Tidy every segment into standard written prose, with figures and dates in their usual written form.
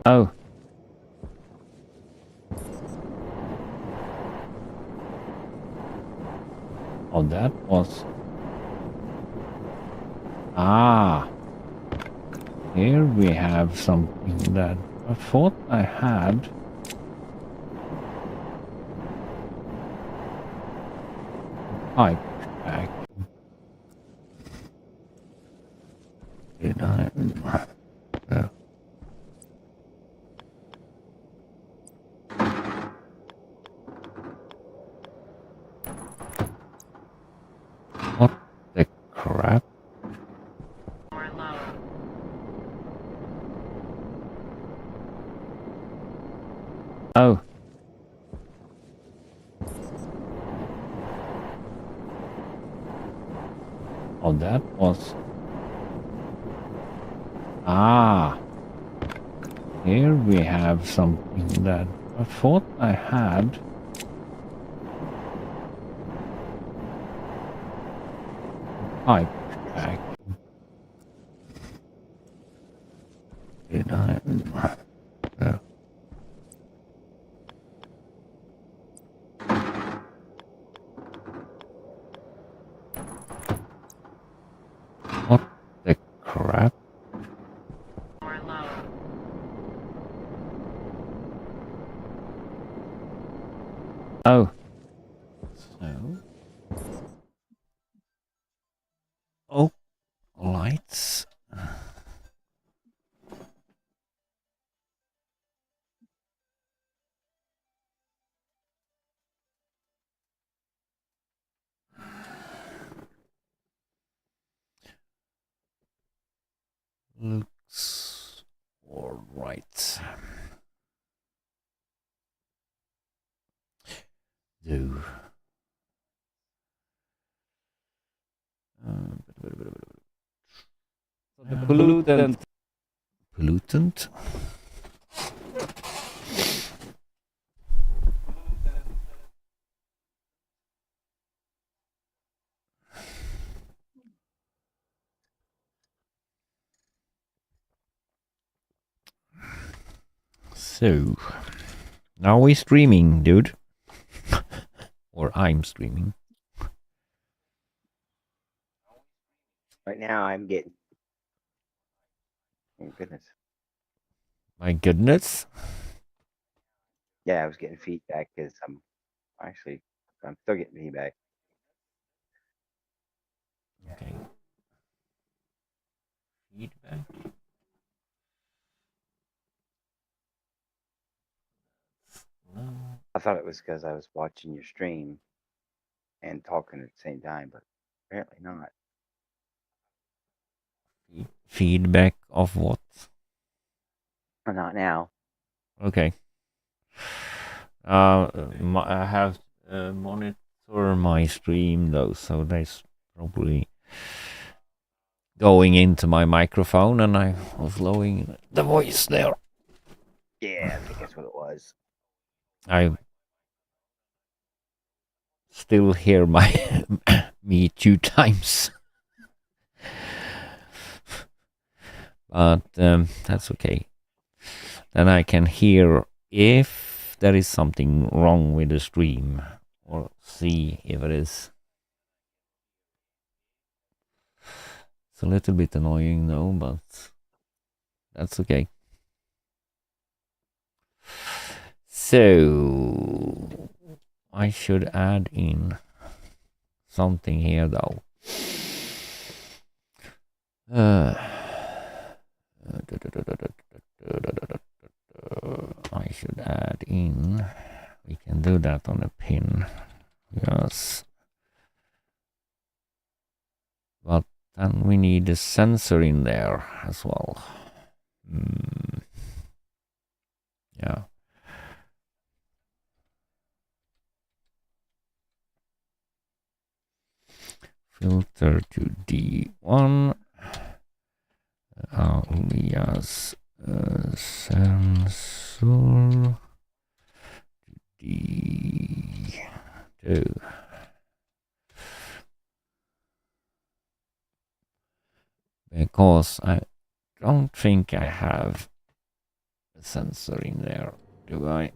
Oh. Oh, that was... Ah. Here we have something that I thought I had. Pipe back. Did I? No. What the crap? Oh. Oh, that was... Ah. Here we have something that I thought I had. Pipe back. Did I? No. What the crap? Oh. So. Oh, lights. Looks all right. Do. The pollutant. So now we're streaming, dude. Or I'm streaming. Right now, I'm getting. Oh, goodness. My goodness. Yeah, I was getting feedback because I'm still getting feedback. Okay. Feedback. No. I thought it was because I was watching your stream and talking at the same time, but apparently not. Feedback of what? Not now. Okay. I have monitor my stream though, so that's probably going into my microphone, and I was lowering the voice there. Yeah, I think that's what it was. I still hear my me 2 times, but that's okay. Then I can hear if there is something wrong with the stream, or see if it is. It's a little bit annoying though, but that's okay. So I should add in something here though. I should add in. We can do that on a pin. Yes. But then we need a sensor in there as well. Yeah. Filter to D1. Alias sensor D2. Because I don't think I have a sensor in there, do I?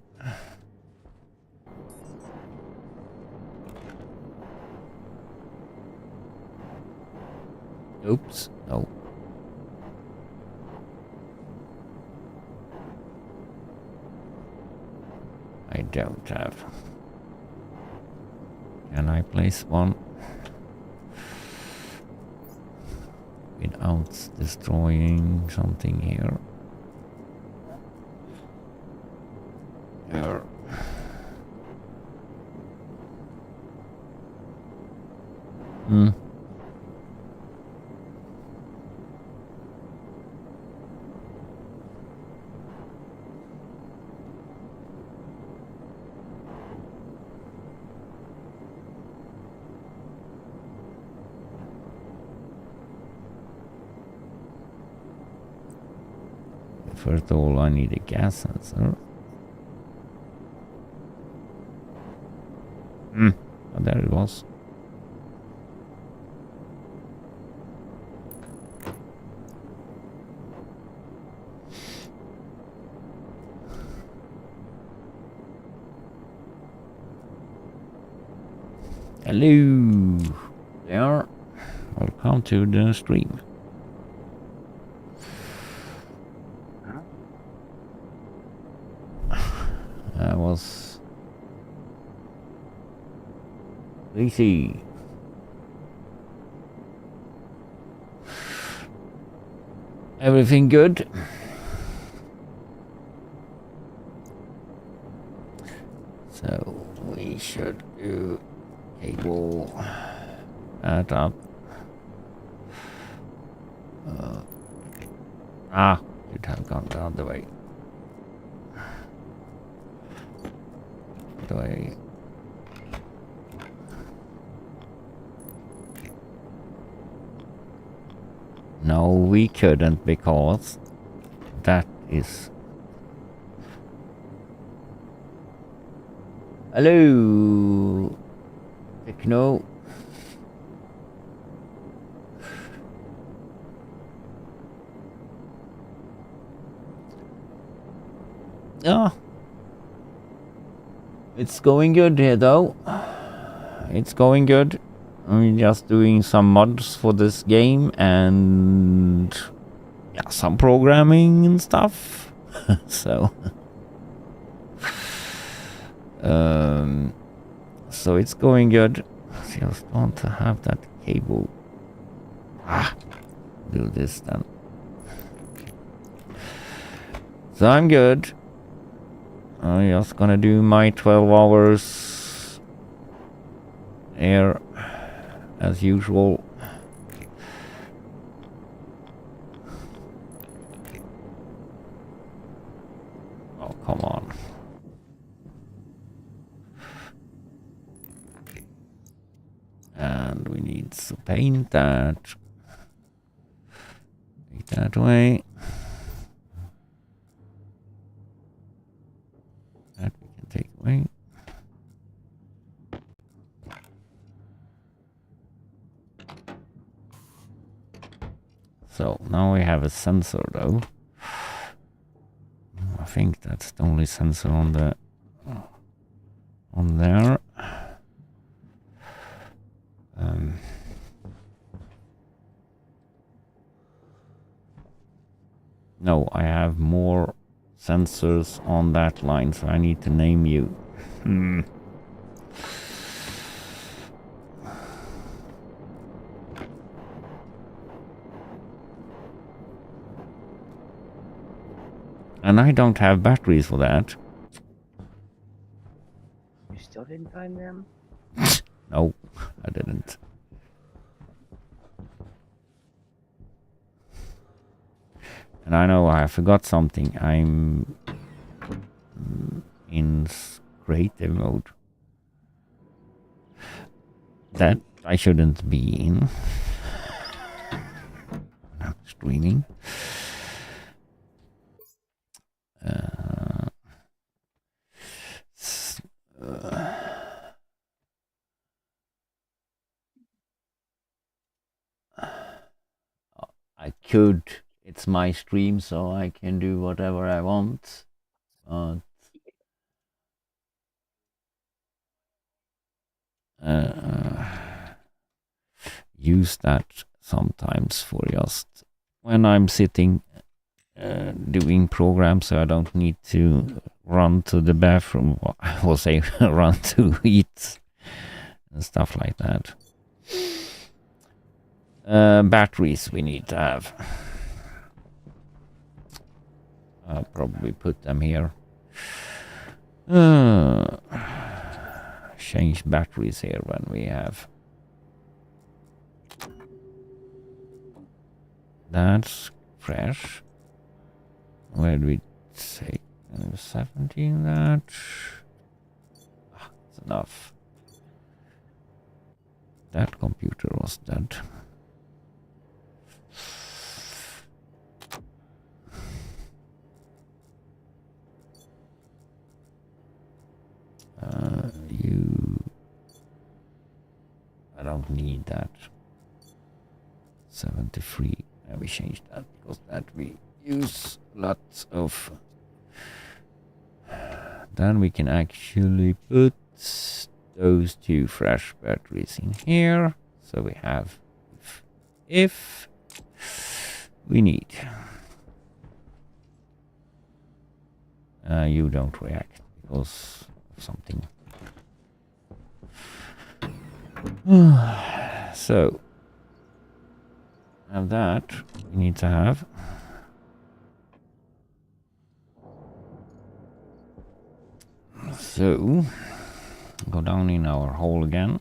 Oops, no. I don't have. Can I place one without destroying something here? Here. Hmm. First of all, I need a gas sensor. Oh, there it was. Hello there. Welcome to the stream. That was easy. Everything good? So we should do cable that up. It have gone the other way. Do I? No, we couldn't because that is. Hello, Techno. Yeah, it's going good here though. It's going good. I'm just doing some mods for this game and yeah, some programming and stuff. So so it's going good. Just want to have that cable. Do this then. So I'm good. I'm just gonna do my 12 hours here as usual. Oh, come on. And we need to paint that. Take that away. That we can take away. So now we have a sensor though. I think that's the only sensor on the there. No, I have more sensors on that line, so I need to name you. And I don't have batteries for that. You still didn't find them? No, I didn't. And I know I forgot something. I'm in creative mode. That I shouldn't be in. I'm streaming. I could it's my stream, so I can do whatever I want. Use that sometimes for just when I'm sitting doing programs, so I don't need to run to the bathroom. Well, I will say run to eat and stuff like that. Batteries we need to have. I'll probably put them here. Change batteries here when we have. That's fresh. Where do we say 17 that? That's enough. That computer was dead. I don't need that. 73. We changed that because that we use lots of. Then we can actually put those two fresh batteries in here. So we have if we need. You don't react because of something. So have that we need to have. So go down in our hole again.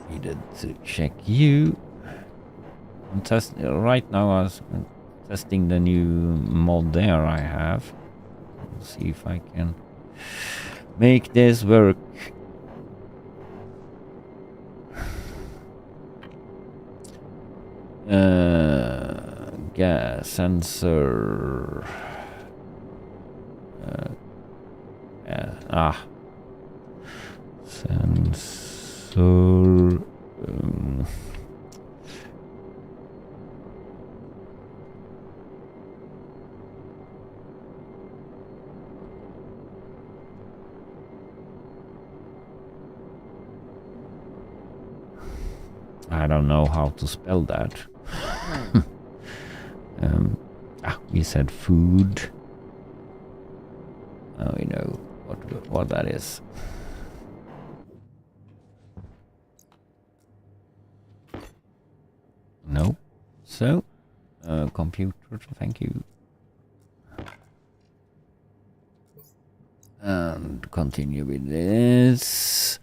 Needed to check you. I'm testing right now. I was testing the new mod there I have. Let's see if I can make this work. Gas sensor. Sensor. I don't know how to spell that. We said food. Now we know what that is. No. So, computer, thank you. And continue with this.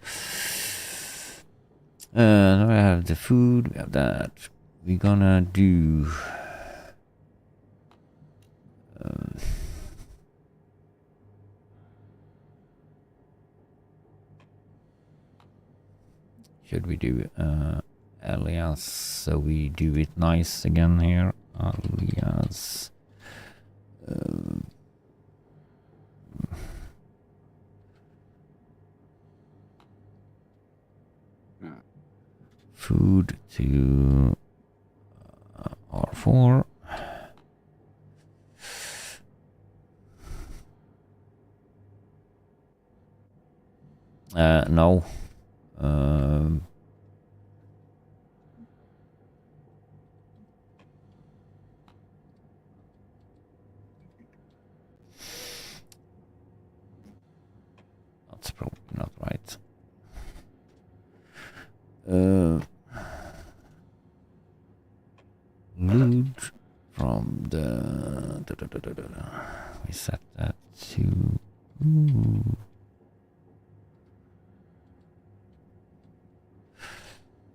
Now I have the food, we have that. We're gonna do... should we do alias so we do it nice again here? Alias... food to R4. No. That's probably not right. Load from the... We set that to...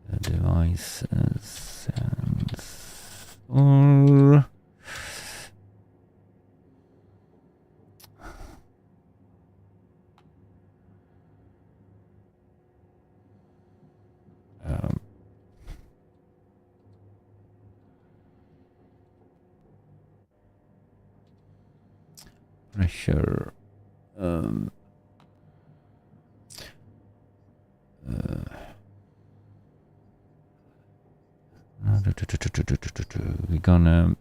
the devices and... or... pressure We're gonna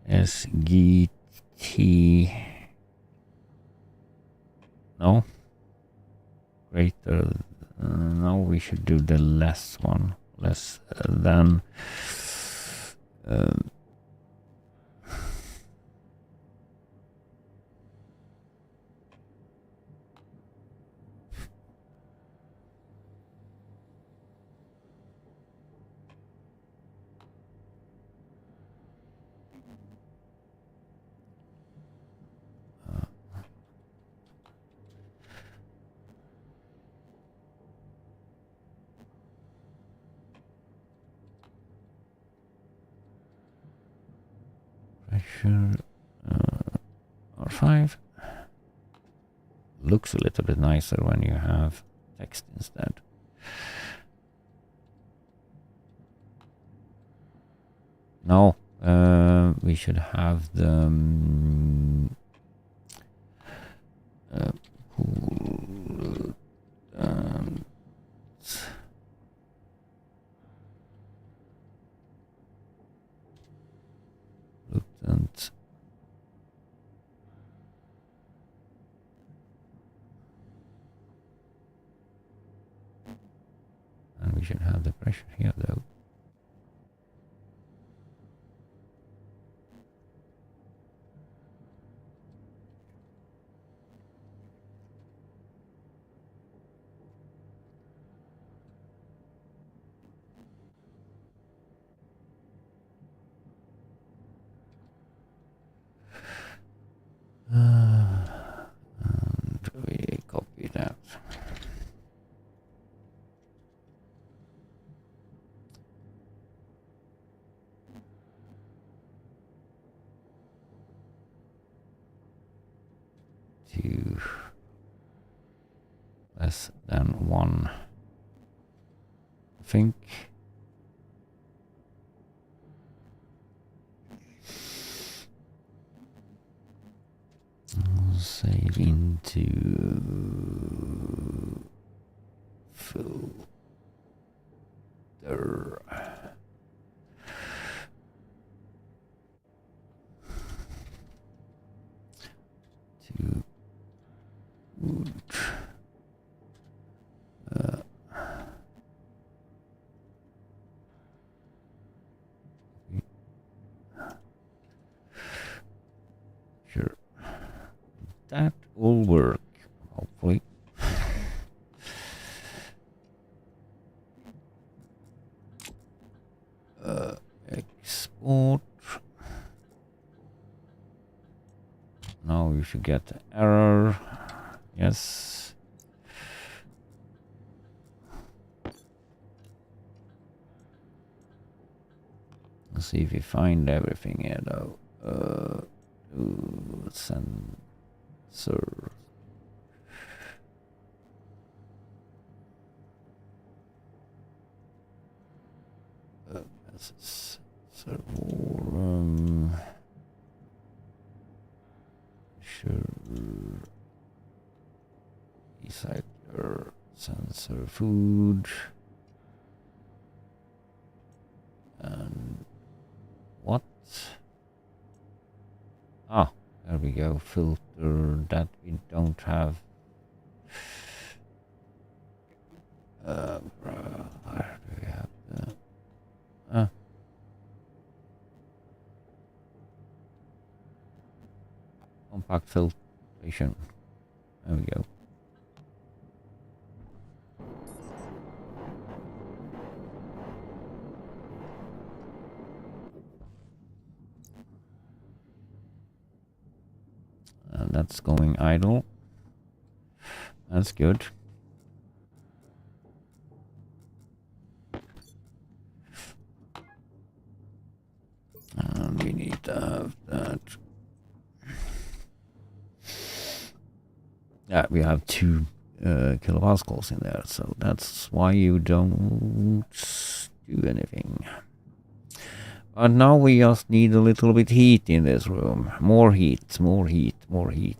SGT. No, greater. No, we should do the less one. Less than. Pressure R5 looks a little bit nicer when you have text instead. No, we should have the pollutant. And we should have the pressure here though. And we copy that. To less than 1, I think. I'll save into filter. To wood. Sure. That will work, hopefully. Export. Now you should get the error. Yes. Let's see if we find everything here though. Sensor. Server. Sure. Recycler. Sensor food. And what? Ah, there we go. Filter that we don't have. Where do we have the? Compact filtration. There we go. And that's going idle. That's good. And we need to have that. Yeah, we have 2 kilopascals in there, so that's why you don't do anything. But now we just need a little bit heat in this room. More heat, more heat, more heat.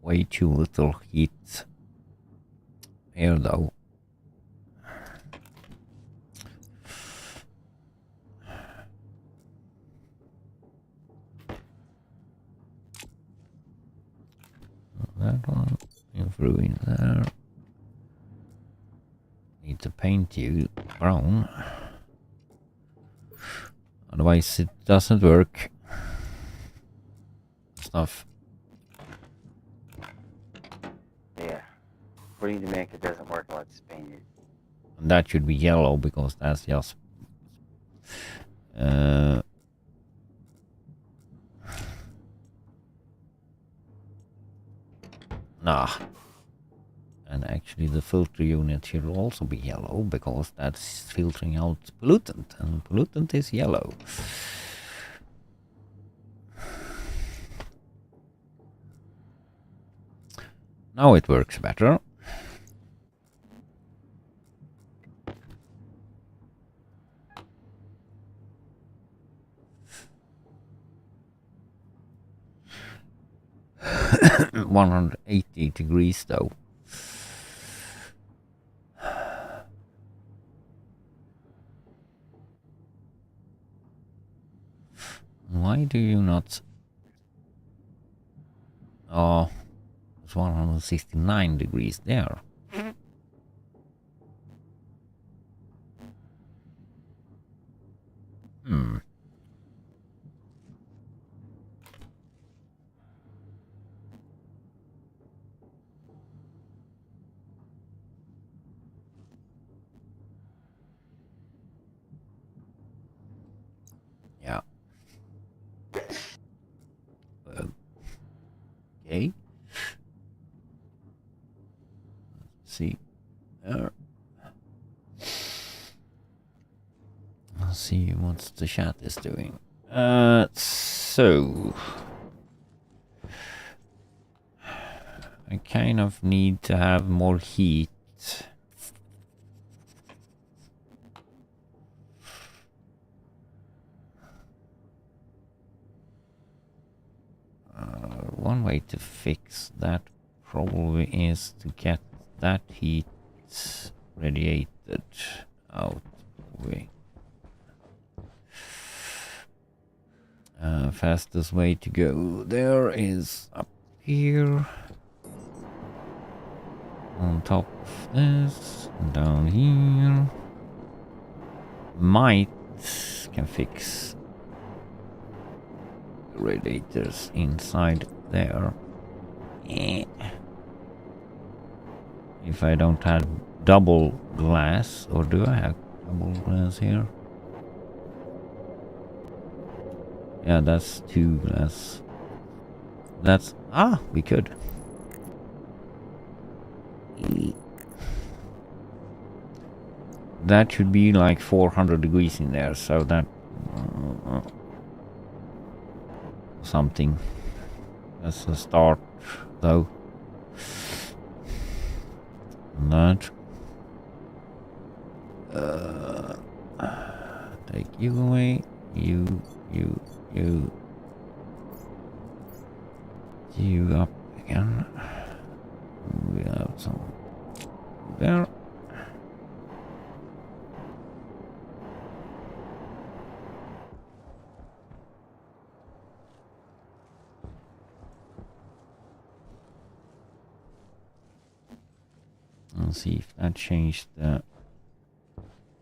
Way too little heat here though. That one you threw in there. Need to paint you brown. Otherwise it doesn't work. Stuff. Yeah. According to Mick, it doesn't work unless it's painted. And that should be yellow because that's just nah. And actually the filter unit should also be yellow because that's filtering out pollutant, and pollutant is yellow. Now it works better. — 180 degrees though. Why do you not? Oh, it's 169 degrees there. Hmm. Yeah. Okay. Let's see. Let's see what the chat is doing. So I kind of need to have more heat. One way to fix that probably is to get that heat radiated out way. Fastest way to go there is up here on top of this, down here. Might can fix the radiators inside there. If I don't have double glass, or do I have double glass here? Yeah, that's 2 glass. That's we could. That should be like 400 degrees in there, so that something. That's a start though. That take you away, you up again. We have some there. Let's see if that changed the.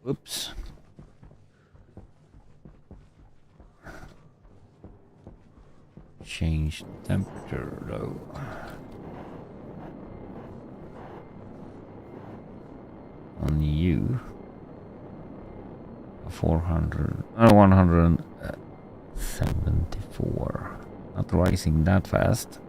Whoops. Change temperature though. On you. 174. Not rising that fast.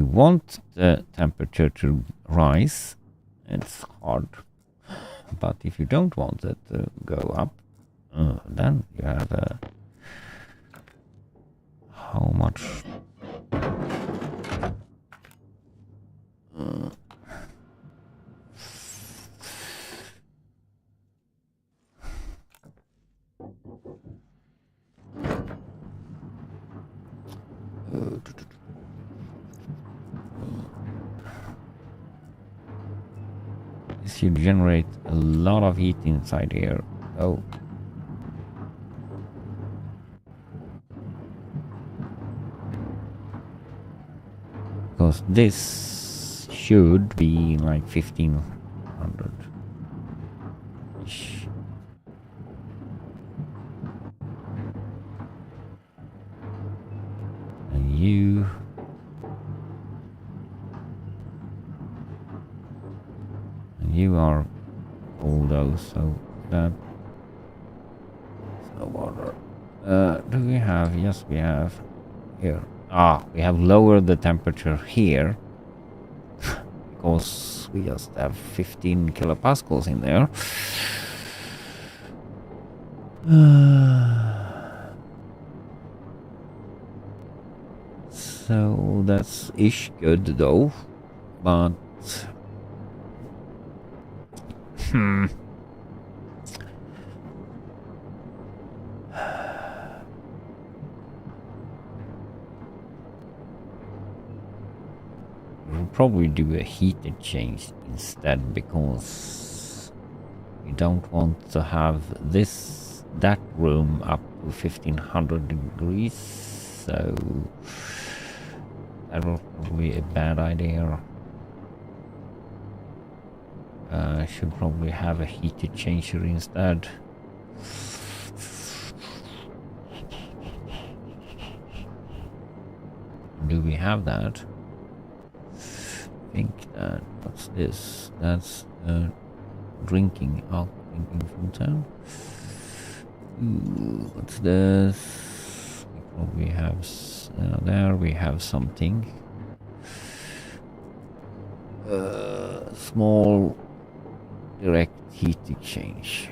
want the temperature to rise, it's hard. But if you don't want it to go up, then you have how much? This should generate a lot of heat inside here. Oh. Because this should be like 1500. And you are all those, so that no water. Do we have? Yes, we have here. We have lowered the temperature here because we just have 15 kilopascals in there. So that's ish good though, but we'll probably do a heat exchange instead, because we don't want to have that room up to 1500 degrees, so that will probably be a bad idea. I should probably have a heat exchanger instead. Do we have that? I think that, what's this? That's drinking fountain. What's this? We probably have there we have something. Small direct heat exchange.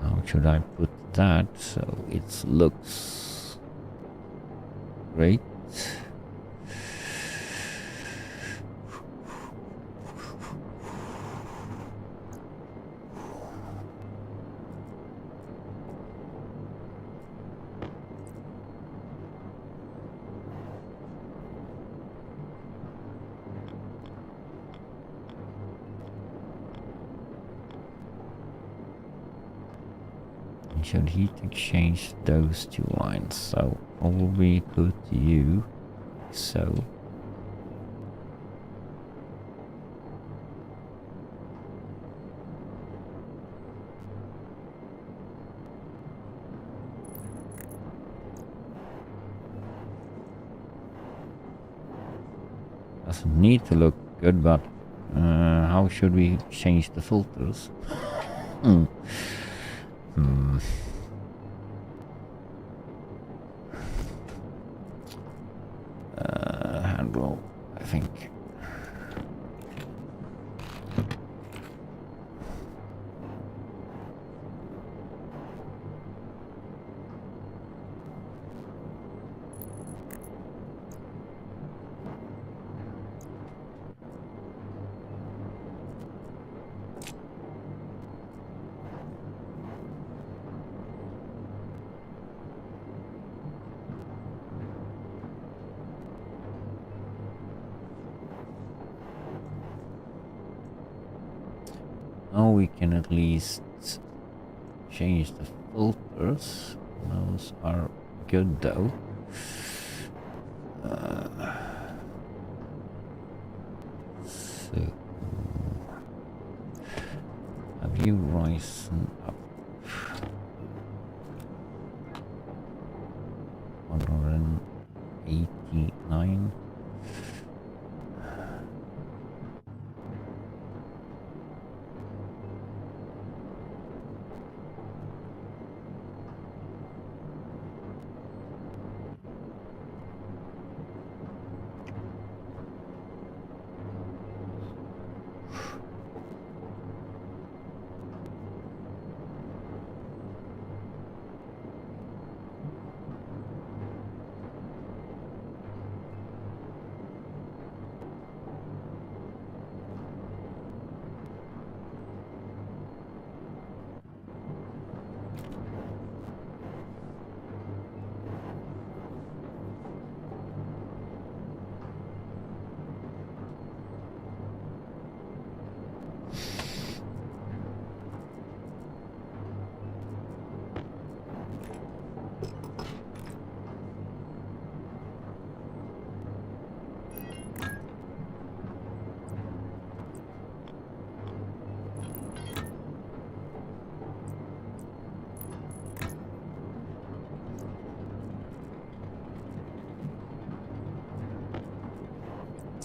How should I put that so it looks great? Should heat exchange those two lines, so probably put you so. Doesn't need to look good, but how should we change the filters? Handle, I think. Now we can at least change the filters. Those are good though. So have you risen up 189?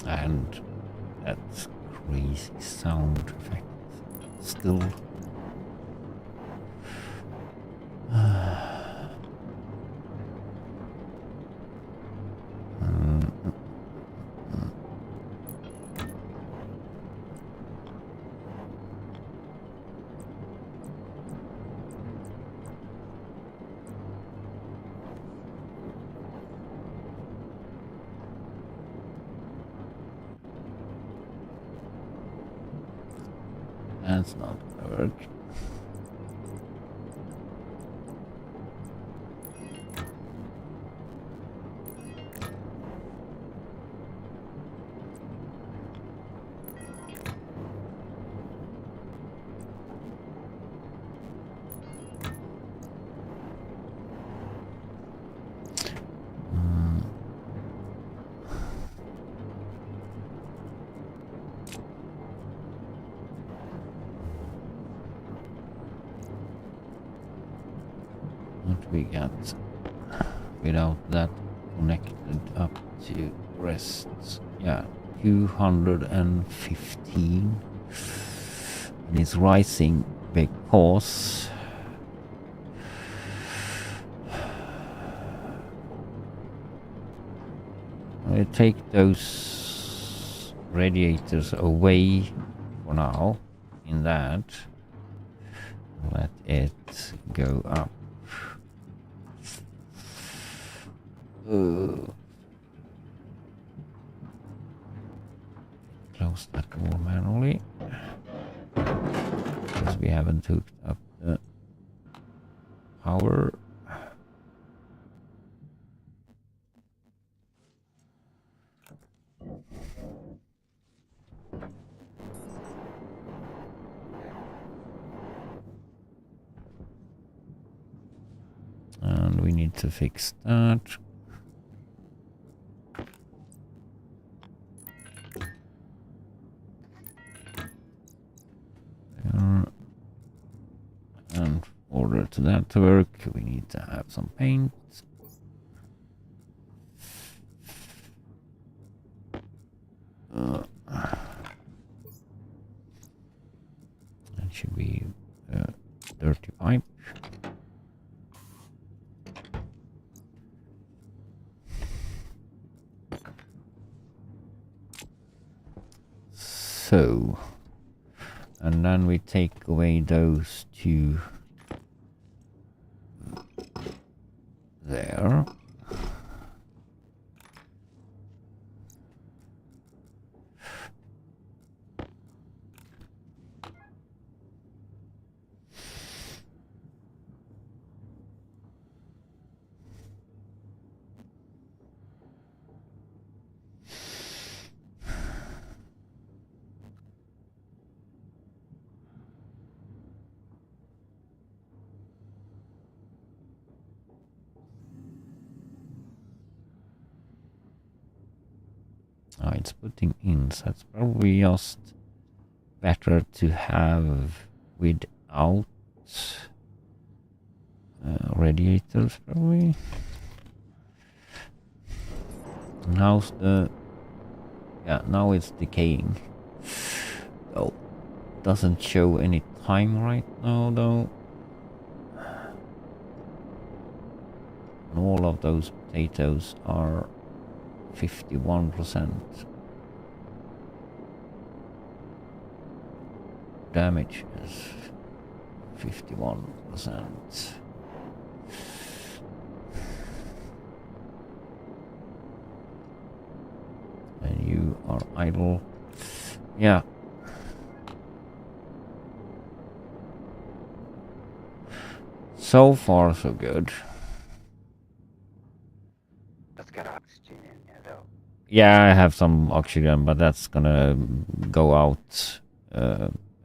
And that's crazy sound effect. Still. That's not gonna work. What we got without that connected up to rests? Yeah, 215. And it's rising because I take those radiators away for now. In that, let it go up. Close that door manually because we haven't hooked up the power. And we need to fix that. And in order to that to work, we need to have some paint. That should be dirty pipe. So, and then we take away those two there. Oh, it's putting in, so it's probably just better to have without radiators, probably. How's the... Yeah, now it's decaying. Oh, doesn't show any time right now, though. And all of those potatoes are 51%. Damage is 51%. And you are idle. Yeah. So far, so good. That's got oxygen in there, though. Yeah, I have some oxygen, but that's gonna go out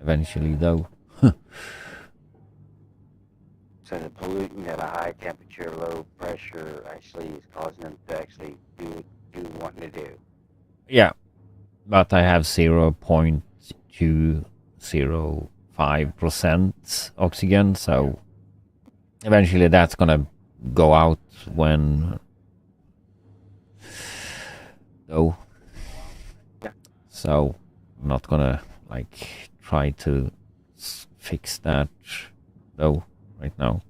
eventually, though. So the pollutant at a high temperature, low pressure, actually is causing them to actually do wanting to do. Yeah, but I have 0.205% oxygen, so eventually that's gonna go out when... though. So I'm not gonna like try to fix that though right now.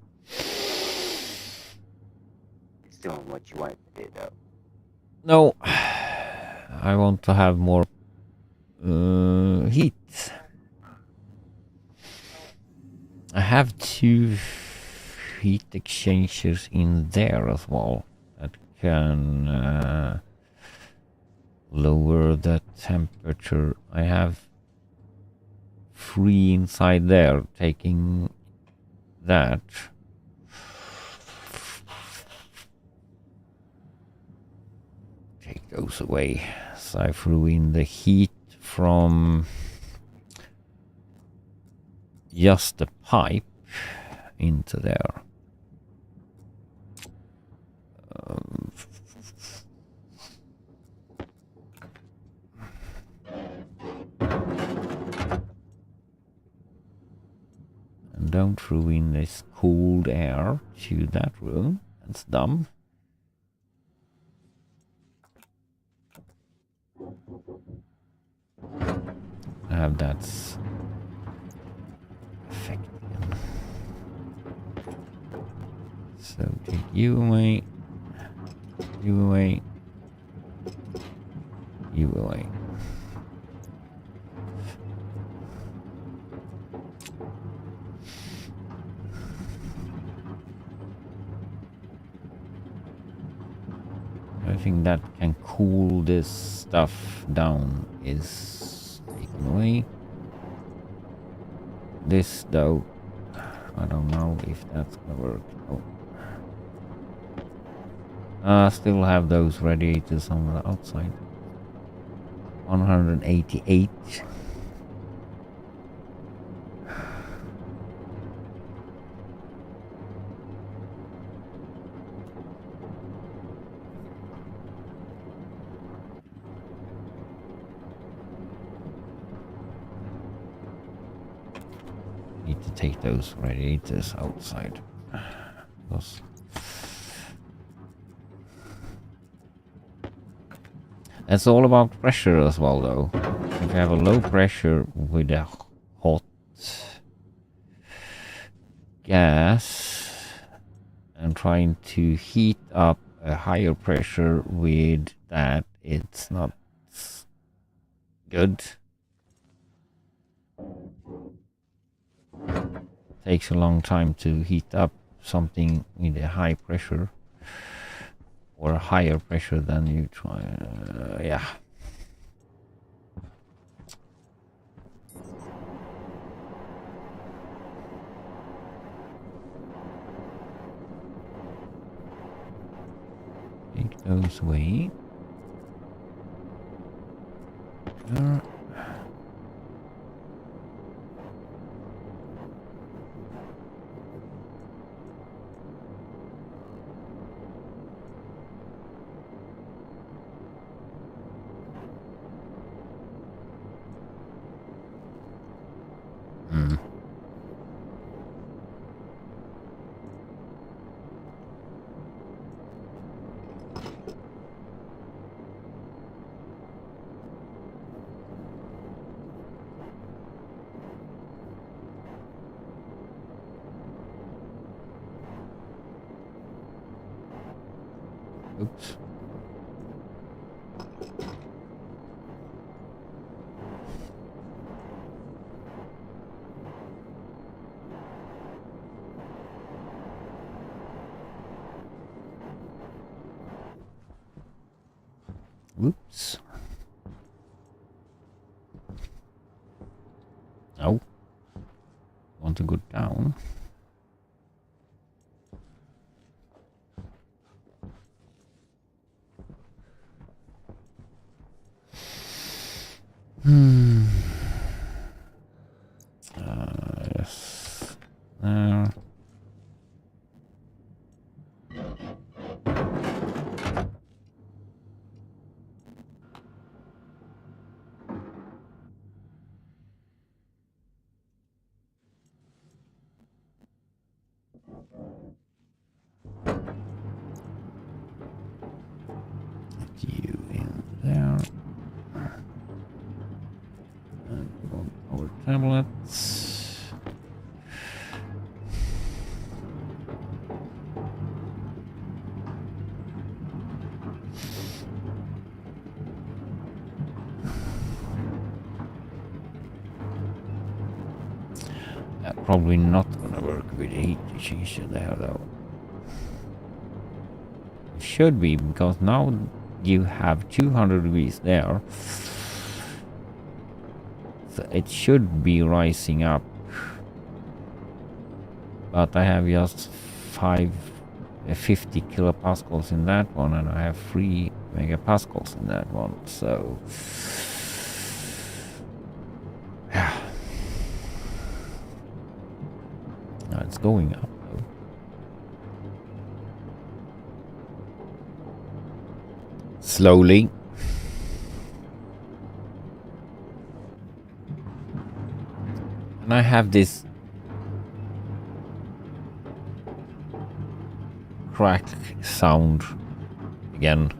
It's doing what you want it to do, though. No, I want to have more heat. I have 2 heat exchangers in there as well that can lower the temperature. I have 3 inside there taking that. Take those away. So I threw in the heat from just the pipe into there. And don't throw in this cold air to that room. That's dumb. I have that's effective. So take you away, you away, you away. I think that can cool this stuff down is taken away. This though, I don't know if that's gonna work. Oh. Still have those radiators on the outside. 188. Need to take those radiators outside. Because that's all about pressure as well, though. If you have a low pressure with a hot gas and trying to heat up a higher pressure with that, it's not good. Takes a long time to heat up something with a high pressure or a higher pressure than you try. Yeah. Take those away. There. Oops. Oops. Oh. Want to go down? Yes. There. You in there. tablets. Probably not gonna work with the heat exchanger there though. It should be, because now you have 200 degrees there. So it should be rising up. But I have just 50 kilopascals in that one, and I have 3 megapascals in that one, so yeah. Now it's going up though. Slowly. And I have this crack sound again.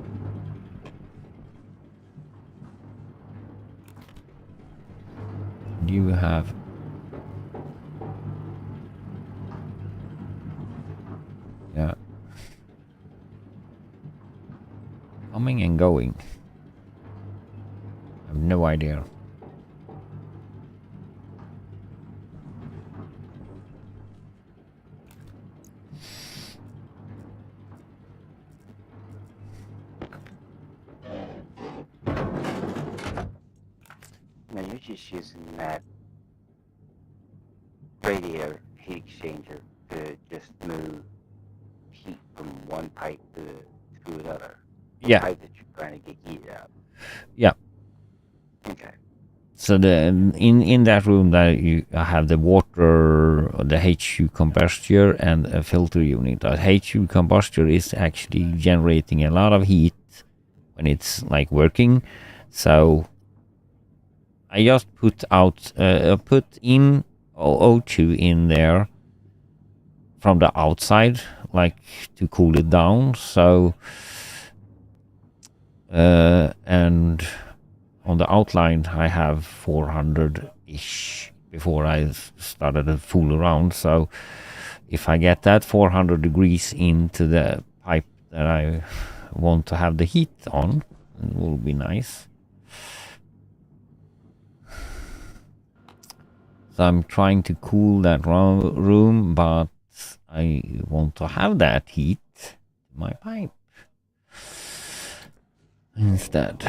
You have coming and going. I have no idea. Now you're just using that radiator heat exchanger to just move heat from one pipe to another. Yeah. Pipe that you're trying to get heat out. Yeah. Okay. So the in that room that you have the water, the HU combustor and a filter unit. The HU combustor is actually generating a lot of heat when it's like working. So I just put in O2 in there from the outside, like to cool it down. So and on the outline I have 400-ish before I started to fool around. So if I get that 400 degrees into the pipe that I want to have the heat on, it will be nice. So I'm trying to cool that room, but I want to have that heat in my pipe instead.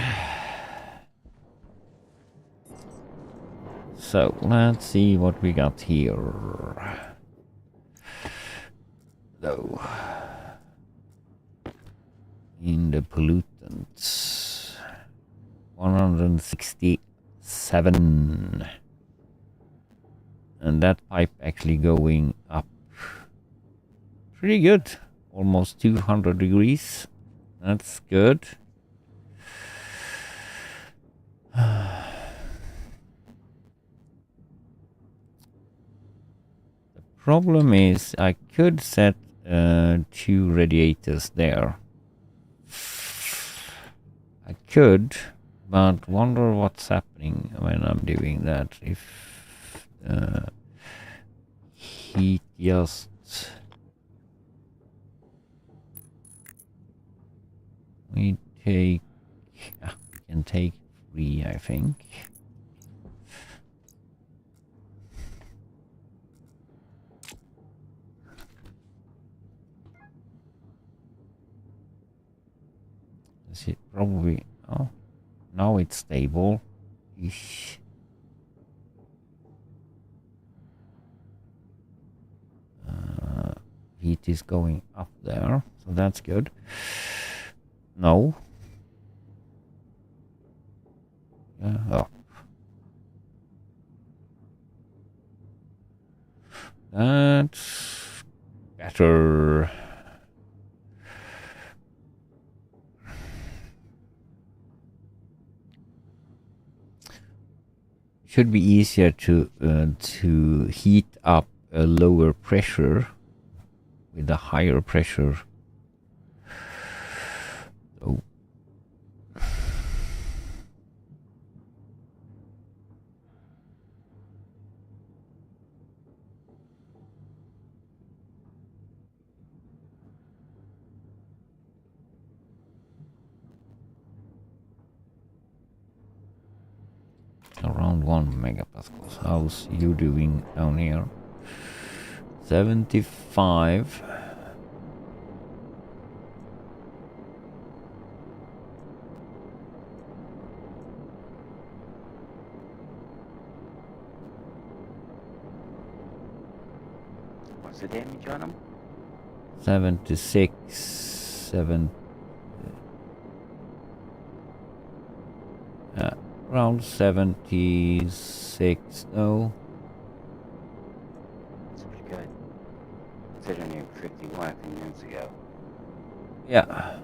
So let's see what we got here. So in the pollutants, 167. And that pipe actually going up pretty good, almost 200 degrees. That's good. The problem is I could set 2 radiators there. I could, but wonder what's happening when I'm doing that. If heat just we can take 3, I think. Is it probably? Oh, now it's stable ish. Heat is going up there, so that's good. No. Up. That's better. Should be easier to heat up a lower pressure with a higher pressure. Oh. 1 megapascals. How's you doing down here? 75. What's the damage on them? 76. 7. Around 76 though. That's pretty good. Considering they were 51 a few minutes ago. Yeah.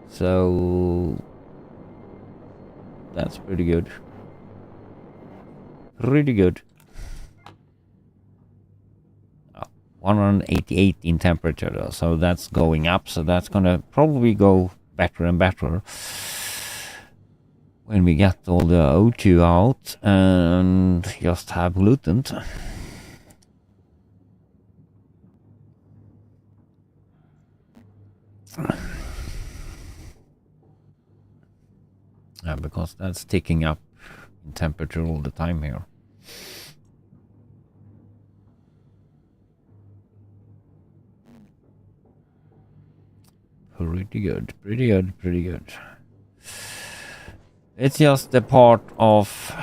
So that's pretty good. Pretty good. 188 in temperature though, so that's going up, so that's gonna probably go better and better when we get all the O2 out and just have pollutant. Because that's ticking up in temperature all the time here. Pretty good, pretty good, pretty good. It's just the part of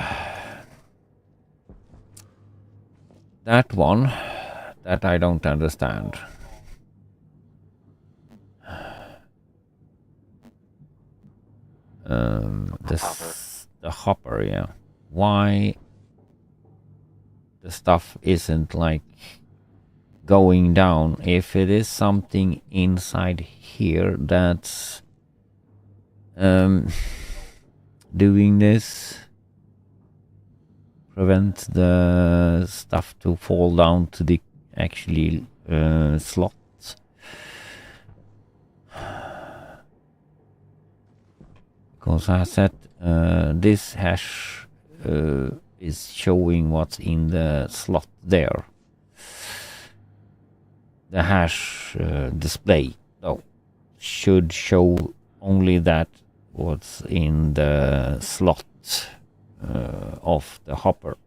that one that I don't understand. The hopper, yeah. Why the stuff isn't like going down? If it is something inside here that's doing this, prevent the stuff to fall down to the actually slots. Because I said this hash is showing what's in the slot there. The hash display though should show only that what's in the slot of the hopper,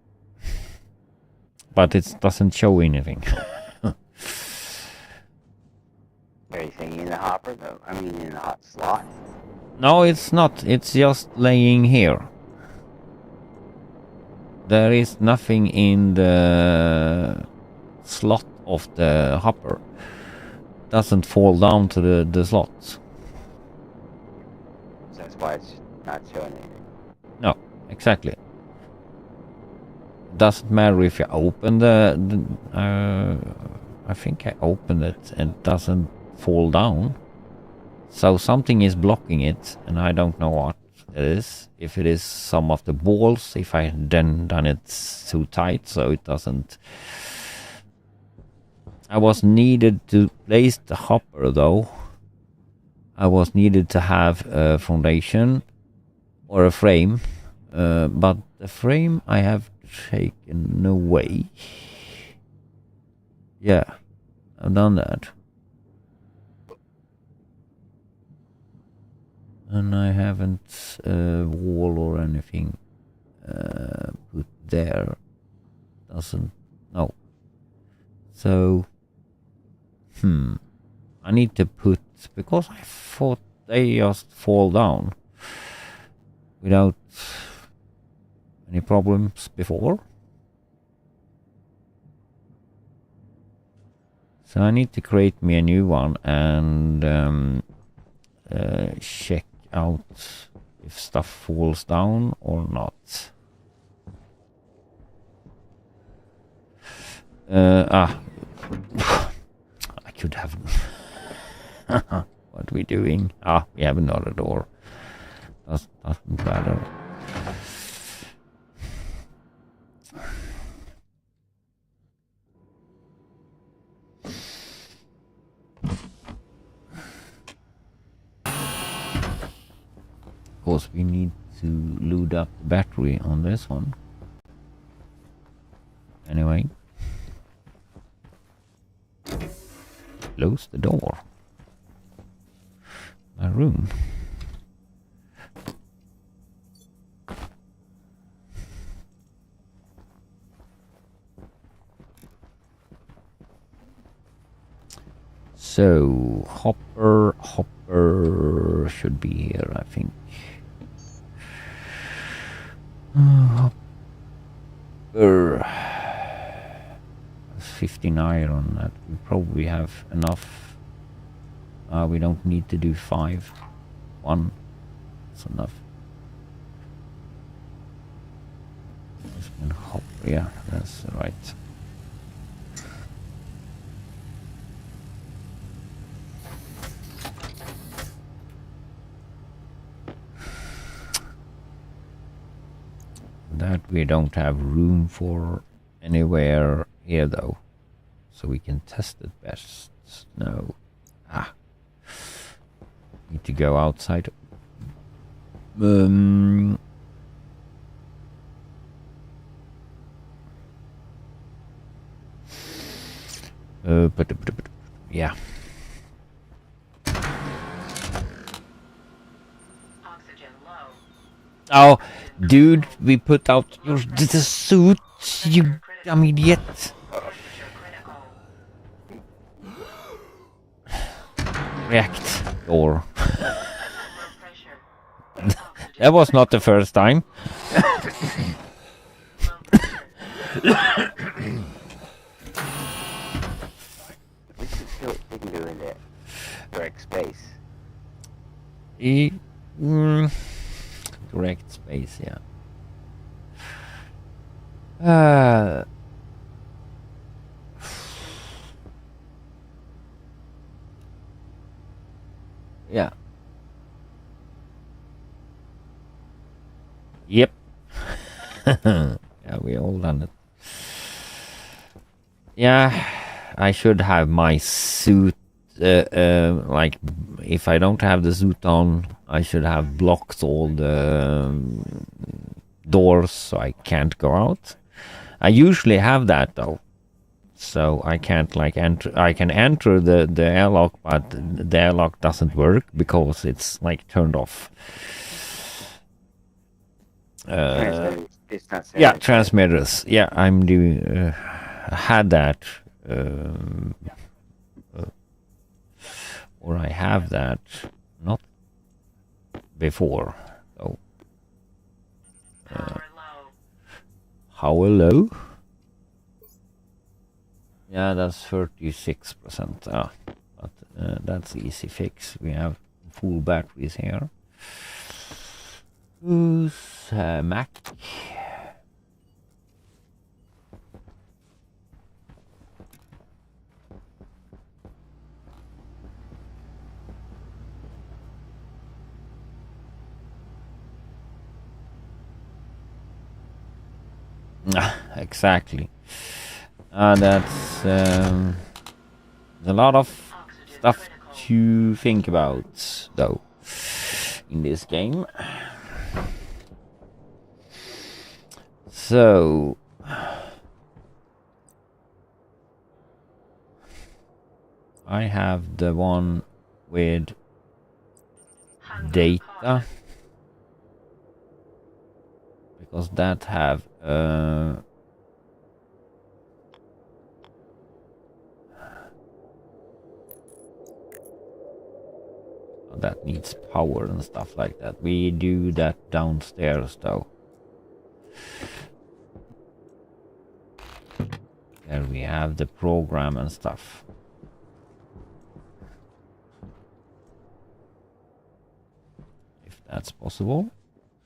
but it doesn't show anything. Anything in the hopper though? I mean in the hot slot? No, it's not. It's just laying here. There is nothing in the slot of the hopper. Doesn't fall down to the slots. So that's why it's not showing anything. No, exactly. Doesn't matter if you open the I think I opened it and it doesn't fall down. So something is blocking it, and I don't know what it is. If it is some of the balls, if I then done it too tight so it doesn't. I was needed to place the hopper though. I was needed to have a foundation or a frame, but the frame I have taken away. Yeah, I've done that. And I haven't wall or anything put there. Doesn't, no. So, I need to put, because I thought they just fall down without any problems before. So I need to create me a new one and check out if stuff falls down or not. I could have. What are we doing? We have another door. Doesn't matter. Of course, we need to load up the battery on this one. Anyway. Close the door. My room. So hopper should be here, I think. Hopper. 15 iron. That we probably have enough. We don't need to do 5. 1. That's enough. Hopper, yeah, that's right. That we don't have room for anywhere here though, so we can test it best. No, need to go outside. Yeah. Oh, dude, we put out the suit, you dumb idiot. React door. That was not the first time. We can go in that direct space. Direct space, yeah. Yeah. Yep. Yeah, we all done it. Yeah, I should have my suit. Like, if I don't have the suit on, I should have blocked all the doors so I can't go out. I usually have that though, so I can't like enter. I can enter the airlock, but the airlock doesn't work because it's like turned off. It's not Yeah, transmitters. Yeah, I'm doing. Had that, or I have that, not before. So, how low? Yeah, that's 36%. But that's easy fix. We have full batteries here. Who's Mac? Exactly. That's a lot of stuff to think about, though, in this game. So, I have the one with data, because that have that needs power and stuff like that. We do that downstairs though. There we have the program and stuff. If that's possible.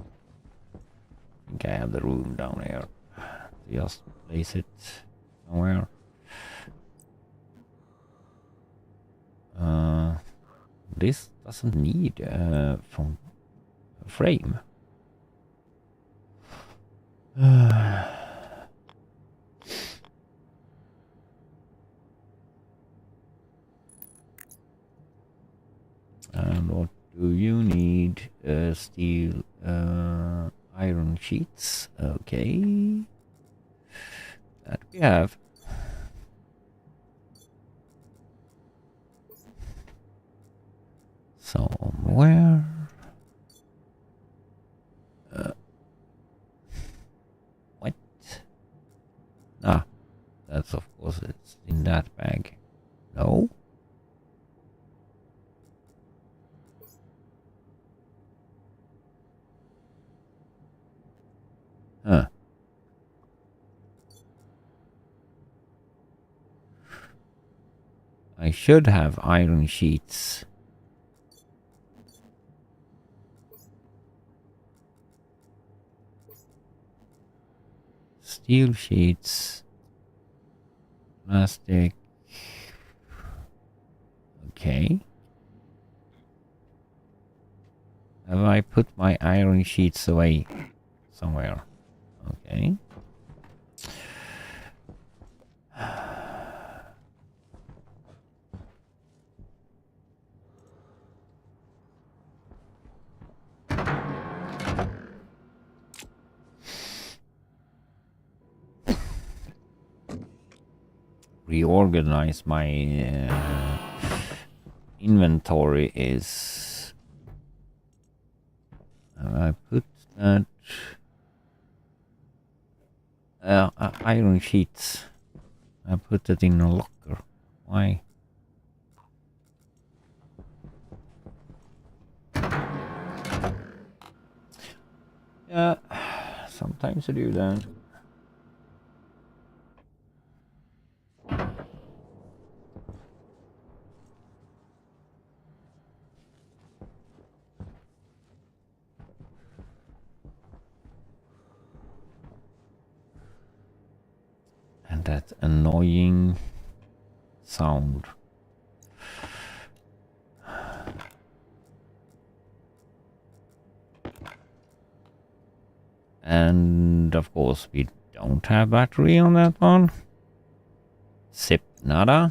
I think I have the room down here. Just place it somewhere. This doesn't need from frame. And what do you need? Steel, iron sheets. Okay. That we have. Somewhere. What? Ah, that's of course it's in that bag. No. Huh. I should have iron sheets. Steel sheets. Plastic. Okay. Have I put my iron sheets away somewhere? Okay. Reorganize my inventory is I put that iron sheets. I put it in a locker. Why? Yeah, sometimes I do that. And that annoying sound. And of course we don't have battery on that one. Zip nada.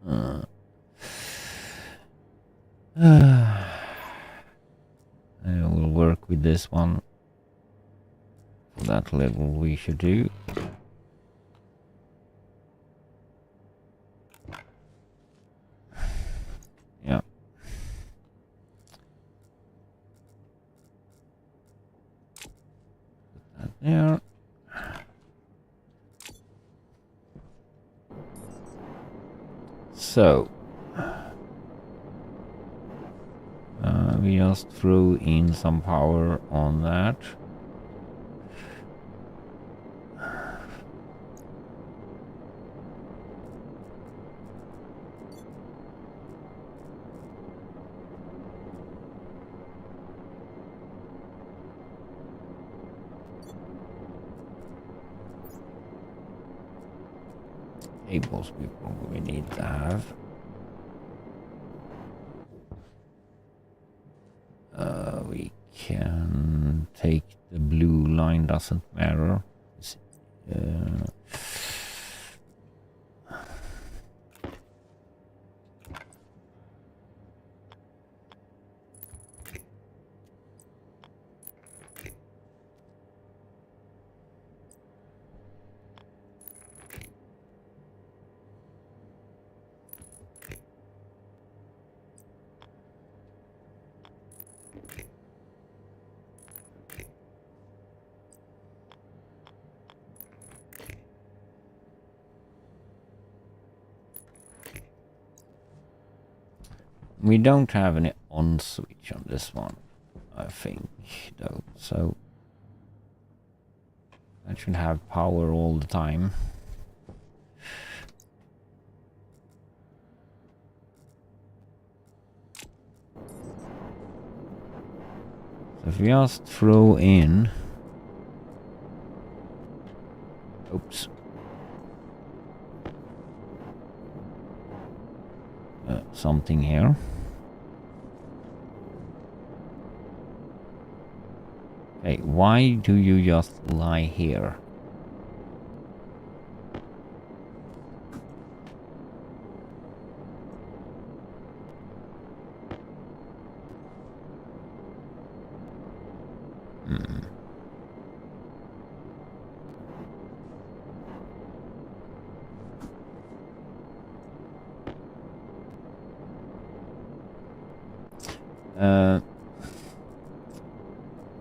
I will work with this one. For that level we should do. Yeah. Put that there. So we just threw in some power on that. Cables we probably need to have. We can take the blue line, doesn't matter. We don't have any on switch on this one, I think, though, so that should have power all the time. So if we just throw in, oops, something here. Okay, why do you just lie here?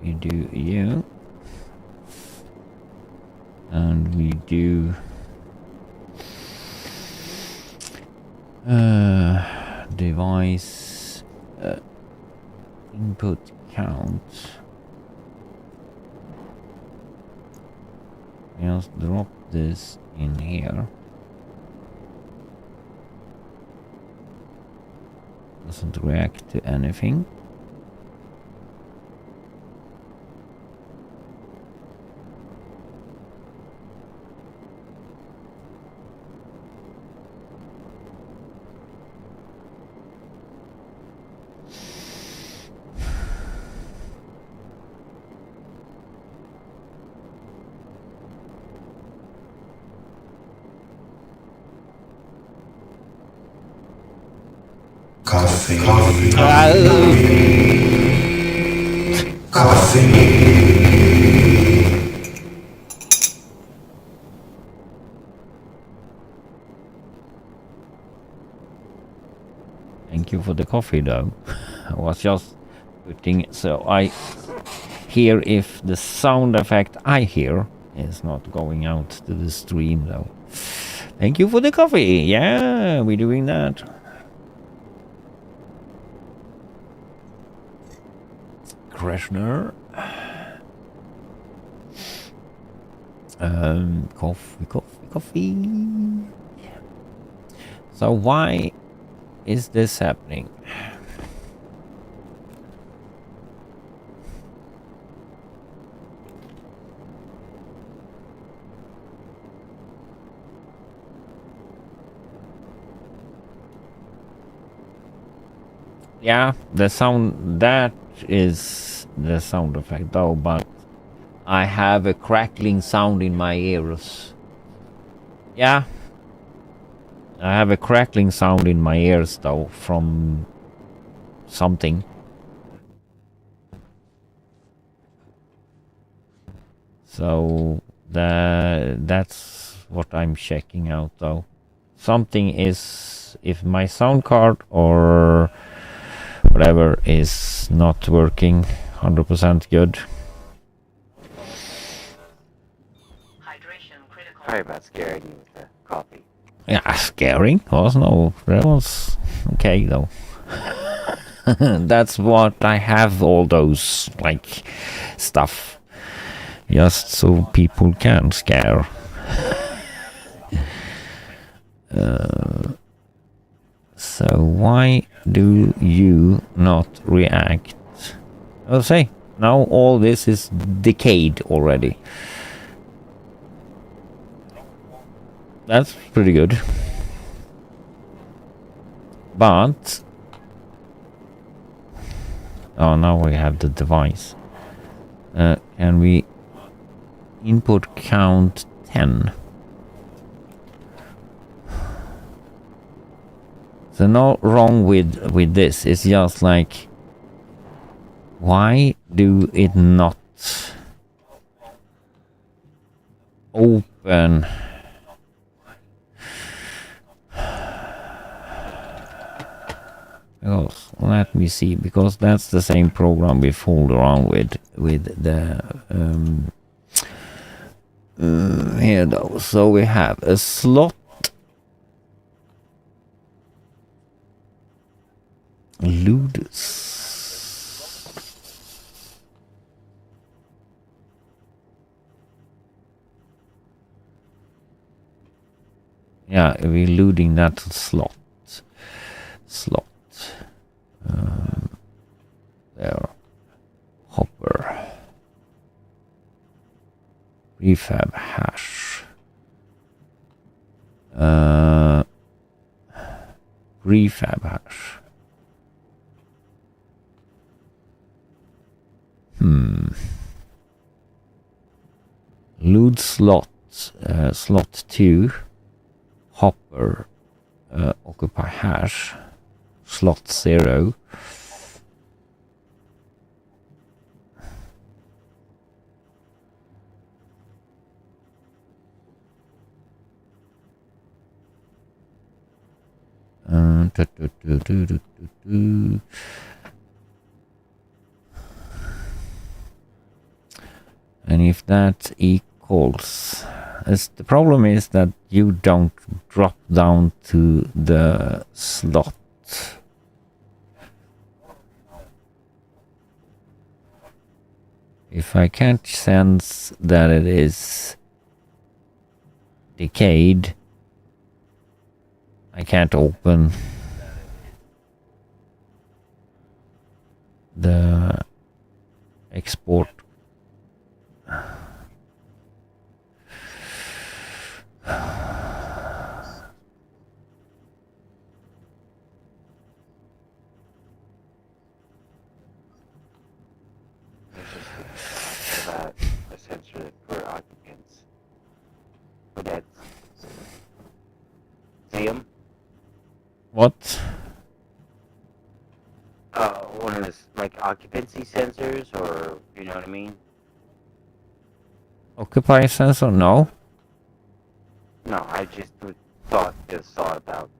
We do you, and we do device input count. Just drop this in here. Doesn't react to anything. Coffee. Thank you for the coffee though. I was just putting it so I hear if the sound effect I hear is not going out to the stream though. Thank you for the coffee. Yeah, we're doing that. Kreshner. Coffee. So why is this happening? Yeah, the sound, that is the sound effect though, but I have a crackling sound in my ears. Yeah, I have a crackling sound in my ears though from something. So that's what I'm checking out though. Something is, if my sound card or whatever is not working 100% good. Sorry about scaring you with the coffee. Yeah, scaring was no, that was okay though. That's what I have, all those like stuff, just so people can scare. So why do you not react? I'll say now all this is decayed already. That's pretty good. But oh, now we have the device. Can we input count 10? So no wrong with this. It's just like, why do it not open? Because let me see, because that's the same program we fooled around with the here though. So we have a slot blidis. Yeah, we're loading that slot. There. Hopper. Prefab hash. Prefab hash. Load slot. Slot 2. Hopper. Occupy hash. Slot 0. And if that equals, the problem is that you don't drop down to the slot. If I can't sense that it is decayed. I can't open the export. About a sensor for occupants. Would that see them? What? One of those like occupancy sensors, or you know what I mean? Occupy sensor? No. No, I just thought about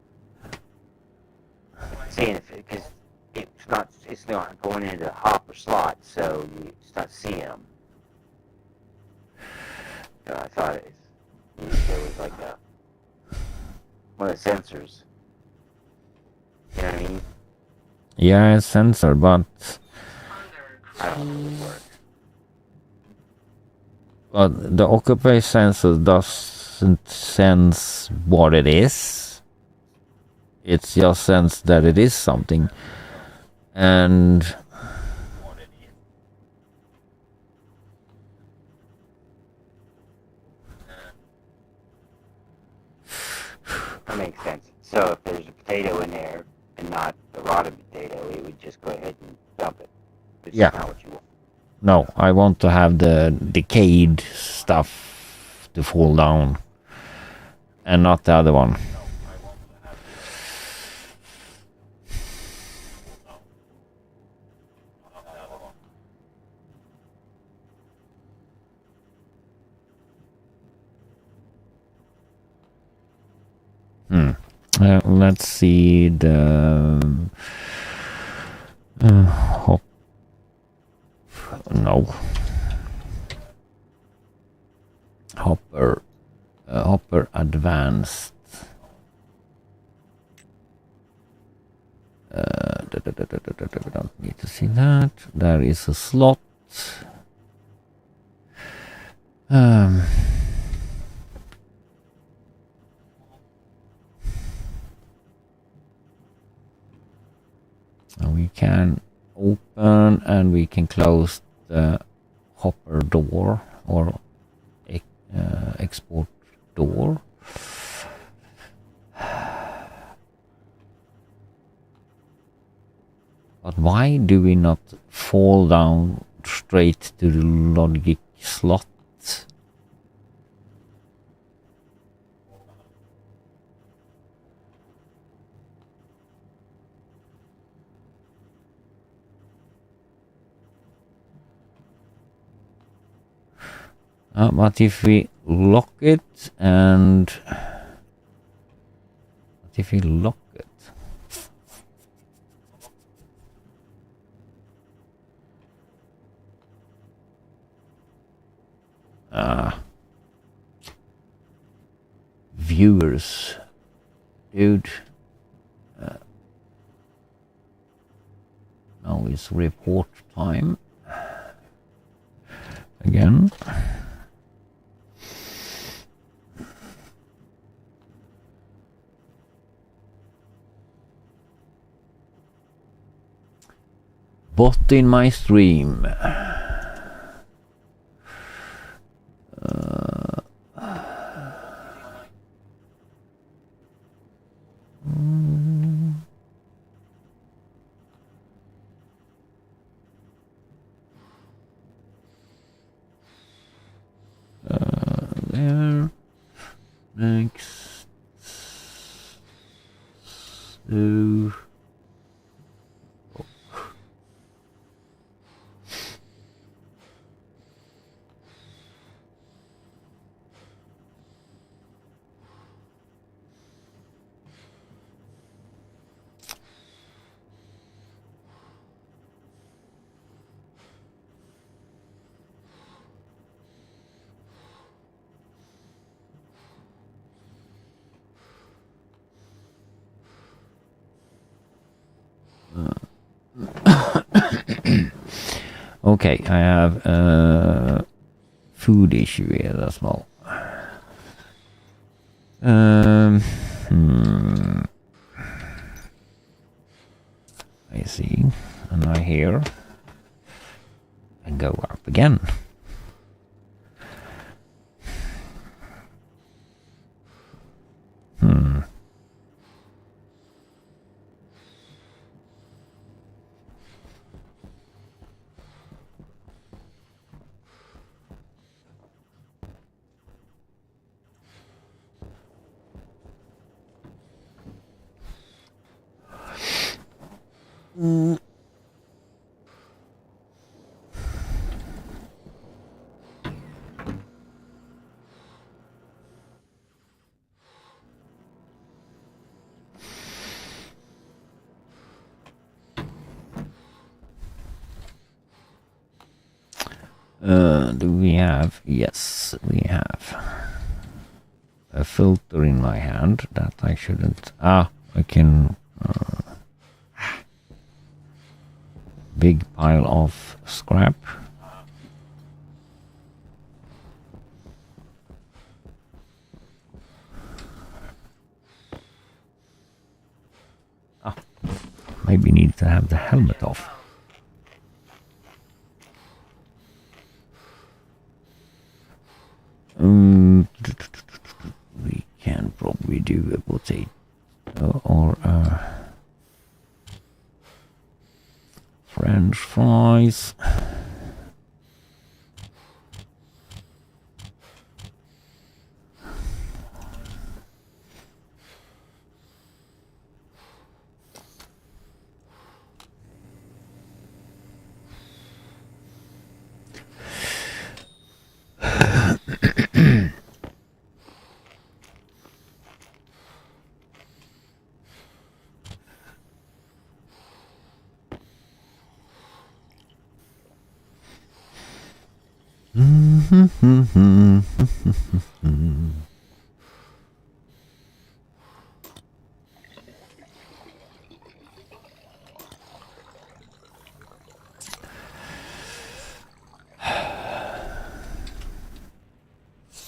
seeing if because it's not going into the hopper slot, so it's not seeing them. So I thought there was like one of the sensors. You know what I mean? Yeah, sensor, but I don't know if it would work. but the occupy sensor doesn't sense what it is. It just sense that it is something, and That makes sense. So if there's a potato in there and not a rotted potato, it would just go ahead and dump it. Which Yeah. is not what you want. no, I want to have the decayed stuff to fall down, and not the other one. Let's see the hop. No. Hopper advanced. Don't need to see that. There is a slot. We can open and we can close the hopper door or export door. But why do we not fall down straight to the logic slot? But if we lock it and... What if we lock it? Viewers. Dude. Now it's report time. Again. Bot in my stream. There. Next. Do. Okay, I have a food issue here as well. I see, and I hear, and go up again. Do we have? Yes, we have a filter in my hand that I shouldn't. I can. Big pile of scrap. Maybe need to have the helmet off. We can probably do a potato or French fries.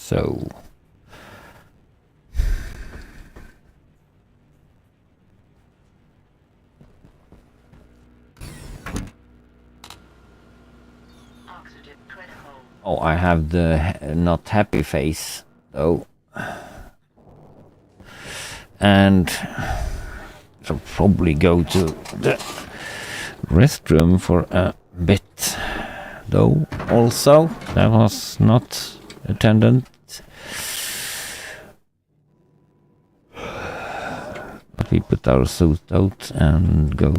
So oh, I have the not happy face though, and I'll probably go to the restroom for a bit though. Also, that was not attendant. But we put our suit out and go.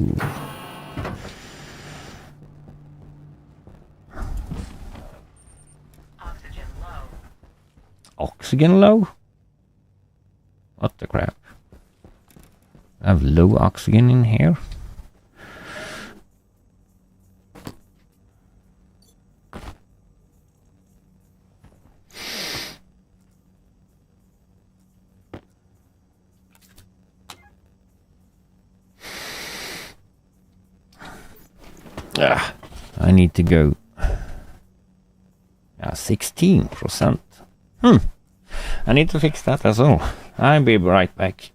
Oxygen low? What the crap? I have low oxygen in here? I need to go. 16%. I need to fix that as well. I'll be right back.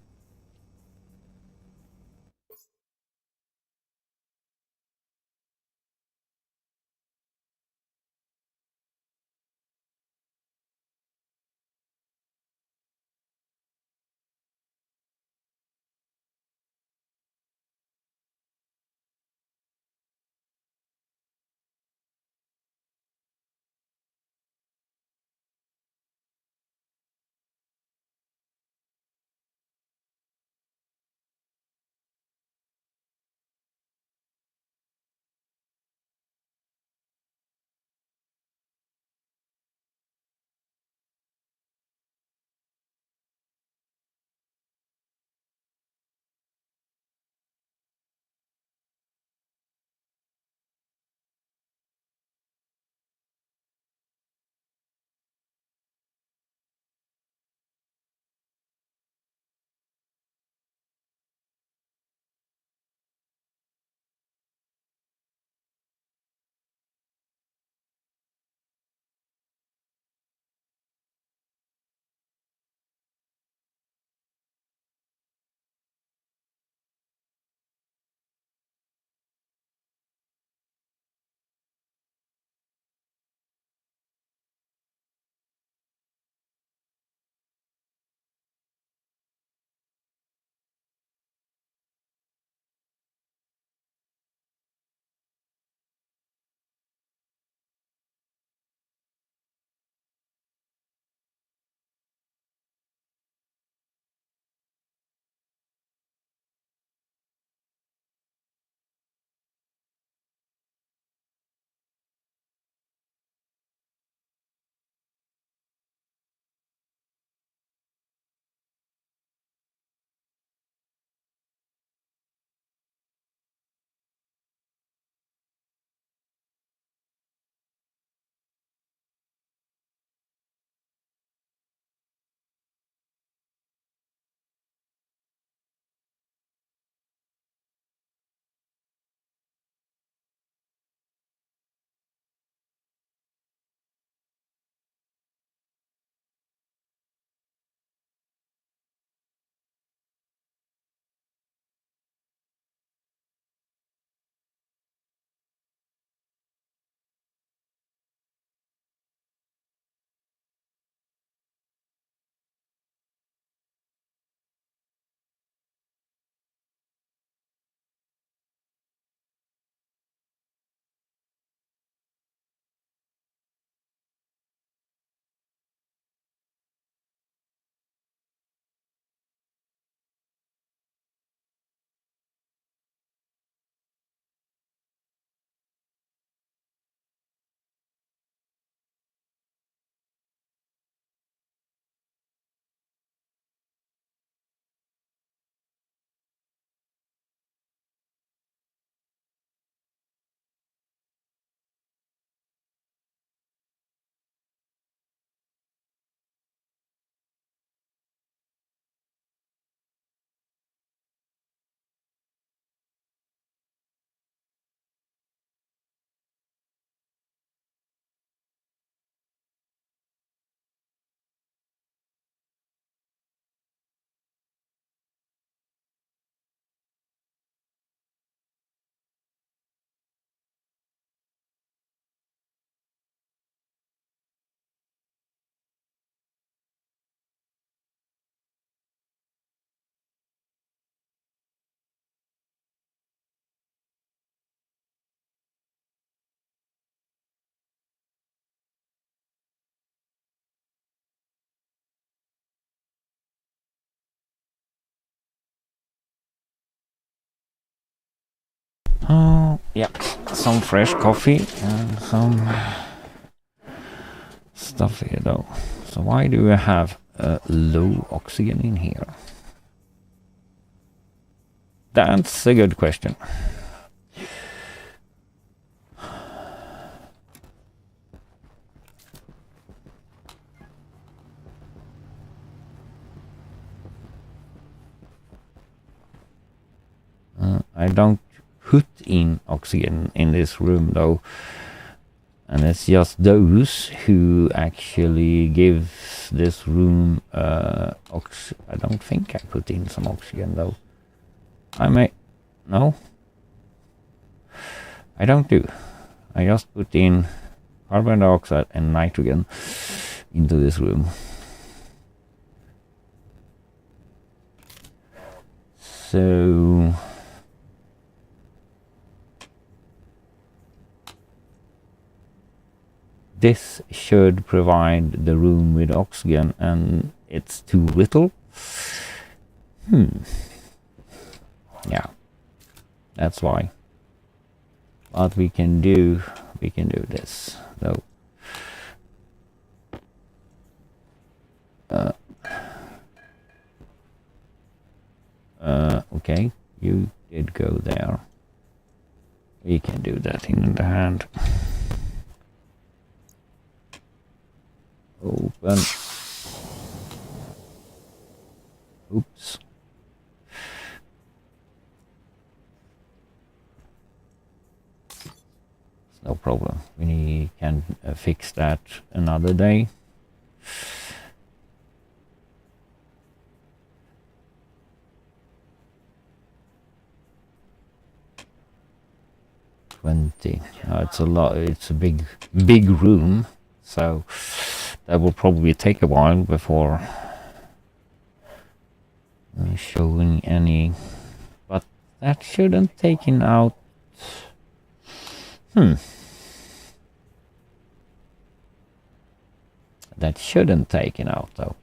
Oh, yeah, some fresh coffee and some stuff here though. So why do we have low oxygen in here? That's a good question. I don't put in oxygen in this room though, and it's just those who actually give this room I don't think I put in some oxygen though. I may... no, I don't do. I just put in carbon dioxide and nitrogen into this room. So this should provide the room with oxygen, and it's too little. Yeah, that's why. But we can do this though. Okay, you did go there. We can do that in the hand. Open. Oops. No problem. We can fix that another day. It's a lot. It's a big room, so that will probably take a while before showing any. But that shouldn't taken out. That shouldn't taken out though.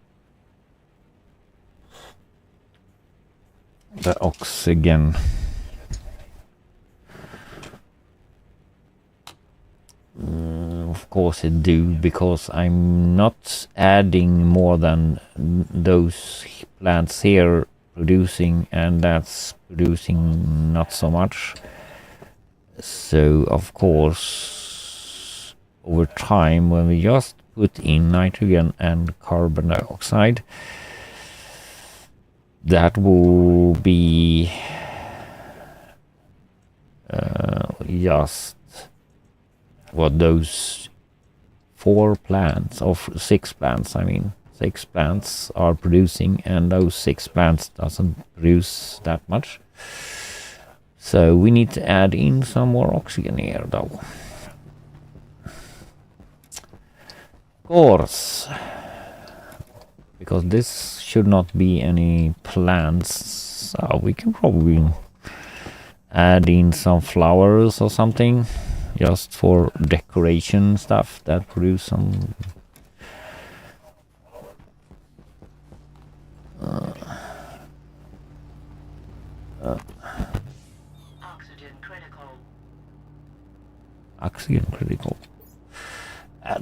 The oxygen. Of course it do, because I'm not adding more than those plants here producing, and that's producing not so much. So of course over time, when we just put in nitrogen and carbon dioxide, that will be just what those 4 plants, or 6 plants, I mean 6 plants are producing, and those 6 plants doesn't produce that much. So we need to add in some more oxygen here though. Of course, because this should not be any plants, so we can probably add in some flowers or something, just for decoration stuff that produce some oxygen critical.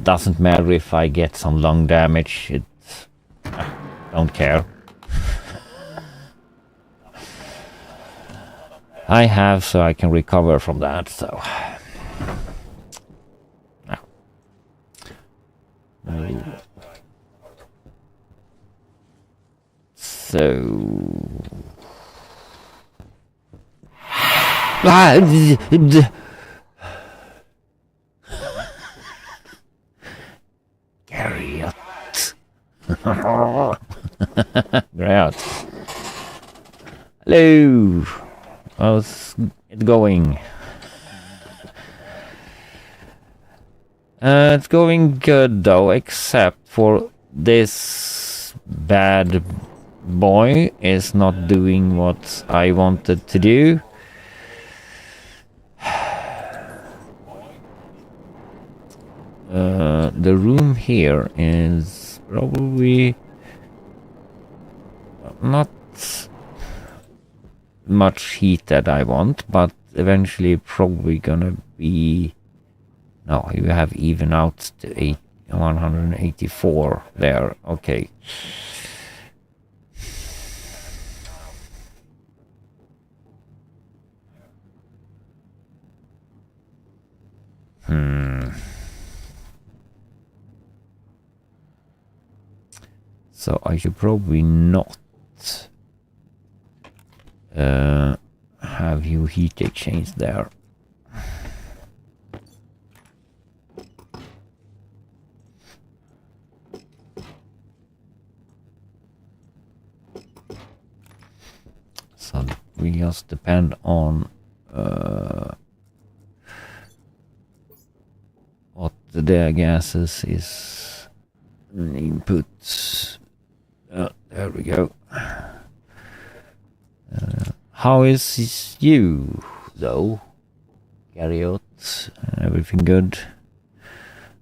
Doesn't matter if I get some lung damage, don't care. I have, so I can recover from that, so Garriott. Great. Hello. How's it going? It's going good though, except for this bad boy is not doing what I wanted to do. The room here is probably not much heat that I want, but eventually probably gonna be... No, you have even out to 184 there. Okay. So I should probably not have you heat exchange there. So we just depend on what the gases is input. There we go. How is you though, Gariot? Everything good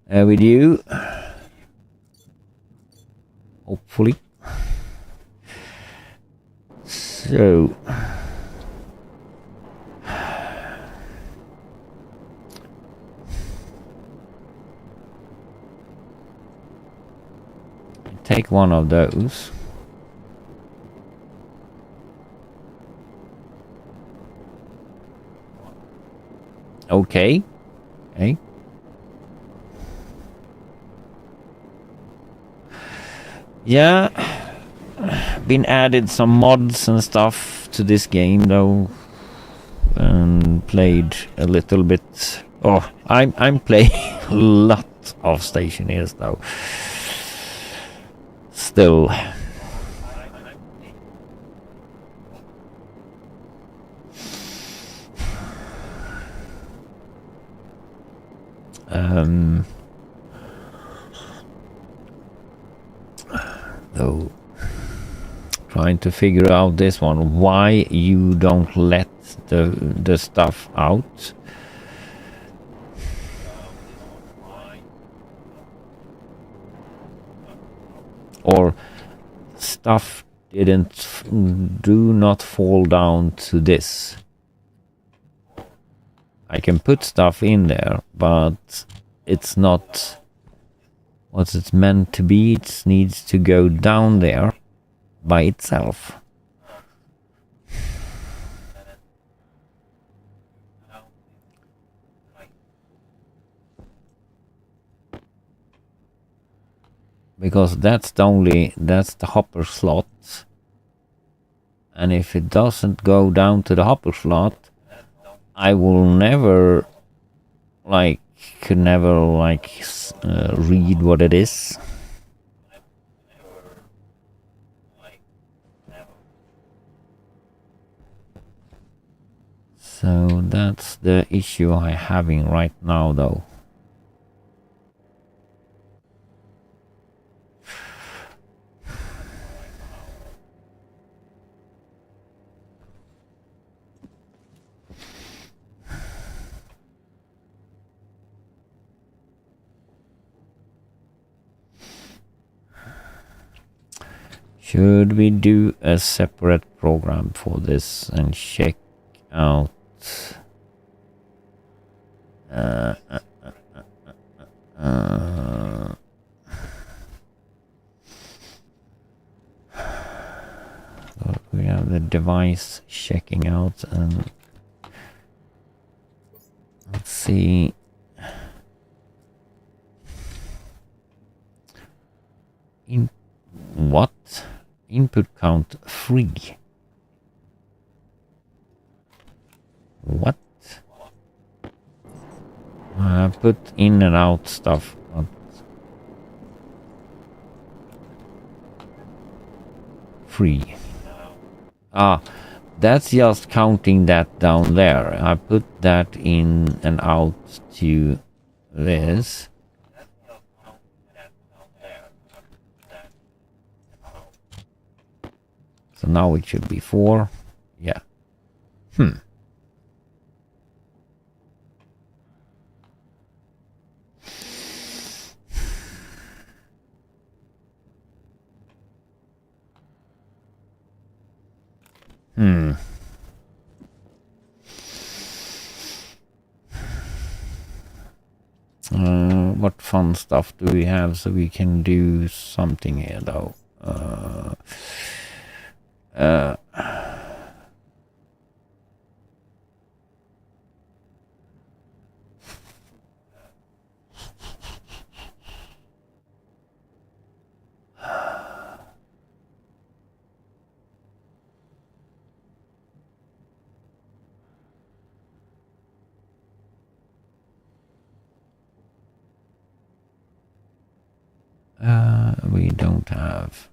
with you? Hopefully. So take one of those. Okay. Okay. Yeah. Been added some mods and stuff to this game though. And played a little bit. Oh, I'm playing a lot of Stationeers though. Still. Though trying to figure out this one, why you don't let the stuff out. Or stuff do not fall down to this. I can put stuff in there, but it's not what it's meant to be. It needs to go down there by itself. Because that's the hopper slot. And if it doesn't go down to the hopper slot, I will never read what it is. So that's the issue I'm having right now though. Should we do a separate program for this and check out we have the device checking out, and let's see. What? Input count 3. What? I put in and out stuff. But free. Ah, that's just counting that down there. I put that in and out to this. So now it should be 4. Yeah. What fun stuff do we have so we can do something here though? We don't have.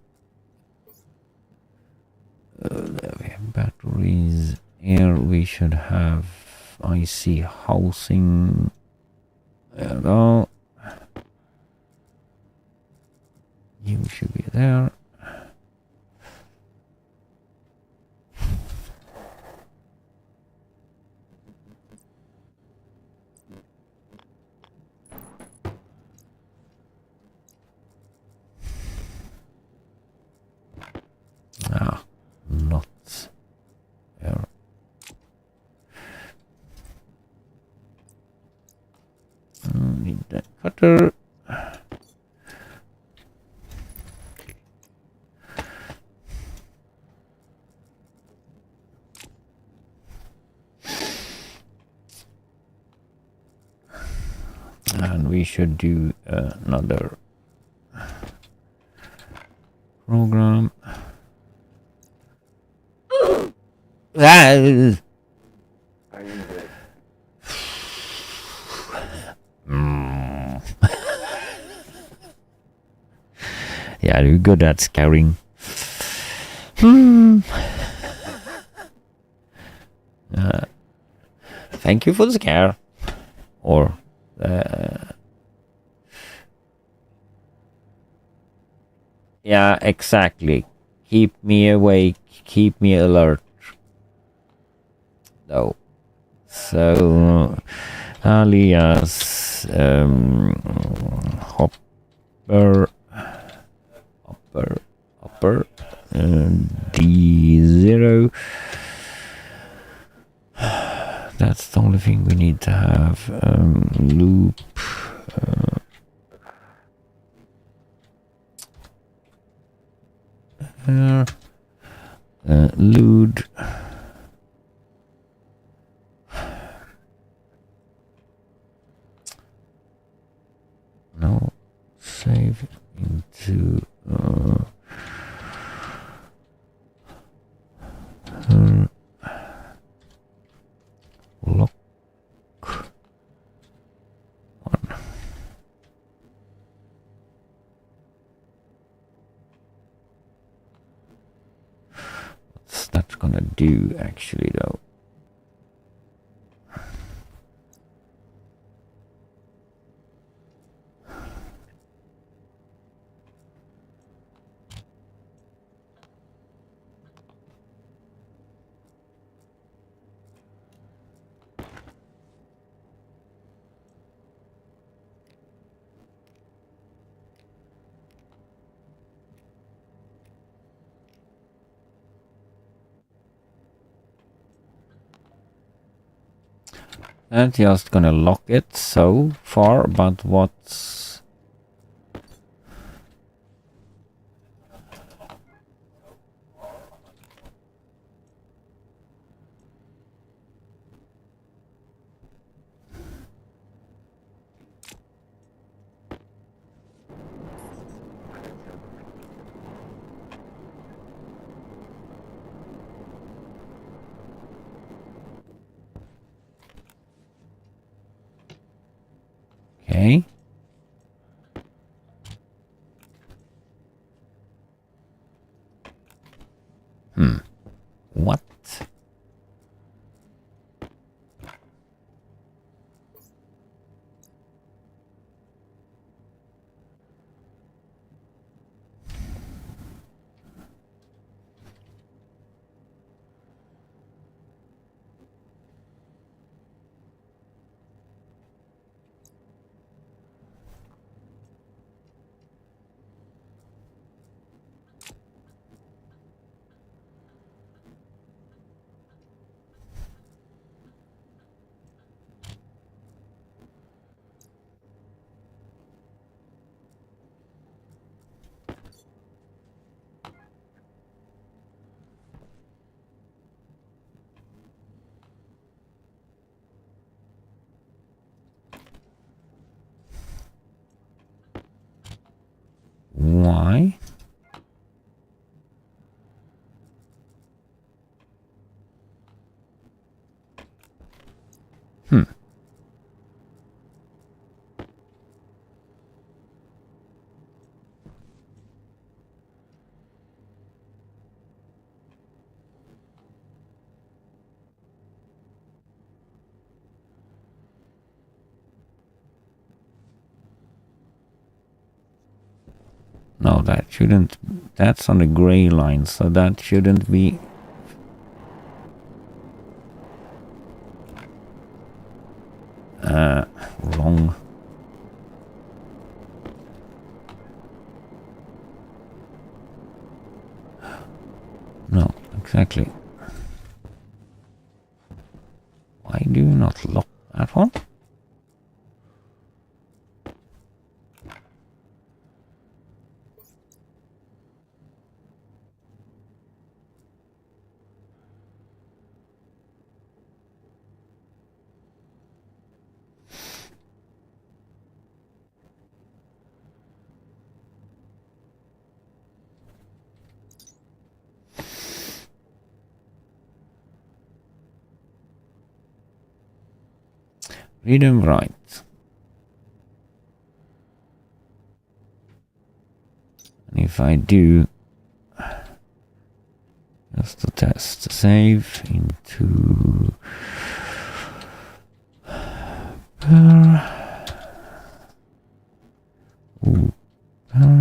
There we have batteries. Here we should have. I see housing. There we go. You should be there. Not there. Need that cutter. And we should do another program. Are you good? Yeah, you're good at scaring. Thank you for the scare. Or yeah, exactly. Keep me awake. Keep me alert. No. So, alias hopper D0. That's the only thing we need to have. Loop. Load. No. Save into lock one. What's that gonna do actually though? And just gonna lock it so far, but what's okay? Why? No, that shouldn't. That's on the gray line, so that shouldn't be. Wrong. No, exactly. Why do you not lock that one? Read and write. And if I do just to test, save into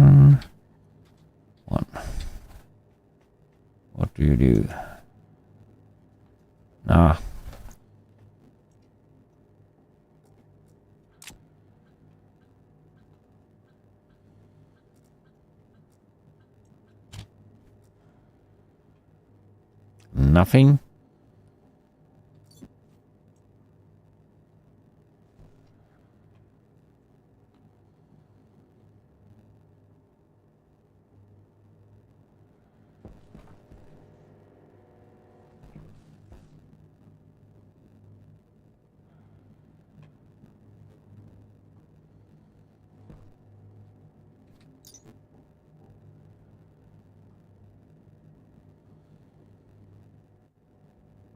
one. What do you do? Ah. Nothing.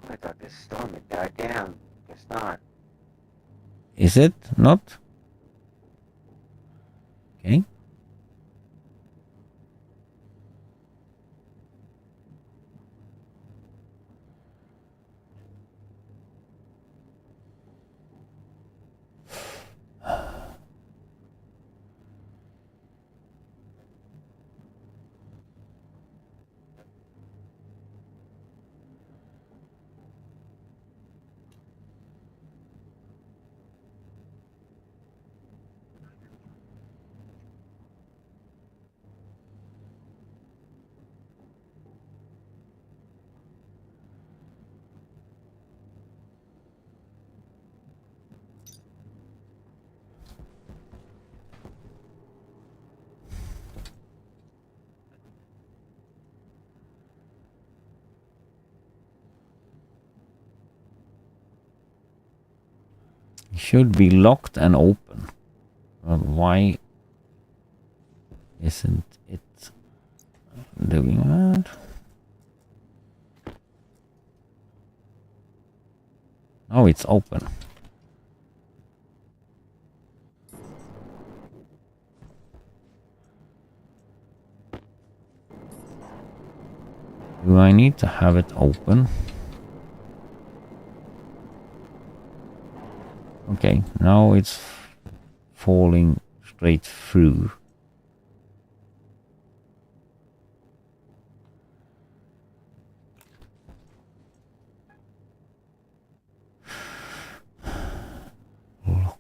I thought this storm had died down. Guess not. Is it not? Okay. It should be locked and open. But why isn't it doing that? Oh, it's open. Do I need to have it open? Okay, now it's falling straight through. Lock.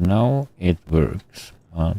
now it works. But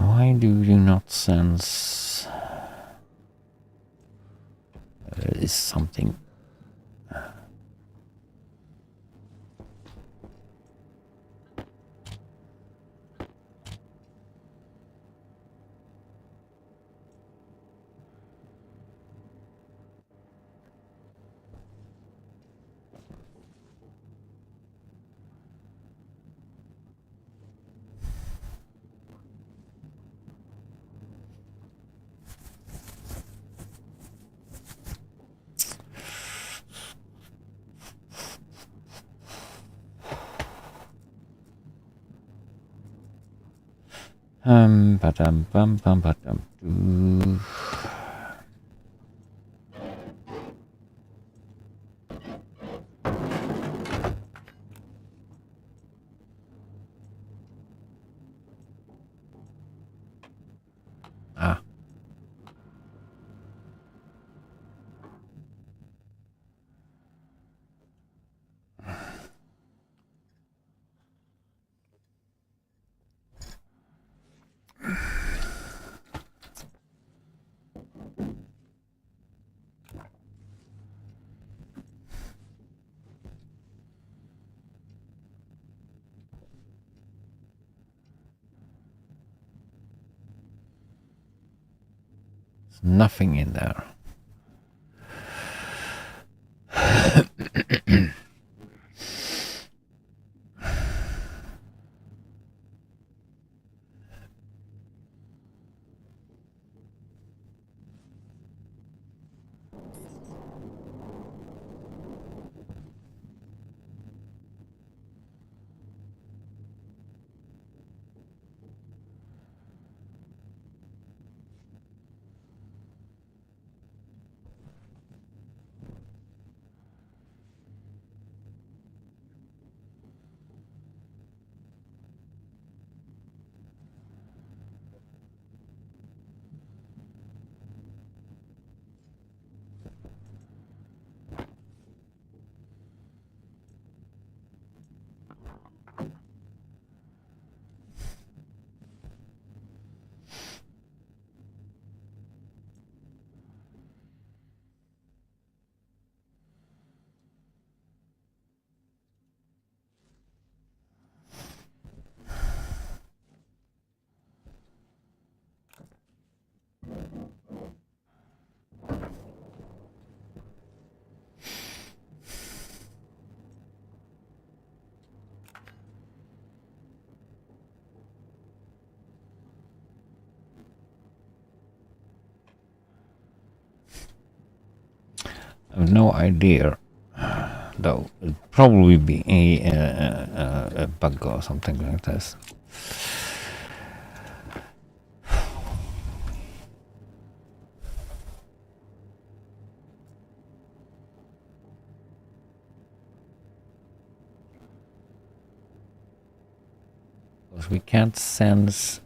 why do you not sense there is something? Ba-dum, bum, bum, ba-dum, doo. Ah. Nothing in there. I have no idea, though. It'd probably be a bug or something like this. Because we can't sense.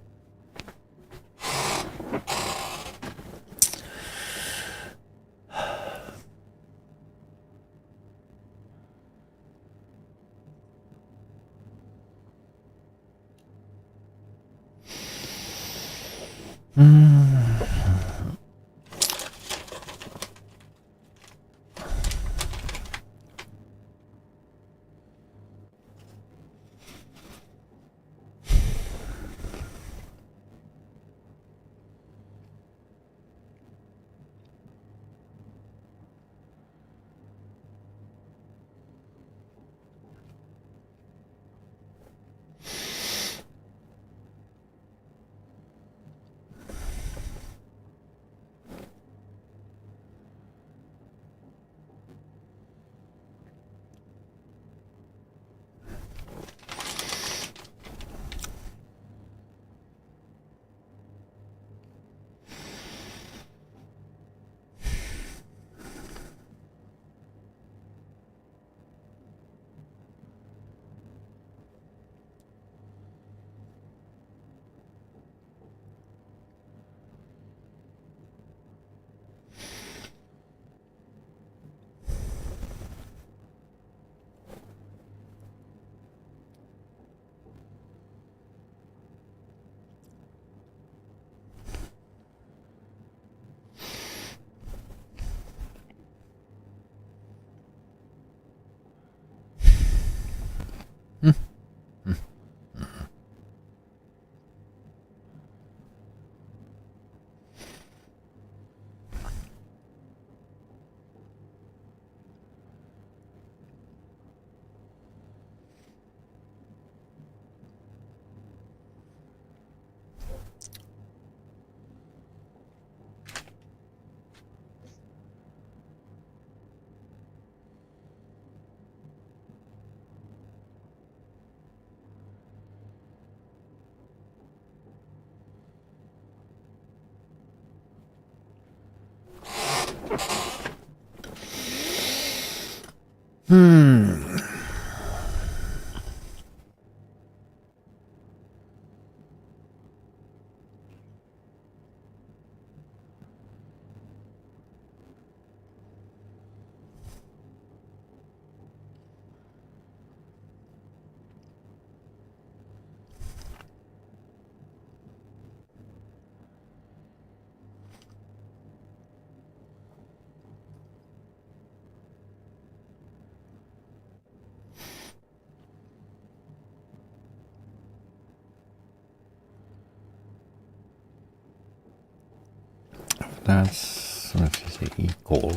that's, let's see, equal.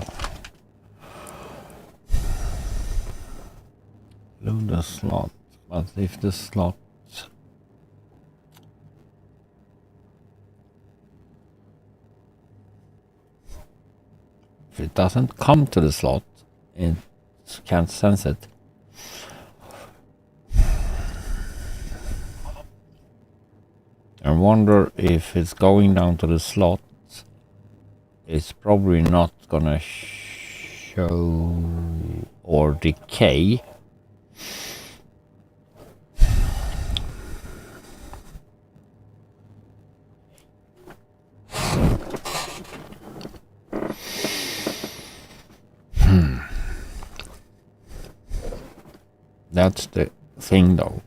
Load the slot, but if the slot if it doesn't come to the slot, it can't sense it. I wonder if it's going down to the slot, it's probably not gonna show or decay. That's the thing though.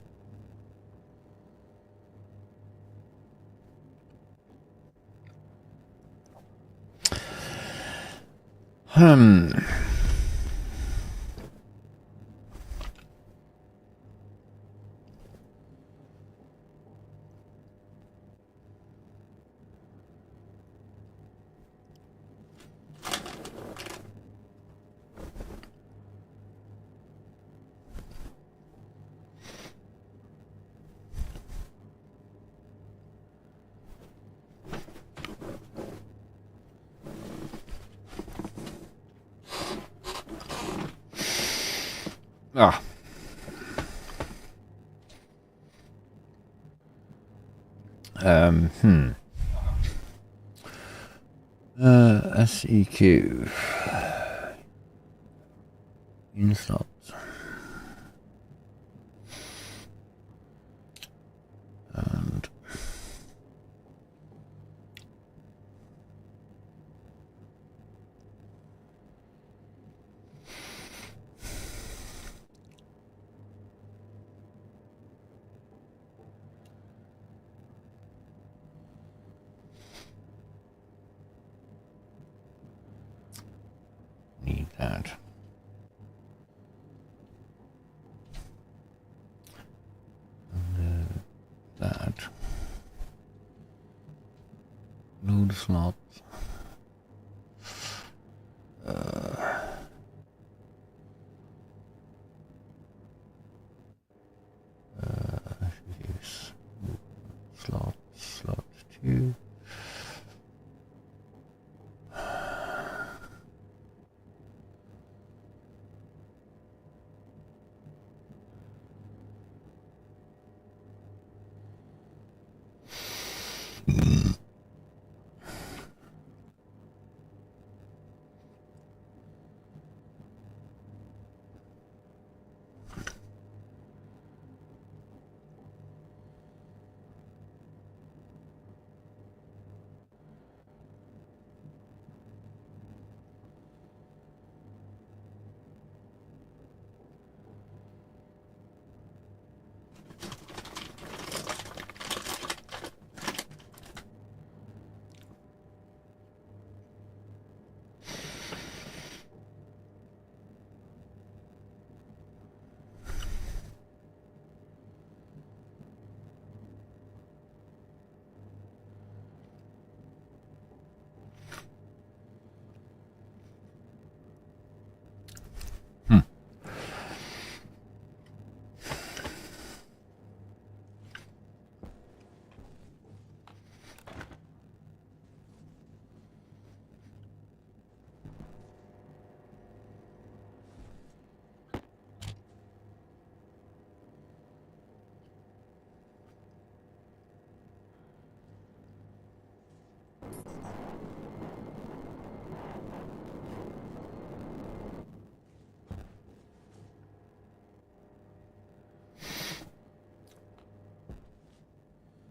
Ah. SEQ. In slot. And need that. And that. Load slot. Use slot 2.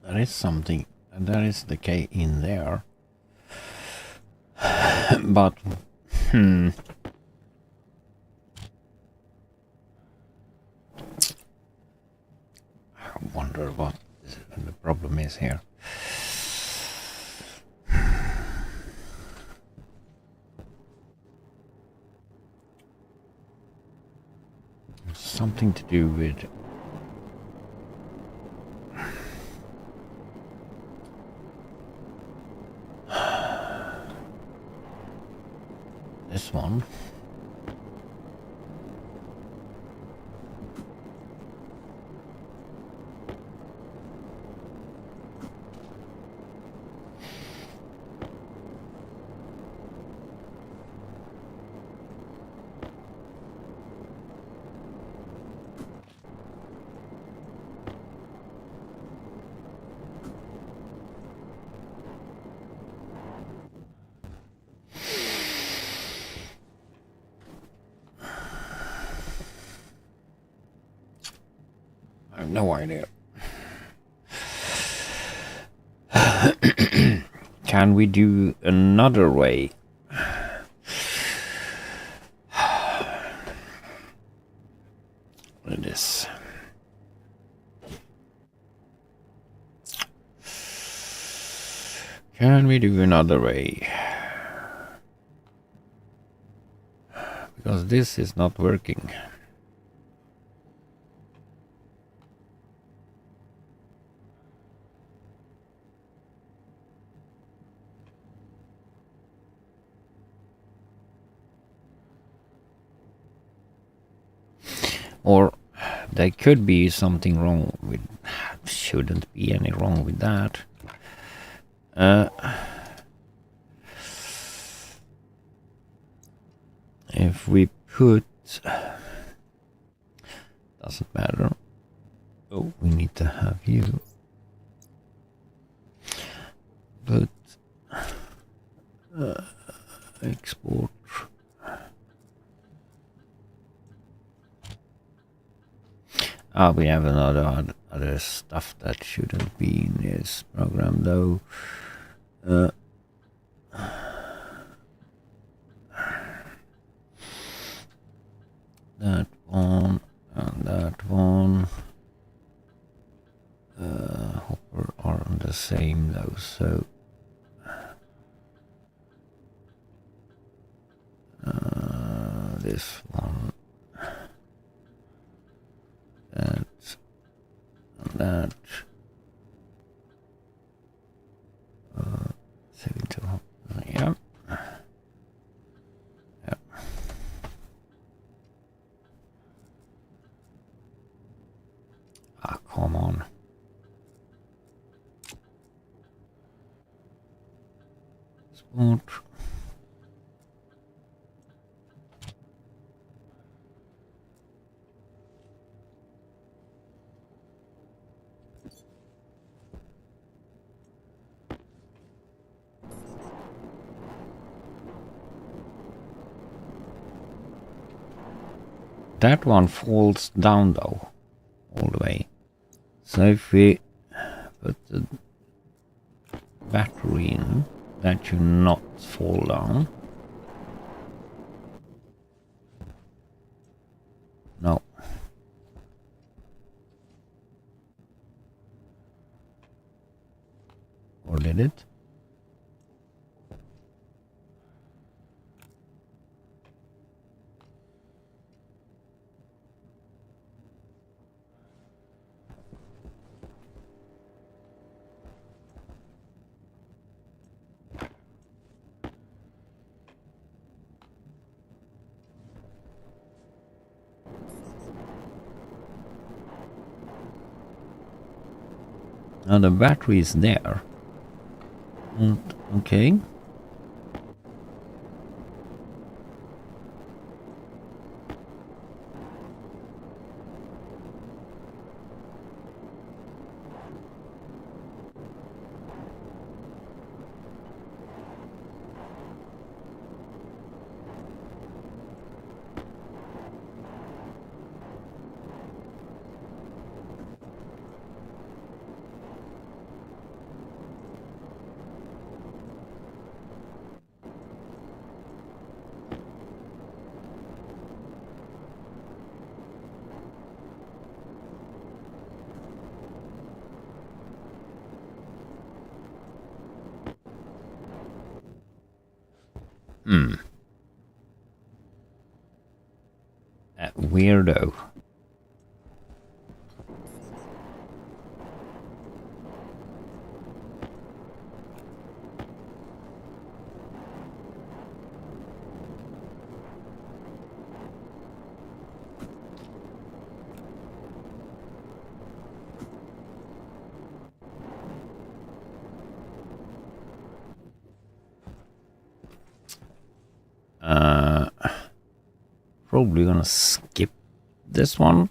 There is something, and there is the K in there. But, I wonder what the problem is here. Something to do with this one. I have no idea. Can we do another way? What is this? Can we do another way? Because this is not working. Or there could be something wrong with... Shouldn't be any wrong with that. If we put... Doesn't matter. Oh, we need to have you. But... export... we have other stuff that shouldn't be in this program though. That one and that one hopper are on the same though, so this one, that, and that, saving to hopper, yeah. Ah, come on. Sport. That one falls down though, all the way. So if we put the battery in, that should not fall down. No. Or did it? Now the battery is there. Okay. That weirdo. probably gonna skip this one.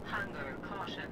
Hunger caution.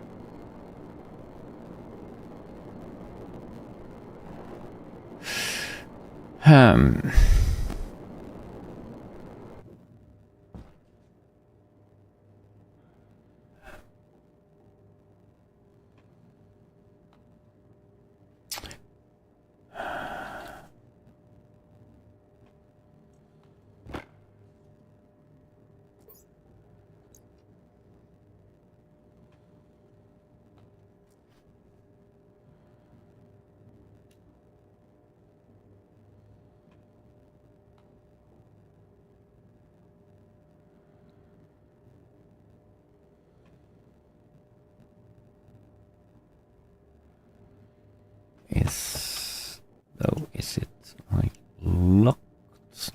Is it like locked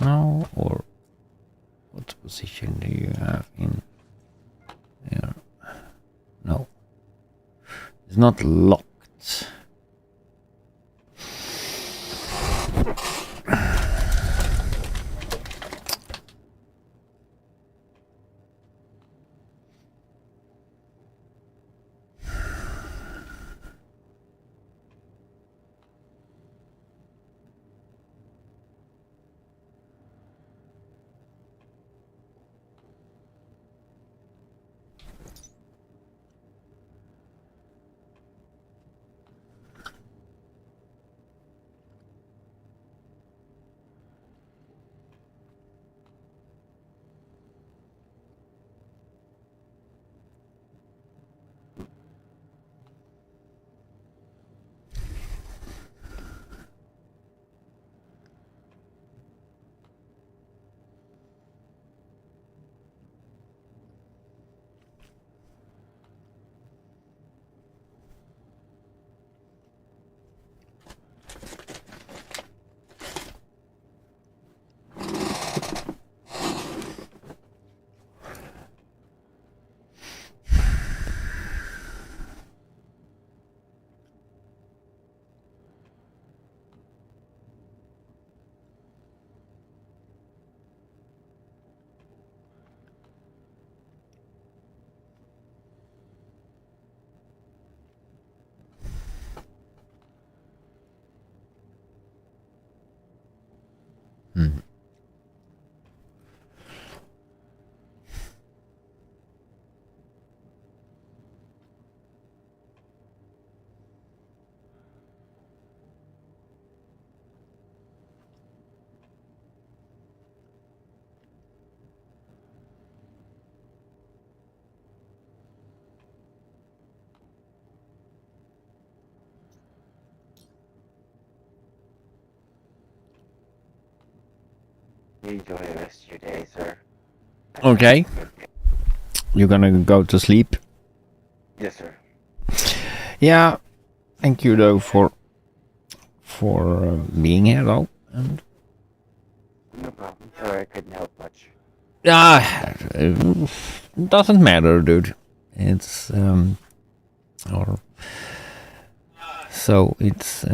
now, or what position do you have in there? No, it's not locked. Hmm. Enjoy the rest of your day, sir. Okay. You're gonna go to sleep? Yes, sir. Yeah. Thank you though for being here though. And No problem. Sorry I couldn't help much. it doesn't matter, dude. It's or so it's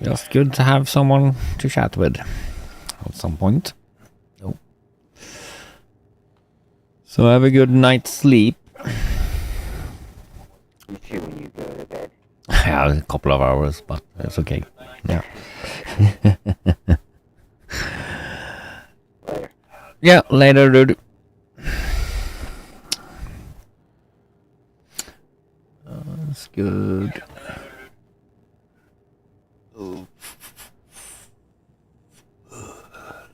just good to have someone to chat with at some point. So have a good night's sleep. You too when you go to bed. Yeah, a couple of hours, but it's okay. Yeah. Later. Yeah, later, dude. That's good.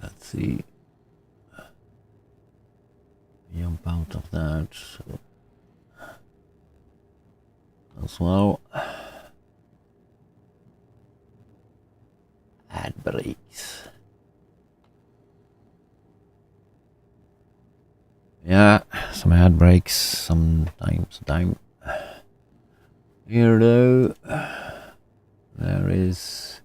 Let's see. Jump out of that as well. Ad breaks. Yeah, some ad breaks sometimes. Here though, there is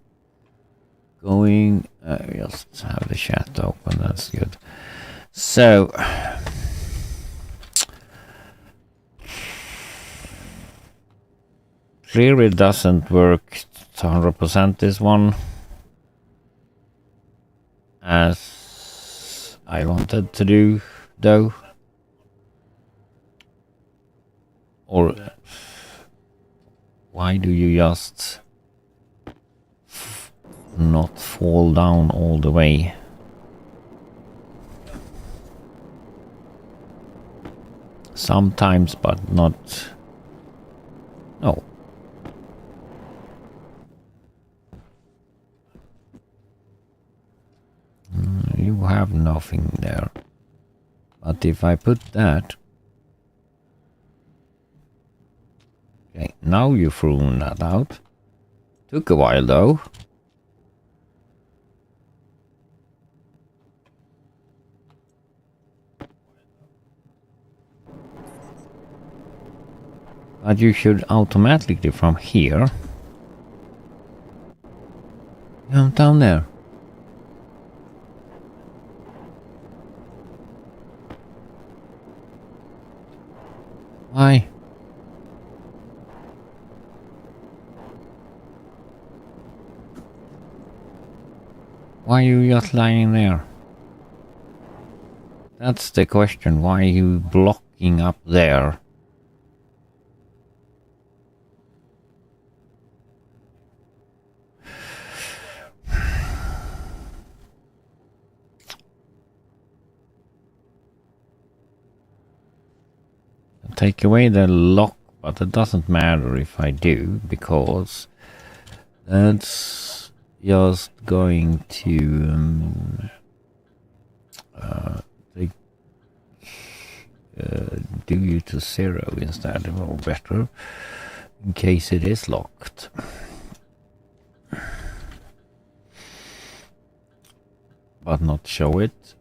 going. Just have the chat open. That's good. So. Clearly doesn't work 100% this one as I wanted to do though. Or why do you just not fall down all the way? Sometimes, but not. No. You have nothing there. But if I put that... Okay, now you've thrown that out. Took a while though. But you should automatically from here... Jump down there. Why? Why are you just lying there? That's the question. Why are you blocking up there? Take away the lock, but it doesn't matter if I do, because that's just going to take, do you to 0 instead, or better, in case it is locked. But not show it.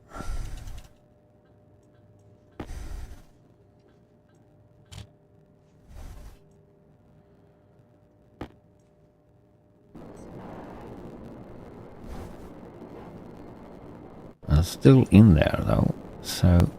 Still in there though, so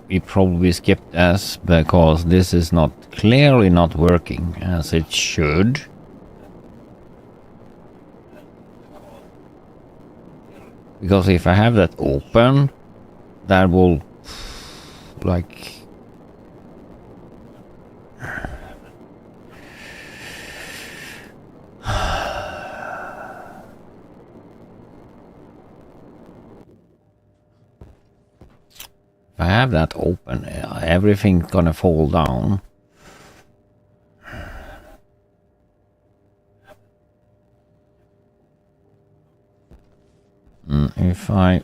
we probably skipped S because this is not clearly not working as it should. Because if I have that open, that will, like... If I have that open, everything's gonna fall down. If I...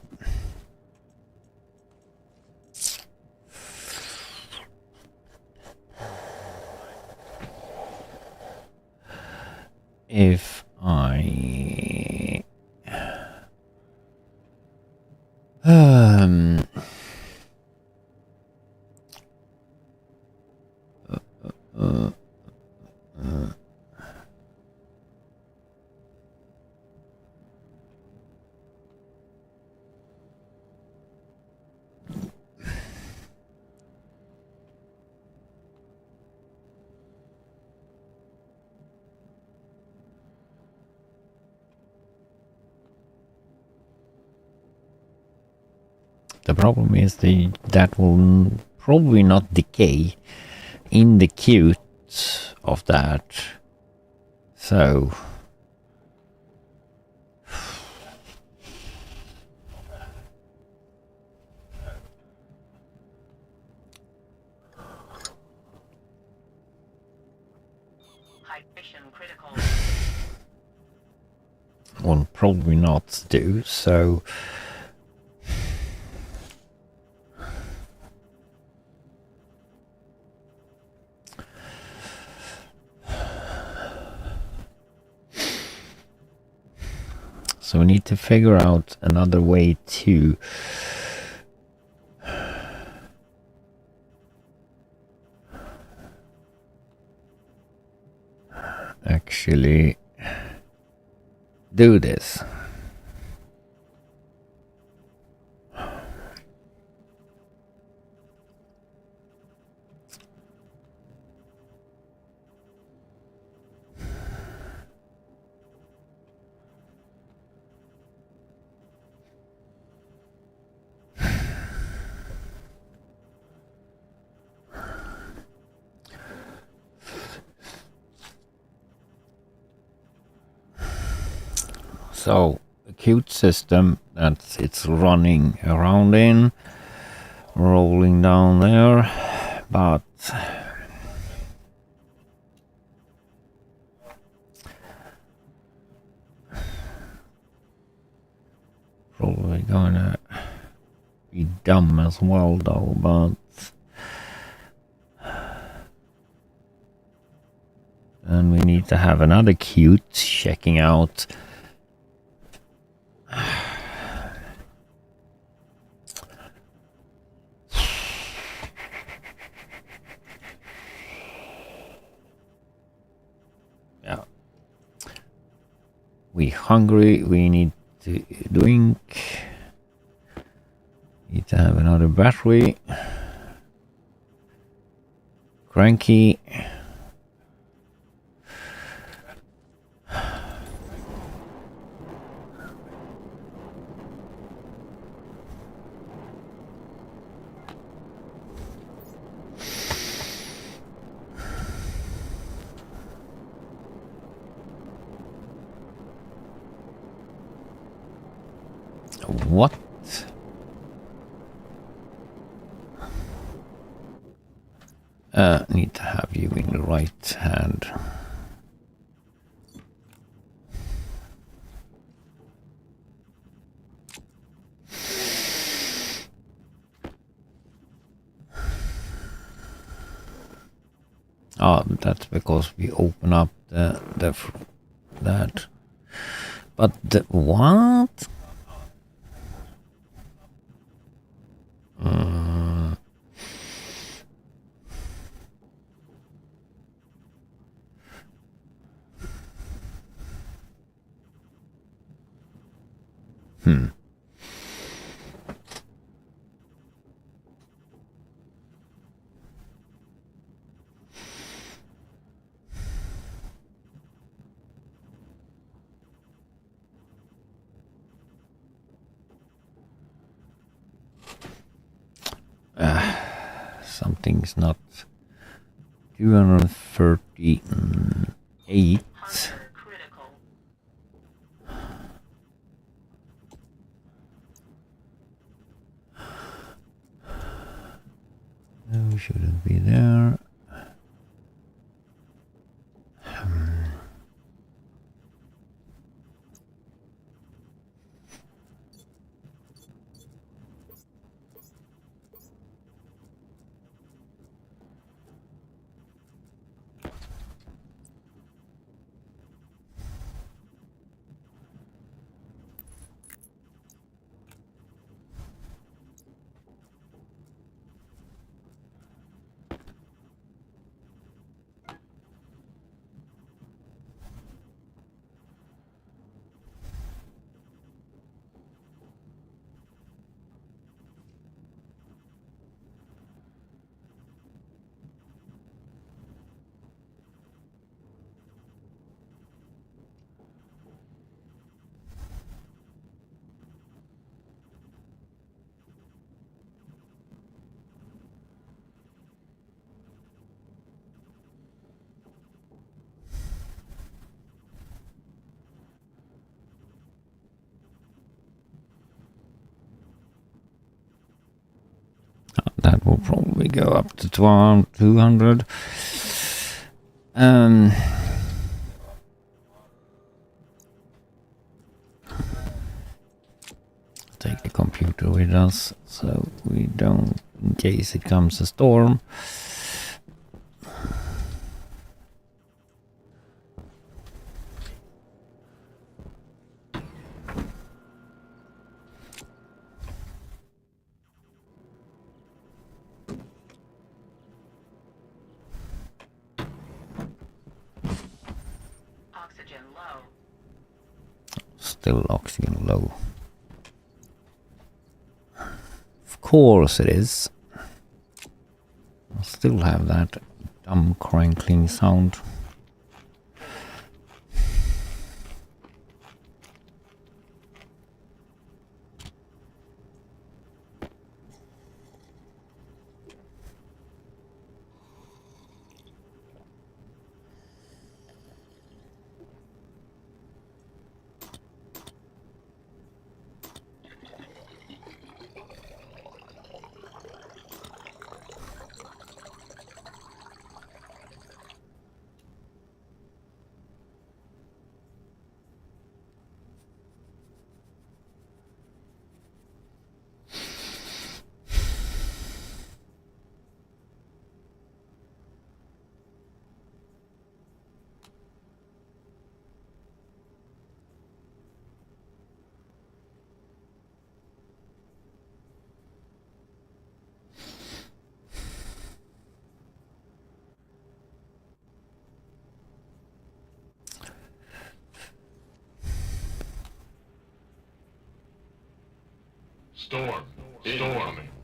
the problem is that will probably not decay in the cute of that. So will probably not do so. So we need to figure out another way to actually do this. So the cute system that it's running around in, rolling down there, but probably gonna be dumb as well though, but then we need to have another cute checking out we hungry, we need to drink, need to have another battery, cranky, what? Need to have you in the right hand. Oh, that's because we open up that. But the what? Something's not 238. No, shouldn't be there. probably go up to 200. Take the computer with us so we don't, in case it comes a storm. Still oxygen low. Of course it is. I still have that dumb crinkling sound. Storm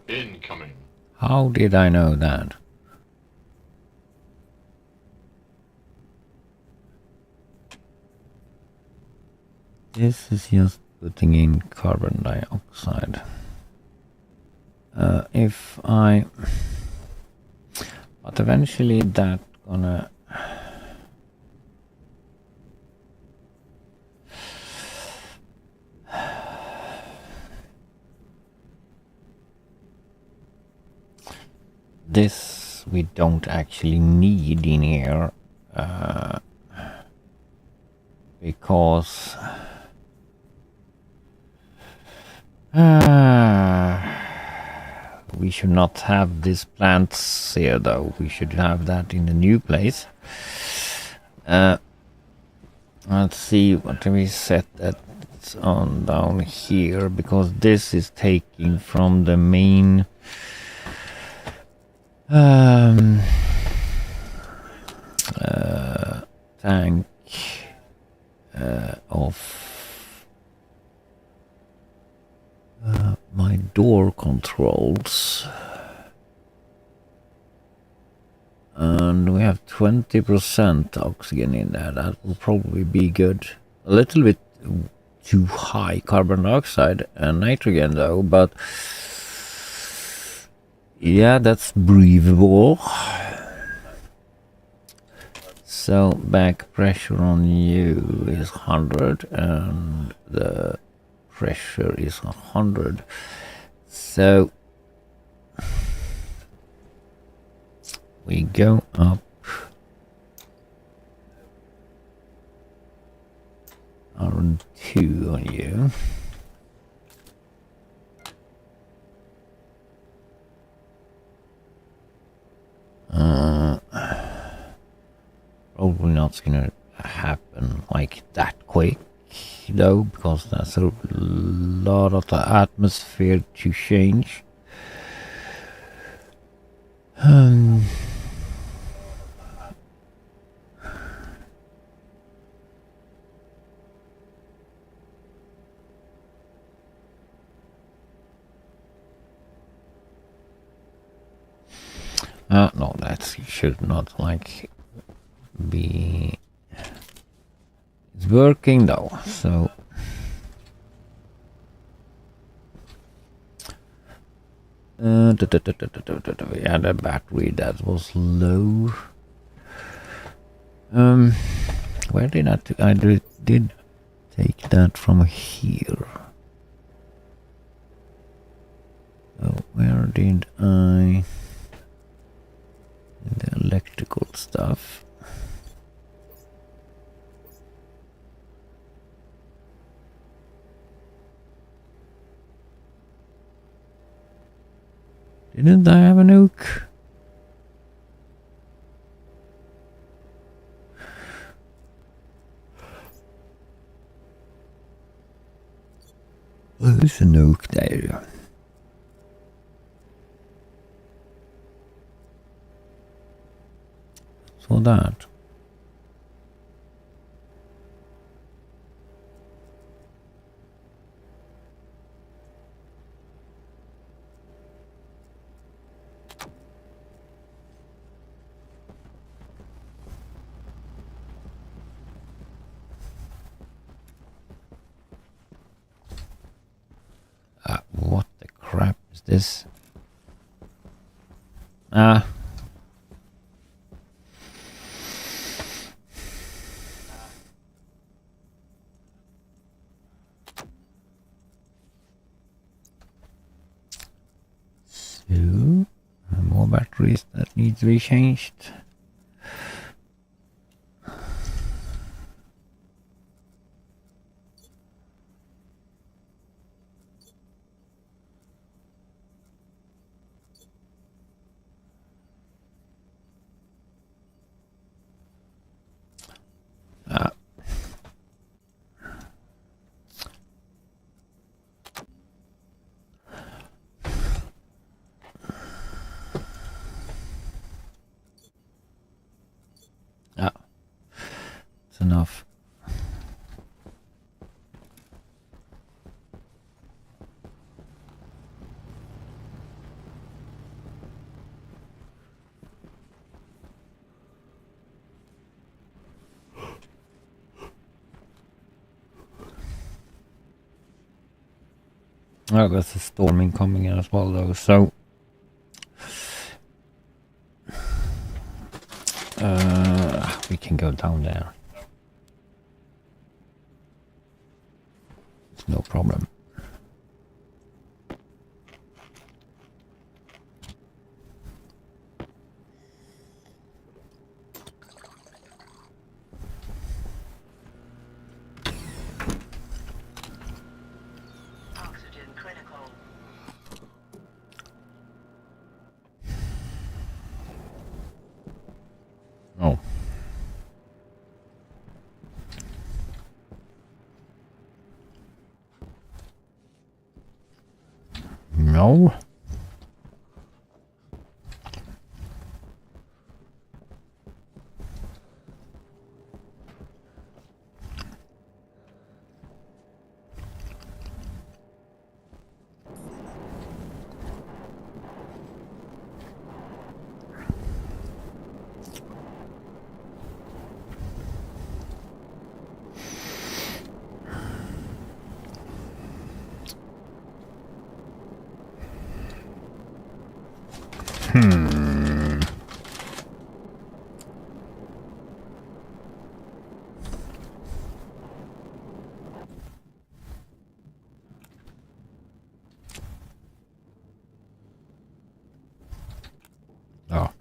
incoming. How did I know that? This is just putting in carbon dioxide. But eventually that's gonna this we don't actually need in here because we should not have these plants here though. We should have that in the new place. Let's see what we set that on down here, because this is taking from the main tank of my door controls, and we have 20% oxygen in there. That will probably be good. A little bit too high carbon dioxide and nitrogen though, but yeah, that's breathable. So back pressure on you is 100 and the pressure is 100. So we go up R2 on you. Probably not gonna happen like that quick though, because that's a lot of the atmosphere to change. No, that should not like be. It's working though, so yeah, the battery that was low. Where did I did take that from here? So where did I? electrical stuff. Didn't I have a nuke? There's a nuke there. So that. What the crap is this? Ah. So, more batteries that need to be changed. It's enough. Oh, there's a storming coming in as well, though. So, we can go down there. It's no problem. Oh. No. Oh.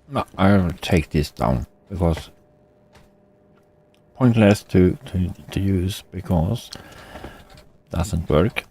No, I'll take this down because pointless to use because doesn't work.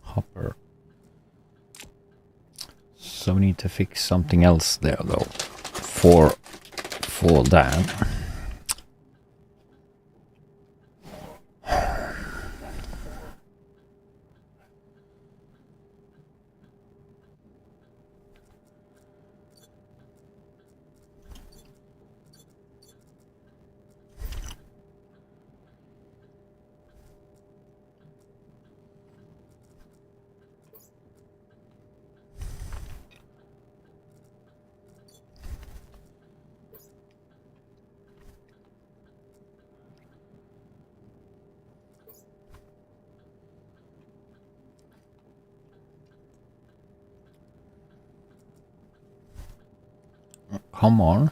Hopper. So we need to fix something else there though for that. Come on.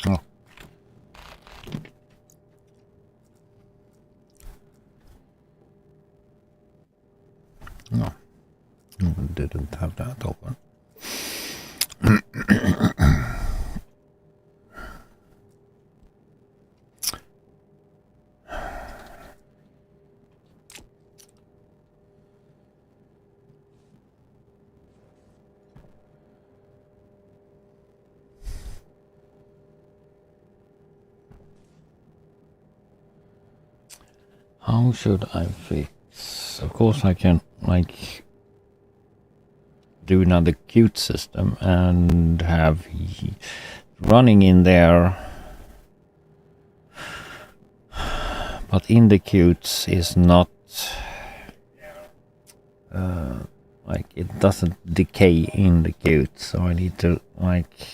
Oh. No. Didn't have that open. How should I fix? Of course I can like do another Qt system and have running in there, but in the Qt is not like it doesn't decay in the Qt, so I need to like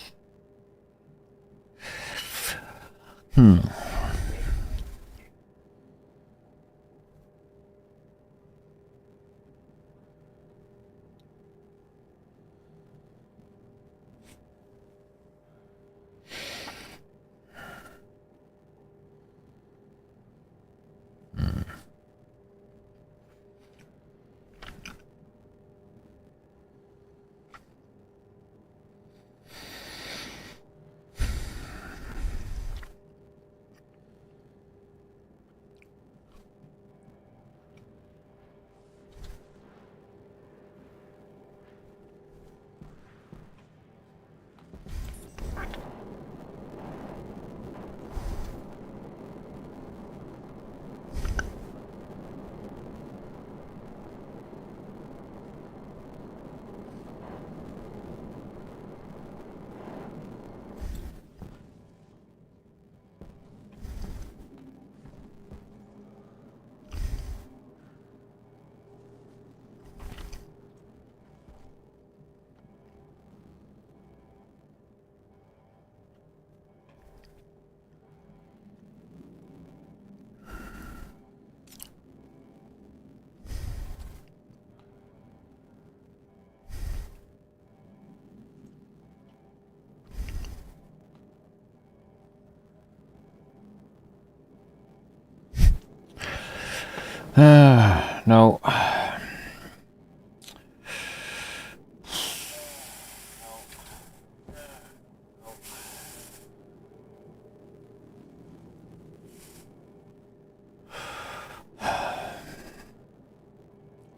No.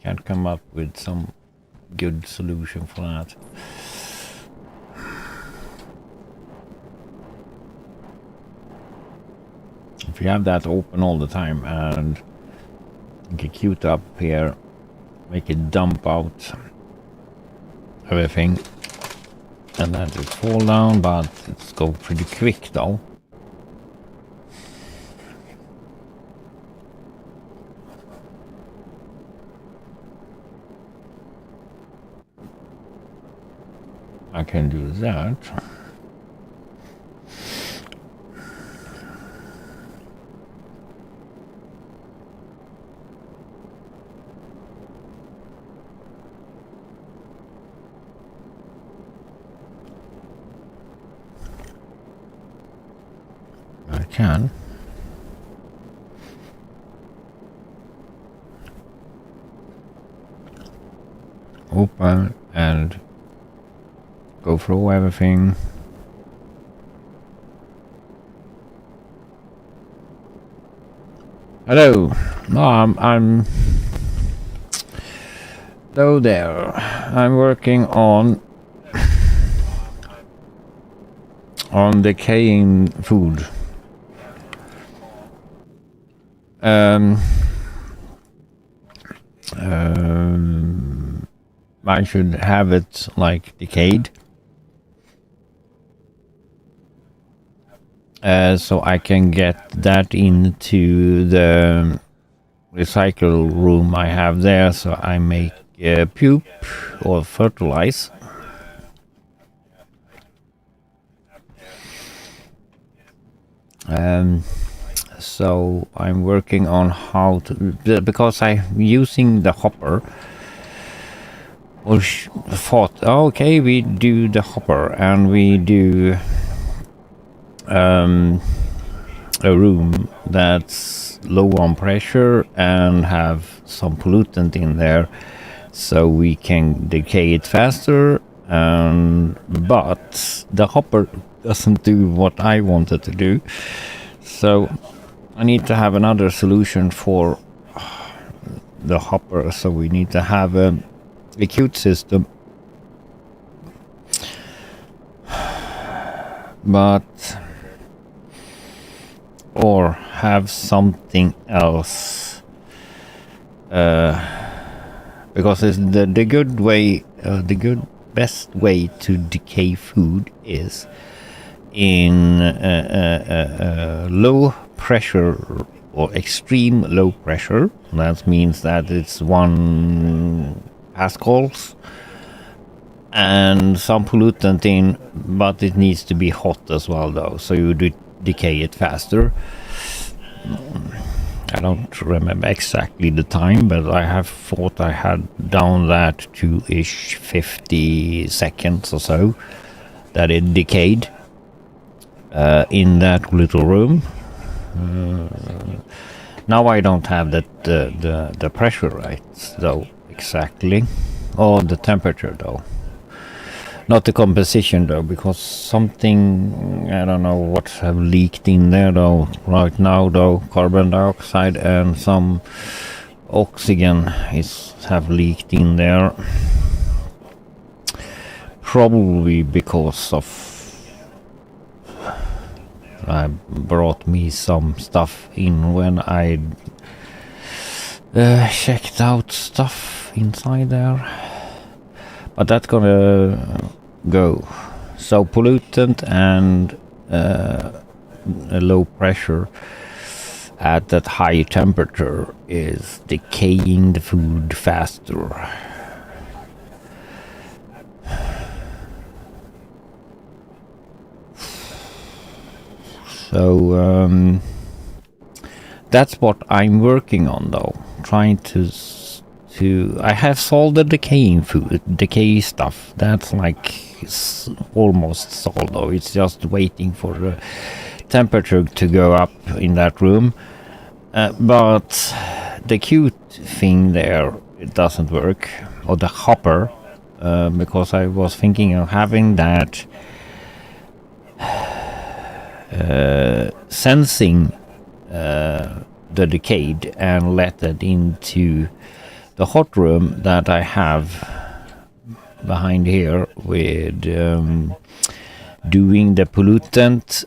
Can't come up with some good solution for that. If you have that open all the time and get queued up here, make it dump out everything, and then it fall down, but it's go pretty quick though. I can do that. I can. Open and go through everything. Hello. No, I'm hello there. I'm working on decaying food. I should have it like decayed, so I can get that into the recycle room I have there, so I make pupe or fertilize. So I'm working on how to, because I'm using the hopper. Or thought, okay, we do the hopper and we do a room that's low on pressure and have some pollutant in there, so we can decay it faster. But the hopper doesn't do what I wanted to do, so I need to have another solution for the hopper. So we need to have a acute system, but or have something else, because it's the good way, the best way to decay food is in low pressure or extreme low pressure. That means that it's 1 pascals and some pollutant in, but it needs to be hot as well though, so you decay it faster. I don't remember exactly the time, but I have thought I had down that to 50 seconds or so that it decayed in that little room. Now I don't have the pressure right though exactly, or the temperature though, not the composition though, because something, I don't know what have leaked in there though right now though. Carbon dioxide and some oxygen have leaked in there, probably because of I brought me some stuff in when I checked out stuff inside there, but that's gonna go. So pollutant and a low pressure at that high temperature is decaying the food faster. So that's what I'm working on though, trying to I have solved the decay stuff. That's like almost solved though. It's just waiting for the temperature to go up in that room. But the cute thing there, it doesn't work, or the hopper, because I was thinking of having that sensing the decayed and let it into the hot room that I have behind here with doing the pollutant.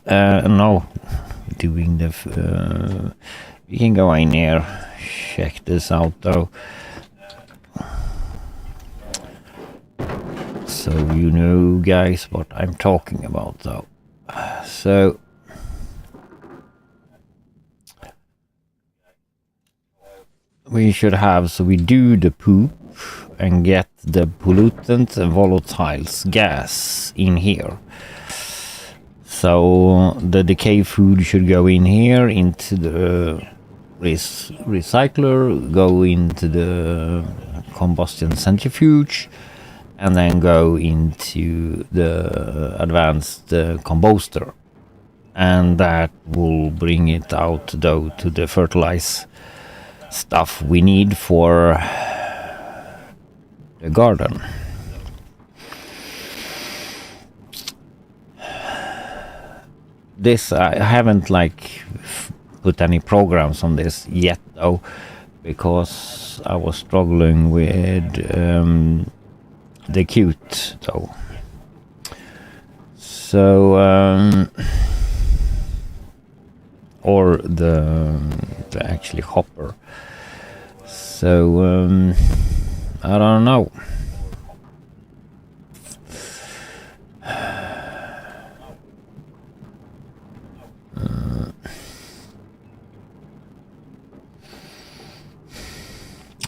Doing the you can go in here, check this out though, so you know guys what I'm talking about though. So we should have, so we do the poop and get the pollutant and volatiles gas in here. So the decay food should go in here into the recycler, go into the combustion centrifuge, and then go into the advanced composter. And that will bring it out though to the fertilize stuff we need for the garden. This I haven't like put any programs on this yet though, because I was struggling with the cute though. So or the actually hopper. So I don't know.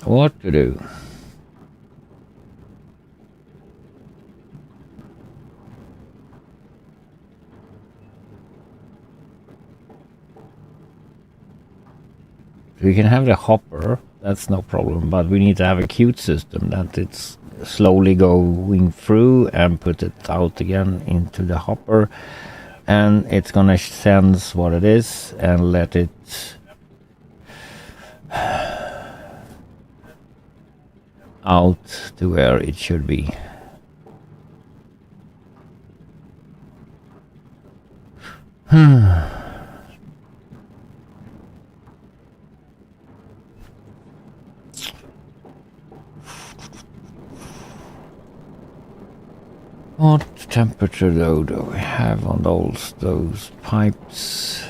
What to do? We can have the hopper, that's no problem, but we need to have a cute system that it's slowly going through and put it out again into the hopper, and it's gonna sense what it is and let it out to where it should be. What temperature though do we have on those pipes?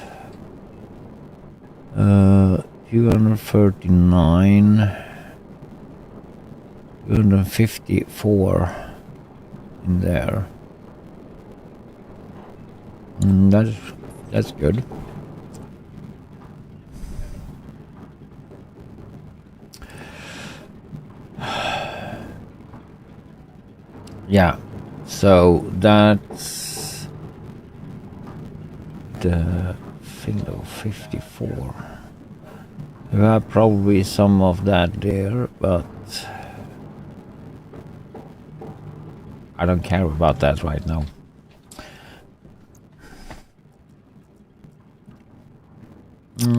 239, 254 in there. That's good. Yeah, so that's the thing of 54. We have probably some of that there, but I don't care about that right now.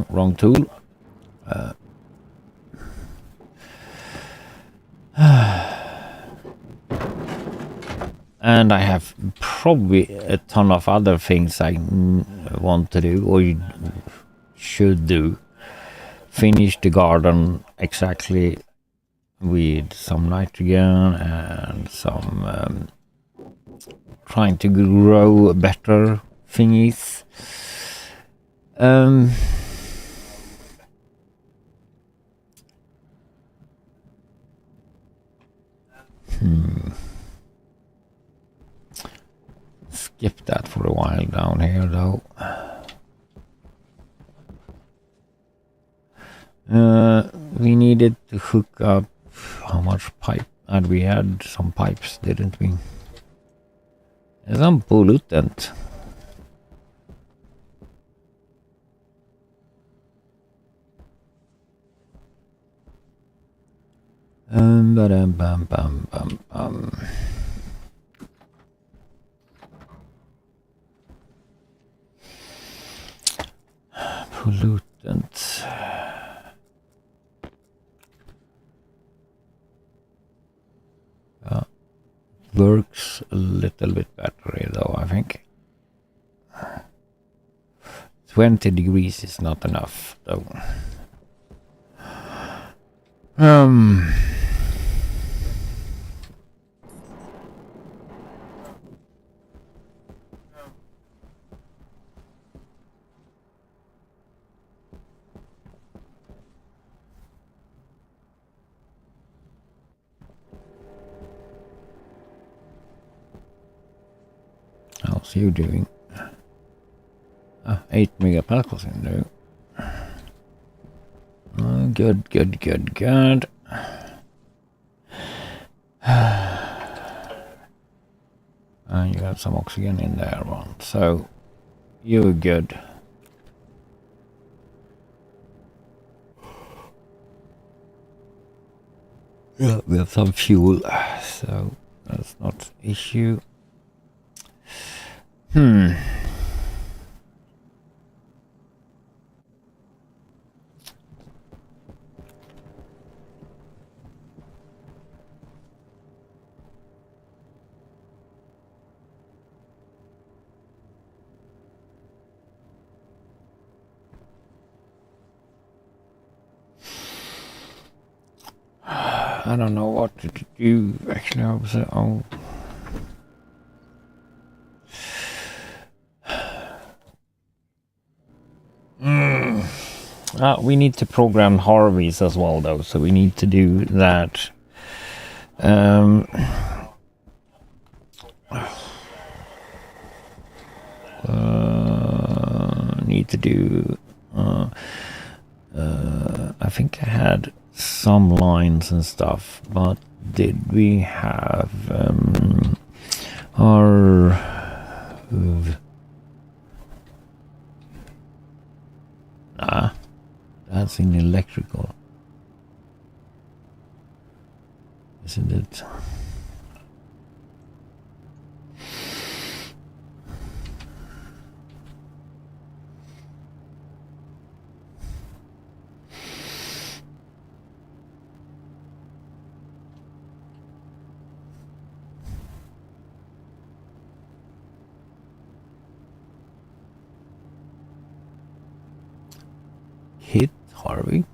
Wrong tool. And I have probably a ton of other things I want to do or should do. Finish the garden exactly with some nitrogen and some trying to grow better thingies. Skip that for a while down here though. We needed to hook up how much pipe, and we had some pipes, didn't we? There's some pollutant. Pollutant. works a little bit better though, I think. 20 degrees is not enough though. How's you doing? 8 megapascals in there. Good. And you have some oxygen in there, one. So you're good. Yeah, we have some fuel, so that's not an issue. I don't know what to do. Actually, I was we need to program Harveys as well, though, so we need to do that. Need to do. I think I had some lines and stuff, but did we have our that's in electrical, isn't it? Hit Harvey.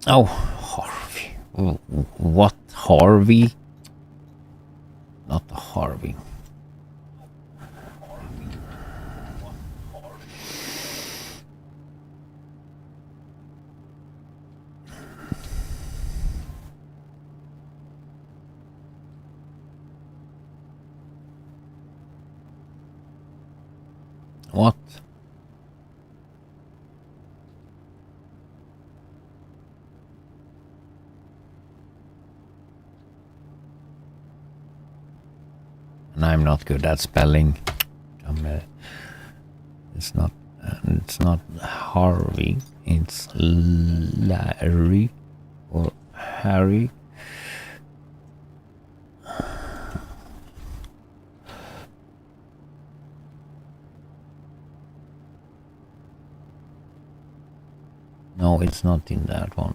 Oh, Harvey. What Harvey? Not the Harvey. What? And I'm not good at spelling. It's not Harvey. It's Larry or Harry. No, it's not in that one.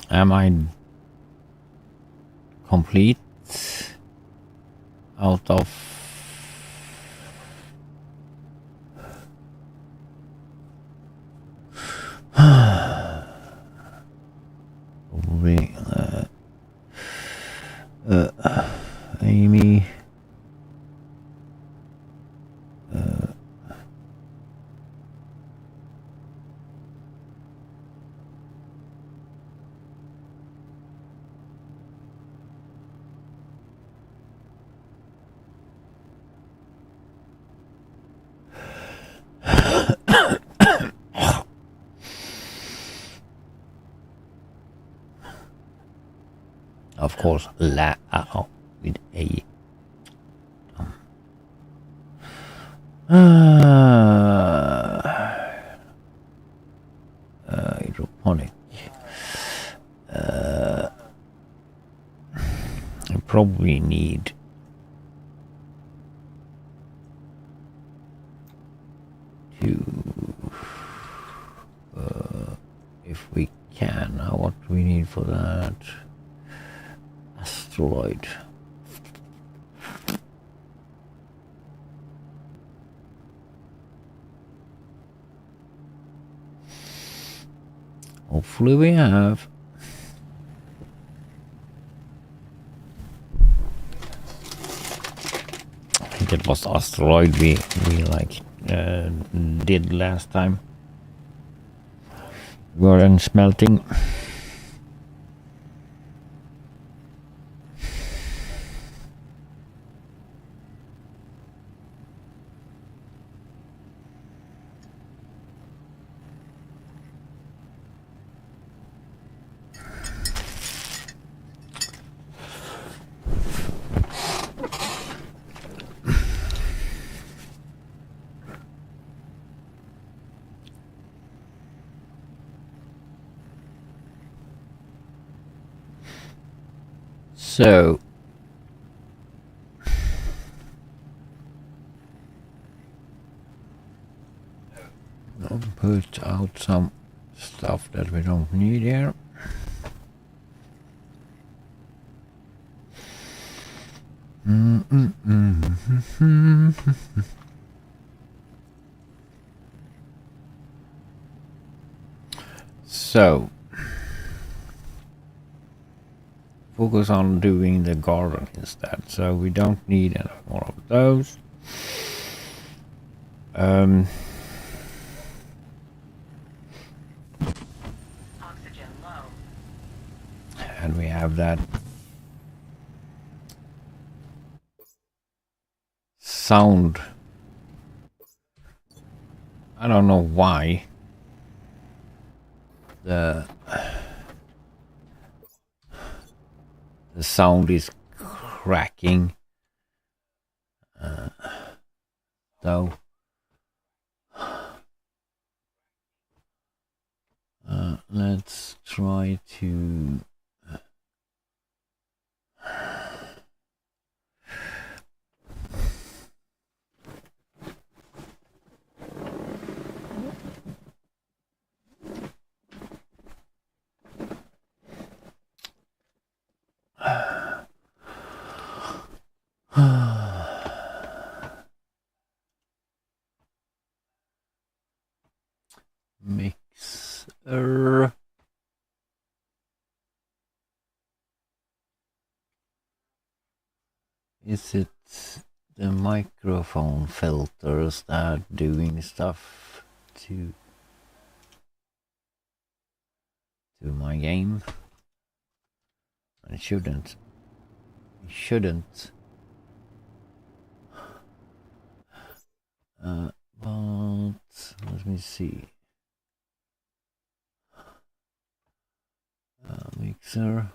Am I complete out of Of course, Lao with a. Hydroponic. I probably need to, if we can, what do we need for that? Asteroid. Hopefully we have. I think it was asteroid we like did last time. We were in smelting. So I'll put out some stuff that we don't need here. So focus on doing the garden instead, so we don't need any more of those. Oxygen low. And we have that sound. I don't know why the sound is cracking. So let's try to mixer. Is it the microphone filters that are doing stuff to my game? It shouldn't. It shouldn't. But let me see. Mixer.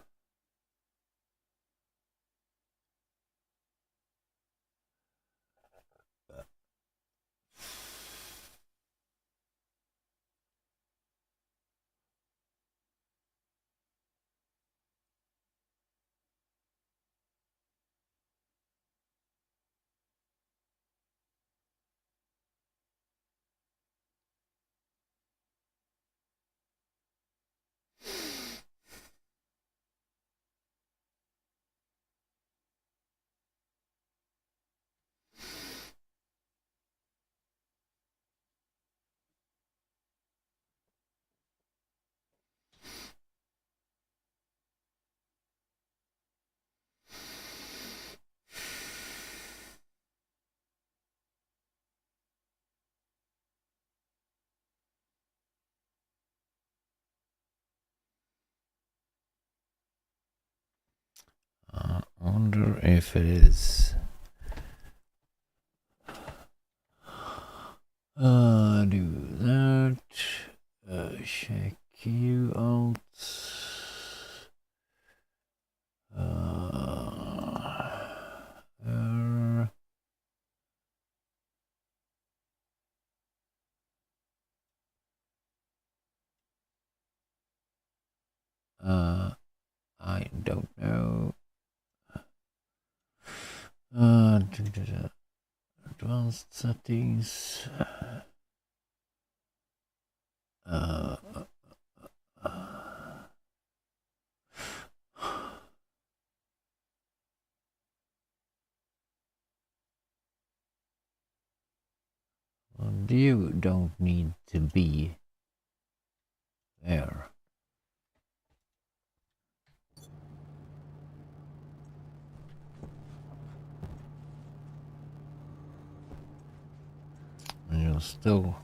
I wonder if it is. Do that. Check you out. I don't know. Advanced settings. You don't need to be there. And you're still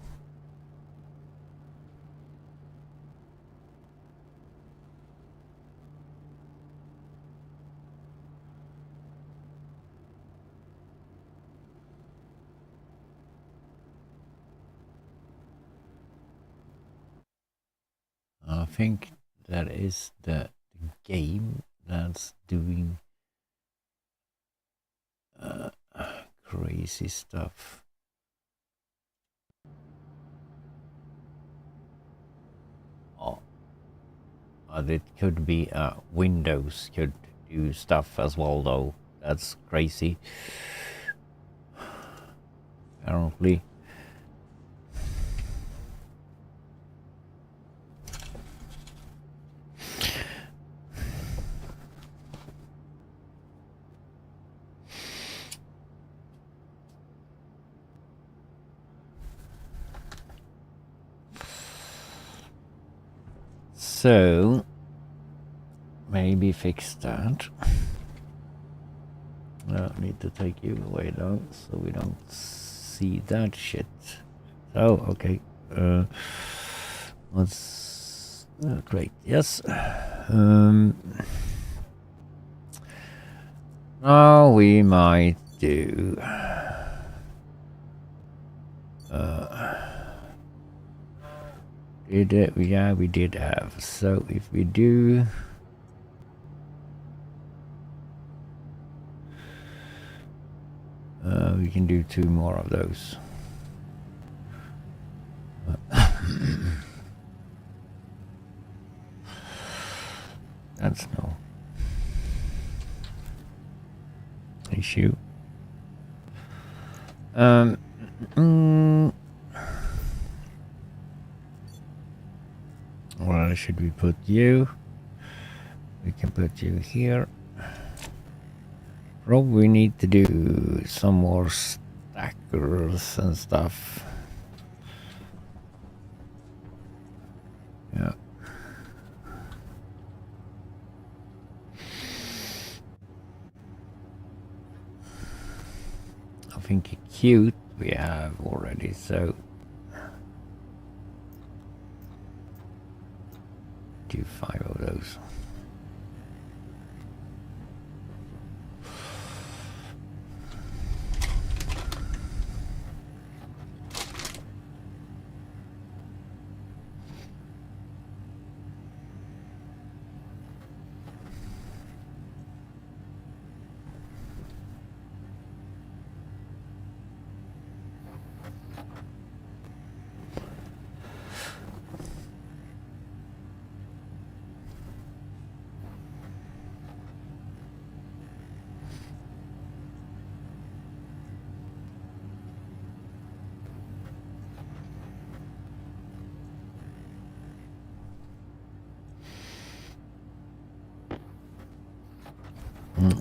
I think that is the game that's doing crazy stuff. Oh, it could be Windows could do stuff as well, though. That's crazy. Apparently. So, maybe fix that. I need to take you away though, so we don't see that shit. Oh, okay. Let's... great, yes. Now we might do... did it? Yeah, we did have. So if we do... we can do 2 more of those. That's no issue. Where should we put you? We can put you here. Probably need to do some more stackers and stuff. Yeah. I think cute we have already, so do 5 of those.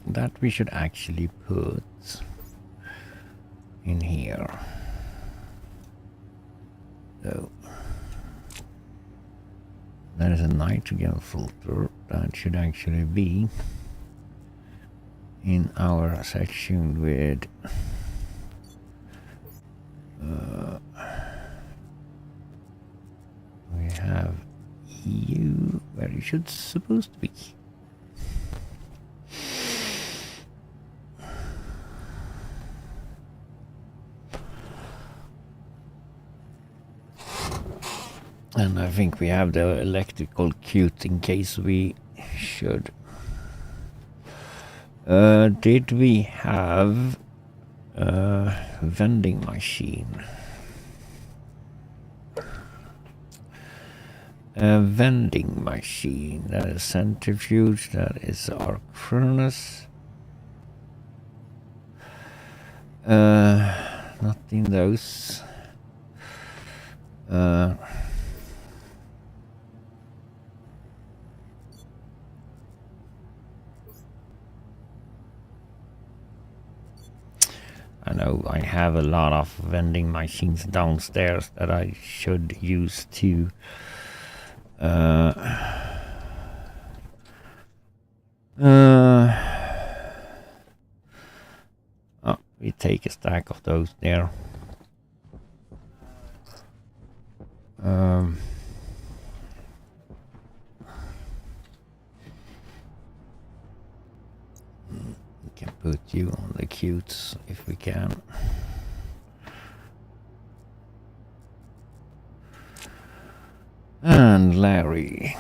That we should actually put in here. So that is a nitrogen filter that should actually be in our section with we have you where you should supposed to be. And I think we have the electrical cute in case we should. Did we have a vending machine? A vending machine. That is centrifuge. That is our furnace. Not in those. I know I have a lot of vending machines downstairs that I should use to oh, we take a stack of those there. We can put you on the cutes if we can. And Larry.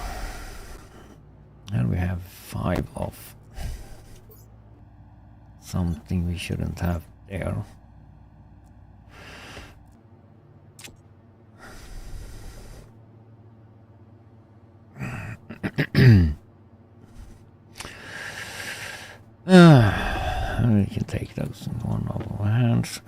And we have 5 of something we shouldn't have there. We can take those in one of our hands.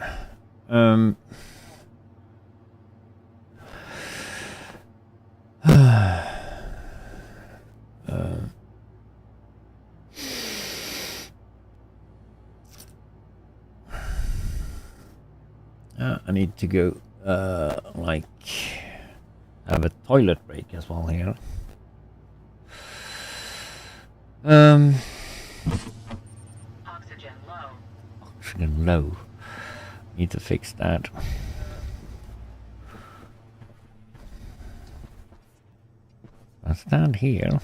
I need to go, like, have a toilet break as well here. Oxygen low. Oxygen low. Need to fix that. I stand here.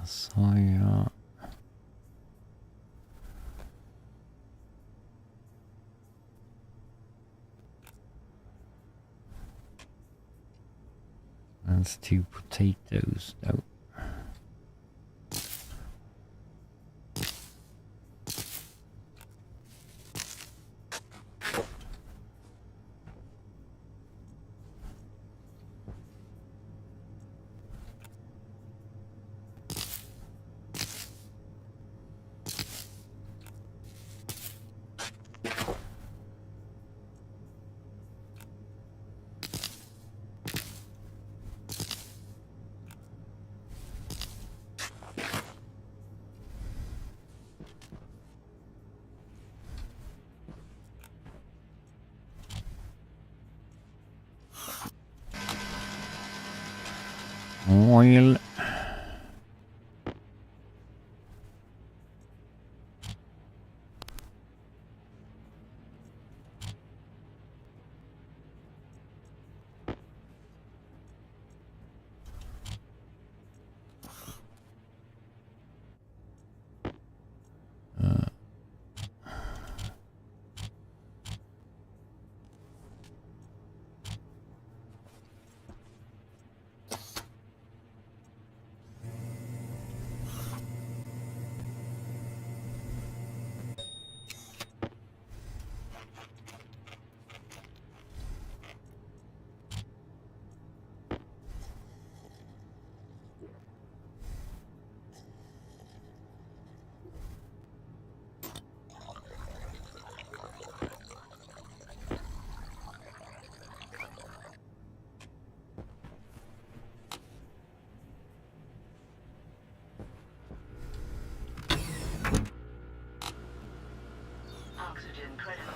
So yeah. That's 2 potatoes. No. Oil. Oxygen critical.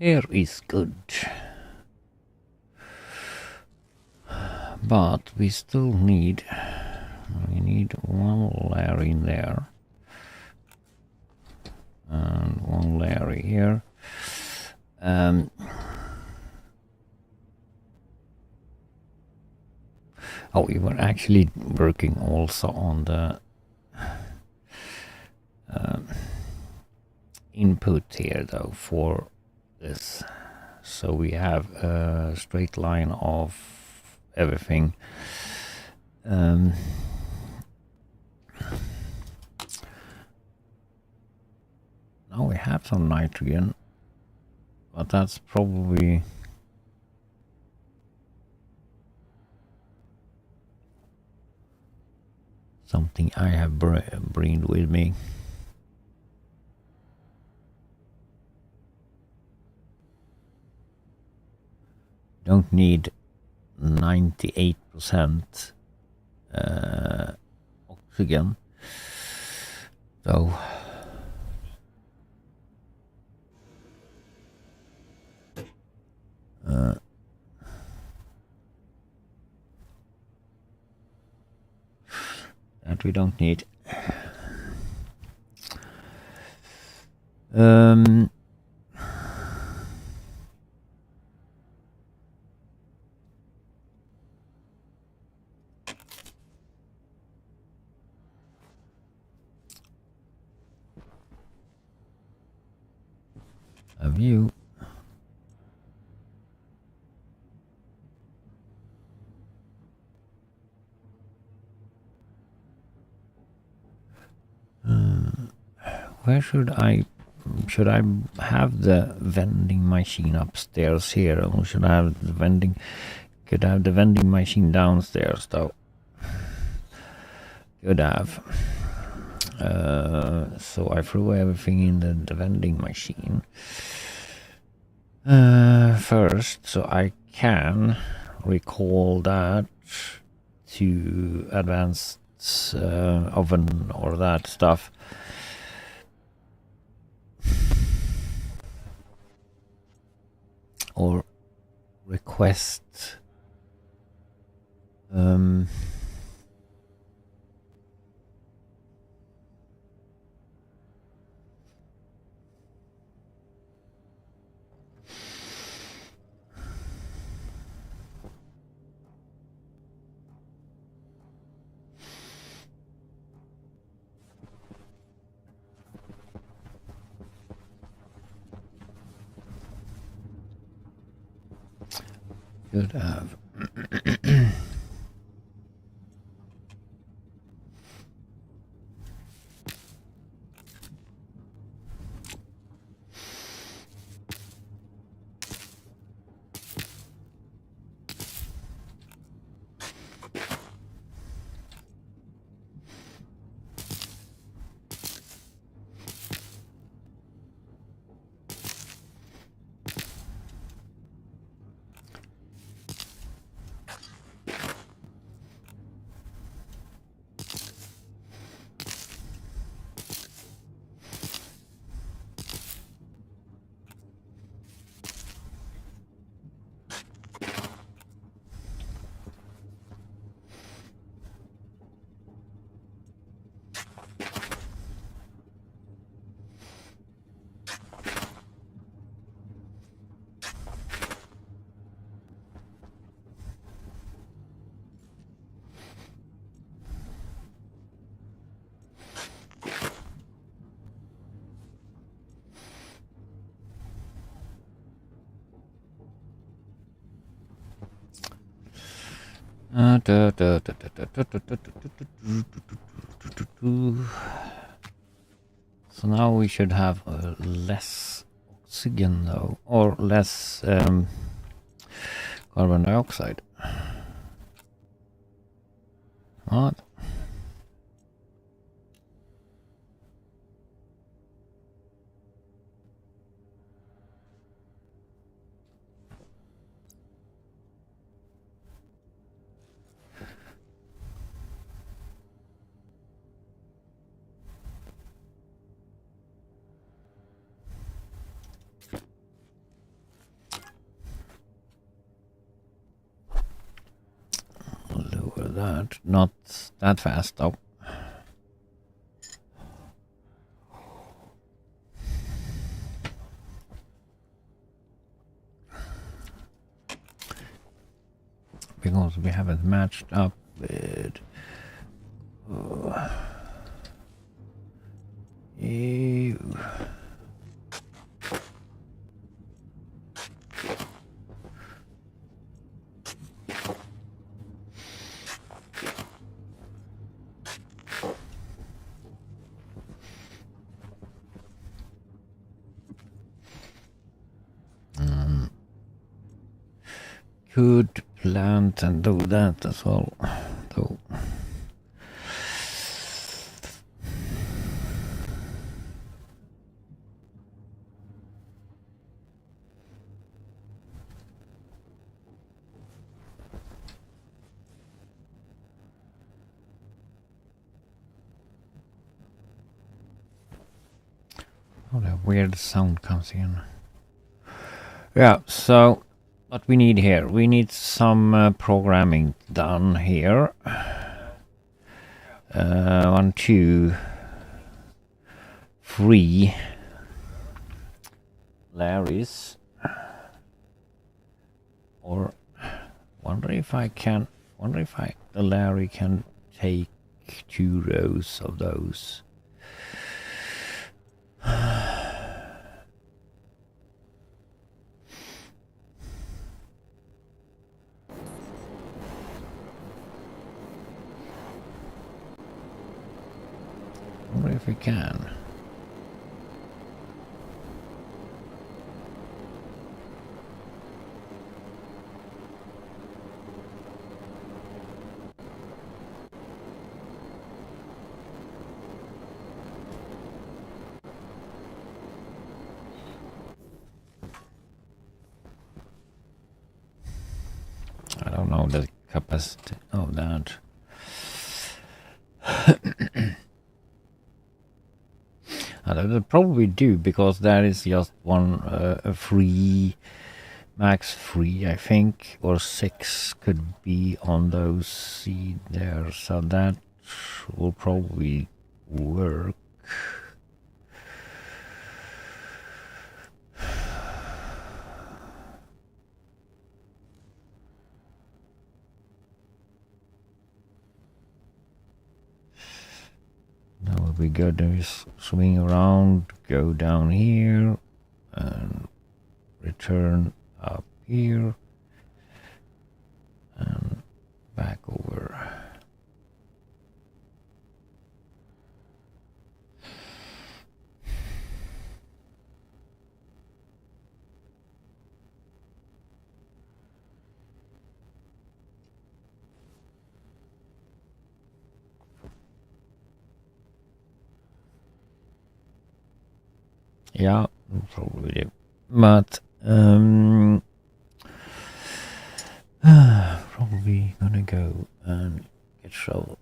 Here is good. But we still need... We need one layer in there. And one layer here. Oh, we were actually working also on the input here though for this. So we have a straight line of everything. Now we have some nitrogen, but that's probably something I have bring with me. Don't need 98% oxygen, so that we don't need. A view. Where should I have the vending machine upstairs here, or should I have the vending? Could I have the vending machine downstairs though? Could have. So I threw everything in the vending machine first, so I can recall that to advanced oven or that stuff. Or request could have. So now we should have less oxygen though, or less carbon dioxide. What? that. Not that fast though. Because we haven't matched up with you. Could plant and do that as well, though. Oh, that weird sound comes in. Yeah, so what we need here, we need some programming done here. 1, 2, 3 Larrys. Or wonder if the Larry can take 2 rows of those. Wonder if we can. I don't know the capacity of that. They'll probably do, because that is just one free, max free, I think, or 6 could be on those seed there, so that will probably work. That would be good. Just swing around, go down here, and return up here, and back over. Yeah, probably do. But probably gonna go and get shovel.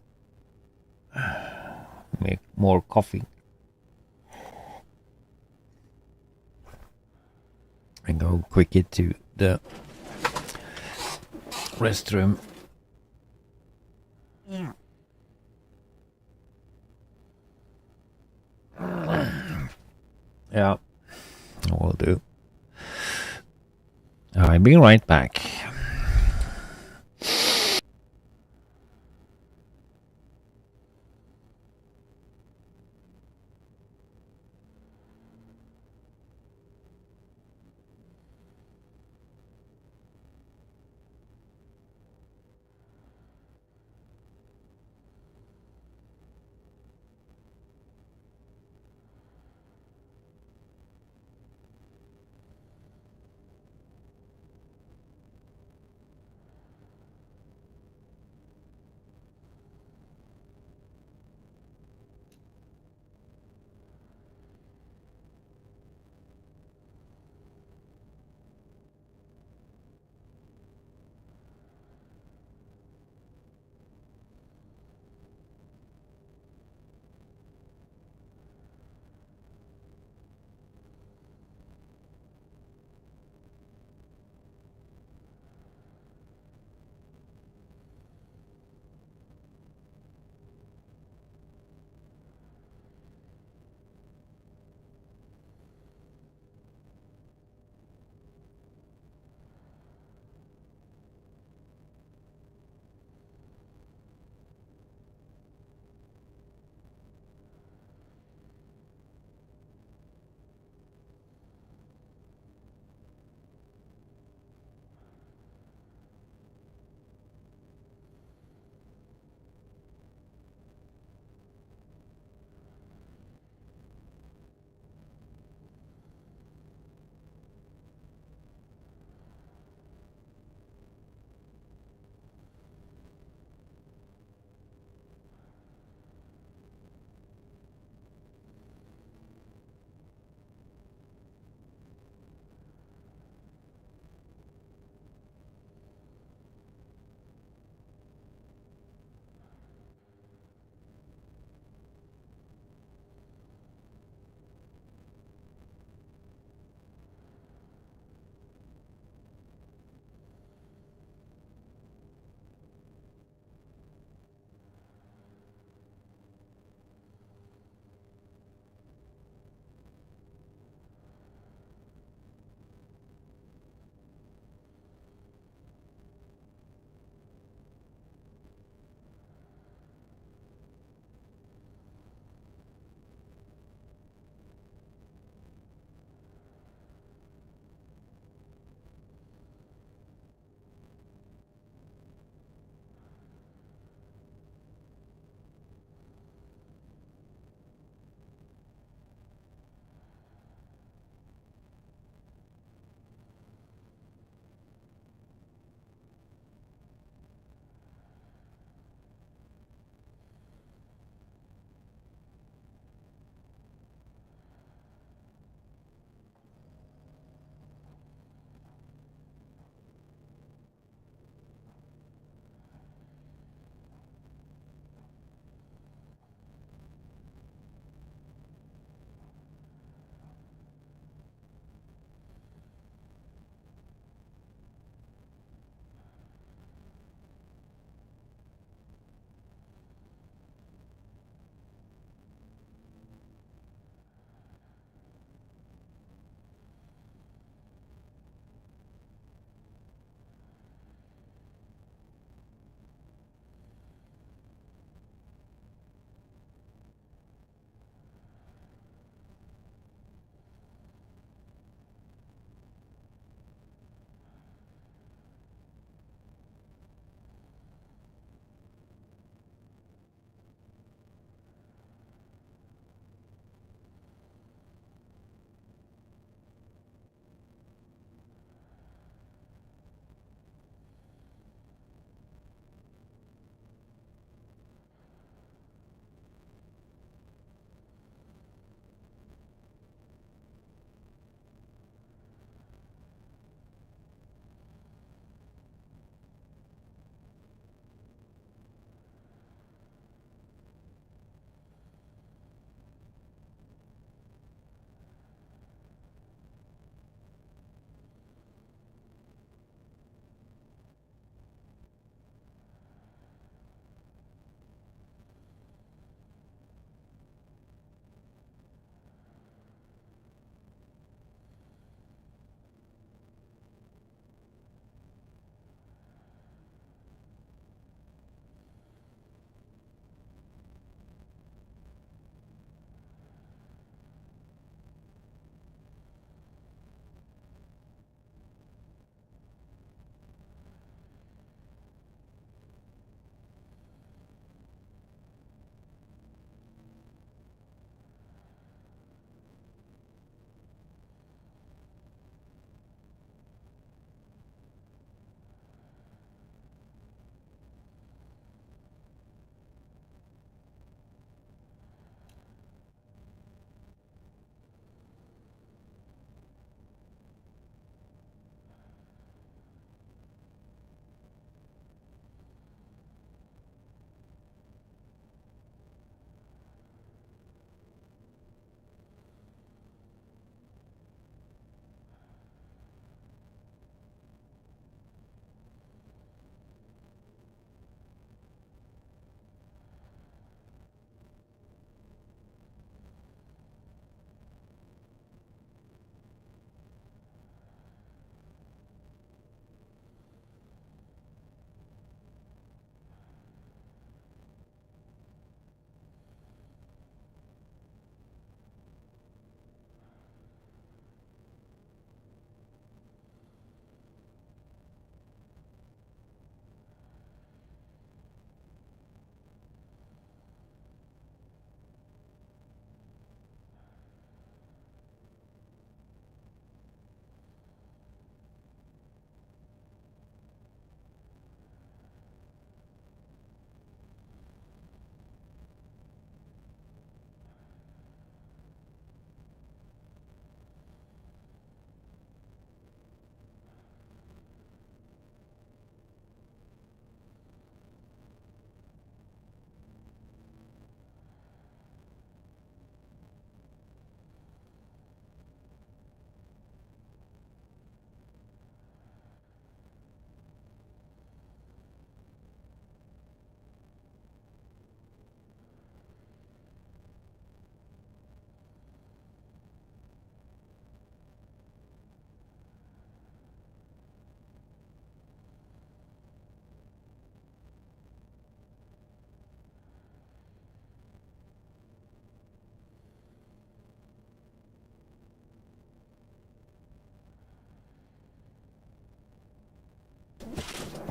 Make more coffee. And go quickly to the restroom. Yeah. Yeah, will do. I'll be right back.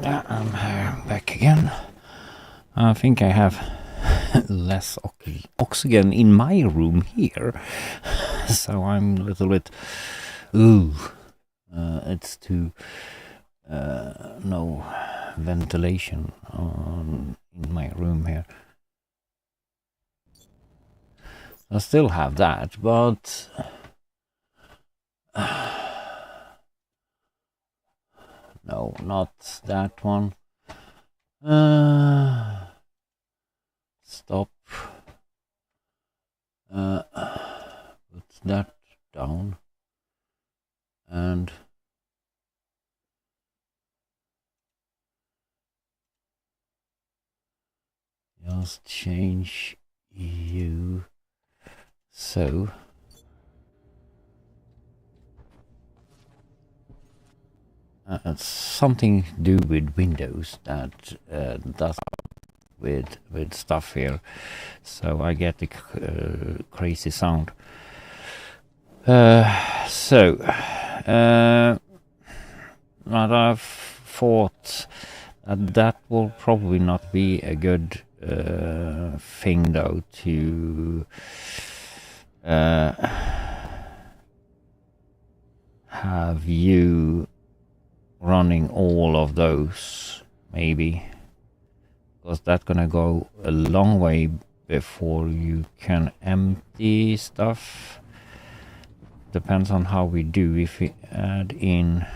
Yeah, I'm back again. I think I have less oxygen in my room here, so I'm a little bit. Ooh, it's too no ventilation in my room here. I still have that, but no, not that one. Stop. Put that down and just change you so. It's something to do with Windows that does with stuff here, so I get the crazy sound. But I've thought that will probably not be a good thing though to have you running all of those, maybe, because that's gonna go a long way before you can empty stuff. Depends on how we do. If we add in,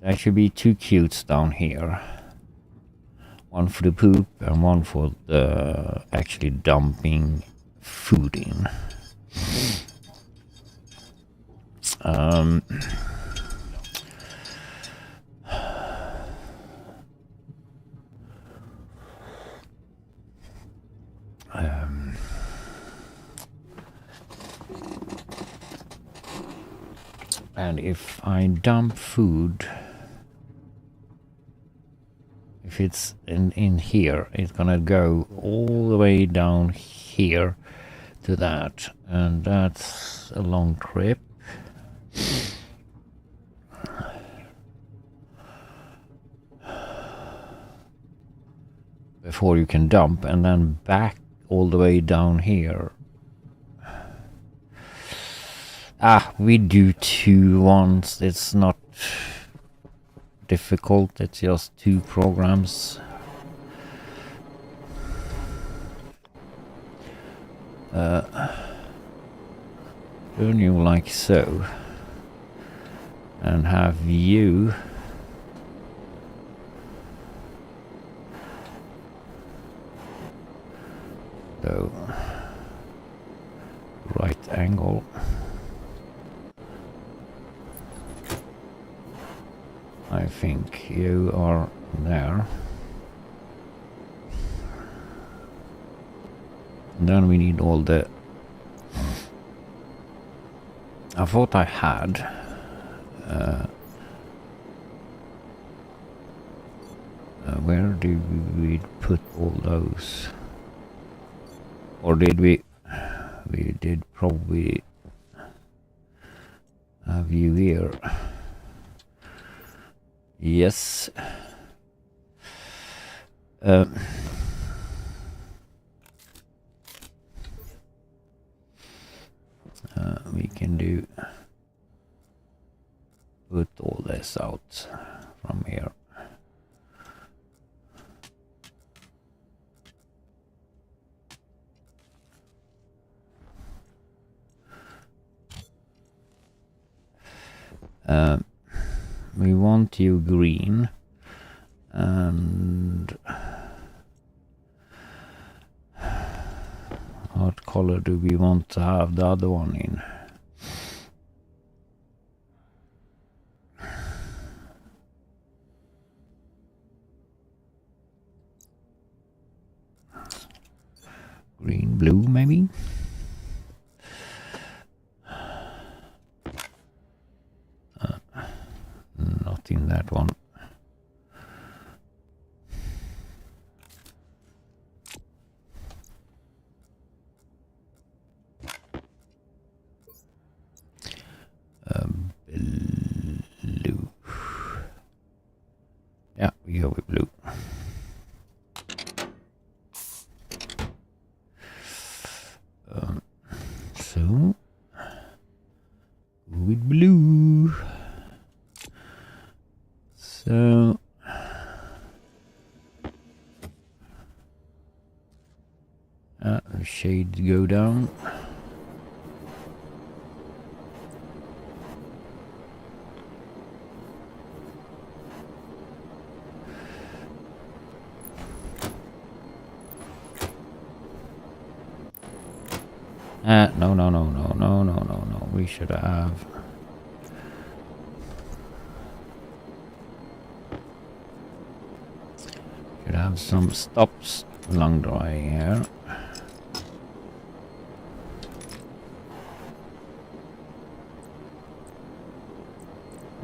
there should be 2 queues down here, one for the poop and one for the actually dumping food in. And if I dump food, if it's in here, it's gonna go all the way down here to that, and that's a long trip. Before you can dump, and then back all the way down here. We do 2 once. It's not difficult. It's just 2 programs. Turn you like so, and have you so right angle. I think you are there. And then we need all the... I thought I had where did we put all those? Or did we? We did probably have you here. Yes. We can do put all this out from here. We want you green, and what color do we want to have the other one in? Green, blue, maybe? Not in that one. Blue. Yeah. We go with blue. So with blue. So the shades go down. No. We should have. Should have some stops along the way here.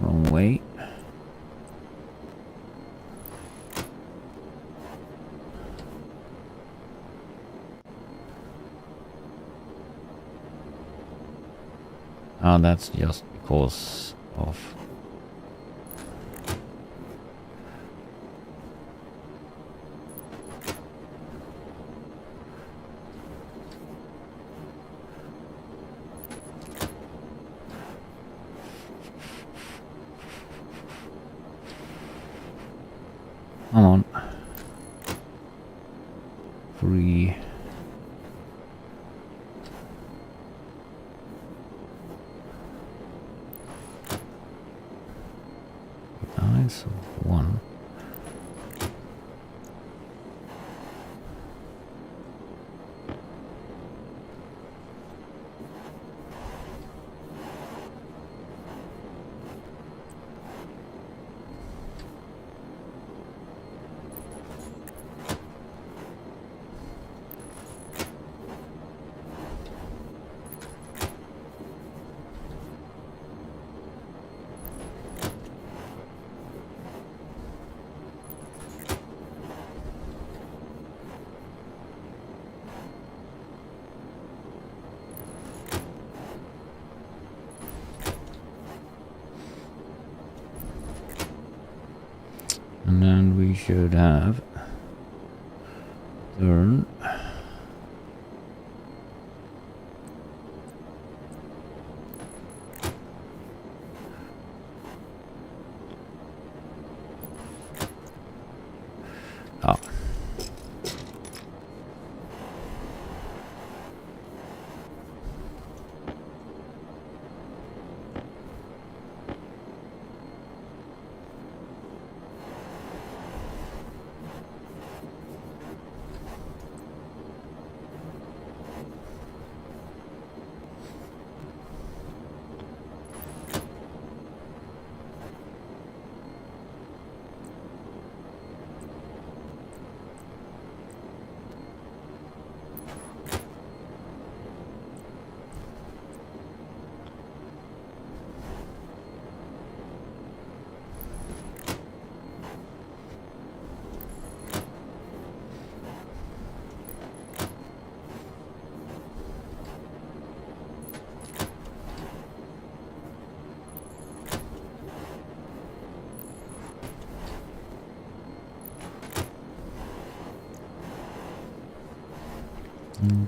Wrong way. Oh, that's just because of... Come on. 3. Nice. 1. And then we should have turn. Ah.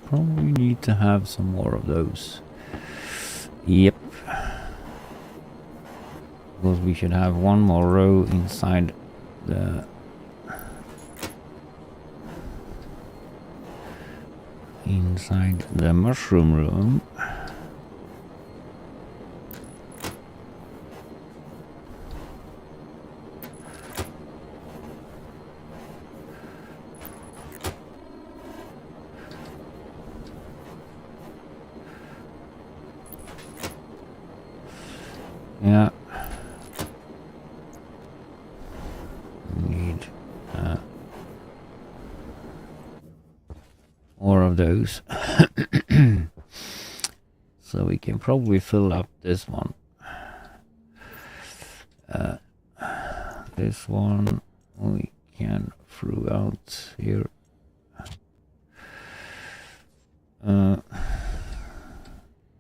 Probably need to have some more of those. Yep. Because we should have one more row inside the mushroom room. Yeah. Need more of those. So we can probably fill up this one. This one we can throw out here.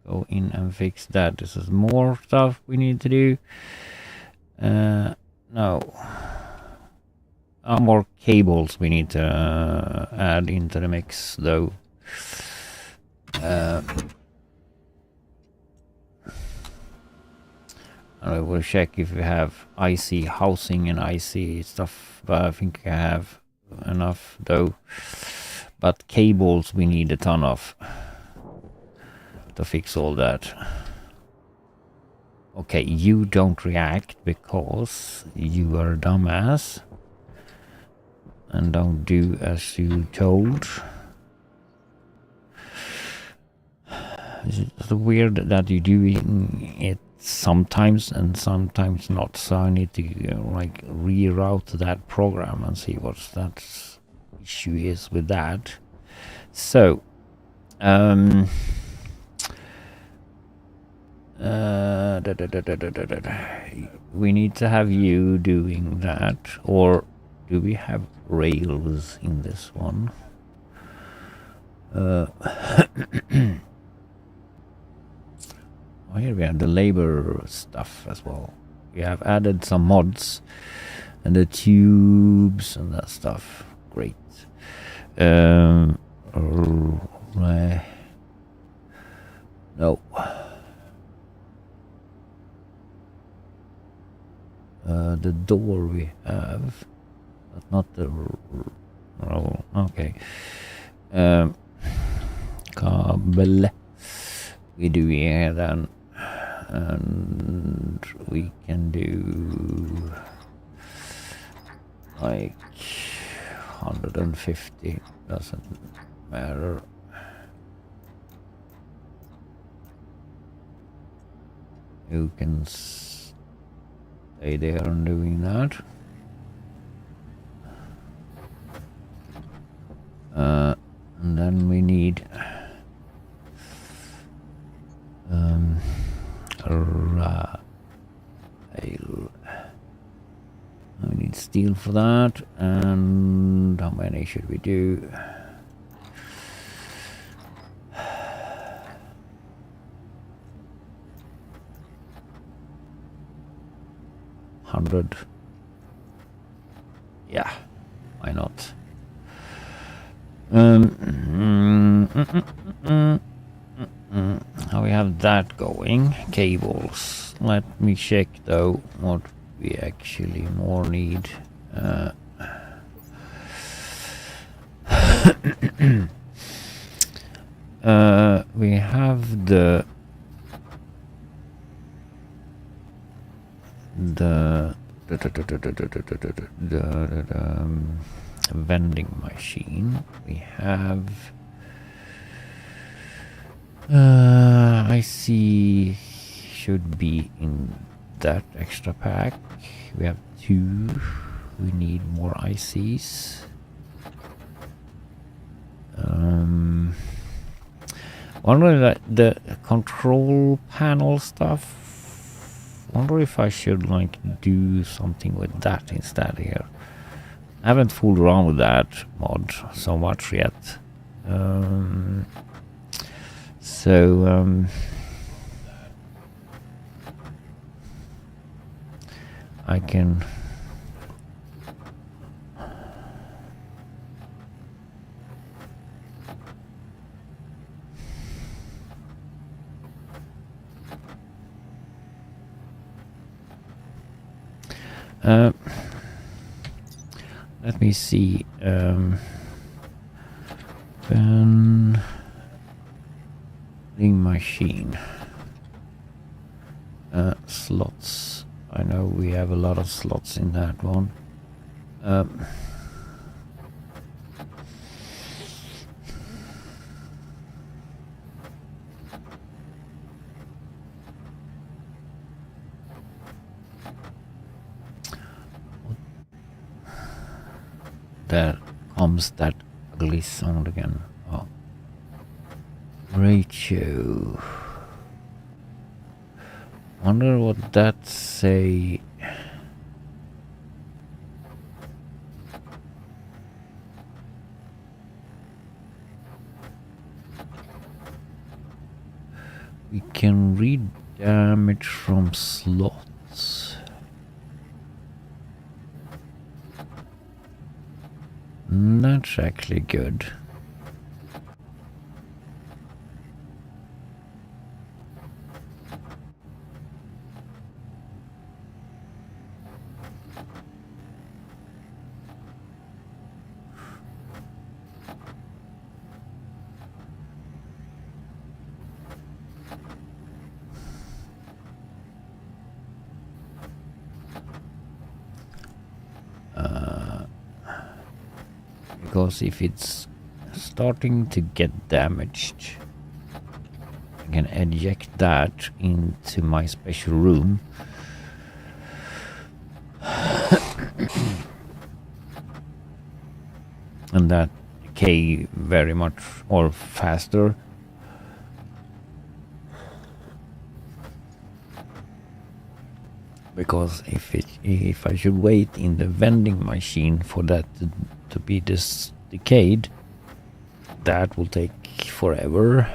Go in and fix that. This is more stuff we need to do. No. more cables we need to add into the mix, though. I will check if we have IC housing and IC stuff, but I think I have enough, though. But cables we need a ton of to fix all that. Okay, you don't react because you are a dumbass and don't do as you told. It's weird that you're doing it sometimes and sometimes not, so I need to like reroute that program and see what that issue is with that. So we need to have you doing that, or do we have rails in this one? Oh, here we have the labor stuff as well. We have added some mods and the tubes and that stuff. Great. No. The door we have, but not the roll. Okay. Cable we do here then, and we can do like 150. Doesn't matter. You can stay there and doing that. And then we need rail. We need steel for that. And how many should we do? $100. Yeah, why not? How we have that going? Cables. Let me check though what we actually more need. We have the vending machine. We have I see should be in that extra pack. We have 2. We need more ICs. Wonder that the control panel stuff. Wonder if I should like do something with that instead here. I haven't fooled around with that mod so much yet. I can let me see. Vending machine. Slots. I know we have a lot of slots in that one. There comes that ugly sound again. Oh. Ratio. Wonder what that say. We can read damage from slots. That's actually good. Because if it's starting to get damaged, I can eject that into my special room. And that decay very much or faster. Because if I should wait in the vending machine for that to be decayed, that will take forever.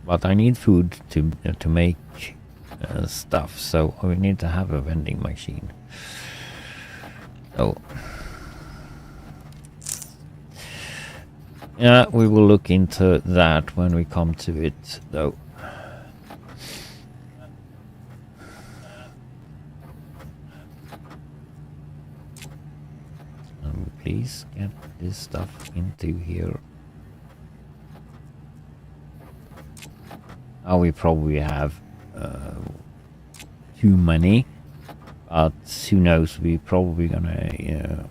But I need food to make stuff, so we need to have a vending machine. So yeah, we will look into that when we come to it, though. Please get this stuff into here. Oh, we probably have too many, but who knows? We're probably gonna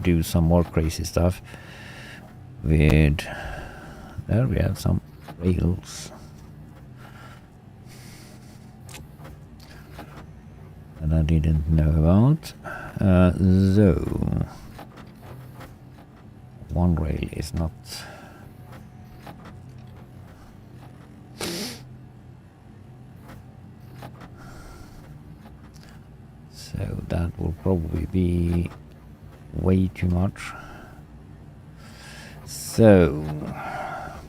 do some more crazy stuff. With there we have some rails that I didn't know about. So one rail is not. So that will probably be way too much. So,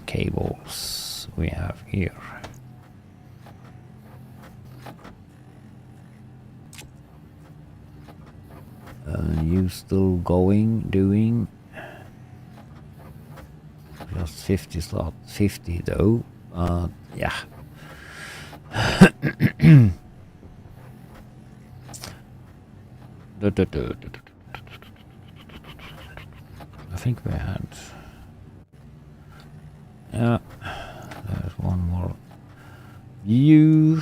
cables we have here. You still doing just 50 slot, 50 though. Yeah. I think we had. Yeah, there's one more view.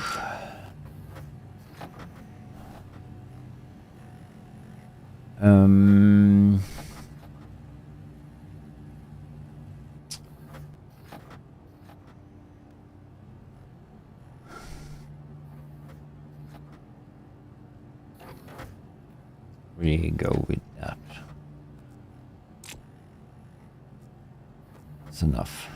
We go with that. It's enough.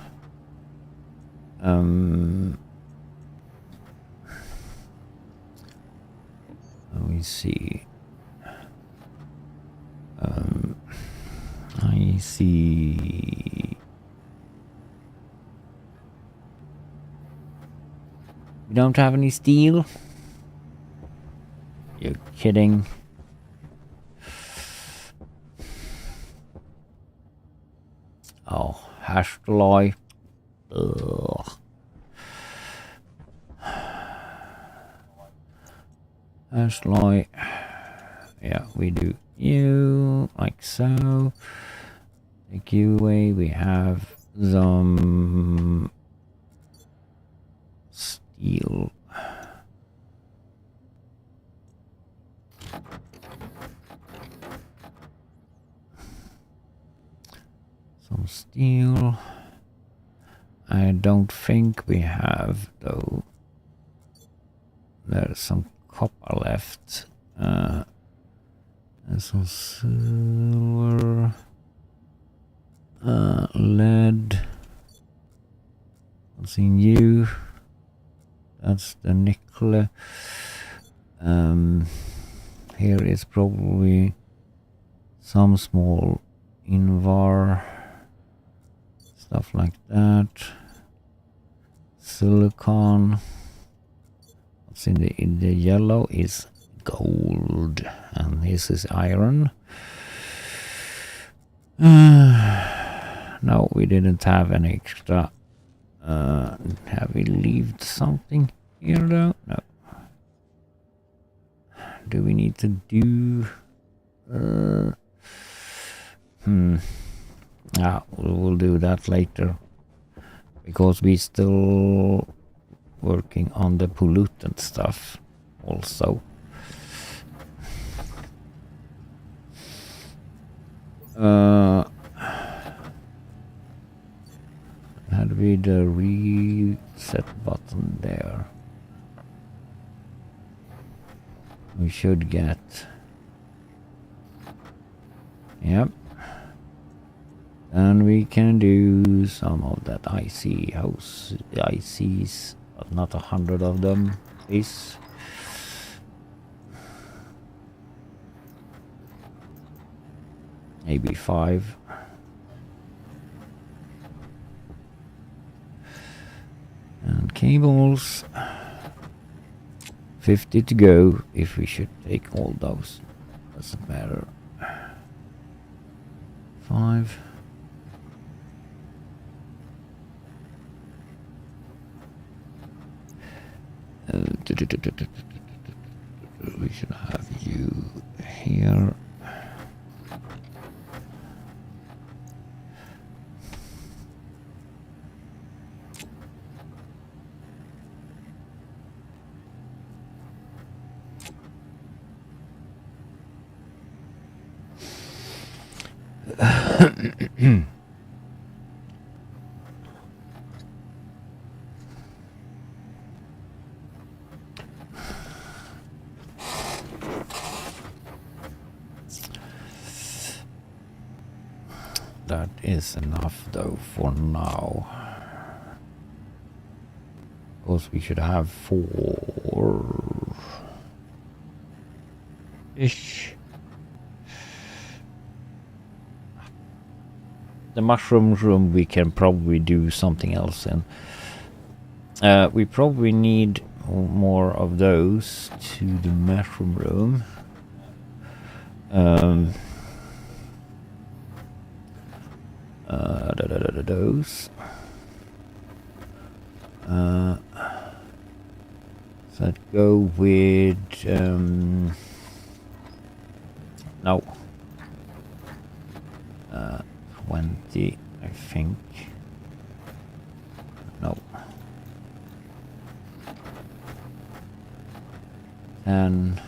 Let me see. I see. We don't have any steel? You're kidding. Oh, hash alloy. Ugh. Hash alloy. Yeah, we do you like so. Take you away. We have some steel. Some steel. I don't think we have though. There's some copper left. There's some silver. Lead. What's in you? That's the nickel. Here is probably some small invar. Stuff like that. Silicon. What's in the yellow is gold, and this is iron. No, we didn't have any extra. Have we left something here though? No. Do we need to do? We'll do that later, because we still working on the pollutant stuff also. Had we the reset button there? We should get. Yep. And we can do some of that ICs, but not 100 of them, please. Maybe 5. And cables. 50 to go if we should take all those. Doesn't matter. 5. We should have you here. That is enough though for now. Of course we should have 4-ish. The mushroom room we can probably do something else in. We probably need more of those to the mushroom room. Those. So I'd go with no 20, I think. No. 10.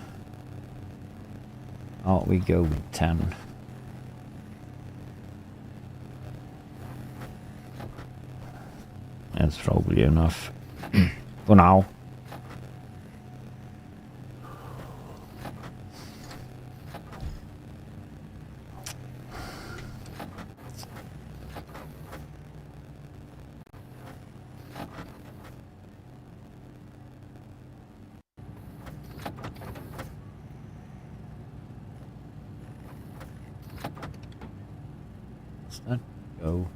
Oh, we go with 10. That's probably enough for now. Does that go?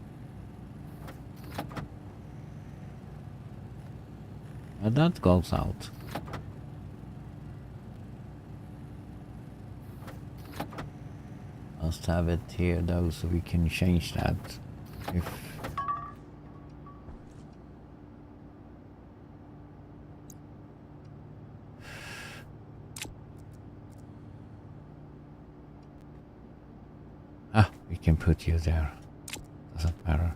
And that goes out. Must have it here though, so we can change that if we can put you there. Doesn't matter.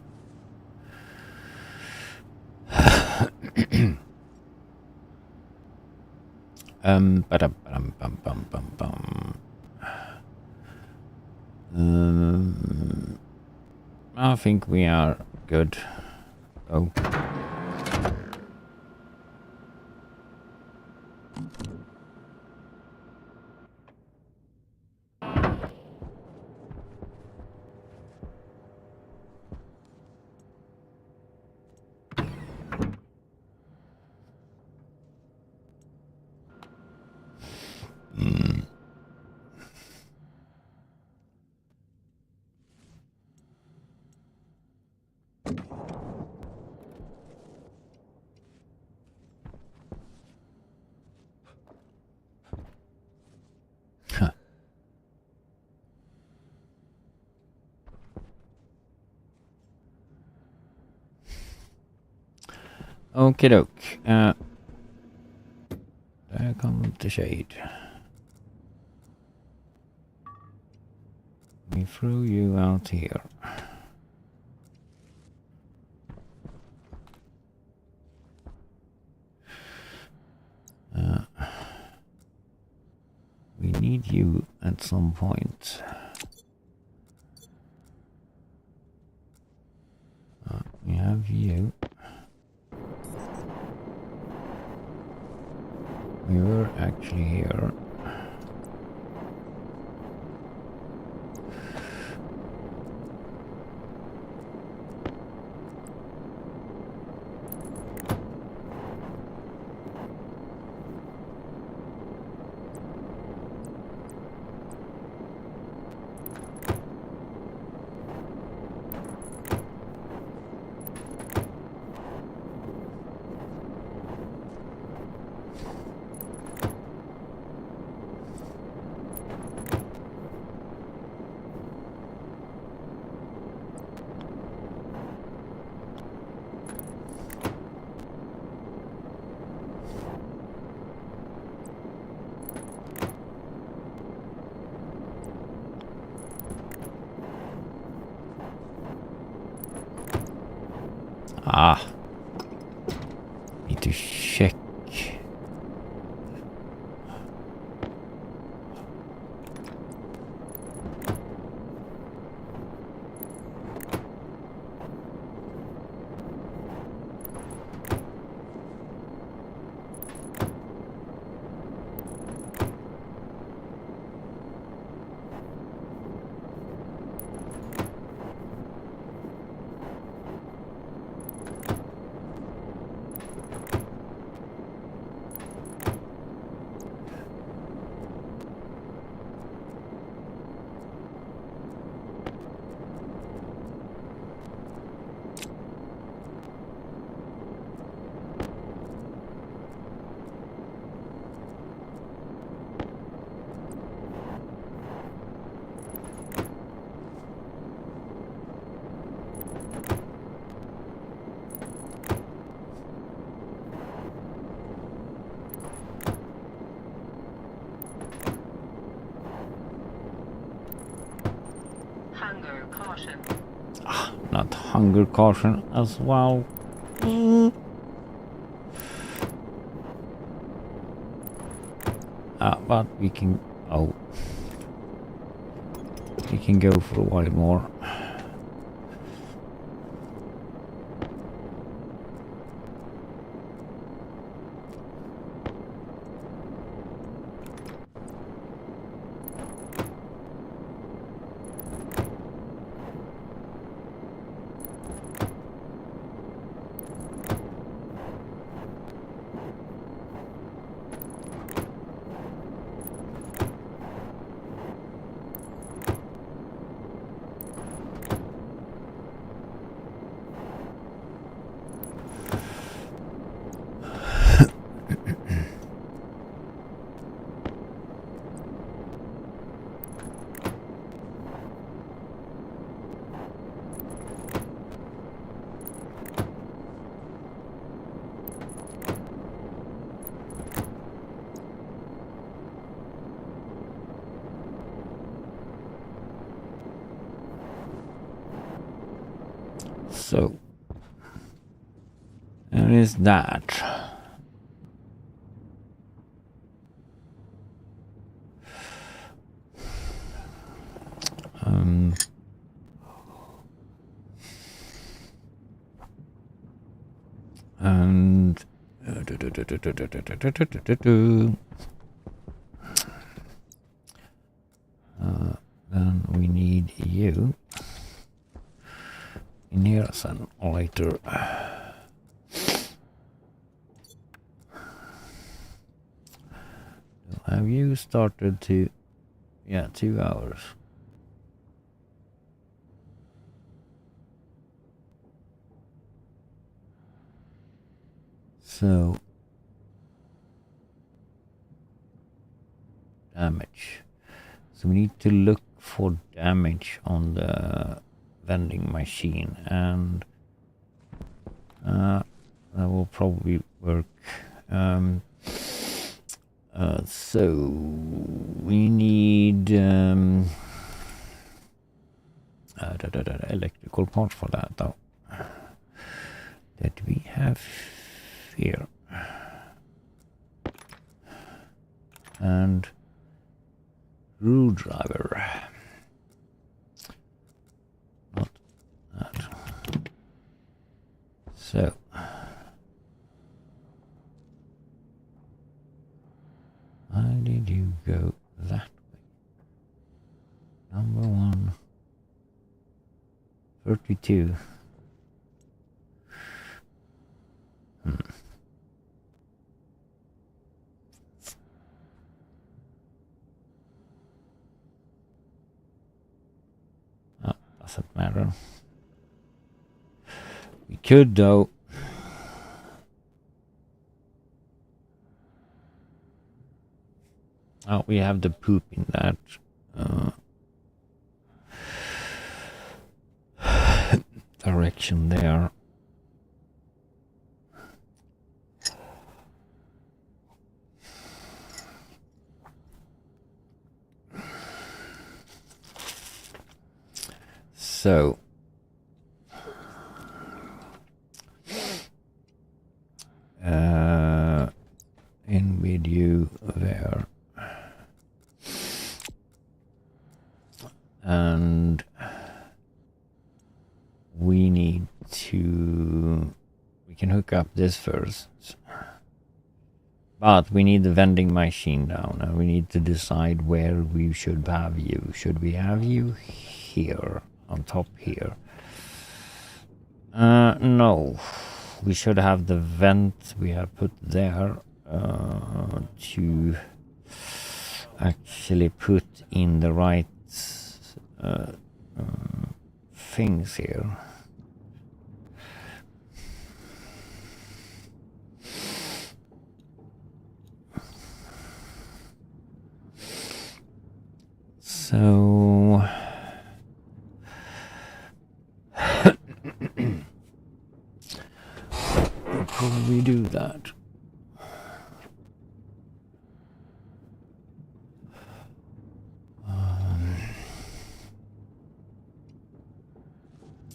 I think we are good. Oh. Okie doke. There comes the shade. We threw you out here. We need you at some point. We have you. We were actually here. Ah, need to check. Hunger caution. Not hunger caution as well. But we can. Oh, we can go for a while more. So, there is that. And then we need you in here some later. Have you started to? Yeah, 2 hours. So damage. So we need to look for damage on the vending machine, and That will probably work. So we need electrical parts for that though. That we have here. And screwdriver. Not that. So why did you go that way? Number 1. 32. Doesn't matter. We could though. Oh, we have the poop in that direction there. So in video there, and we need to, we can hook up this first, but we need the vending machine down, and we need to decide where we should have you. Should we have you here on top here? No, we should have the vent we have put there to actually put in the right things here. So we'll probably do that.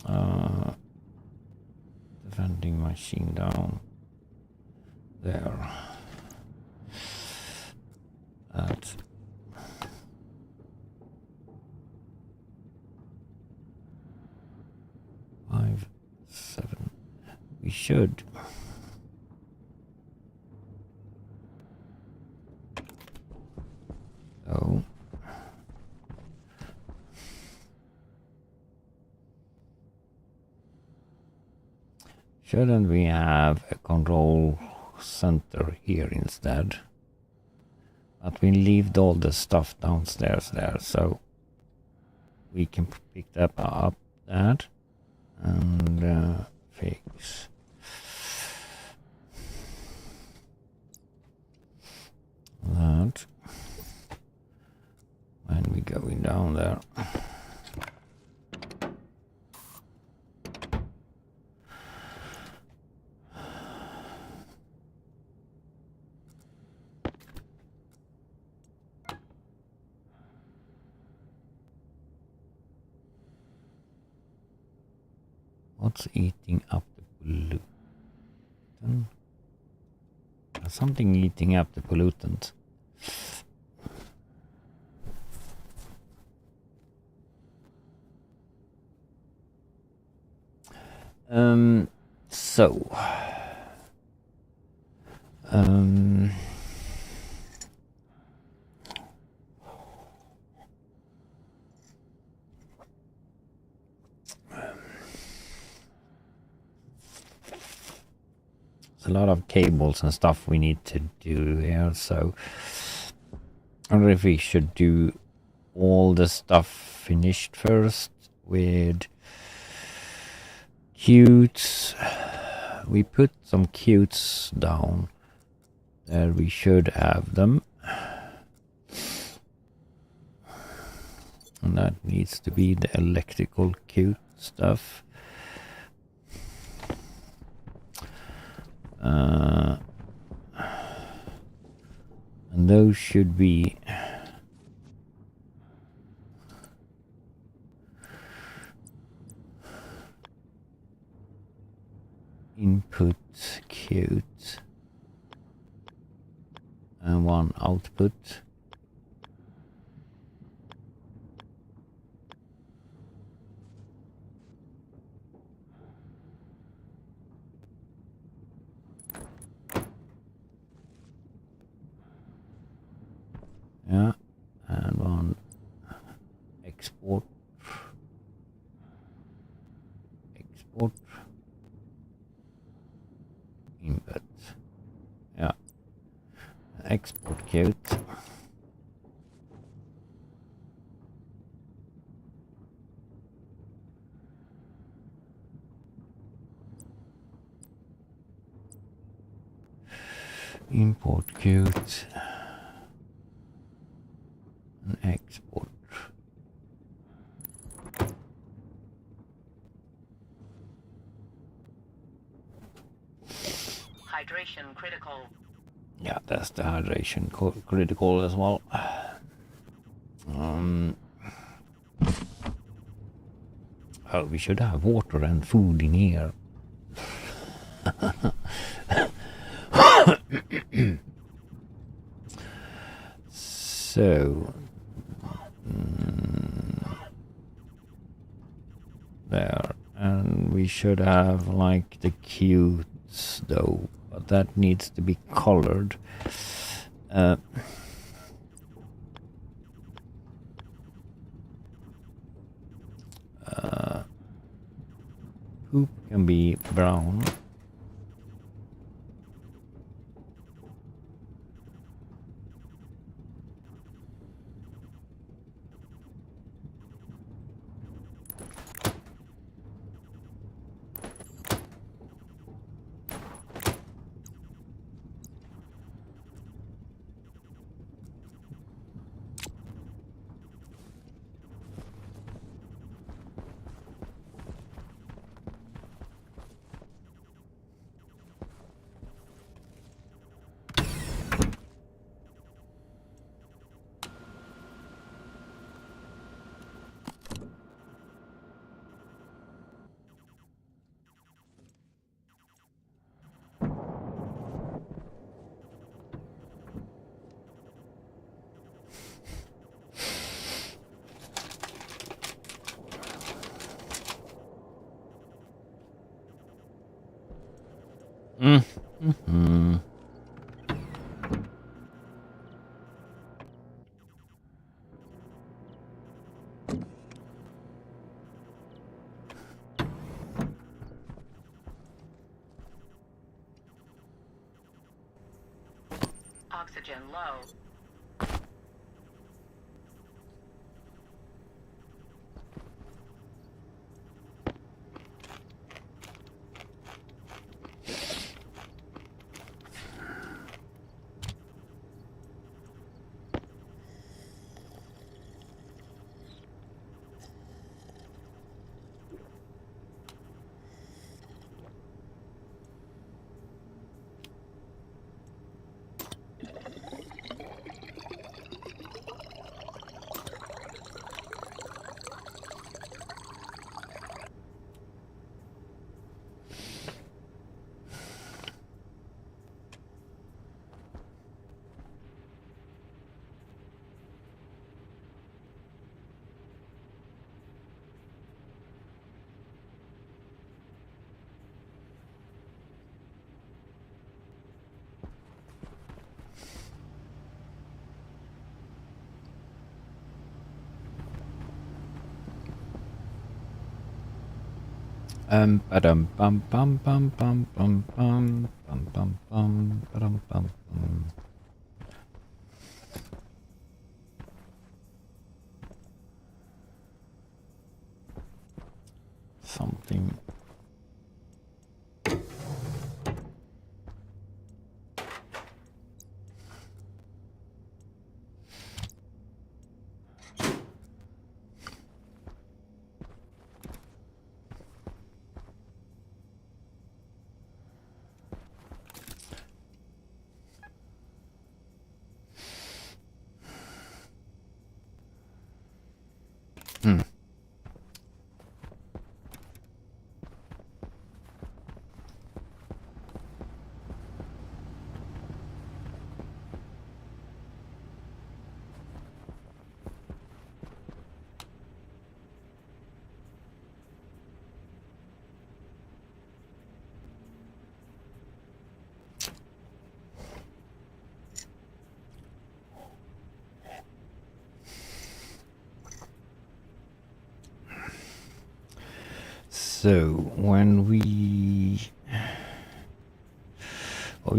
The vending machine down there. At 5, 7. We should. So shouldn't we have a control center here instead? But we leave all the stuff downstairs there, so we can pick up that and fix. That when we going down there. What's eating up the pollutant? There's something eating up the pollutant. So a lot of cables and stuff we need to do here, so I wonder if we should do all the stuff finished first with cutes. We put some cutes down there, we should have them, and that needs to be the electrical cute stuff. And those should be input cute and one output. Yeah, and one export. Input. Yeah. Export cute. Import cute. And export. Hydration critical. Yeah, that's the hydration critical as well. Oh, we should have water and food in here. So, there, and we should have like the cutes though, but that needs to be colored. Poop can be brown. Mm-hmm. Oxygen low. Ba-dum bum bum bum bum bum bum bum bum bum ba-dum bum bum. Something. So when we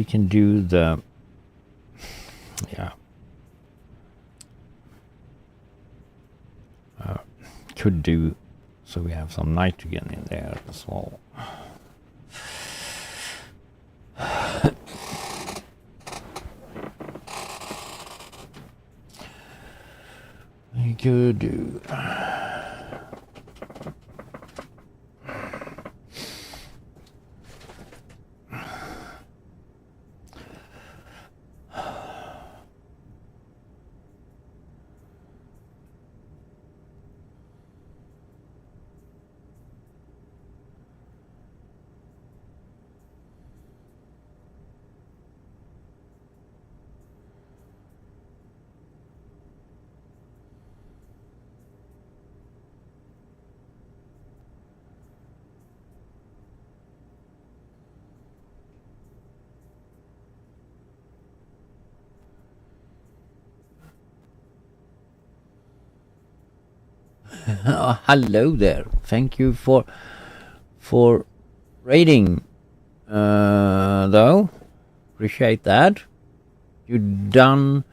can do the could do so we have some nitrogen in there as well. We could do hello there. Thank you for rating, though. Appreciate that. You done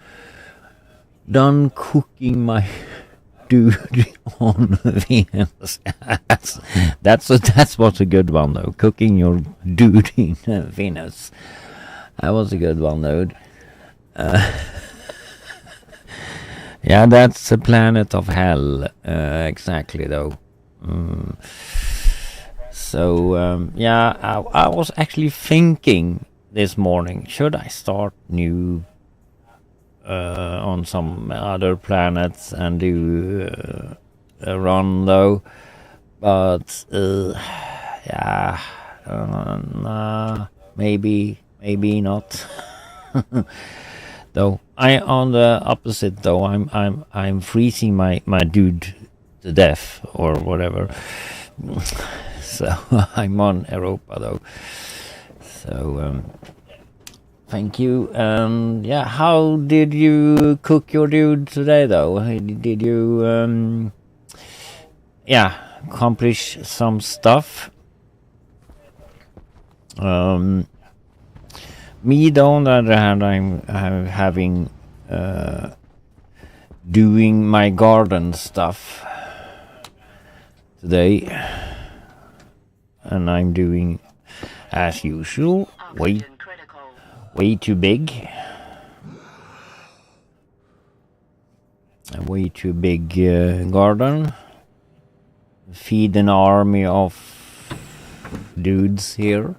cooking my dude on Venus. that's what's a good one though. Cooking your dude in Venus. That was a good one, dude. Yeah, that's a planet of hell. Exactly, though. So, yeah, I was actually thinking this morning, should I start new on some other planets and do a run, though? But, yeah, maybe not. Though I on the opposite though I'm freezing my dude to death or whatever. So I'm on Europa though. So thank you. Yeah, how did you cook your dude today though? Did you accomplish some stuff? Me, though, on the other hand, I'm having doing my garden stuff today, and I'm doing as usual way too big, a way too big garden. Feed an army of dudes here.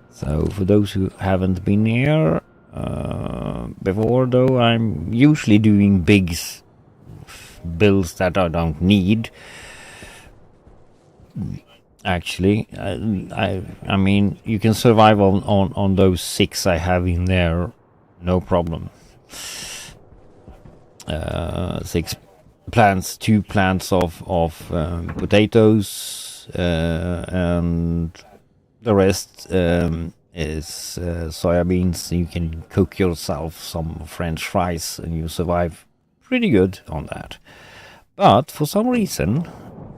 So for those who haven't been here before, though, I'm usually doing big builds that I don't need. Actually, I mean, you can survive on those 6 I have in there, no problem. 6 plants, 2 plants of potatoes, and the rest is soybeans. You can cook yourself some French fries and you survive pretty good on that. But for some reason,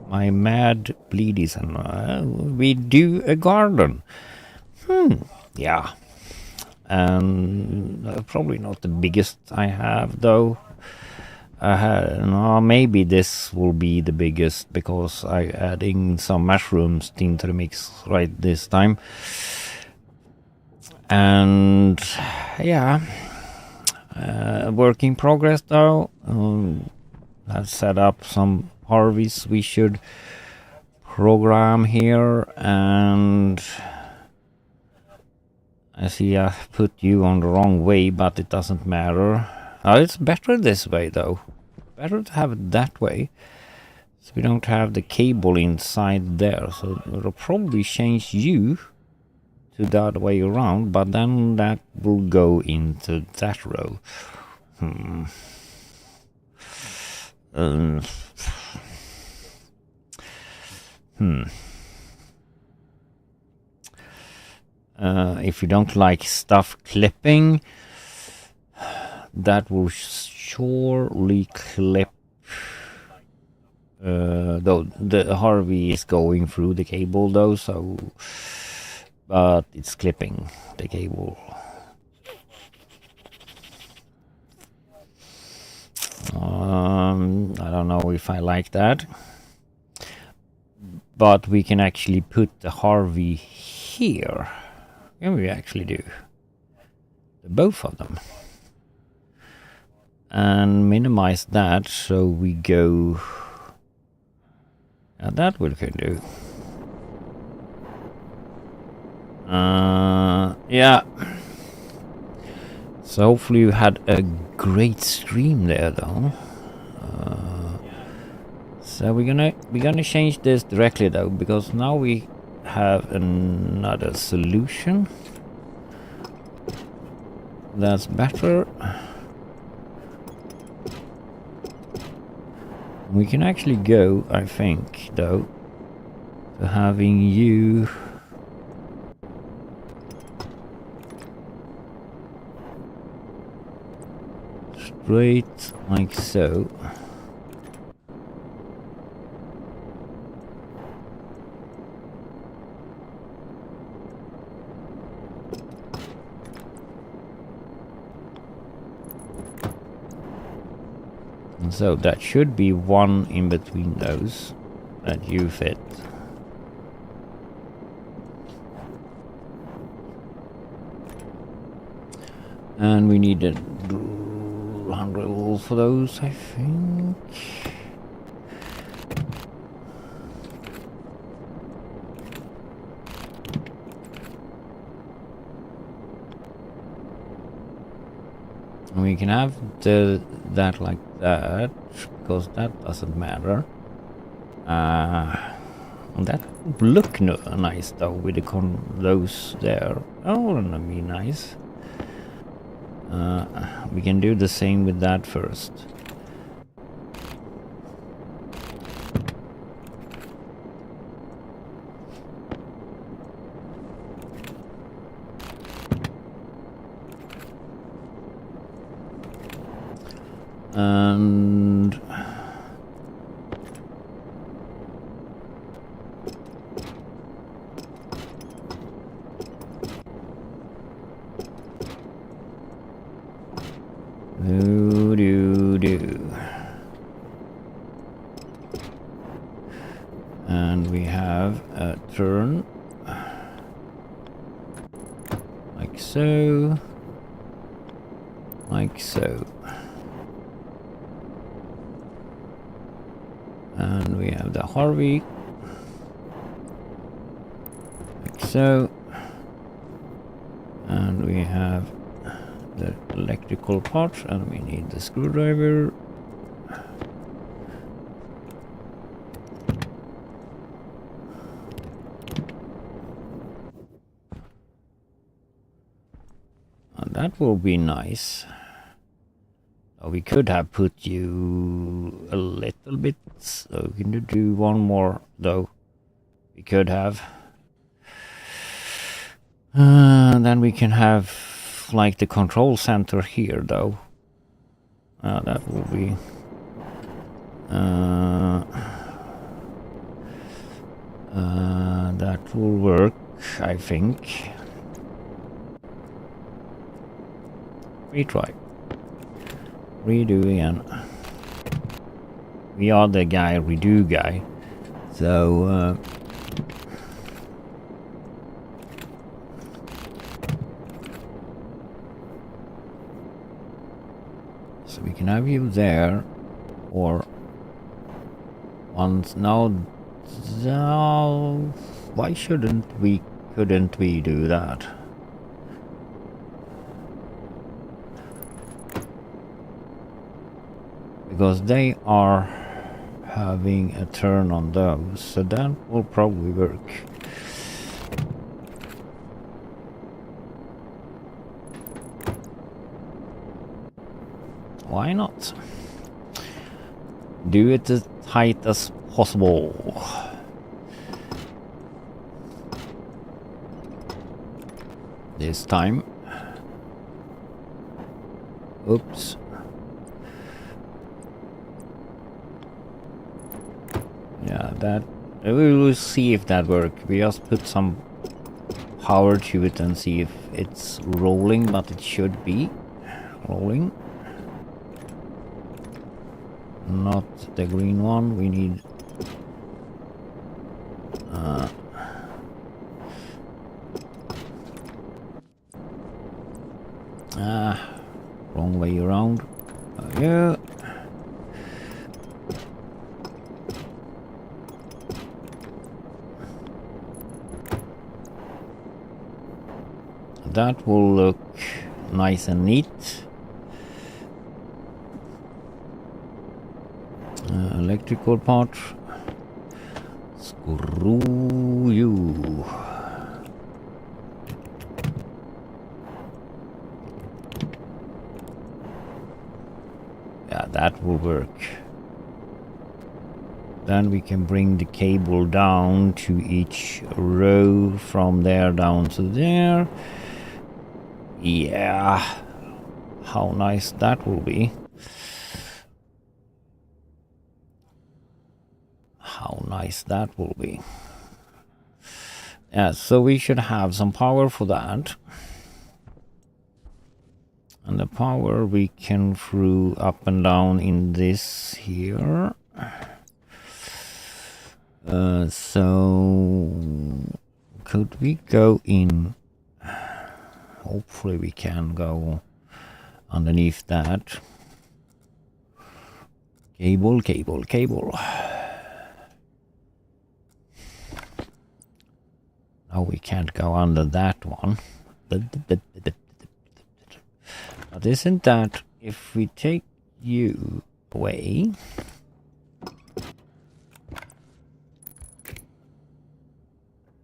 my mad blidis and we do a garden. Yeah. And probably not the biggest I have though. Maybe this will be the biggest because I'm adding some mushrooms into the mix right this time. And yeah, work in progress though. I've set up some harvests we should program here, and I see I put you on the wrong way, but it doesn't matter. It's better this way though. Better to have it that way. So we don't have the cable inside there. So it'll probably change you to the other way around, but then that will go into that row. If you don't like stuff clipping, that will surely clip Though the Harvey is going through the cable though, so but it's clipping the cable. I don't know if I like that, but we can actually put the Harvey here. Can we actually do both of them and minimize that so we go? Yeah, that we can do. Yeah. So hopefully you had a great stream there, though. So we're gonna change this directly though, because now we have another solution that's better. We can actually go, I think, though, to having you straight like so. And so that should be one in between those that you fit. And we need a 100 for those, I think. And we can have that like that, because that doesn't matter. That would look nice though with those there. Oh, that'd be nice. We can do the same with that first. And and we have a turn like so, like so, and we have the Harvey like so, and we have the electrical parts, and we need the screwdriver. And that will be nice. We could have put you a little bit, so we can do one more though. We could have. Then we can have like the control center here though. That will be that will work, I think. Retry. Redo again. We are the redo guy. So so we can have you there, or once now. Why couldn't we do that? Because they are having a turn on those, so that will probably work. Why not? Do it as tight as possible. This time. Oops. that we will see if that works. We just put some power to it and see if it's rolling, but it should be rolling. Not the green one. We need wrong way around. Yeah. That will look nice and neat. Electrical part. Screw you. Yeah, that will work. Then we can bring the cable down to each row from there down to there. Yeah, how nice that will be. How nice that will be. Yeah, so we should have some power for that. And the power we can throw up and down in this here. So could we go in? Hopefully we can go underneath that. Cable, cable, cable. No, we can't go under that one. But isn't that if we take you away?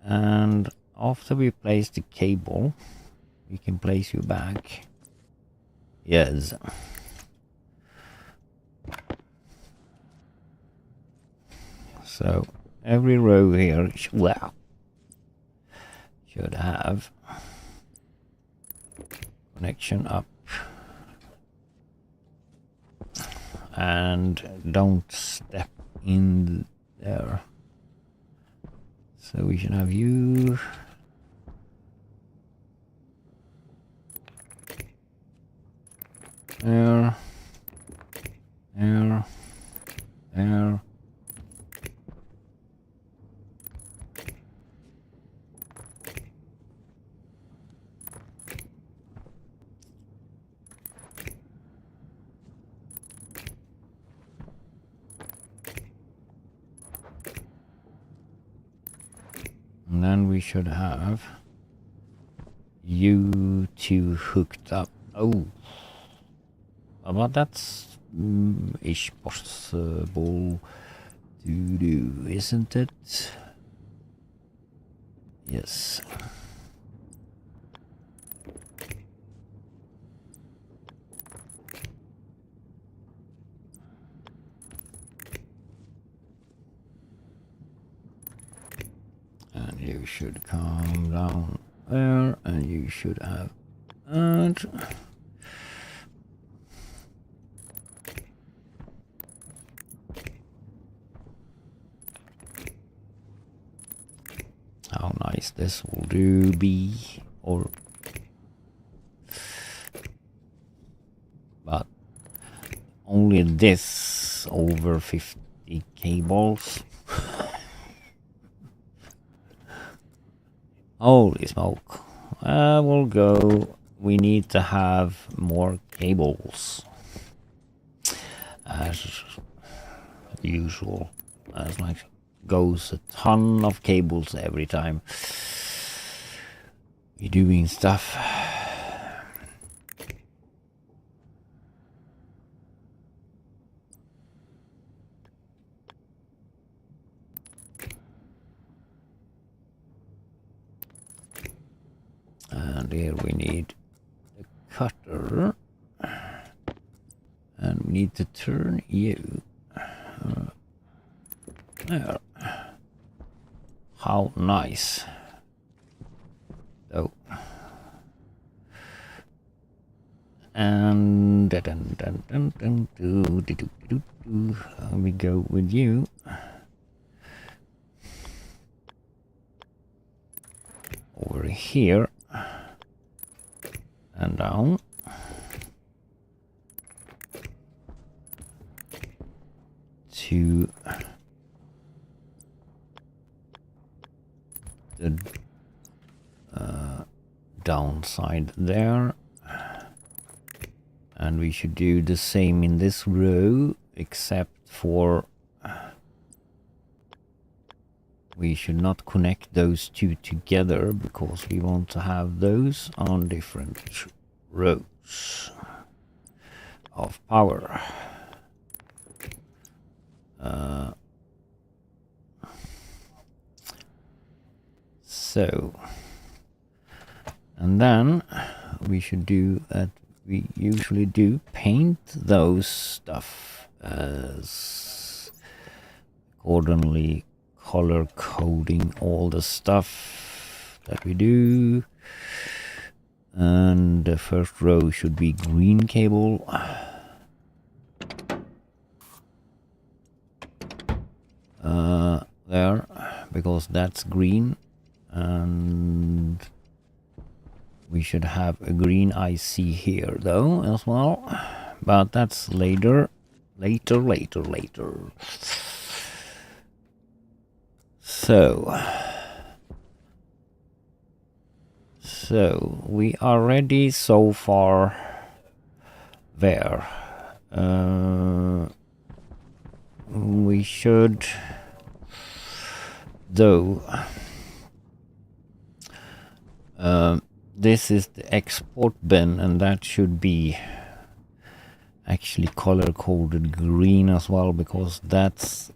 And after we place the cable, we can place you back. Yes. So every row here, wow, should have connection up. And don't step in there. So we should have you. There. There. There. And then we should have you two hooked up. Oh, but that's ish possible to do, isn't it? Yes. And you should come down there, and you should have that. How nice this will do be, or but only this over 50 cables. Holy smoke. We'll go. We need to have more cables. As usual. As like goes a ton of cables every time we're doing stuff. And here we need a cutter, and we need to turn you there. How nice. Oh, and we go with you. over here and down. To the downside there, and we should do the same in this row, except for we should not connect those two together because we want to have those on different rows of power. So, and then we should do that. We usually do paint those stuff as accordingly, color coding all the stuff that we do. And the first row should be green cable. There, because that's green, and we should have a green IC here though as well, but that's later. So we are ready so far there. We should though this is the export bin, and that should be actually color coded green as well, because that's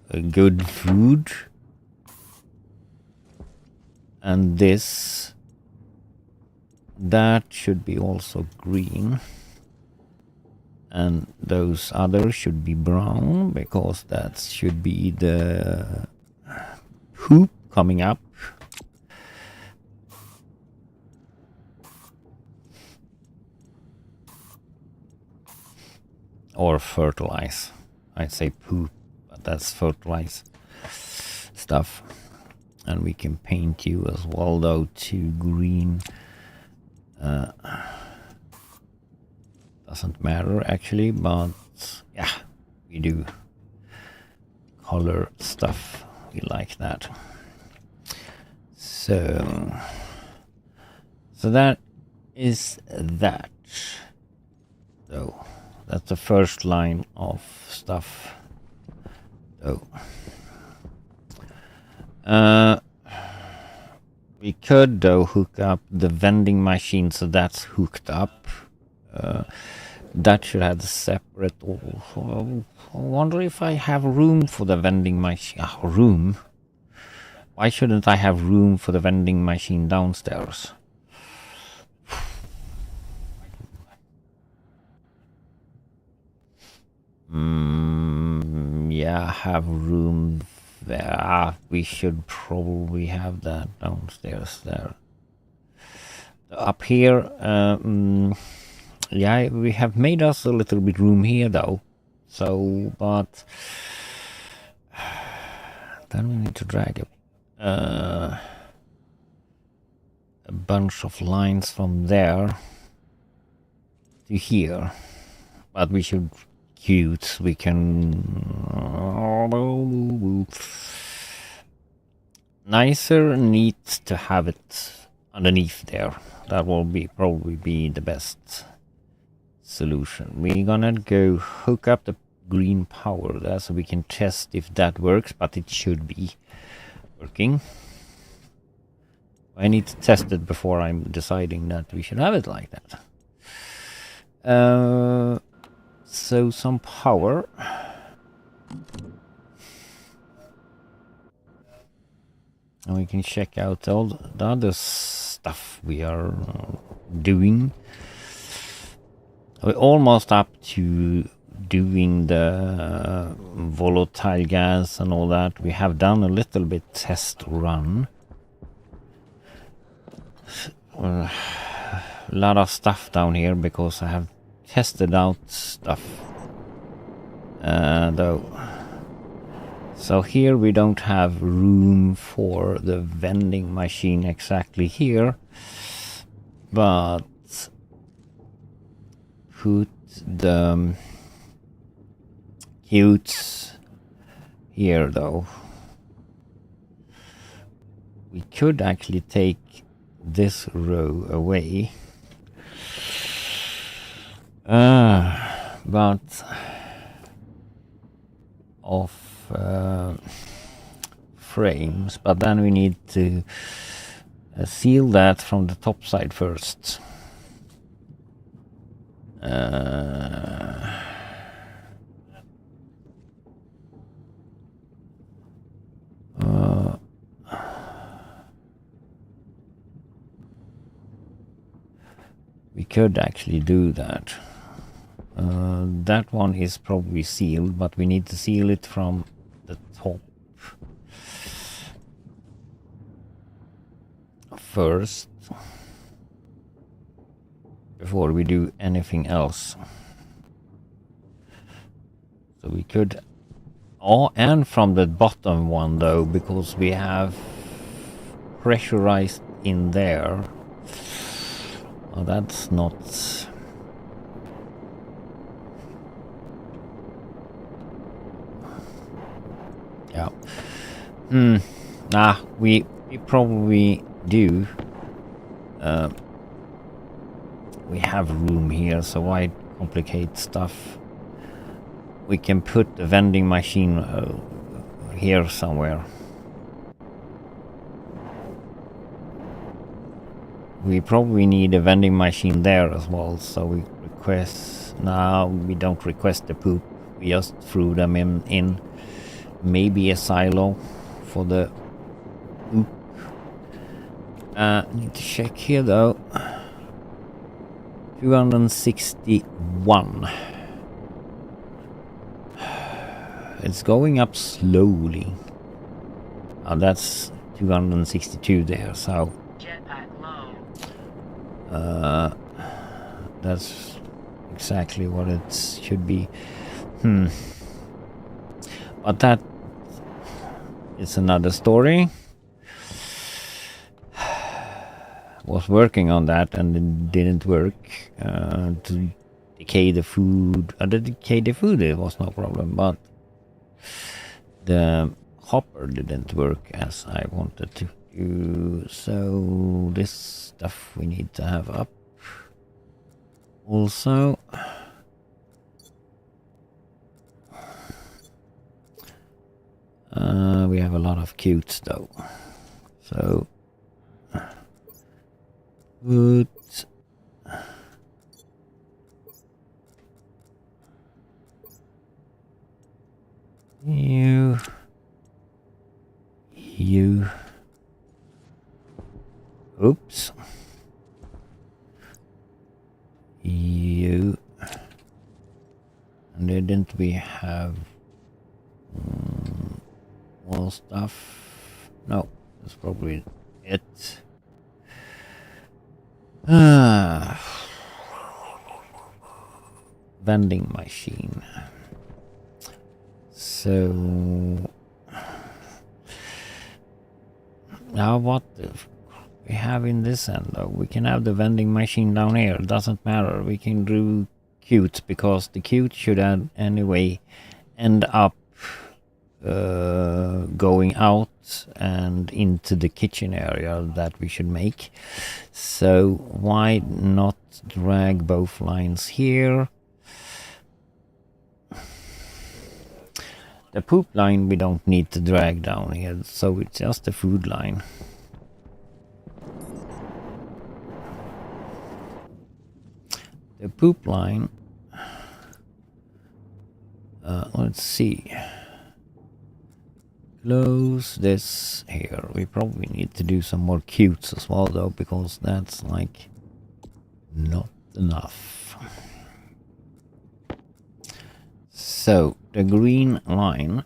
a good food. And this, that should be also green, and those others should be brown, because that should be the poop coming up. Or fertilize. I'd say poop, but that's fertilize stuff. And we can paint you as well though to green. Doesn't matter actually, but yeah, we do color stuff. We like that. So that is that. So that's the first line of stuff. So we could though hook up the vending machine, so that's hooked up. That should have a separate. I wonder if I have room for the vending machine. Room? Why shouldn't I have room for the vending machine downstairs? Yeah, have room there. We should probably have that downstairs there. Up here, yeah, we have made us a little bit room here though. So, but then we need to drag a bunch of lines from there to here. But we should cute. We can nicer needs to have it underneath there. That will probably be the best solution. We're gonna go hook up the green power there so we can test if that works, but it should be working. I need to test it before I'm deciding that we should have it like that. So some power. And we can check out all the other stuff we are doing. We're almost up to doing the volatile gas and all that. We have done a little bit test run. A lot of stuff down here because I have tested out stuff though. So here we don't have room for the vending machine exactly here, but put the cutes here though. We could actually take this row away, but of frames, but then we need to seal that from the top side first. We could actually do that. That one is probably sealed, but we need to seal it from the top first before we do anything else. So we could, and from the bottom one though, because we have pressurized in there. Oh, that's not. Yeah. We probably do. We have room here, so why complicate stuff? We can put the vending machine here somewhere. We probably need a vending machine there as well, so we request... No, we don't request the poop. We just threw them in. Maybe a silo for the poop. Need to check here though. 261. It's going up slowly. Oh, that's 262 there, so... Jetpack low. That's exactly what it should be. But that is another story. Was working on that and it didn't work. To decay the food. To decay the food it was no problem, but the hopper didn't work as I wanted to do. So this stuff we need to have up. Also, we have a lot of cutes though. So put you. Oops. You. And didn't we have more stuff? No, that's probably it. Vending machine. So now what we have in this end though? We can have the vending machine down here. It doesn't matter. We can do cute because the cute should anyway end up going out and into the kitchen area that we should make. So why not drag both lines here? The poop line we don't need to drag down here, so it's just the food line. The poop line, let's see. Close this here. We probably need to do some more cutes as well though, because that's like not enough. So the green line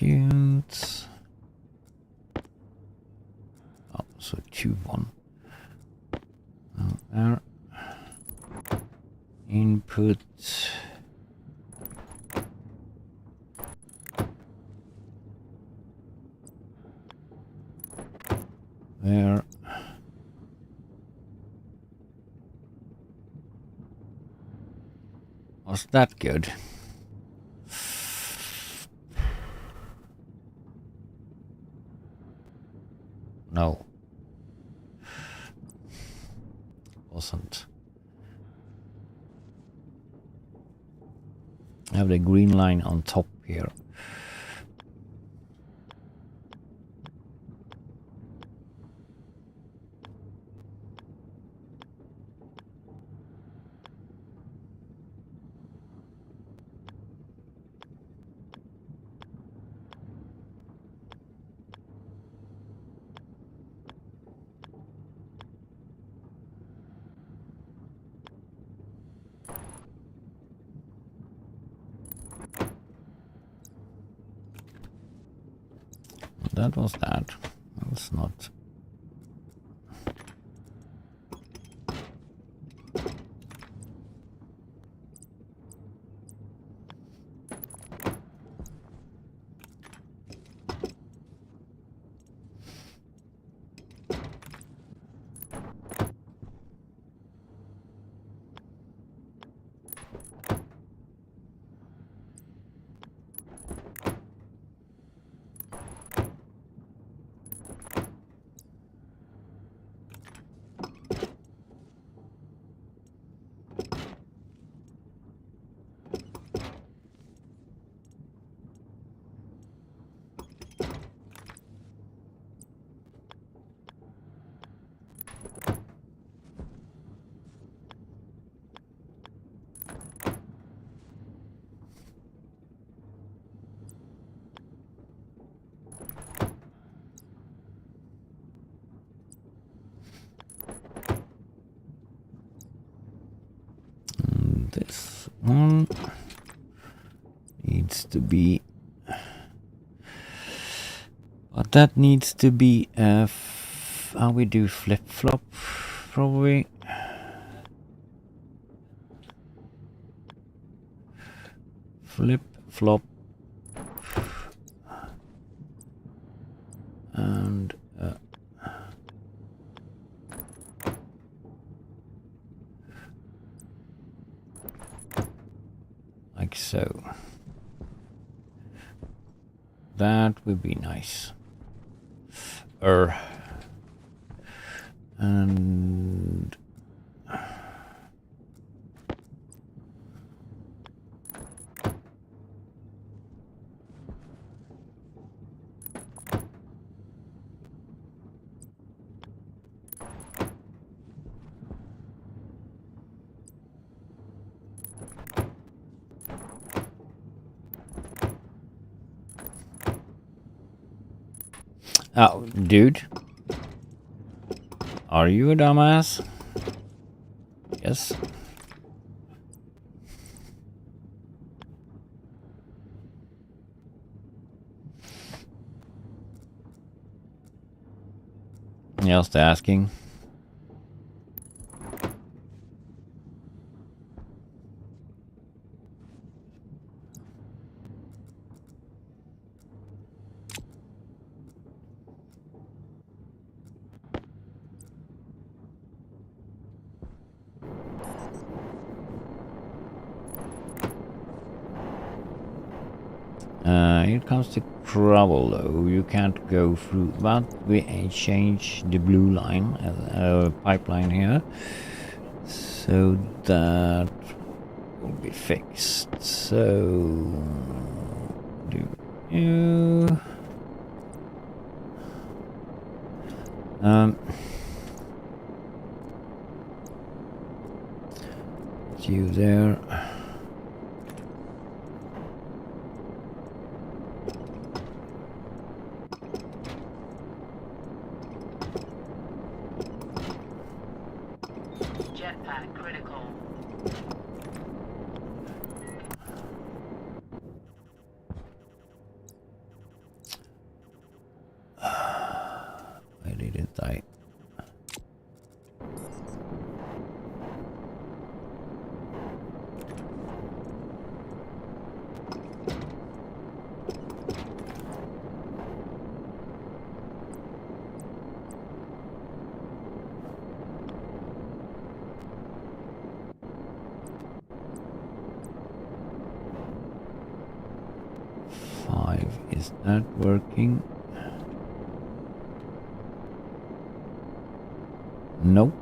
execute. Oh, so tube 1. There. Input. There. Was that good? No. Wasn't. I have the green line on top here. That was that. That was not. This one needs to be, but that needs to be how we do flip-flop probably. Flip-flop and like so. That would be nice. And oh, dude. Are you a dumbass? Yes. Just asking. Here comes the trouble though, you can't go through, but we change the blue line, pipeline here, so that will be fixed. So, do you... it's you there. Jetpack critical. didn't I? Is that working? Nope.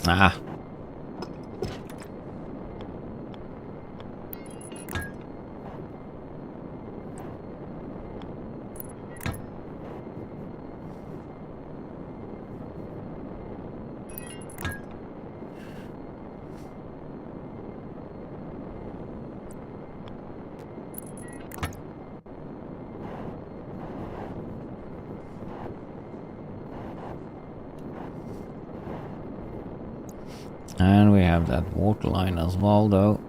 Ah. And we have that water line as well, though.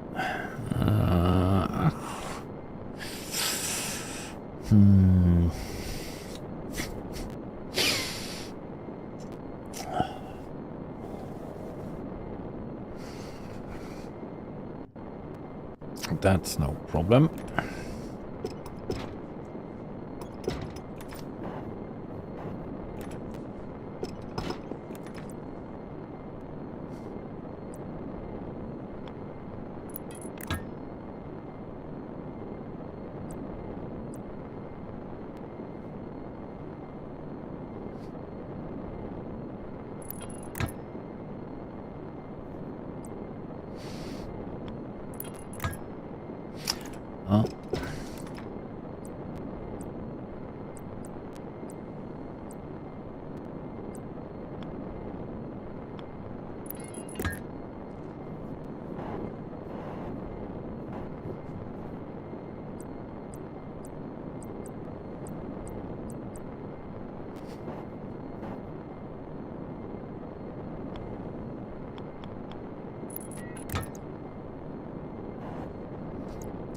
That's no problem. Oh.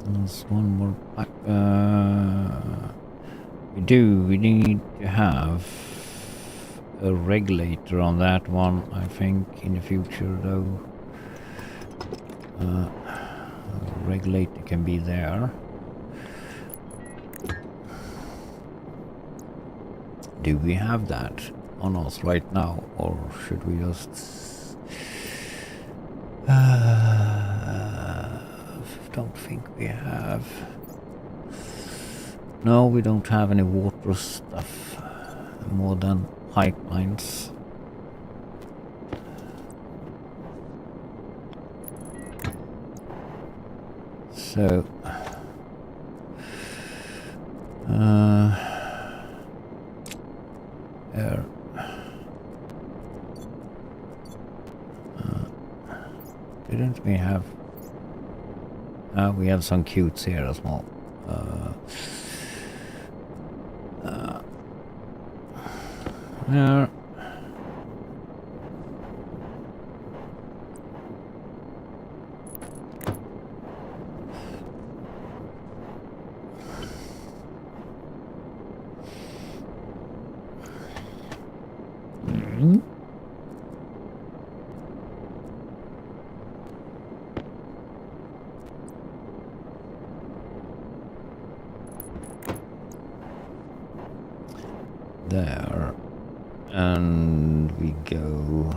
There's one more back. We need to have a regulator on that one, I think, in the future, though. A regulator can be there. Do we have that on us right now, or should we just... don't think we have. No, we don't have any water stuff more than pipelines. So there. Didn't we have? We have some cutes here as well. Yeah. There, and we go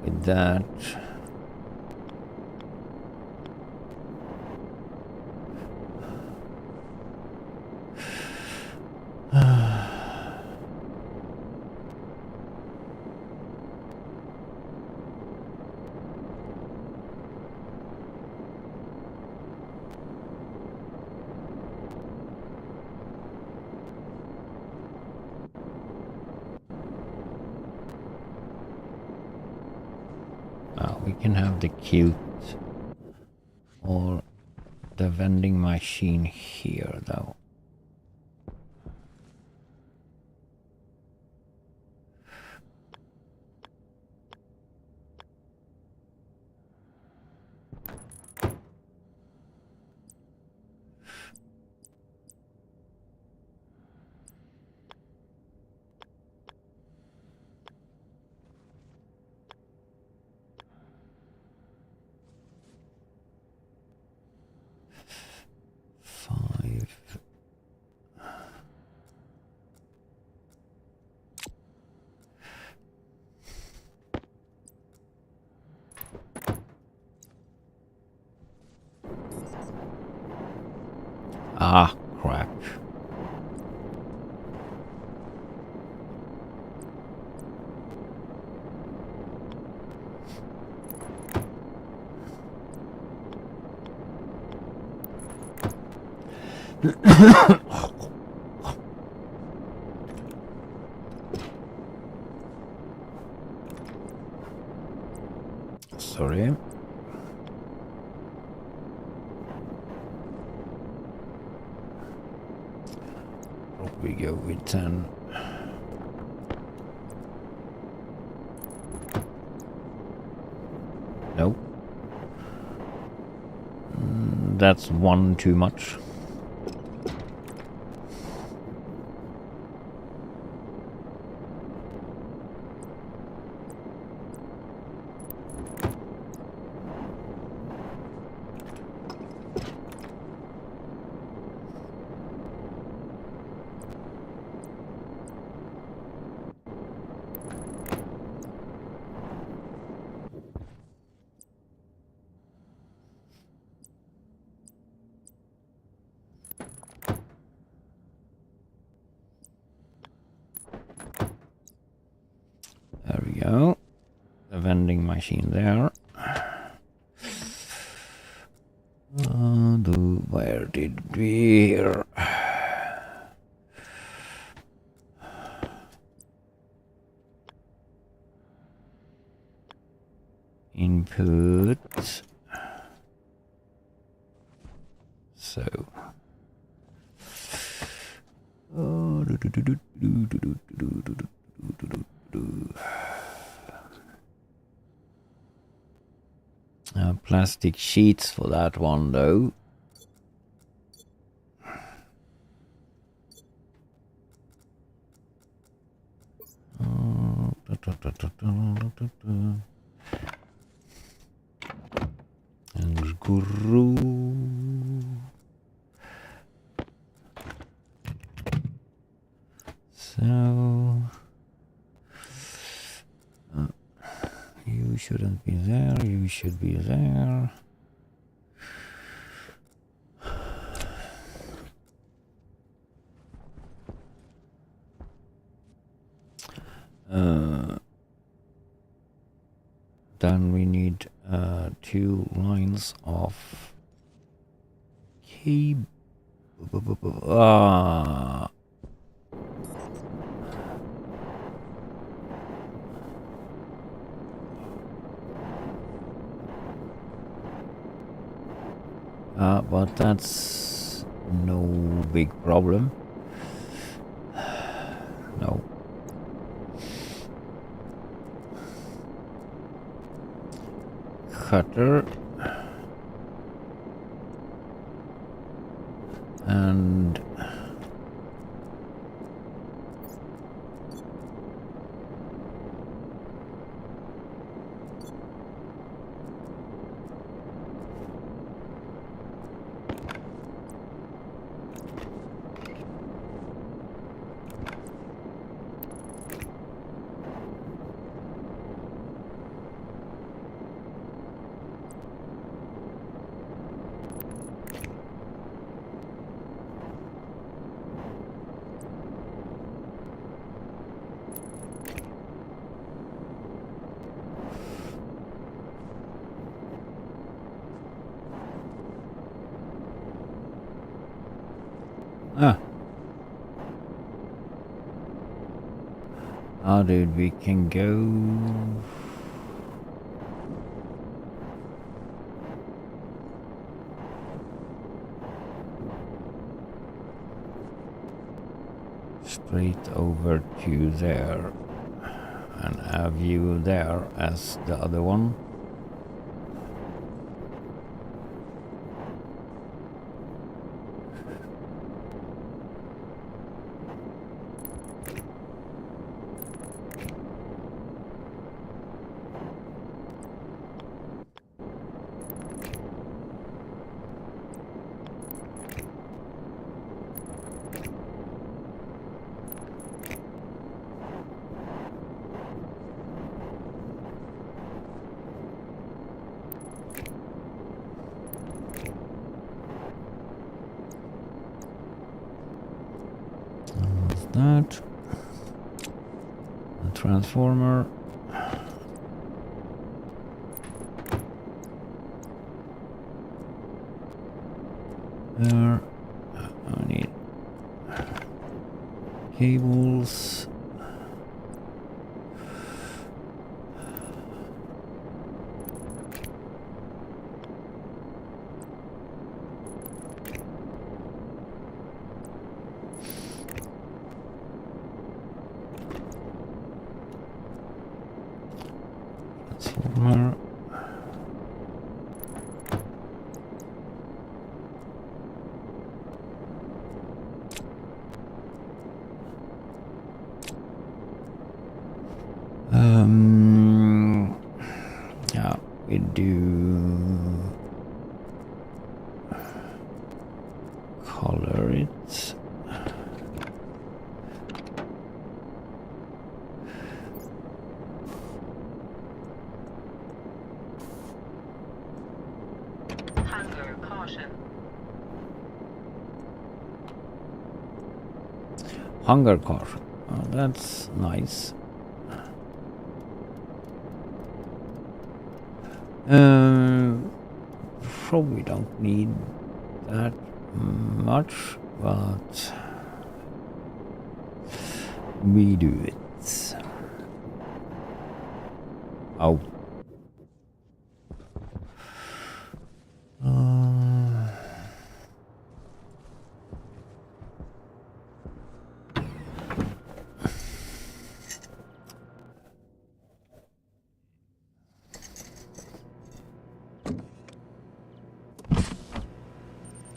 with that. We can have the cute, or the vending machine here, though. Ah, crap. Sorry. We go with 10. Nope. That's one too much. There we go. The vending machine there. Where did we here? Input. So. Plastic sheets for that one, though. And guru. So you shouldn't be there. You should be there. Then we need 2 lines of cable. But that's no big problem. No. Cutter. And dude, we can go. straight over to there and have you there as the other one. That a transformer. There. I need cables. Transformer. Yeah, we do color it. Hunger caution. Hunger car. Oh, that's nice. Probably don't need that much, but we do it. Oh.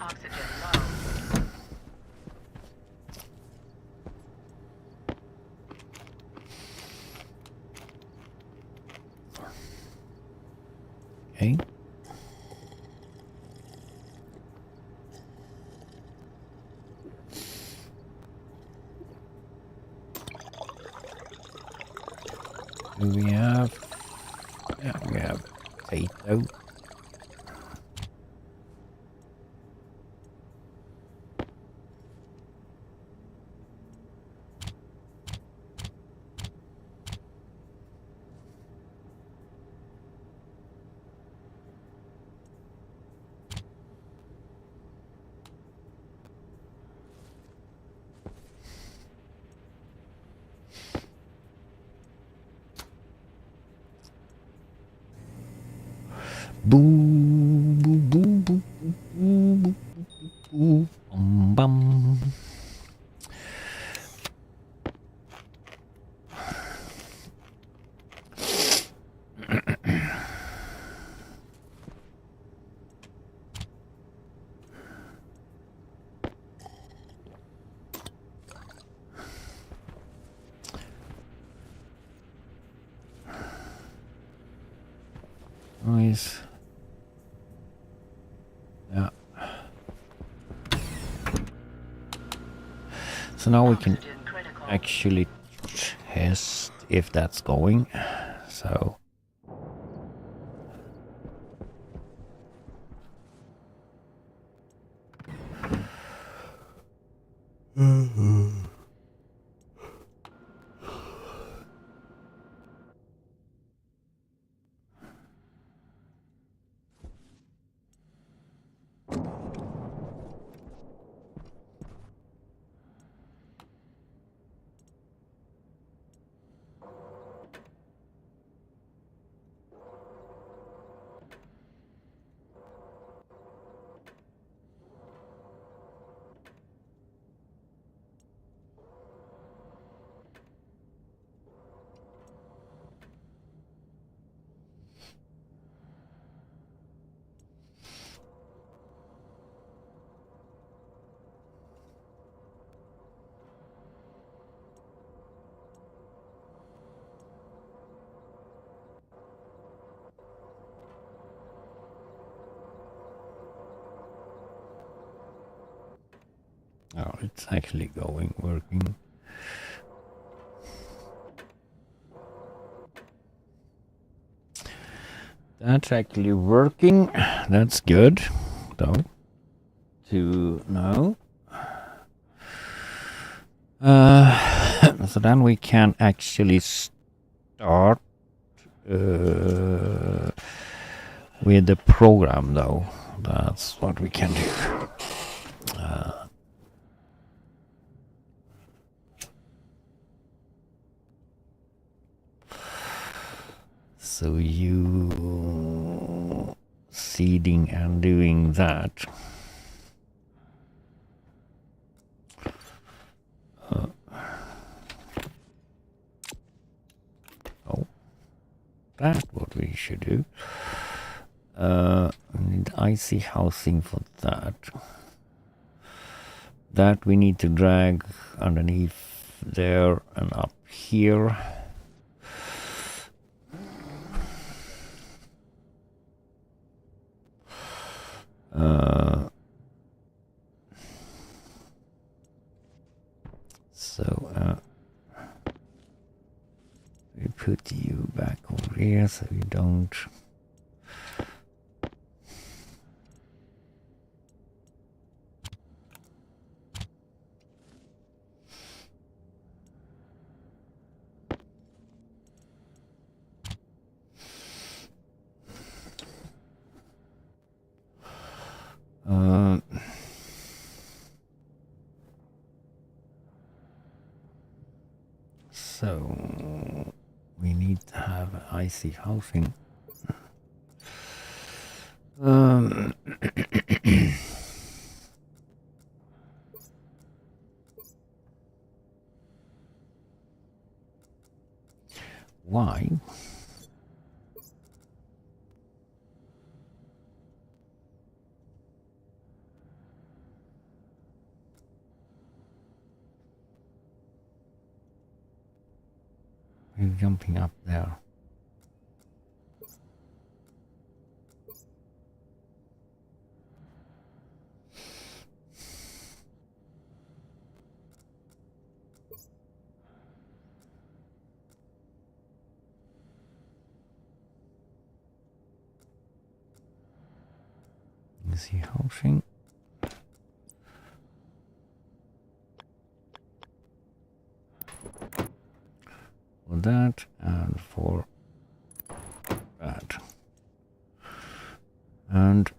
Oxygen low. Okay. Do we have? Yeah, we have potato. Boo, boo, boo, boo, boo, boo, boo, bum. Nice. Yeah. So now we can Oxygen critical. actually test if that's going. So Oh, it's actually working. That's actually working. That's good, though, to know. So then we can actually start with the program, though. That's what we can do. So you seeding and doing that. Oh, that's what we should do. We need icy housing for that. That we need to drag underneath there and up here. So we put you back over here so you don't. So we need to have icy housing. Why? We're jumping up there. Icy housing. For that and for that. And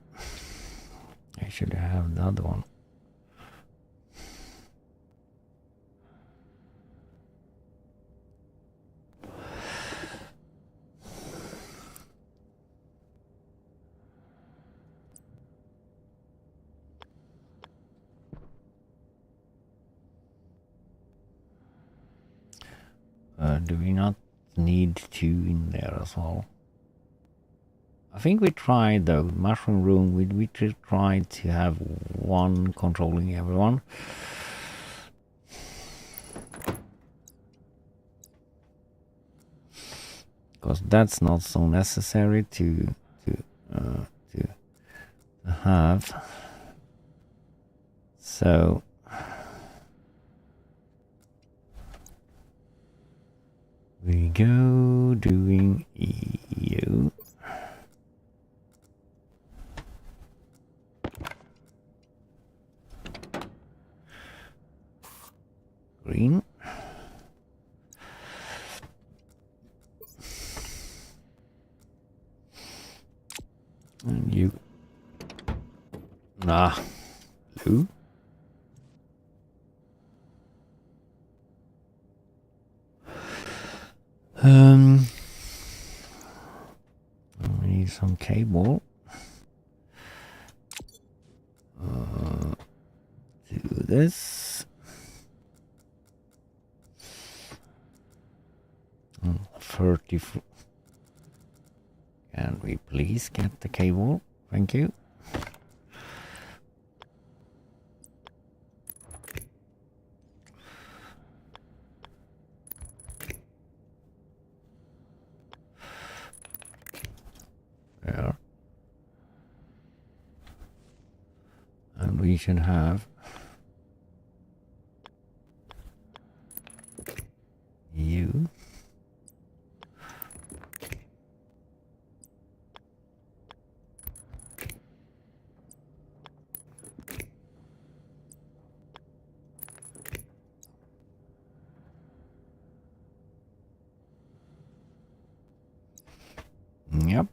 I should have the other one. Do we not need two in there as well? I think we tried though, mushroom room, we tried to have one controlling everyone. Because that's not so necessary to have. So we go doing EU. Green. And you. Blue. We need some cable. Do this. 30. Can we please get the cable? Thank you. There. And we should have you. Yep.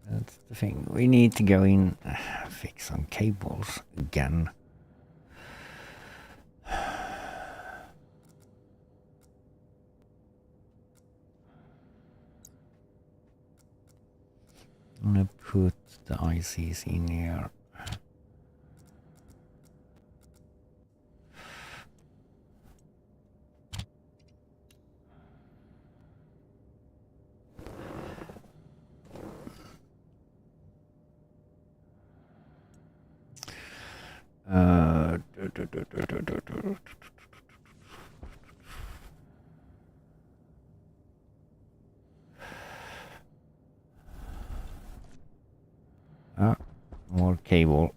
That's the thing. We need to go in, fix some cables again. I'm gonna put the ICs in here. More cable.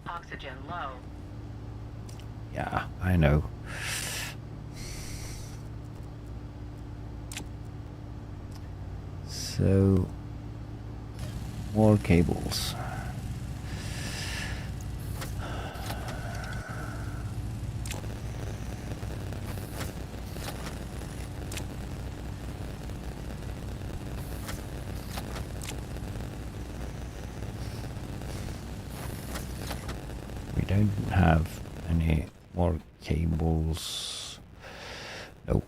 Oxygen low. Yeah, I know. So, more cables. We don't have any more cables. No.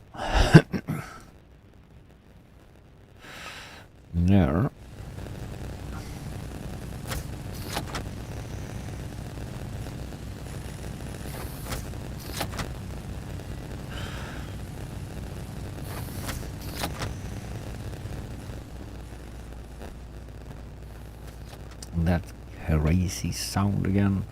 There. That crazy sound again.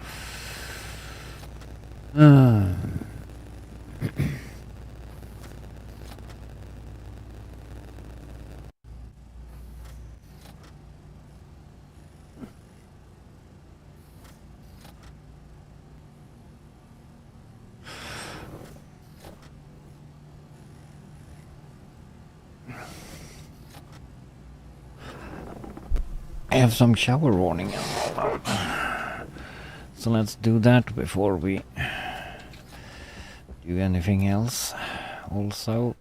I have some shower warning. So let's do that before we do anything else. Also,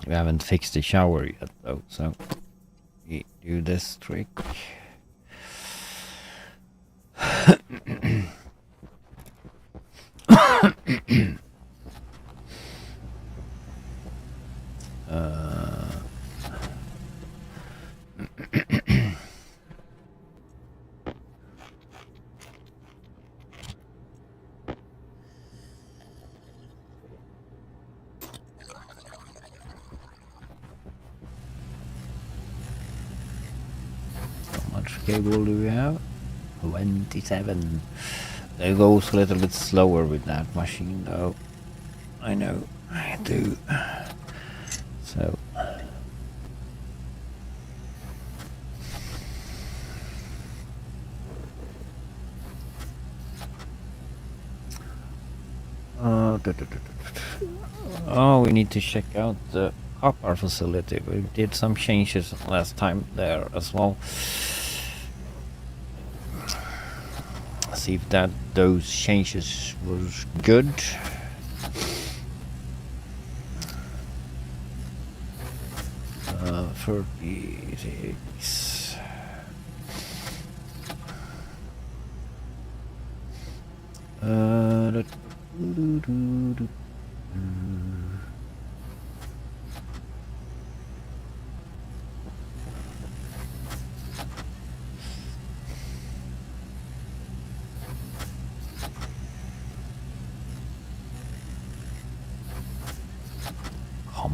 we haven't fixed the shower yet though, so we do this trick. How much cable do we have? 27. It goes a little bit slower with that machine though. I know, I do. So oh, we need to check out the copper facility. We did some changes last time there as well. See if those changes was good. Uh, 36.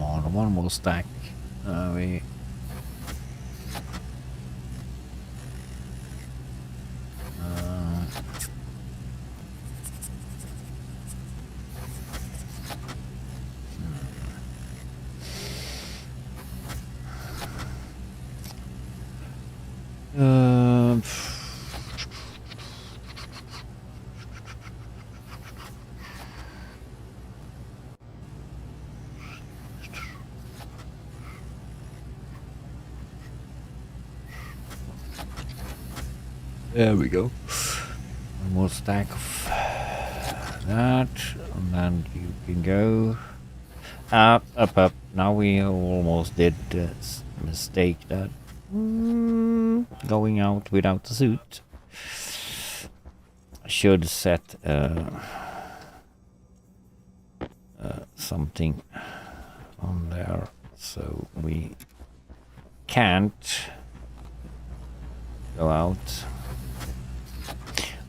on, one more stack. We there we go. One more stack of that, and then you can go up. Now we almost did this mistake that going out without the suit. I should set something on there so we can't go out.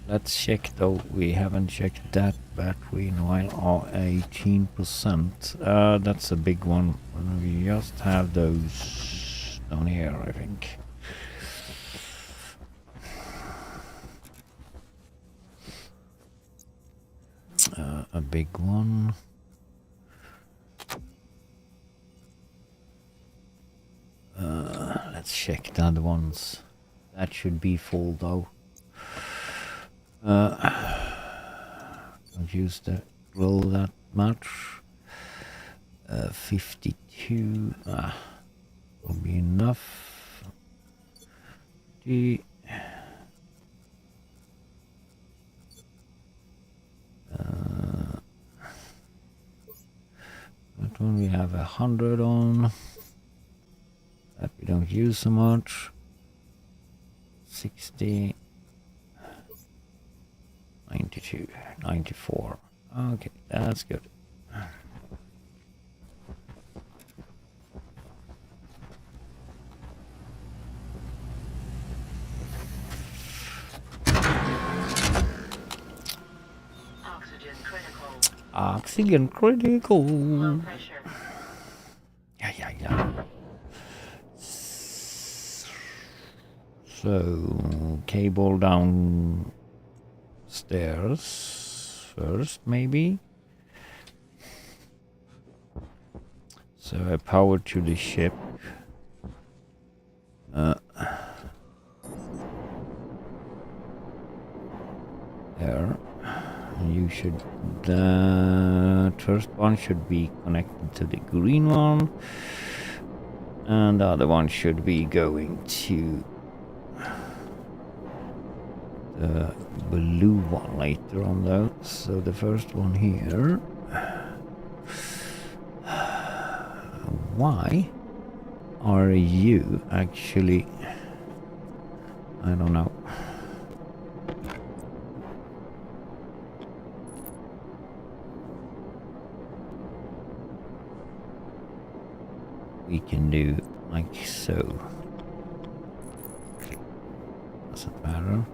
Let's check though, we haven't checked that battery in a while. 18%. That's a big one. We just have those down here, I think. A big one. Let's check the other ones. That should be full though. Don't use the roll that much. 52. Will be enough. That one we have 100 on. That we don't use so much. 60. 92, 94. Okay, that's good. Oxygen critical. Oxygen critical. Low pressure. Yeah. So, cable down stairs first, maybe. So I power to the ship. There. You should. The first one should be connected to the green one, and the other one should be going to the blue one later on though. So the first one here. Why are you actually? I don't know. We can do like so. Doesn't matter.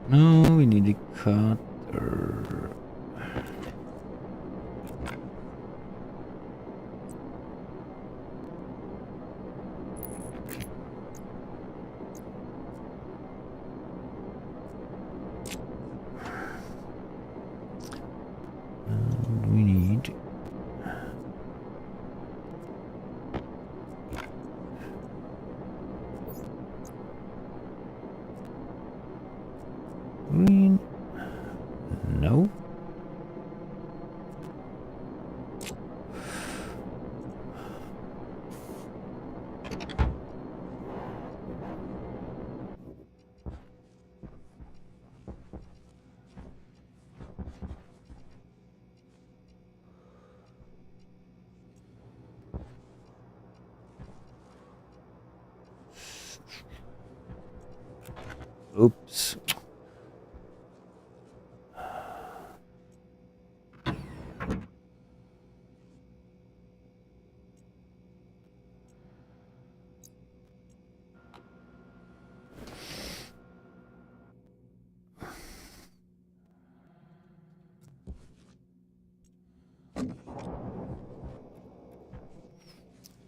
No, we need a cutter. And we need green. No. Oops.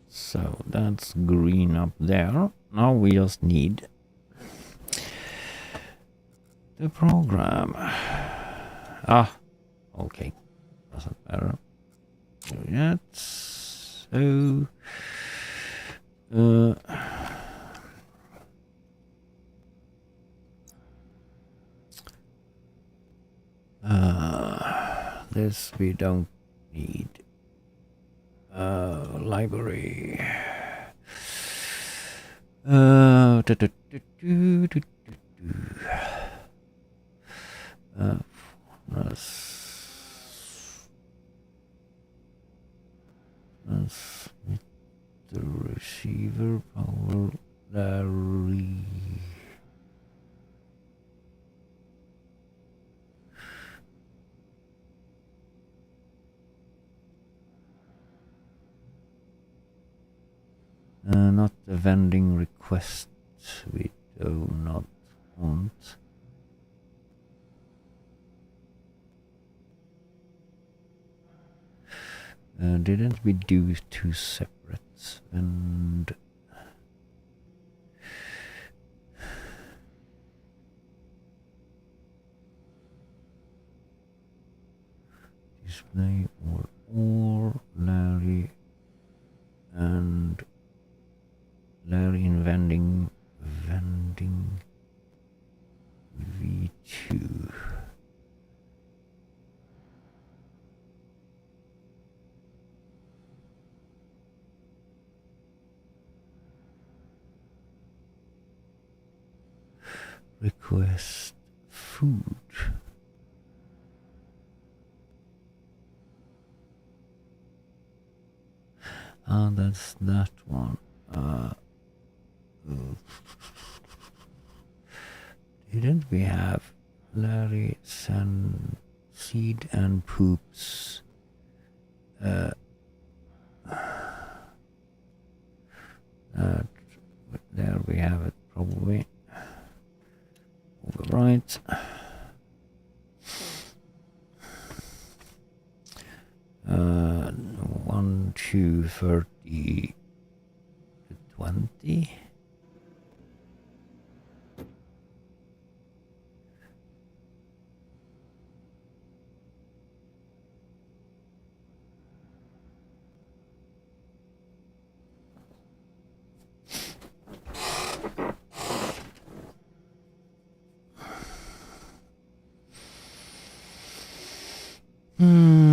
So that's green up there. Now we just need the program. Ah, okay. Doesn't matter. Do that. So, this we don't need. Library. That's the receiver power Larry. Not the vending request. We do not want. Didn't we do two separates? And display or Larry and Larry in vending V2. Request food. Ah, that's that one. Didn't we have Larry send seed and poops? There we have it probably. Overwrite. 1 to 30 to 20. Hmm.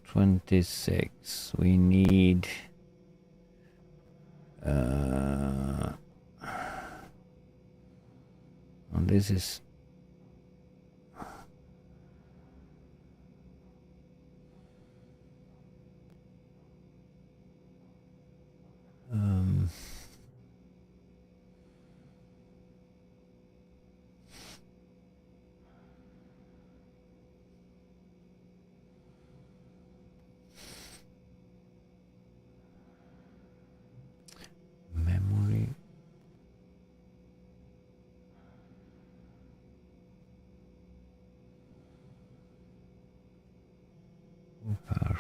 26. We need and this is memory. Power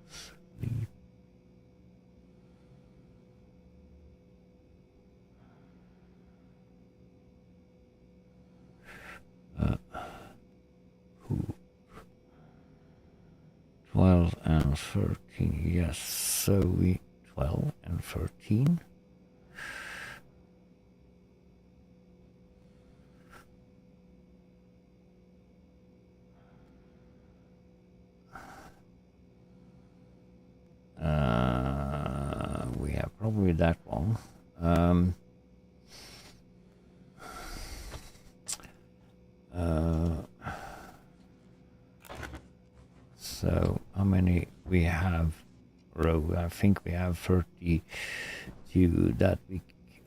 sleep. Poop. 12 and 13. Yes, so we 12 and 13. We have probably that one. many we have row? I think we have 32.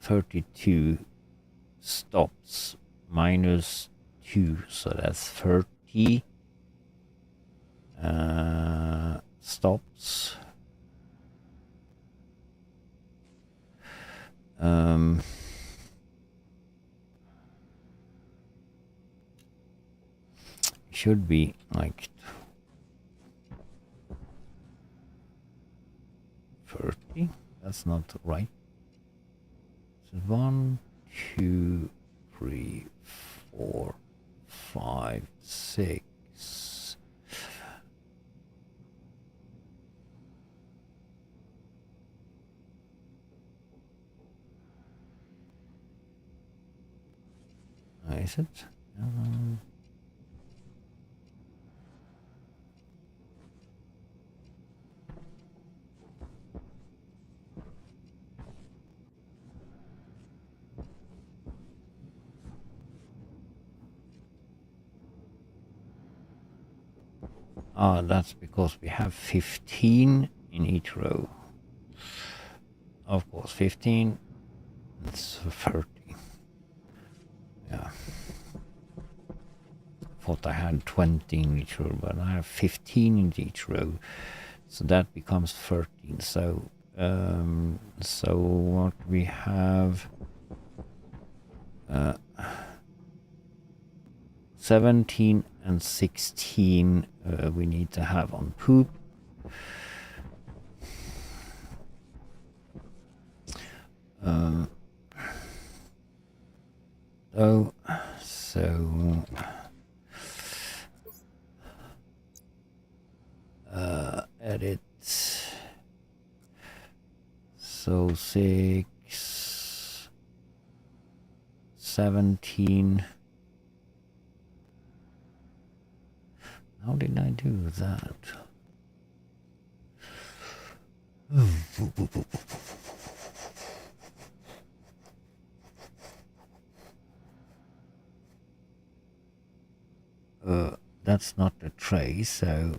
32 stops minus 2, so that's 30 stops. Should be like 30. That's not right. So 1, 2, 3, 4, 5, 6. Is it? That's because we have 15 in each row. Of course, 15. It's 30. Yeah. Thought I had 20 in each row, but I have 15 in each row. So that becomes 13. So what we have 17 and 16 we need to have on poop. Edit. So 6, 17. How did I do that? That's not a tray, so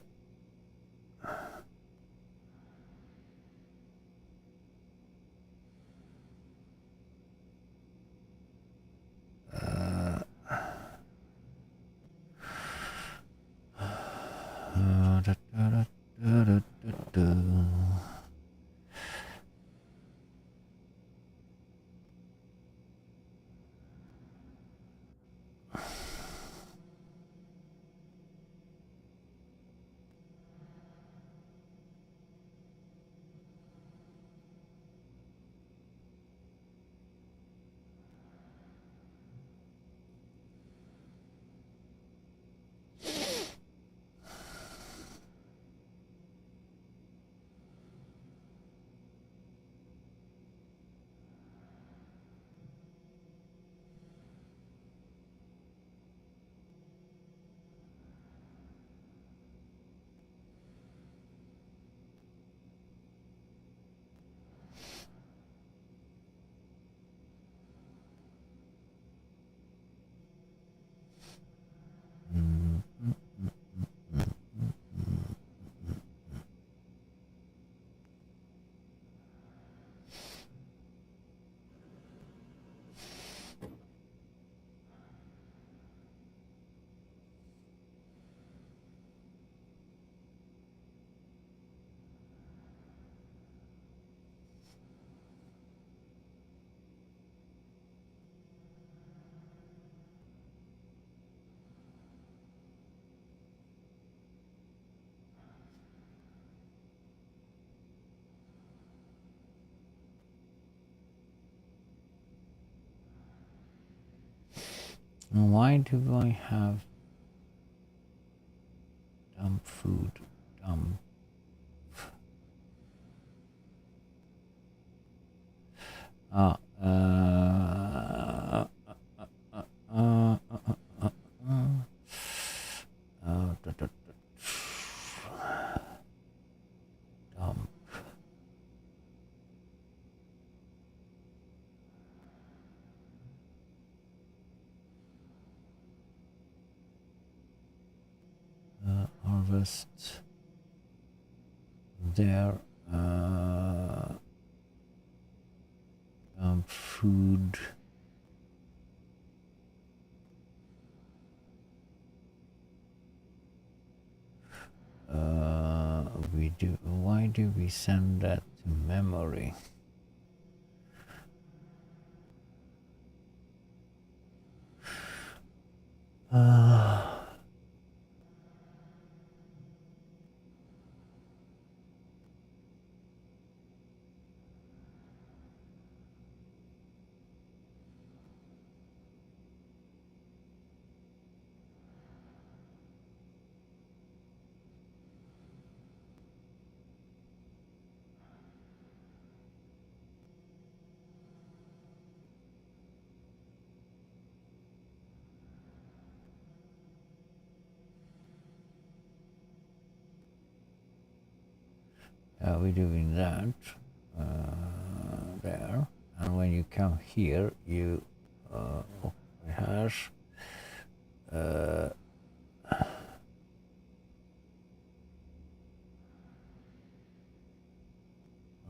why do I have dump food? Dump. Dump. Harvest. there. Food. We do. Why do we send that to memory? We're doing that there, and when you come here, you hash. But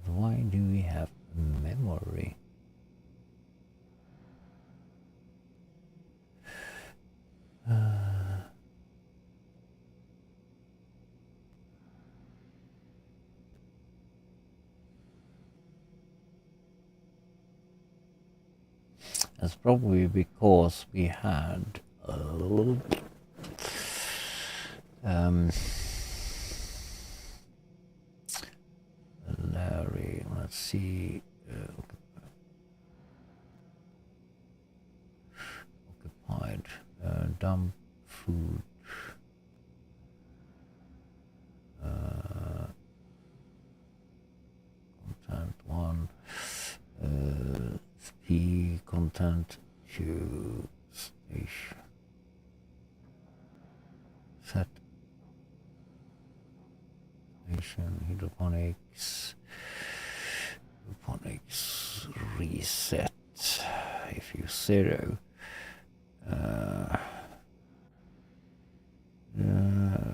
why do we have memory? That's probably because we had Larry, let's see, occupied, dump food, content 1, P content 2, station, set, station, hydroponics, reset, if you 0,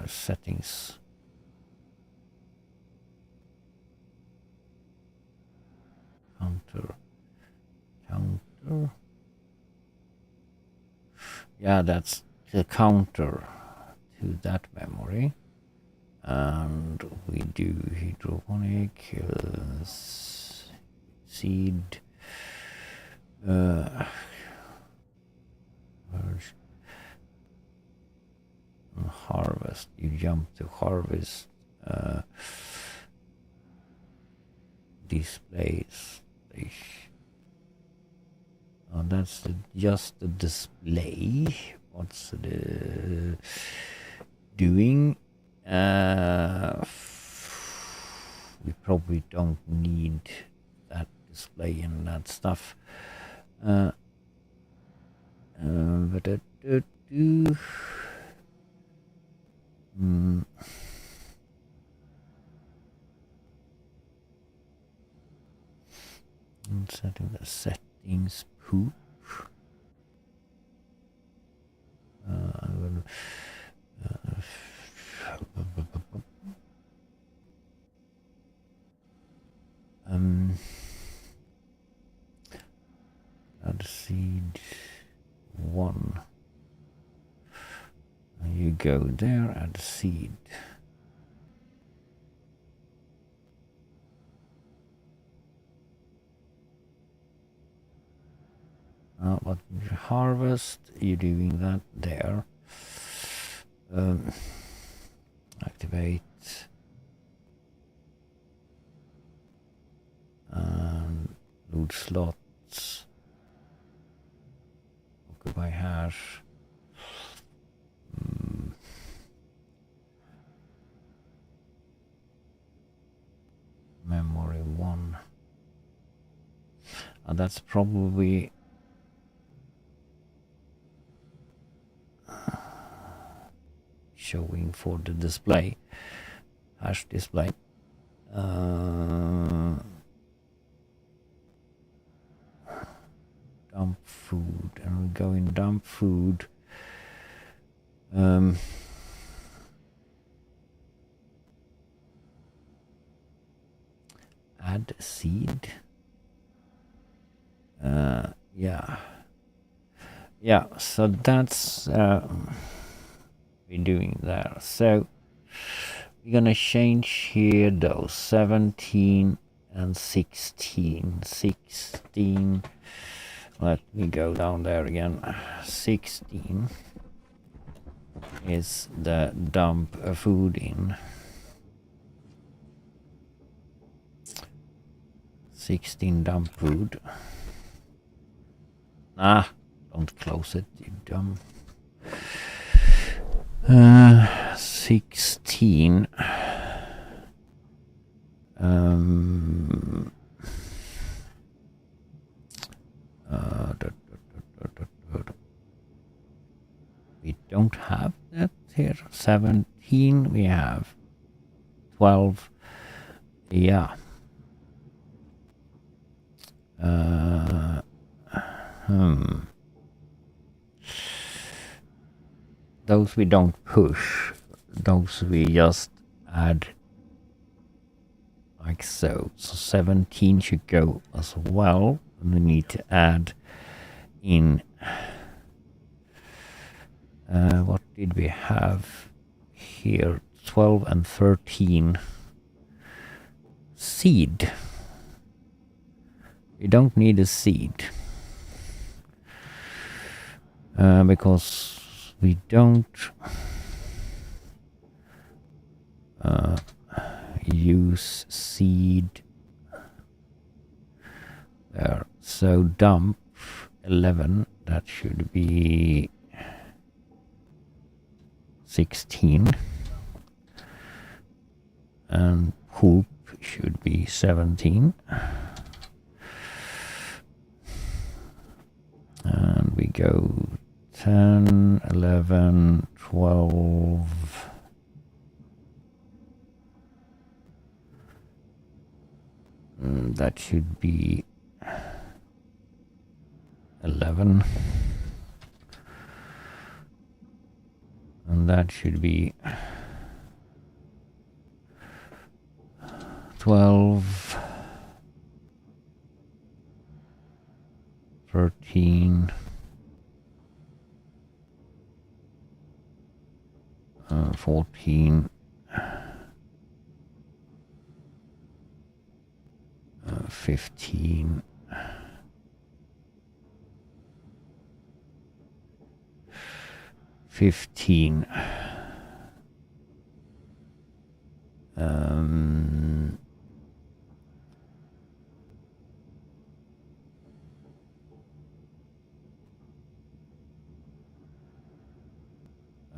settings, counter, yeah, that's the counter to that memory, and we do hydroponic seed harvest. You jump to harvest displays. That's just the display. What's the doing? We probably don't need that display and that stuff. But I'm setting the settings poop. I will add seed 1. You go there, add seed. But harvest, you're doing that there. Activate. Load slots. Occupy hash. Memory 1. That's probably showing for the display, hash display. Dump food, and we go in dump food. add seed. Yeah. Yeah, so that's we're doing there. So we're gonna change here those 17 and 16. 16. Let me go down there again. 16 is the dump food in. 16 dump food. Ah, don't close it, you dumb. 16. We don't have that here. 17 we have. 12. Yeah. Those we don't push. Those we just add like so. So 17 should go as well. And we need to add in. What did we have here? 12 and 13. Seed. We don't need a seed. Because we don't use seed there. So dump 11, that should be 16. And poop should be 17. And we go 10, 11, 12. That should be 11. And that should be 12, 13, 14, 15, 15.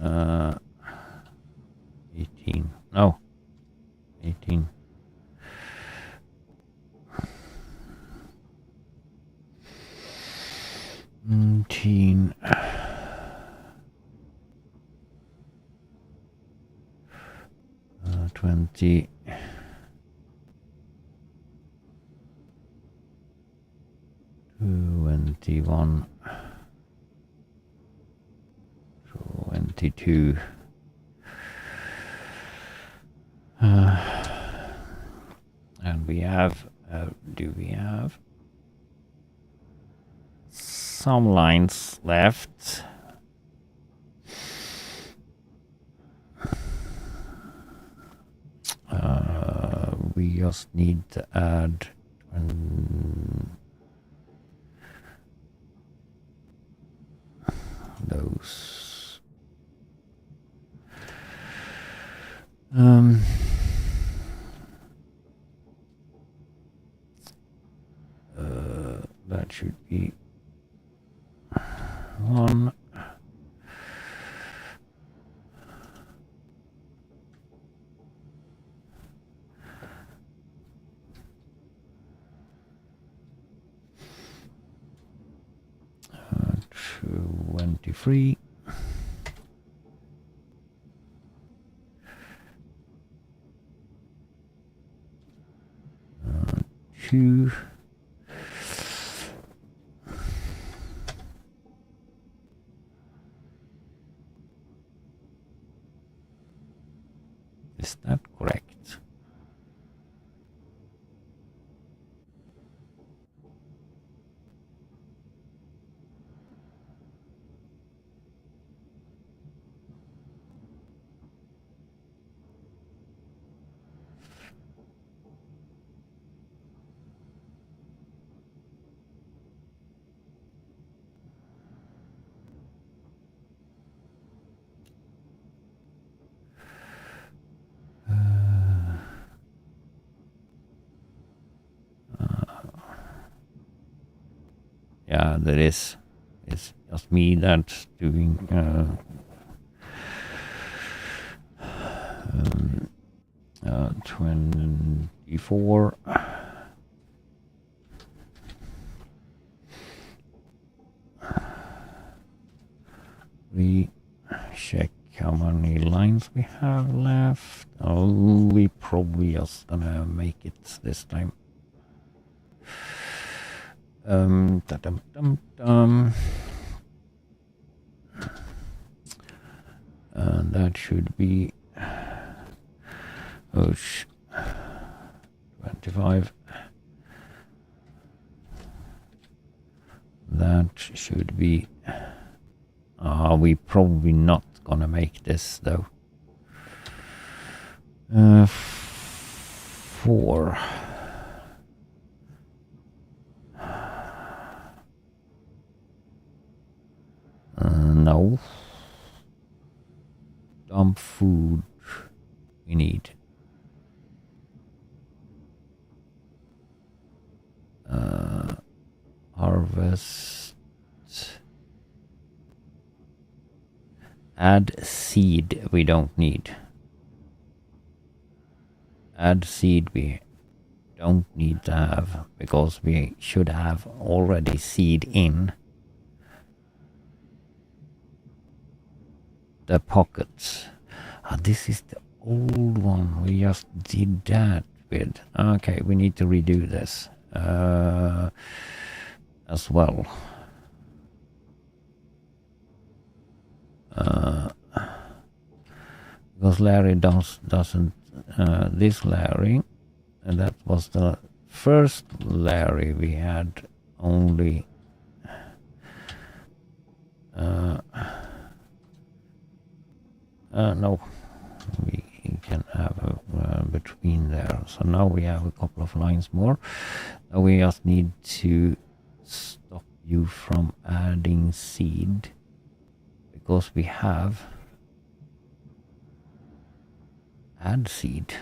Uh, 18. No. 18. 19. 20. 21. 22. And we have, do we have some lines left? We just need to add those. That should be 1. Uh, 23. 2. Is that correct? Yeah, there is. It's just me that's doing 24. We check how many lines we have left. Oh, we probably just gonna make it this time. Da-dum-dum-dum. And that should be 25. That should be. We probably not gonna make this though. 4. No. Dump food we need. Harvest. Add seed we don't need. Add seed we don't need to have because we should have already seed in the pockets. This is the old one we just did that with. Okay, we need to redo this as well. Because Larry doesn't this Larry, and that was the first Larry we had only no, we can have a between there. So now we have a couple of lines more. Now we just need to stop you from adding seed because we have add seed.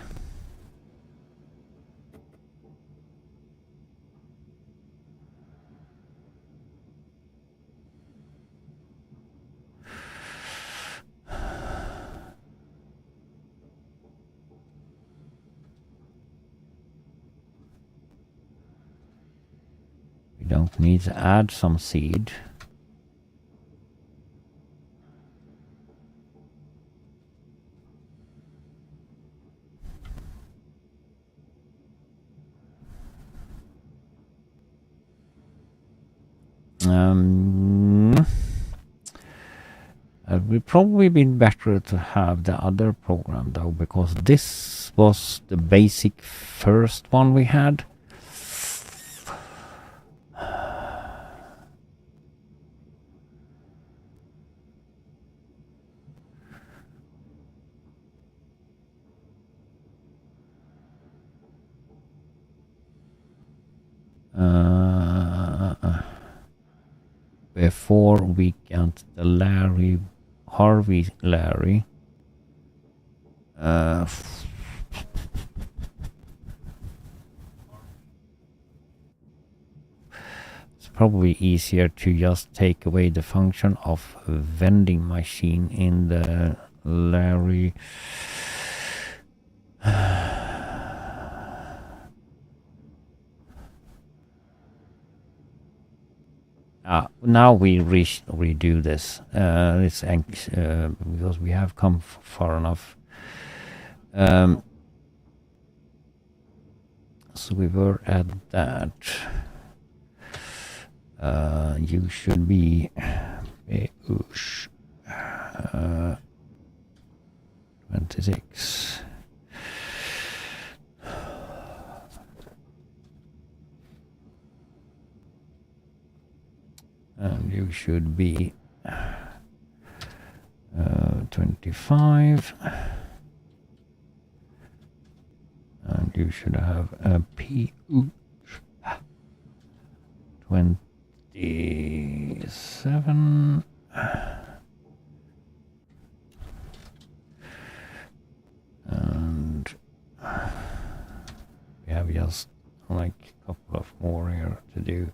We don't need to add some seed. It would probably been better to have the other program though, because this was the basic first one we had. Before we got the Larry, Harvey Larry. It's probably easier to just take away the function of vending machine in the Larry. Now we redo this. It's because we have come far enough. So we were at that. You should be 26. And you should be 25. And you should have a PU 27. And we have just like a couple of more here to do.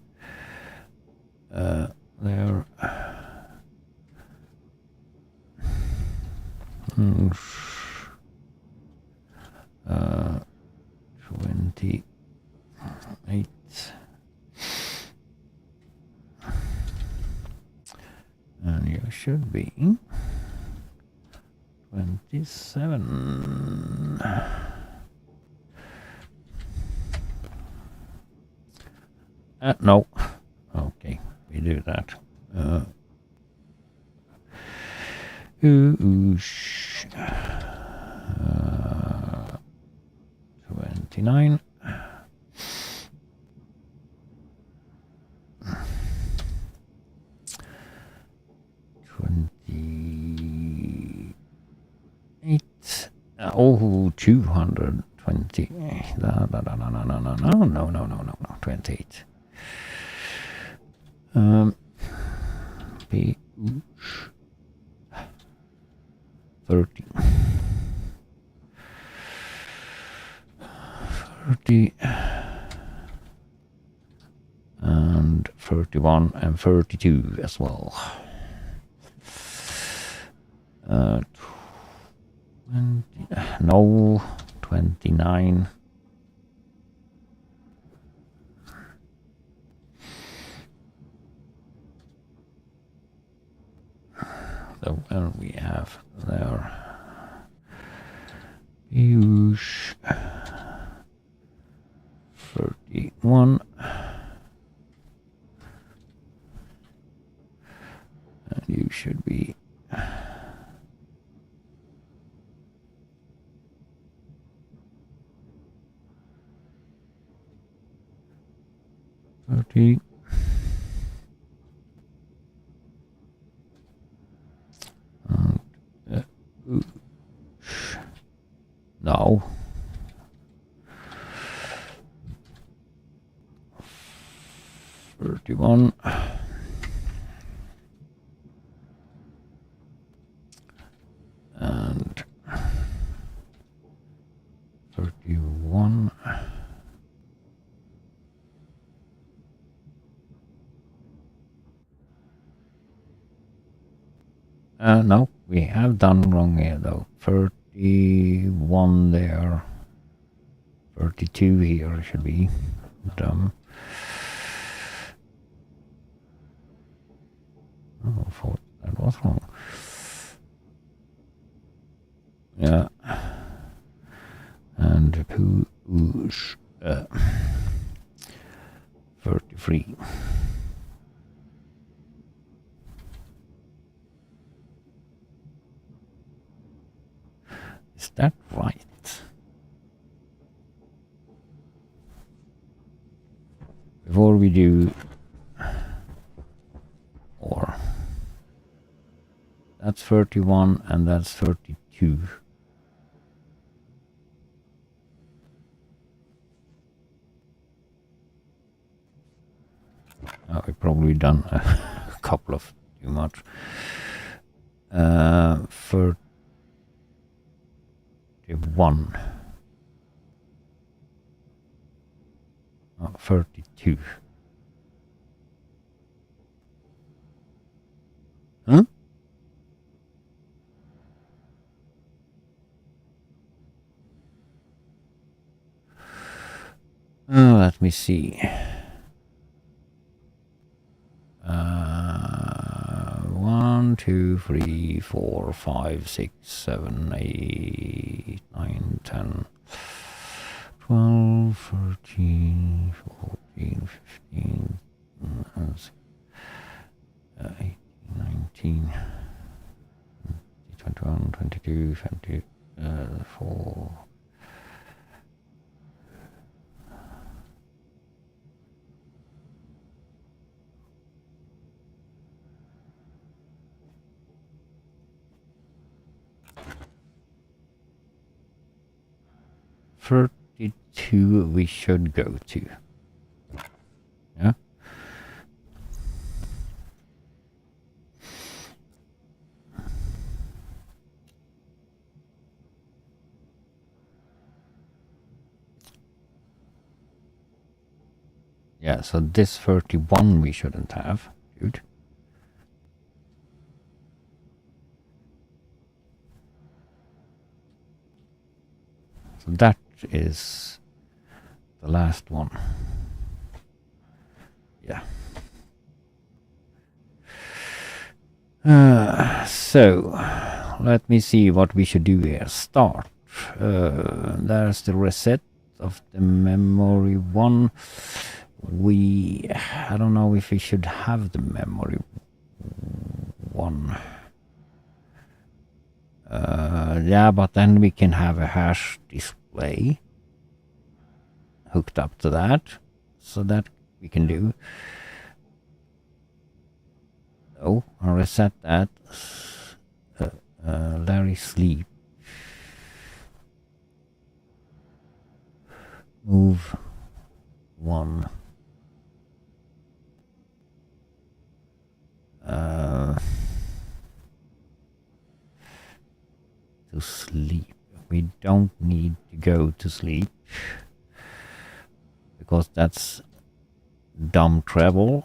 there. 28. And you should be 27. No. Okay, we do that. Oosh. 29. Oh, 220. No, 28. P 30. 30 and 31 and 32 as well. 20, no, 29. So where we have there. Use 31. And you should be 30. No. 31. And 31. No, we have done wrong here though. 31 there. 32 here should be. Dumb. Oh, I thought that was wrong. Yeah. And push 33. Is that right? Before we do, or that's 31 and that's 32. We've probably done a couple of too much. 31. 32. Huh? Let me see. 1, 2, 3, 4, 5, 6, 7, 8, 9, 10, 12, 13, 14, 15, 18, 19, 21, 22, 24. $32 we should go to. Yeah. Yeah, so this 31 we shouldn't have. dude. So that is the last one. Yeah. So let me see what we should do here. Start. There's the reset of the memory one. I don't know if we should have the memory one. Yeah, but then we can have a hash display hooked up to that, so that we can do. Oh, I'll reset that. Larry sleep. Move one. To sleep. We don't need to go to sleep because that's dumb travel.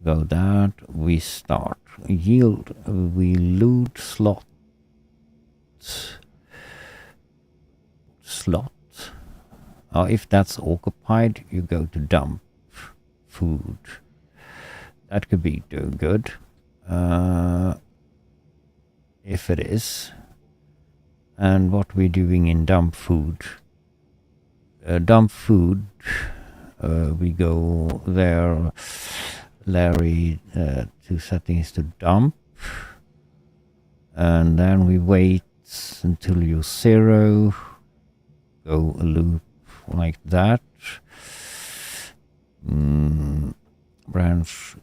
Go that, we start. Yield, we loot slot. If that's occupied, you go to dump food. That could be good. If it is. And what we're doing in dump food. We go there, Larry, to settings to dump. And then we wait until you're 0. Go a loop like that. Branch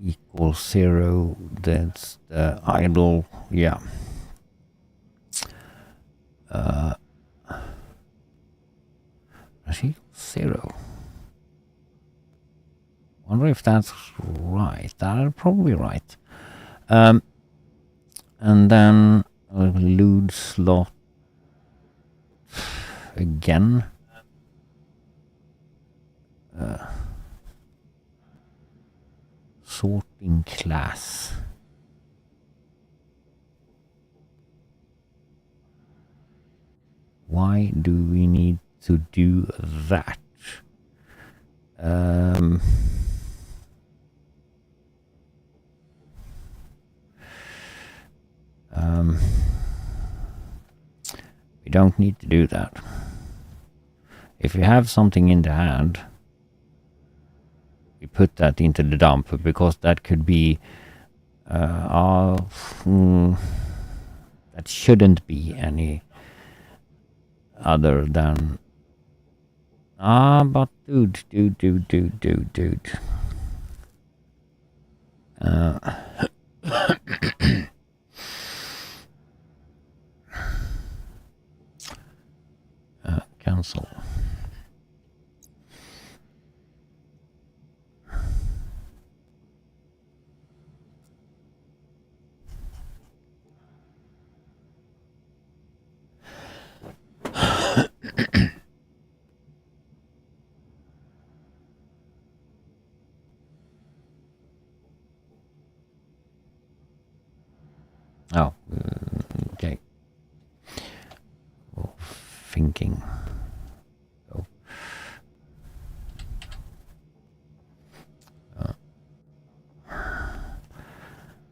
equals 0. That's the idle. Yeah. Branch equals 0. Wonder if that's right. That's probably right. And then loot slot again. Sorting class. Why do we need to do that? We don't need to do that. If you have something in the hand, we put that into the dump because that could be that shouldn't be any other than but dude. Cancel. Oh, okay. Oh, thinking. Oh.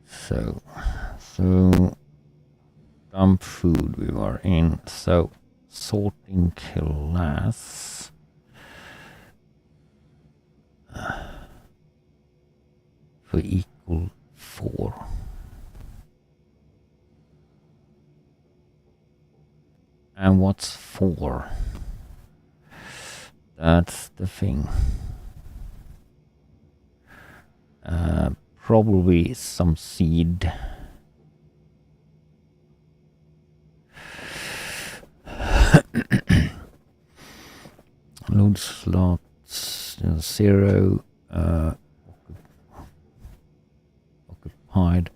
So dump food we were in. So sorting class. For equal 4. And what's 4? That's the thing. Probably some seed. Load slots 0. Occupied.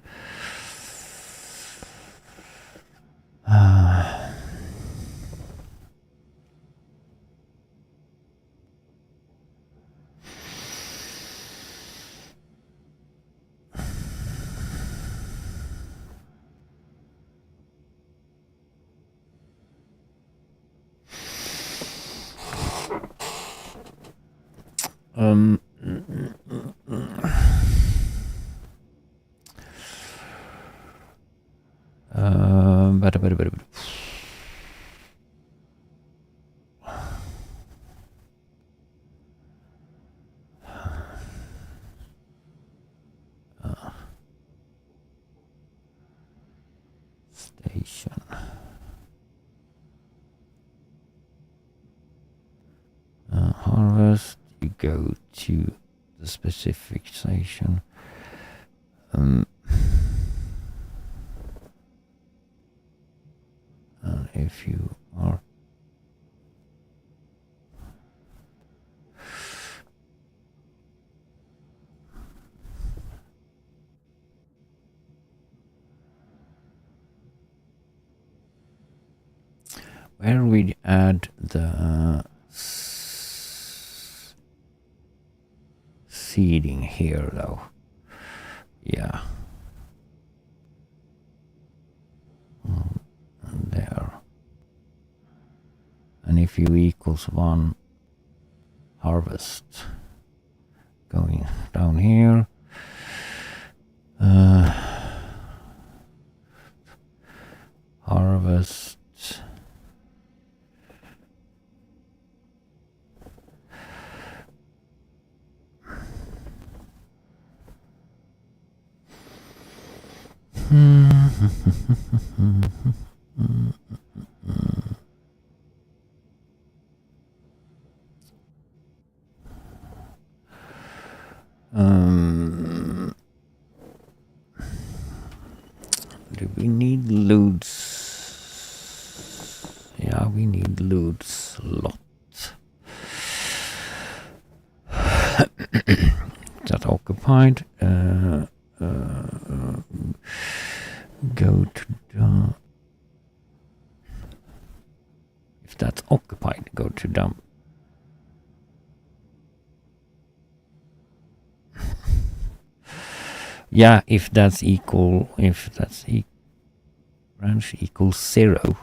Um, but. Station. Harvest, you go to the specific station. And if you are where we add the seeding here though. Yeah. And there. And if u equals 1 harvest going down here. Harvest. Do we need loads? Yeah, we need loads a lot. That occupied. Go to the. If that's occupied, go to dump. Yeah, if that's equal, branch equals 0.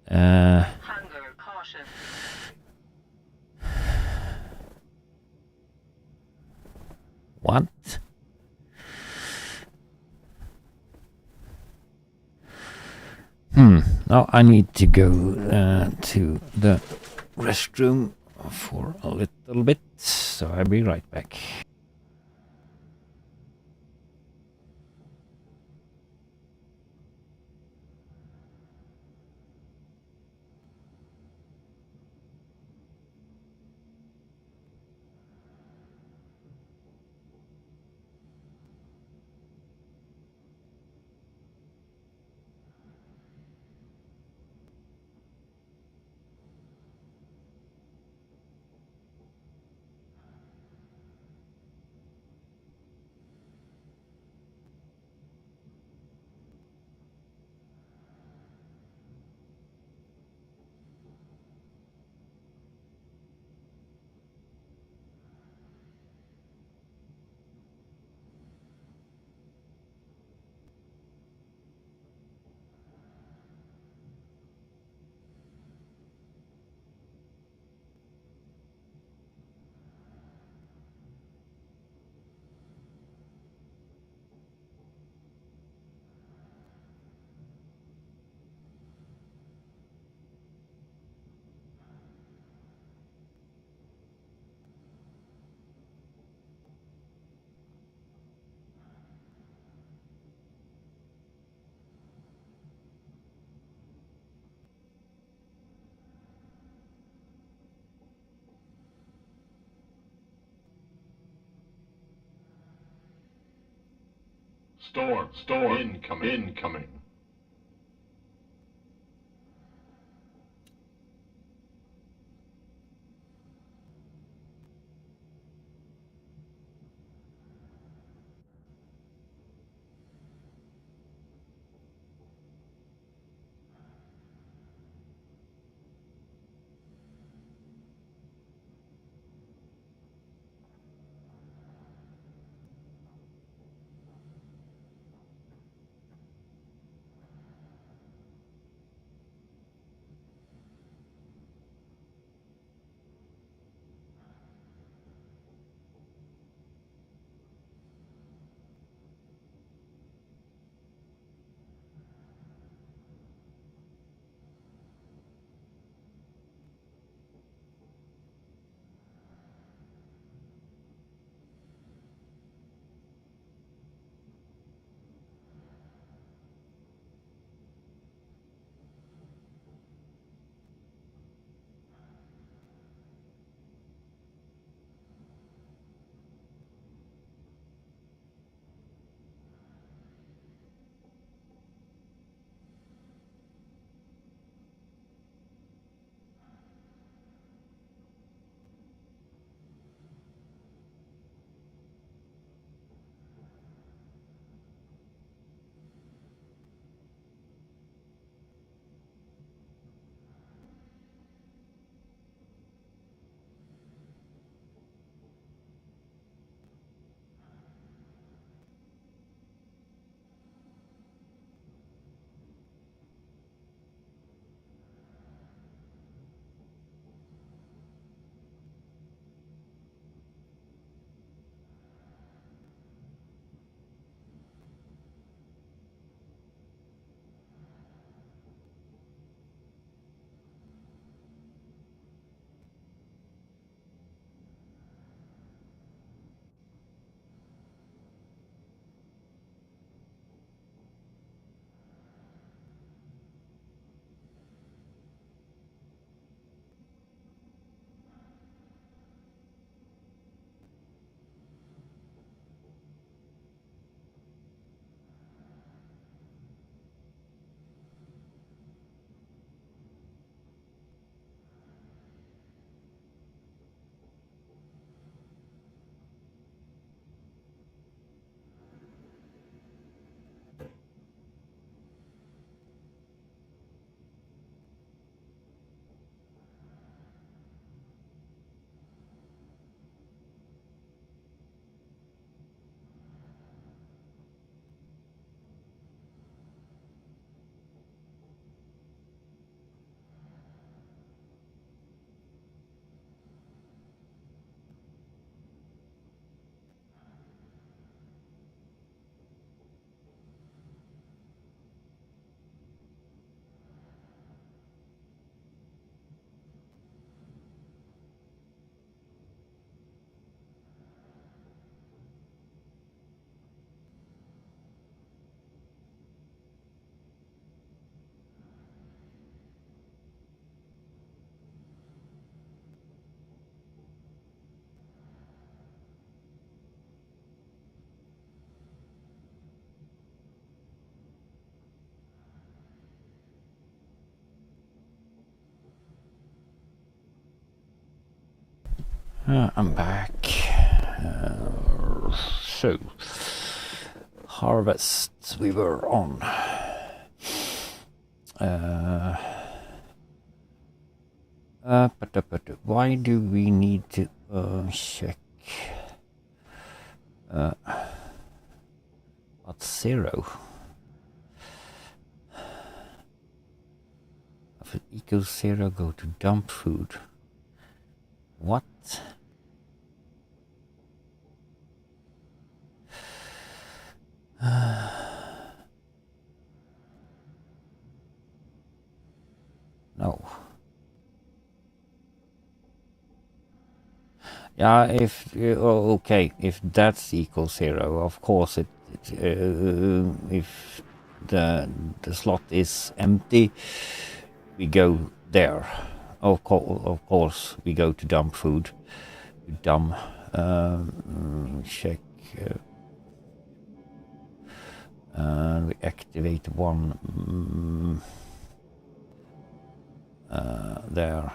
Hunger caution. What? Now I need to go to the restroom for a little bit, so I'll be right back. Storm, incoming. I'm back. So, harvest we were on. Why do we need to check? What's 0? If it equals 0, go to dump food. What? No. Yeah, okay, if that's equals 0, of course if the slot is empty, we go there. Of course, we go to dump food. Dumb. Check. We activate one there,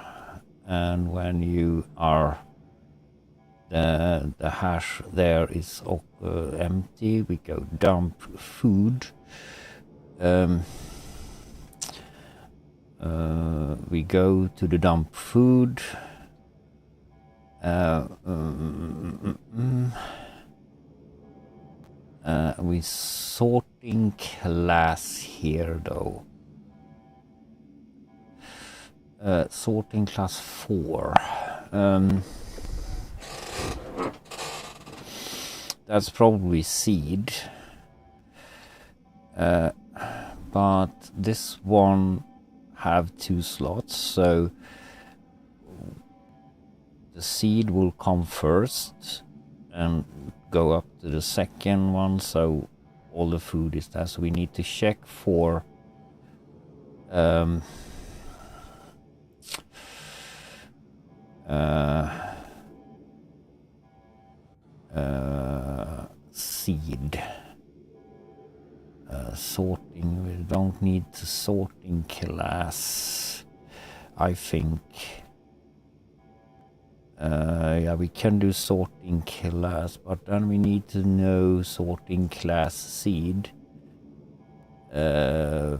and when you are the hash there is empty, we go dump food. We go to the dump food. We sorting class here though. Sorting class 4. That's probably seed. But this one have 2 slots, so the seed will come first and go up to the second one, so all the food is there. So we need to check for seed. Sorting, we don't need to sorting class, I think. Yeah, we can do sorting class, but then we need to know sorting class seed. Do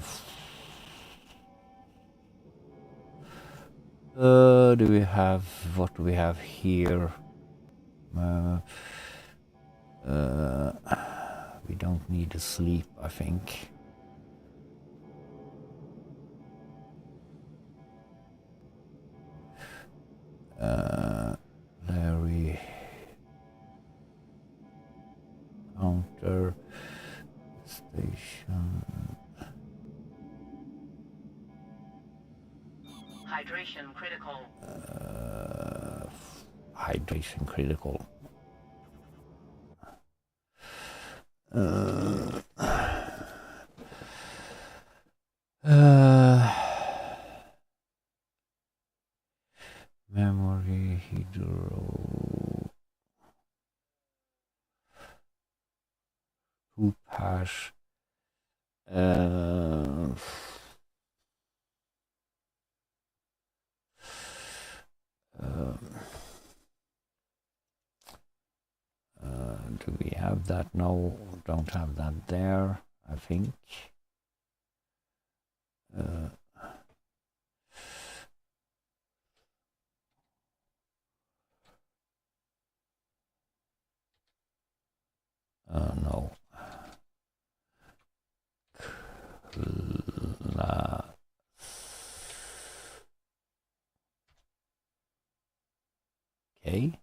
we have, what do we have here? We don't need to sleep, I think. Larry counter station. Hydration critical. Hydration critical. Memory hydro poop hash. Do we have that? No, don't have that there, I think. No. Okay.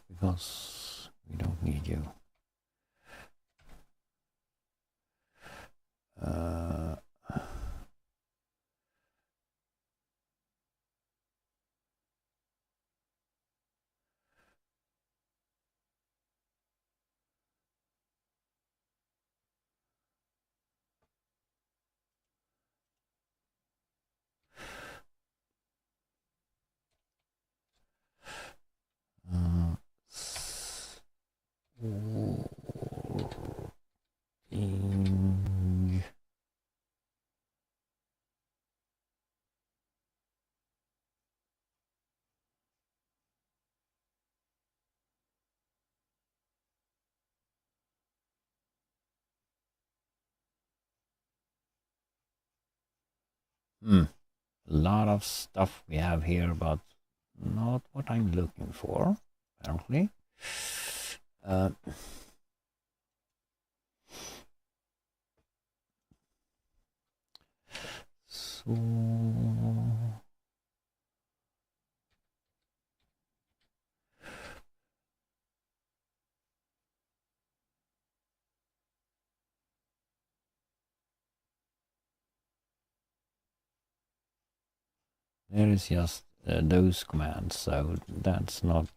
Because we don't need you. A lot of stuff we have here, but not what I'm looking for, apparently. So there is just those commands, so that's not...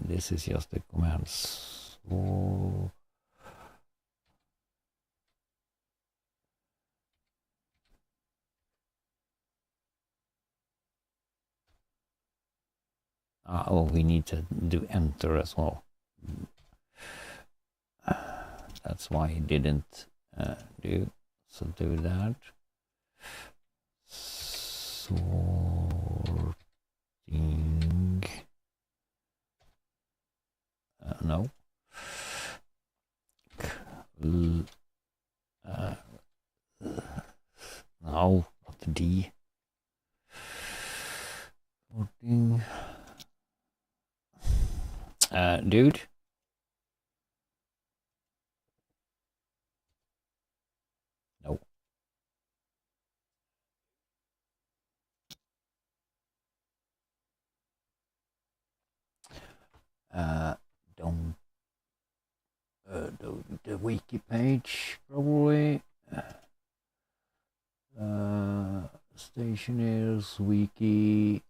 this is just the commands. So... oh, we need to do enter as well. That's why I didn't do. So do that. Sorting. No. No, not the D. Sorting. Dude. No. Don't do the wiki page probably. Stationers wiki.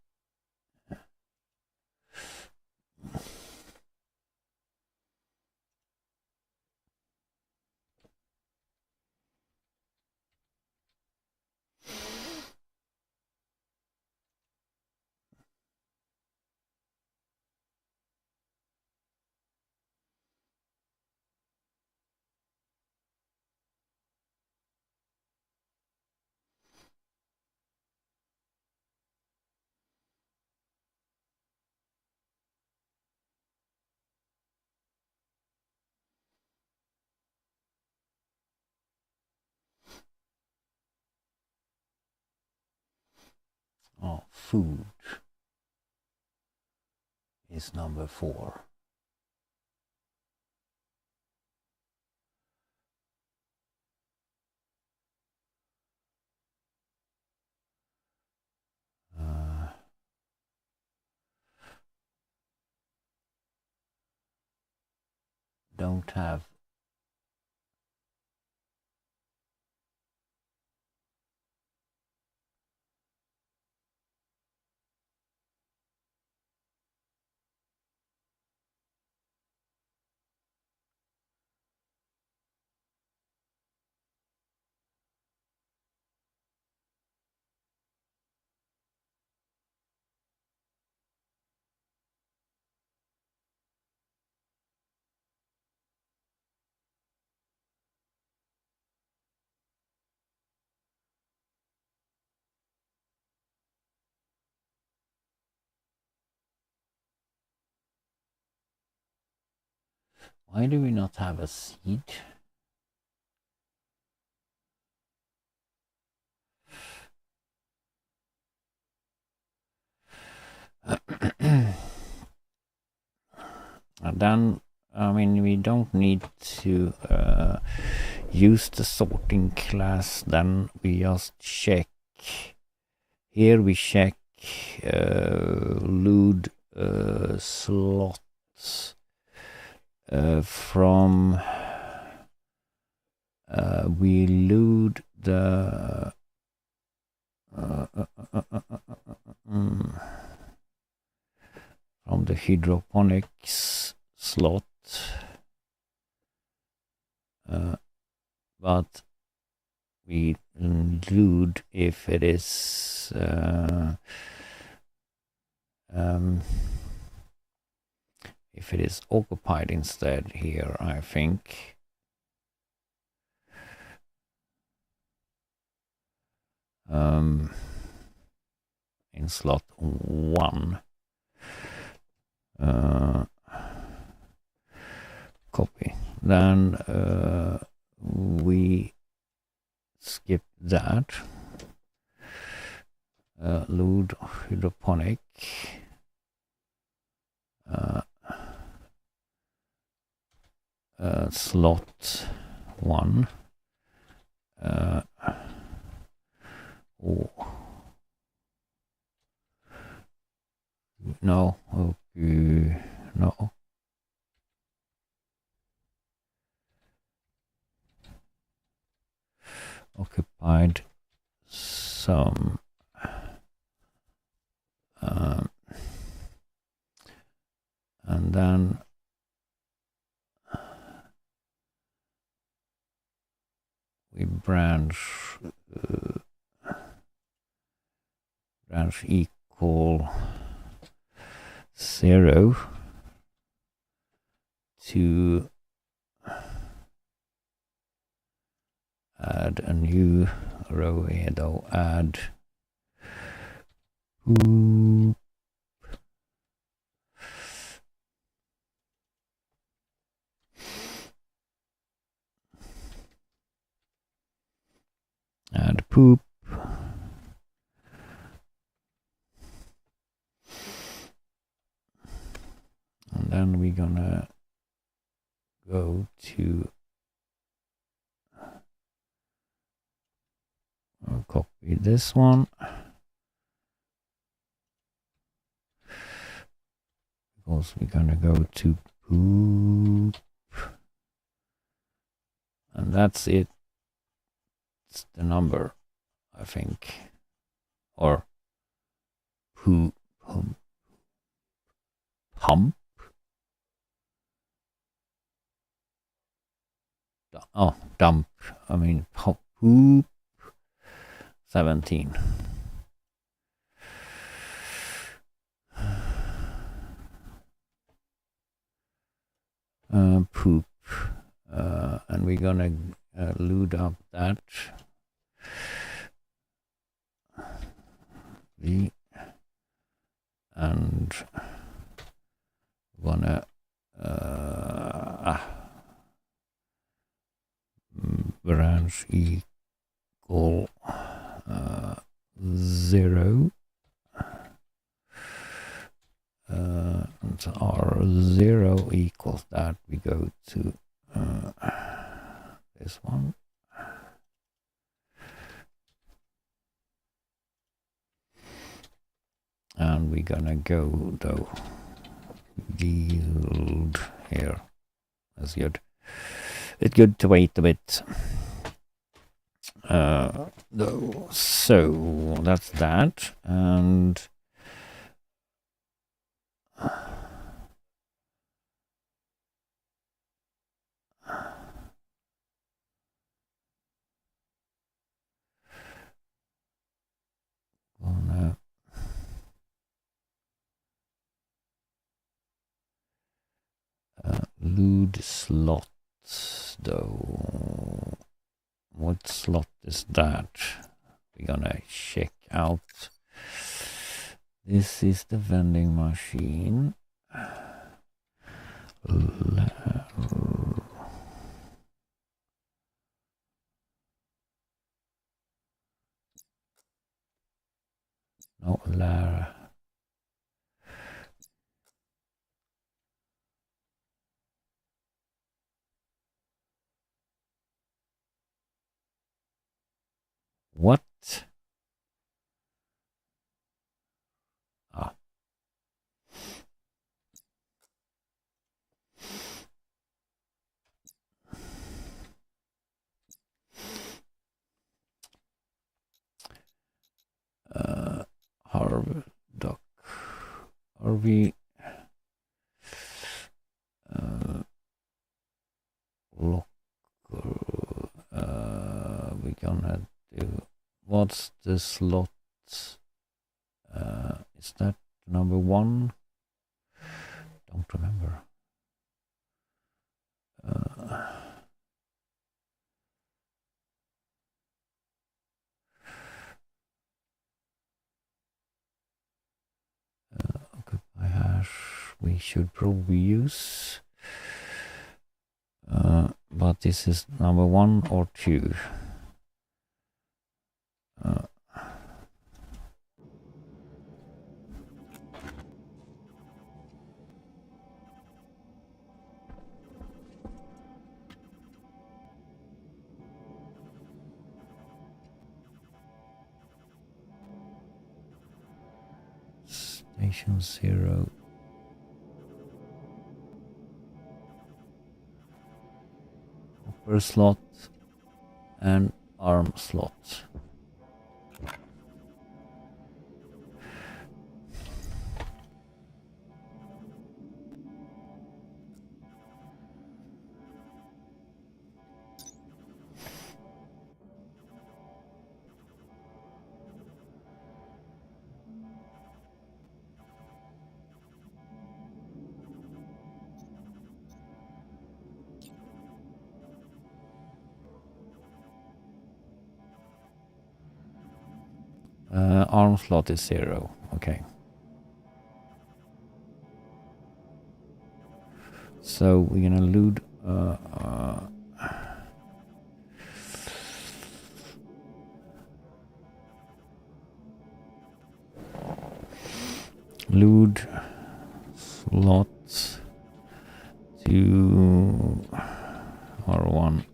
Oh, food is number 4. Don't have Why do we not have a seed? And then, I mean, we don't need to use the sorting class, then we just check. Here we check load slots from we load the from the hydroponics slot, but we load if it is occupied instead here, I think. In slot 1. Copy. Then we skip that. Load hydroponic. Slot 1. No, okay, no. Occupied some and then we branch equal 0 to add a new row here though. Add poop. Add poop. And then we're gonna go to copy this one. Because we're gonna go to poop. And that's it. It's the number, I think. Or poop. Pump. Oh, dump. I mean, poop 17. Poop. And we're gonna load up that. And gonna branch equal 0 and our 0 equals that, we go to this one. And we're gonna go though yield here. That's good. It's good to wait a bit. Though, so that's that, and gonna load slots though. What slot is that? We're gonna check out. This is the vending machine. No, Lara. Ah. Harvey Doc. Harvey. Locker. We're gonna do. What's the slot? Is that number 1? Don't remember. Occupy hash. We should probably use. But this is number 1 or 2. Station 0. Upper slot and arm slot. Arm slot is 0. Okay. So we're gonna load load slots to R1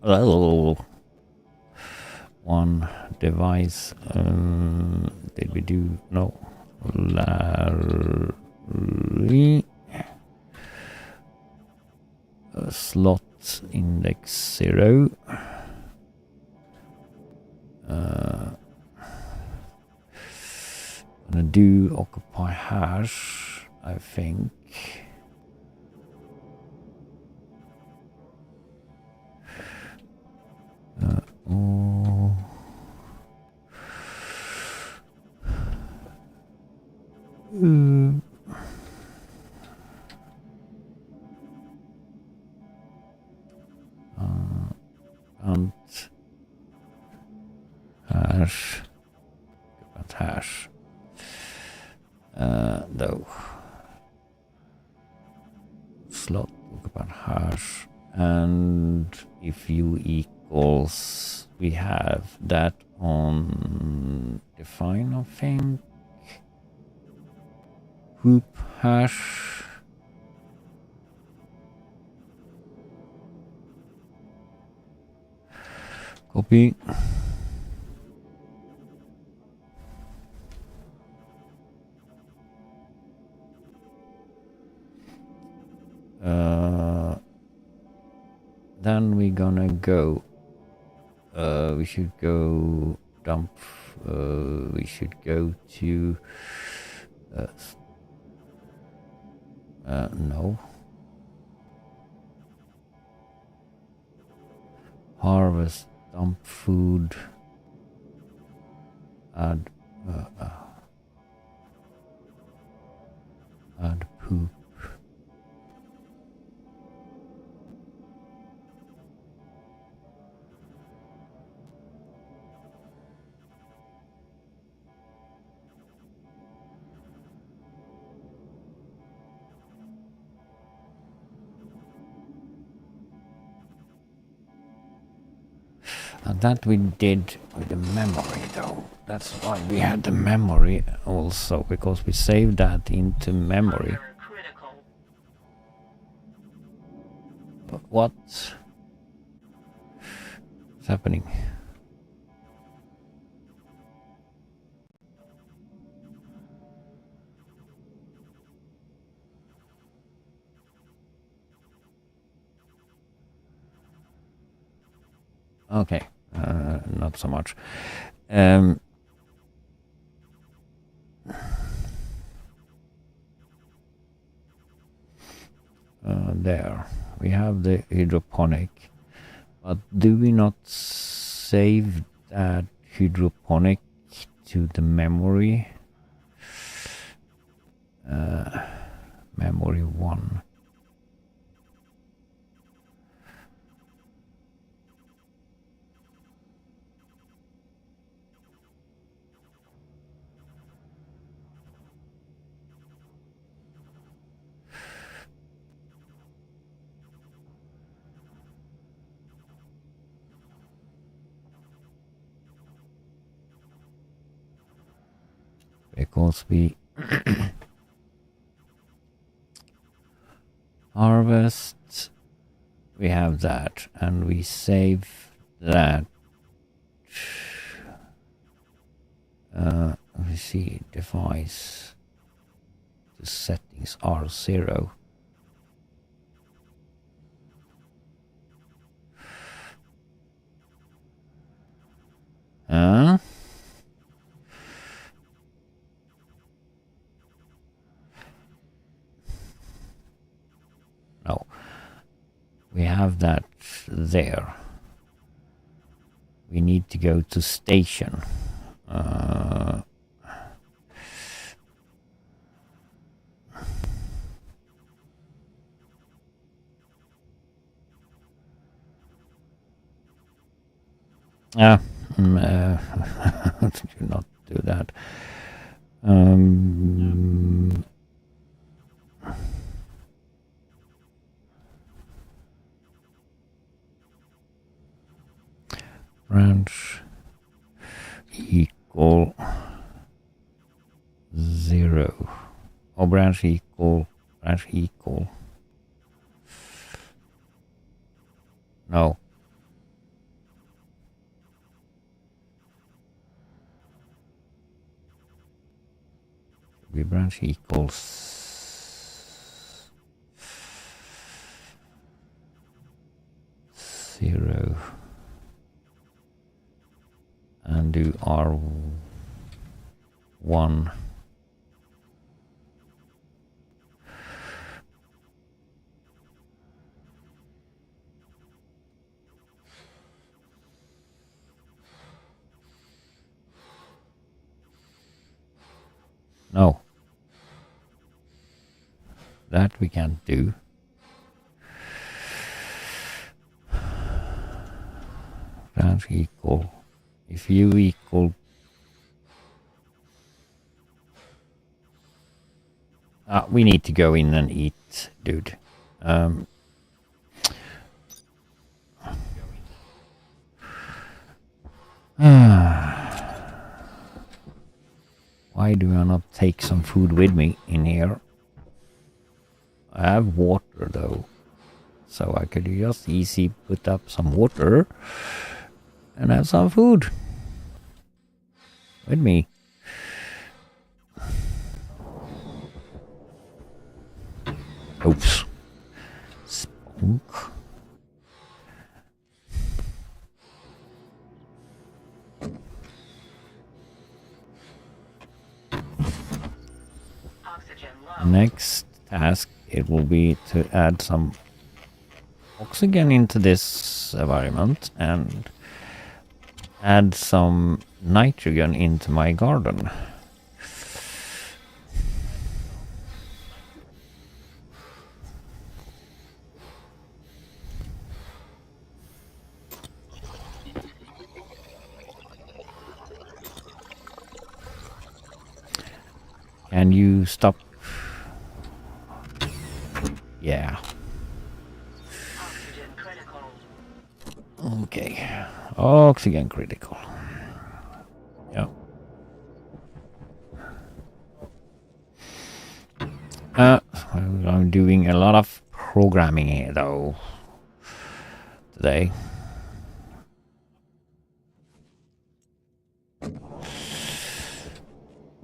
one device. Did we do no? Larry slot index 0. Gonna do occupy hash, I think. And hash, but hash. Though slot about hash, and if u equals, we have that on define, I think. Hoop hash. Copy. Then we're gonna go. We should go dump. We should go to. No. Harvest, dump food. Add poop. And that we did with the memory though. That's why we had the memory also, because we saved that into memory. But what's happening? Okay, not so much. There, we have the hydroponic, but do we not save that hydroponic to the memory? Memory 1. Because we harvest, we have that, and we save that. We see device. The settings are 0. No, we have that there. We need to go to station. Do not do that. Branch equal 0. Or branch equal. No. We branch equals 0. And do R1. No. That we can't do. Branch equal. If you equal... we need to go in and eat, dude. Why do I not take some food with me in here? I have water though, so I could just easy put up some water and have some food with me. Oops. Spunk. Next task, it will be to add some oxygen into this environment and add some nitrogen into my garden. Can you stop? Yeah. Oxygen critical. Okay. Oxygen critical. Yeah. I'm doing a lot of programming here though today.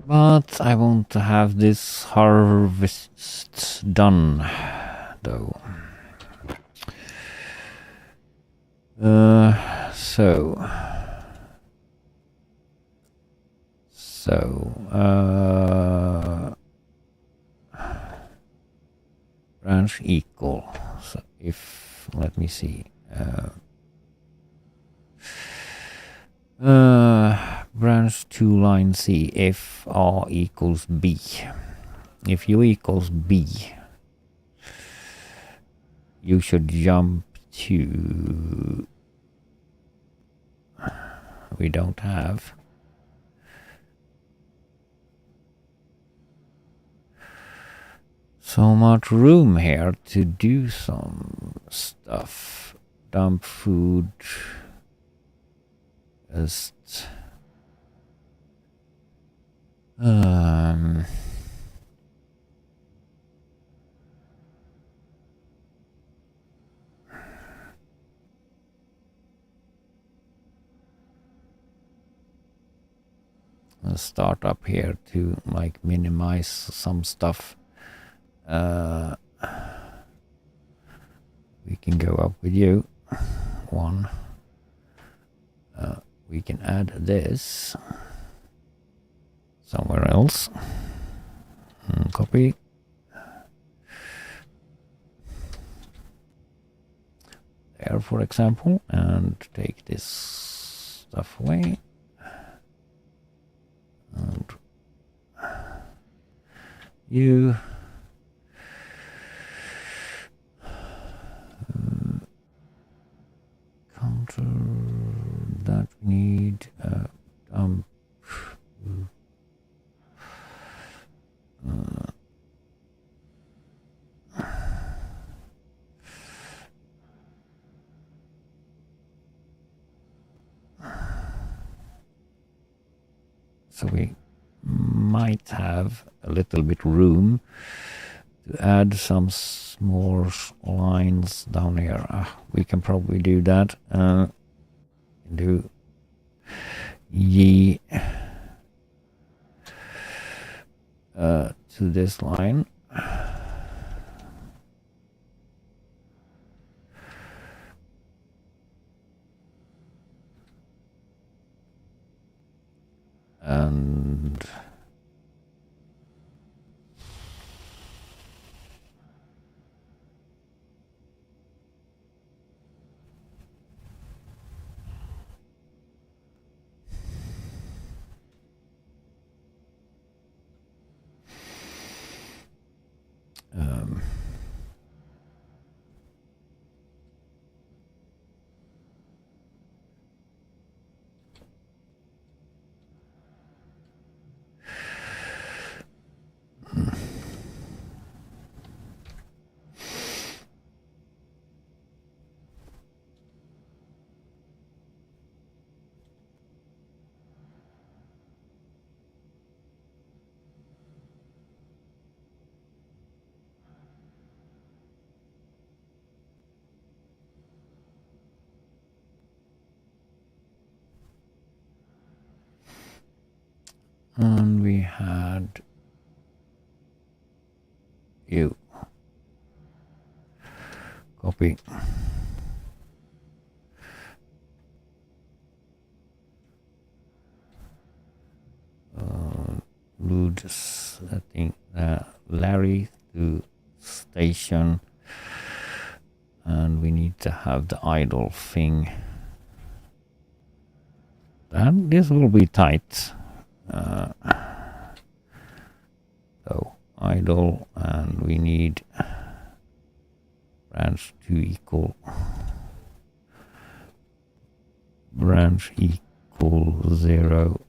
But I want to have this harvest done though. So branch equal. So if, let me see, branch to line C, if R equals B. If U equals B, you should jump to, we don't have, so much room here to do some stuff. Dump food. Just let's start up here to like minimize some stuff. We can go up with you. One. We can add this somewhere else. Copy. There, for example, and take this stuff away. And you counter that we need dump. So we might have a little bit room to add some more lines down here. We can probably do that. Do ye to this line. And we had you. Copy. Load setting Larry to station, and we need to have the idle thing. And this will be tight. So idle, and we need branch to equal branch equal 0.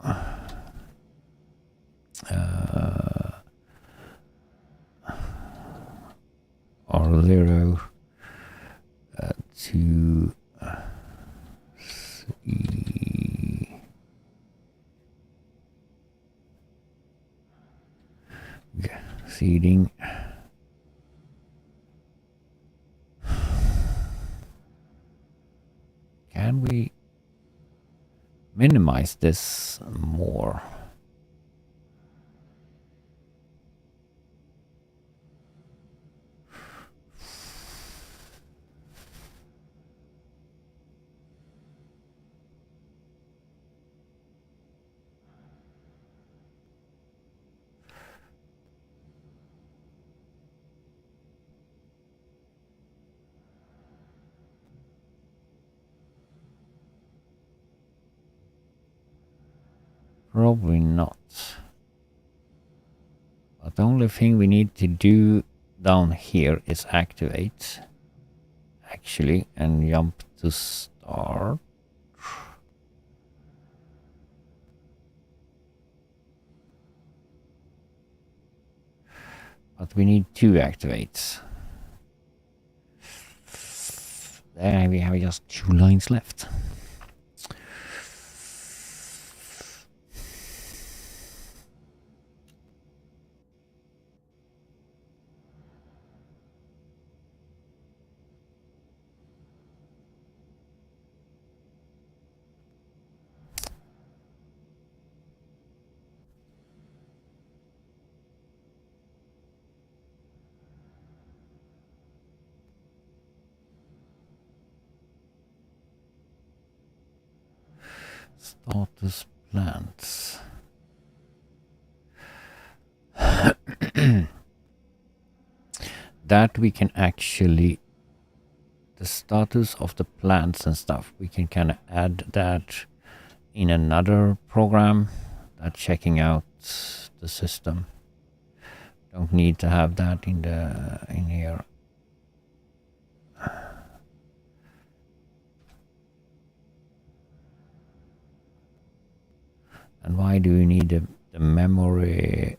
Or 0 to seeding. Can we minimize this more? Probably not. But the only thing we need to do down here is activate, actually, and jump to start. But we need 2 activates. There we have just 2 lines left. Status plants. That we can actually, the status of the plants and stuff, we can kind of add that in another program that checking out the system. Don't need to have that in here. And why do we need the memory?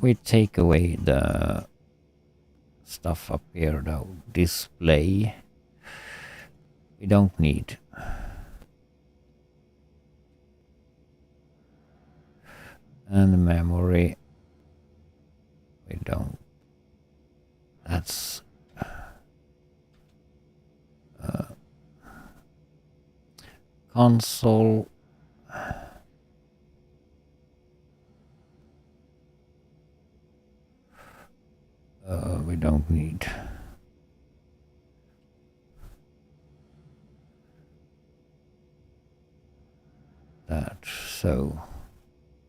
We take away the stuff up here though. Display. We don't need. And the memory. We don't. That's console. We don't need. That, so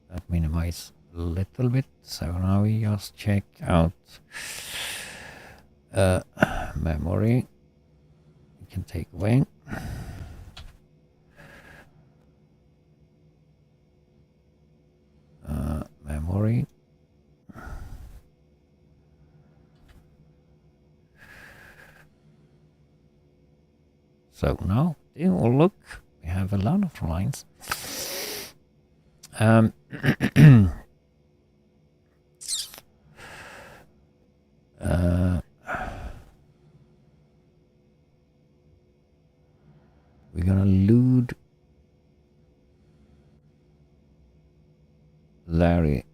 that minimize a little bit. So now we just check out memory. We can take away. Memory. So now, oh look, we have a lot of lines. We're gonna load Larry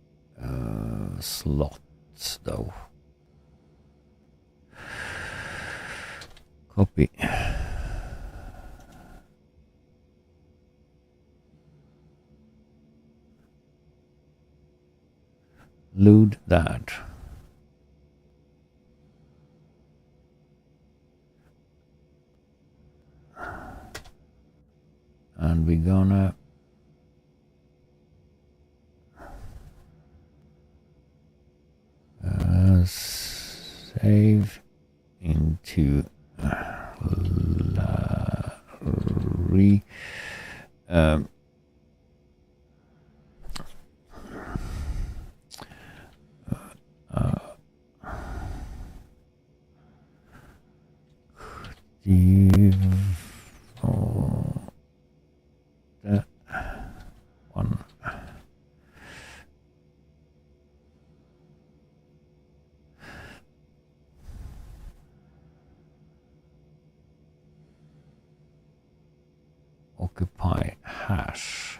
slots though. Copy. Load that. And we're gonna save into Larry. That one. Occupy hash.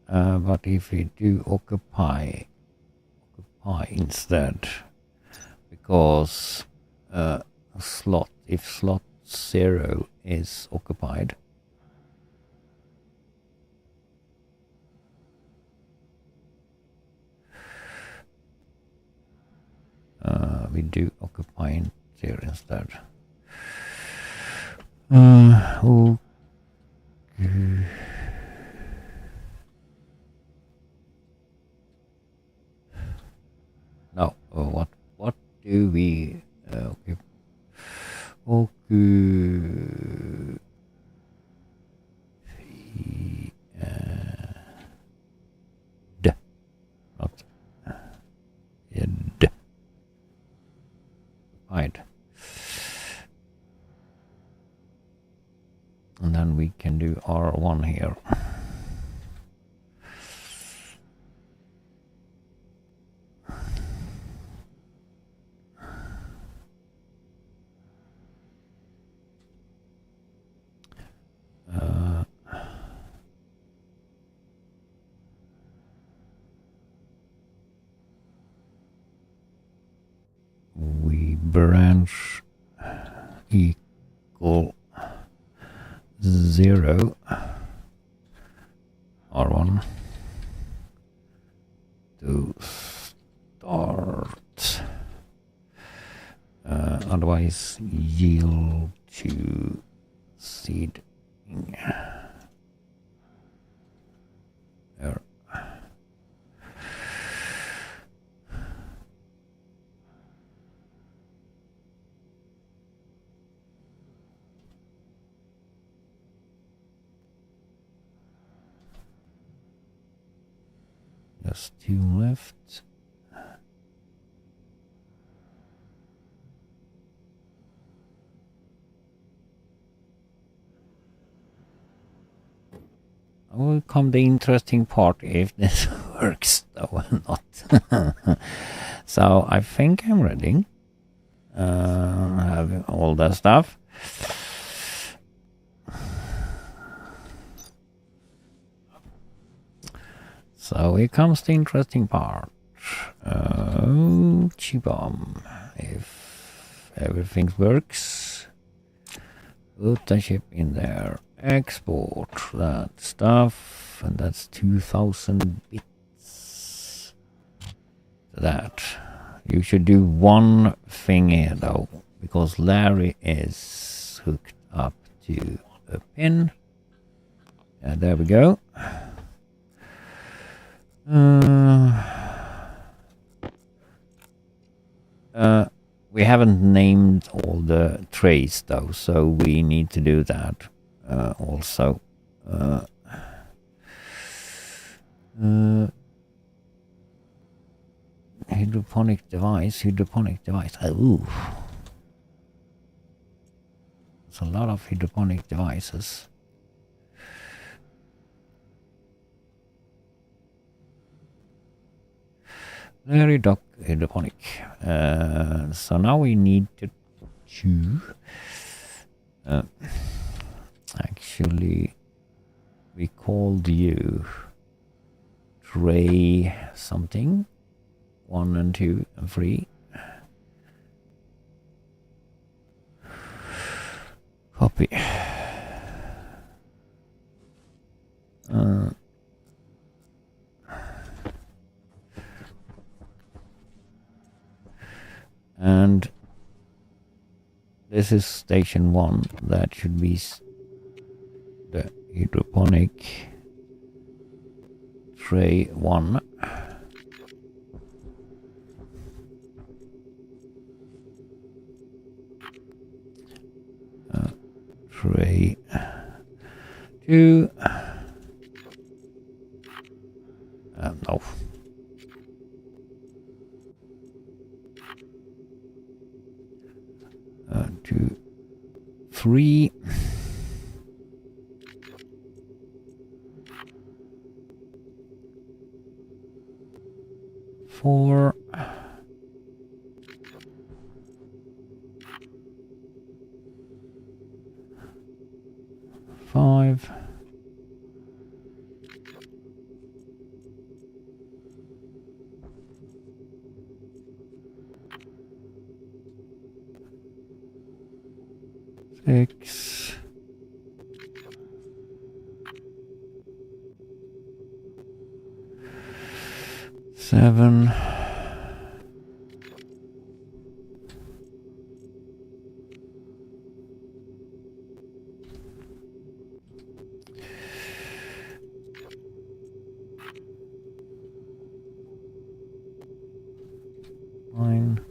But if we do occupy instead, because slot, if slot 0 is occupied, we do occupying 0 instead. Okay. No, what do we okay. D, not d. Right. And then we can do R1 here. We branch equal 0 R1 to start, otherwise yield to seed there. Just 2 left. Will come the interesting part if this works though or not. So I think I'm ready. Having all that stuff. So here comes the interesting part. Chibom. If everything works, put the chip in there. Export that stuff, and that's 2000 bits. That you should do one thing here though, because Larry is hooked up to a pin. And there we go. We haven't named all the trays though, so we need to do that also. Hydroponic device. Oh, there's a lot of hydroponic devices. Very hydroponic. So now we need to choose. Actually, we called you tray something. 1 and 2 and 3. Copy. And this is station 1. That should be the hydroponic tray 1. Tray 2. No. 2, 3. 4. 5. 6. 6. 7. 9.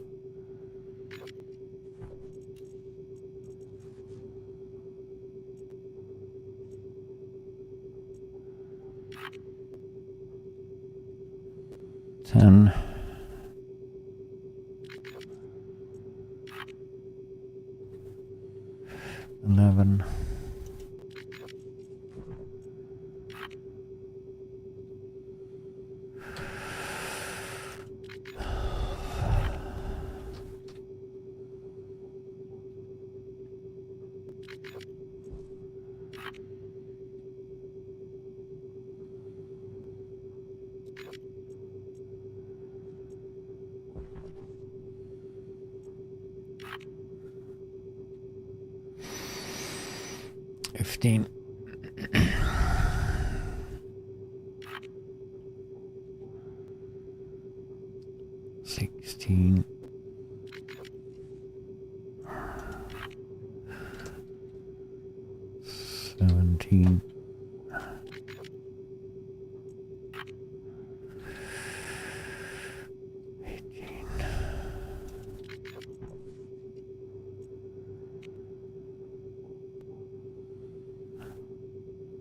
10. 11. 15. 16. 17. 18.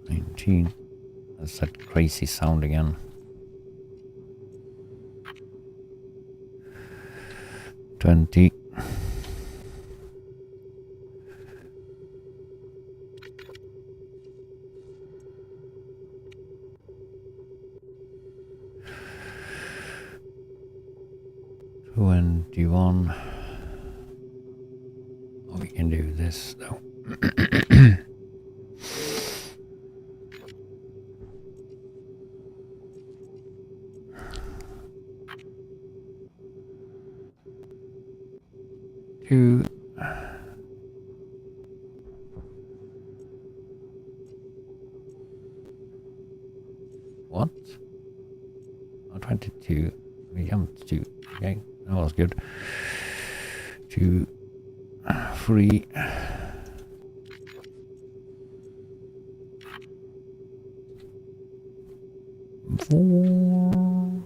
19. That's that crazy sound again. 20. 21. Oh, we can do this though. 2. What? Oh, 22. We jumped 2. Okay, that was good. 2, 3. 4.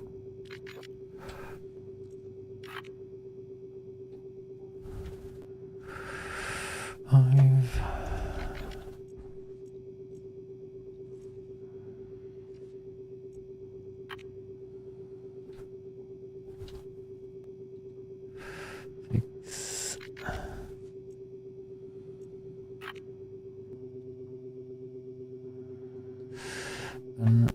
5. 6. 7.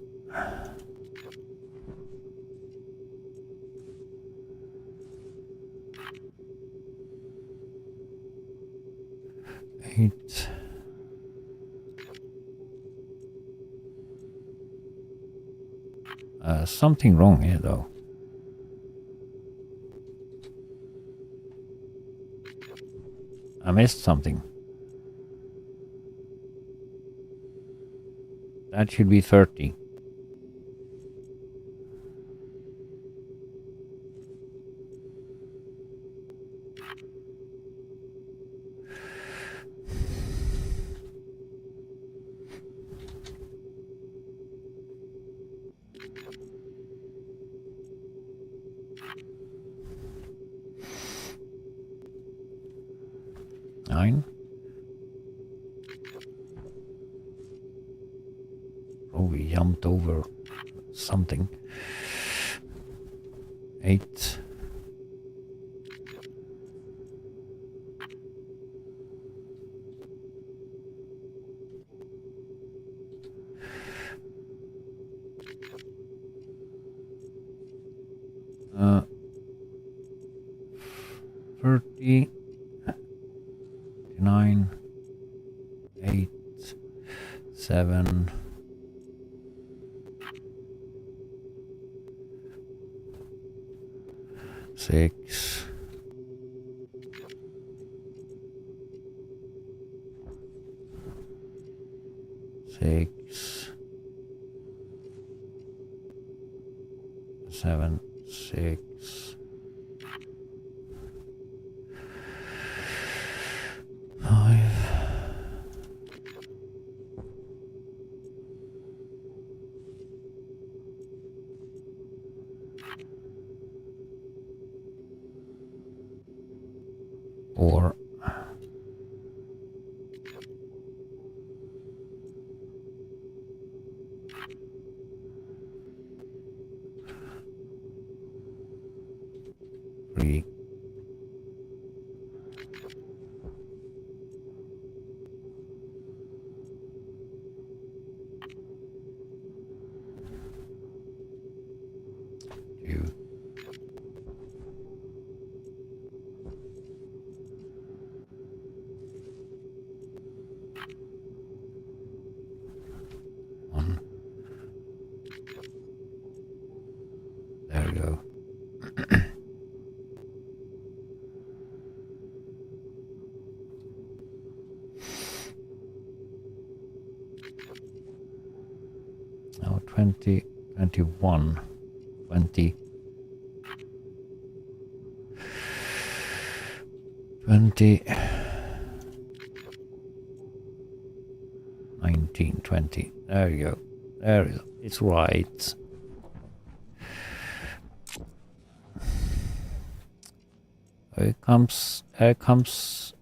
8. 'Something wrong here though. I missed something. That should be 30. Nine. Oh, we jumped over something. 8. 30. 9. 8. 7. 6. 6, 7, 6, 5. Or 3. 2. 1. There we go. Now 20, 21, 20, 20, 19, 20. There you go. There you go. It's right. Here comes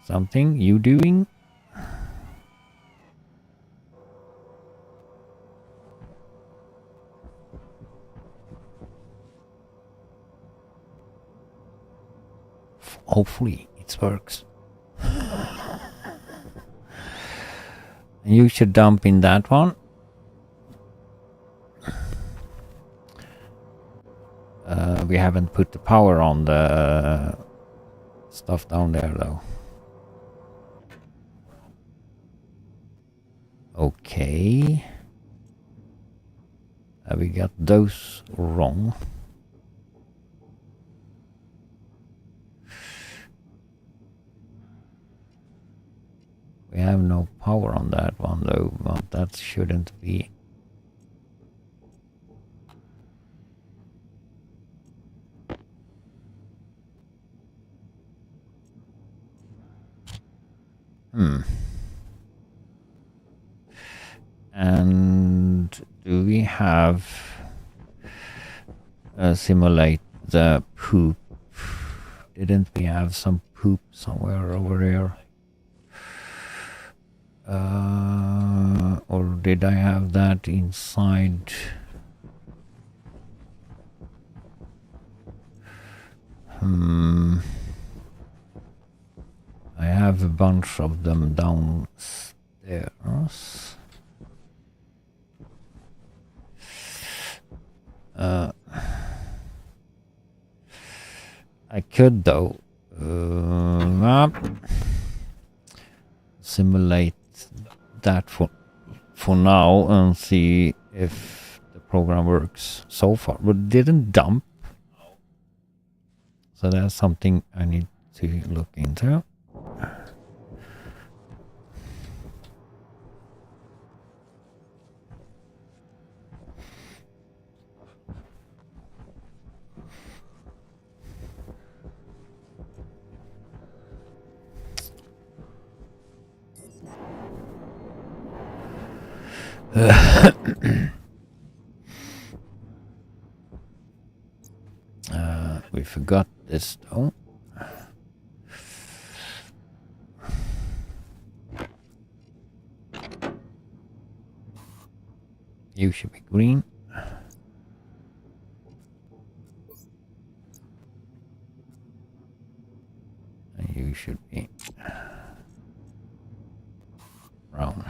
something you doing? Hopefully it works. You should dump in that one. We haven't put the power on the stuff down there though. Okay. We got those wrong. We have no power on that one though, but that shouldn't be. And do we have simulate the poop? Didn't we have some poop somewhere over here? Or did I have that inside? I have a bunch of them downstairs. I could though simulate that for now and see if the program works so far, but it didn't dump, so that's something I need to look into. We forgot this though. You should be green. And you should be brown.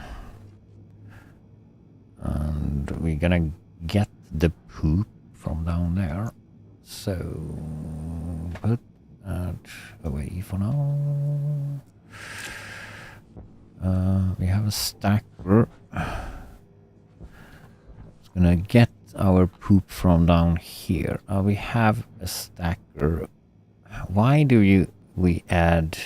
And we're gonna get the poop from down there. So put that away for now. We have a stacker. It's gonna get our poop from down here. We have a stacker. Why do you we add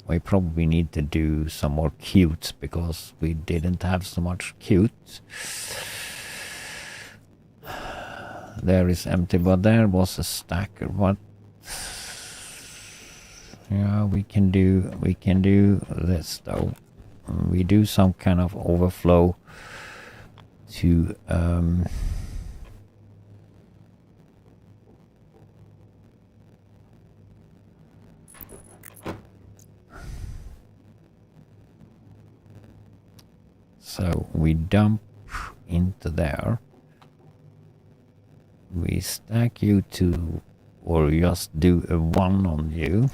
we probably need to do some more cutes because we didn't have so much cute. There is empty, but there was a stacker. What? Yeah, we can do this though. We do some kind of overflow to so we dump into there. We stack you to, or just do a 1 on you.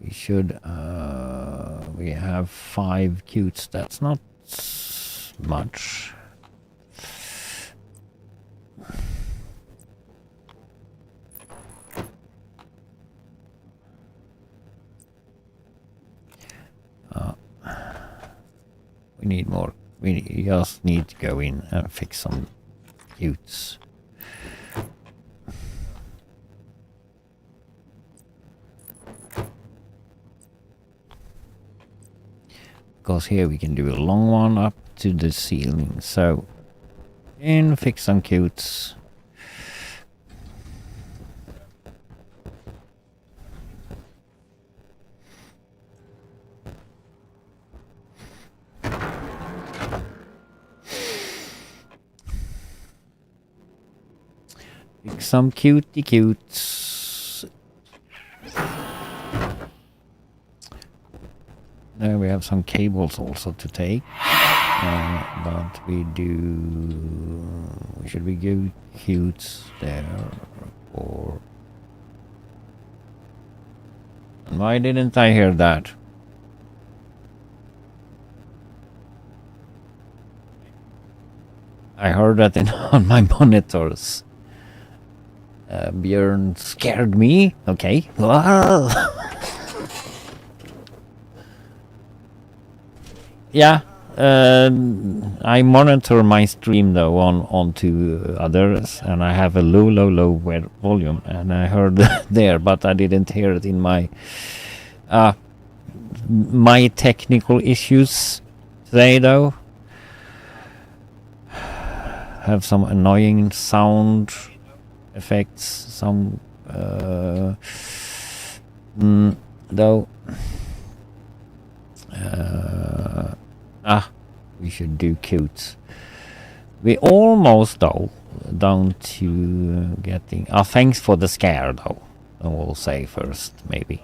We should, we have 5 cutes. That's not much. We need more. We just need to go in and fix some cutes. Because here we can do a long one up to the ceiling. So, in, fix some cutes. Fix some cutie cutes. There we have some cables also to take, but we do. Should we go cutes there, or why didn't I hear that? I heard that on my monitors. Björn scared me. Okay. Yeah, I monitor my stream though onto others, and I have a low volume, and I heard there, but I didn't hear it in my my technical issues today though. Have some annoying sound effects, some though. We should do cutes. We almost though down to getting. Thanks for the scare though. I will say first maybe.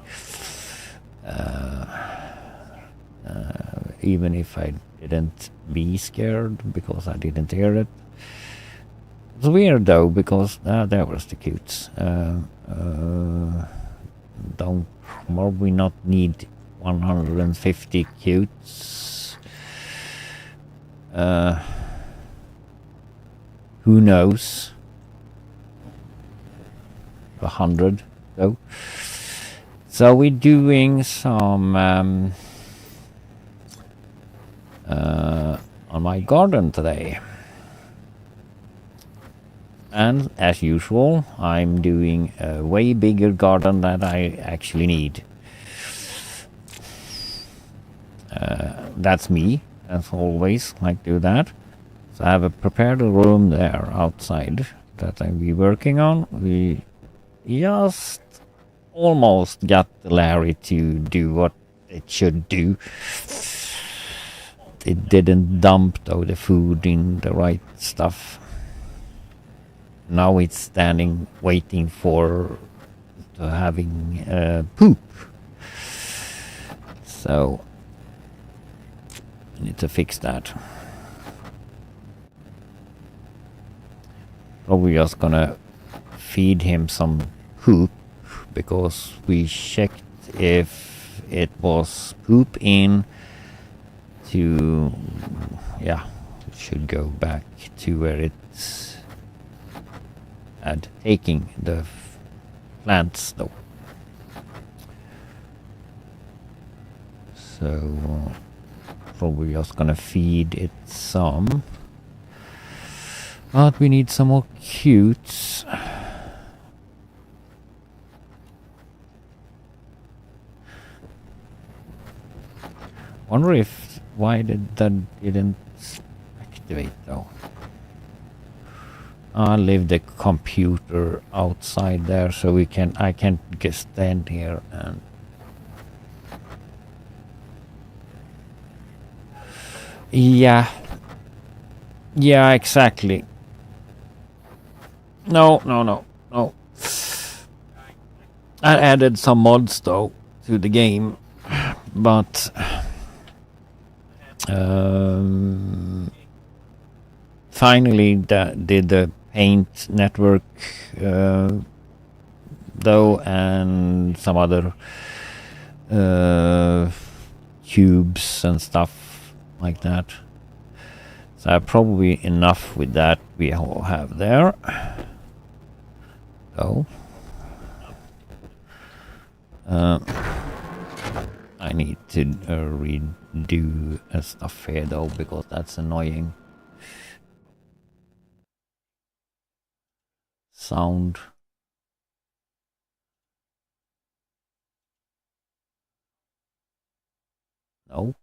Even if I didn't be scared because I didn't hear it. It's weird though because there was the cutes. Don't probably not need 150 cutes. Who knows? 100 though. So we're doing some on my garden today. And as usual, I'm doing a way bigger garden than I actually need. That's me, as always, like do that. So I have prepared a room there outside that I'll be working on. We just almost got Larry to do what it should do. It didn't dump though the food in the right stuff. Now it's standing waiting for having poop. So I need to fix that. Probably just gonna feed him some poop because we checked if it was poop in to, yeah, it should go back to where it's at taking the plants though. So probably just gonna feed it some. But we need some more cutes. Wonder if why did that didn't activate though. I'll leave the computer outside there so we can I can just stand here and yeah. Yeah, exactly. No. I added some mods though to the game, but finally did the paint network though, and some other cubes and stuff like that. So probably enough with that we all have there. So I need to redo stuff here though, because that's annoying. Sound. No.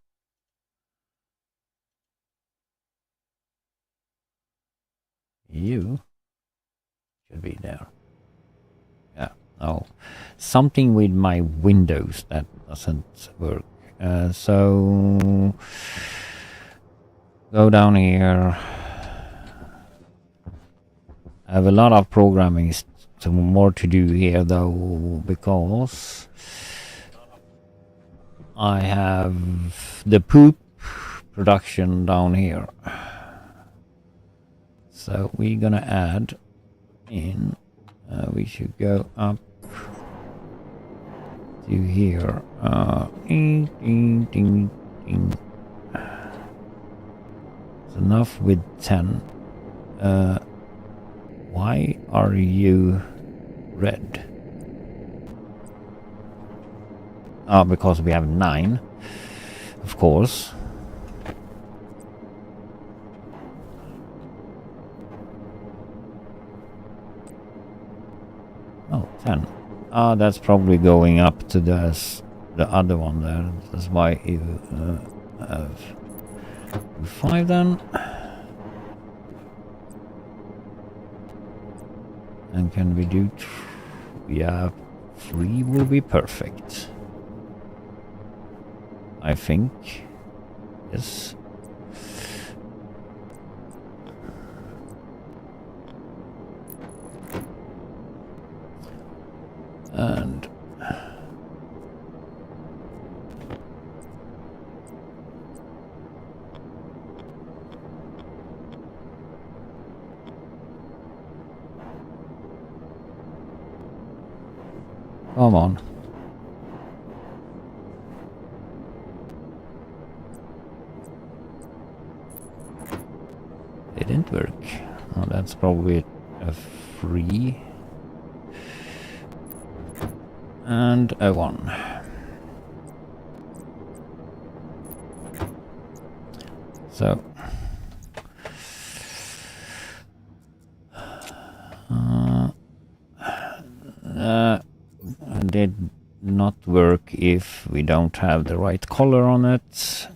You should be there. Yeah. No. Something with my windows that doesn't work. So go down here. I have a lot of programming, some more to do here though, because I have the poop production down here. So we're gonna add in, we should go up to here. Ding, ding, ding, ding. It's enough with 10. Why are you red? Oh, because we have 9, of course. Oh, 10. Ah, that's probably going up to the other one there. That's why you have 5 then. And can we do... yeah, 3 will be perfect. I think. Yes. And... come on. Didn't work. Oh, that's probably a 3. And a 1. So... did not work if we don't have the right color on it.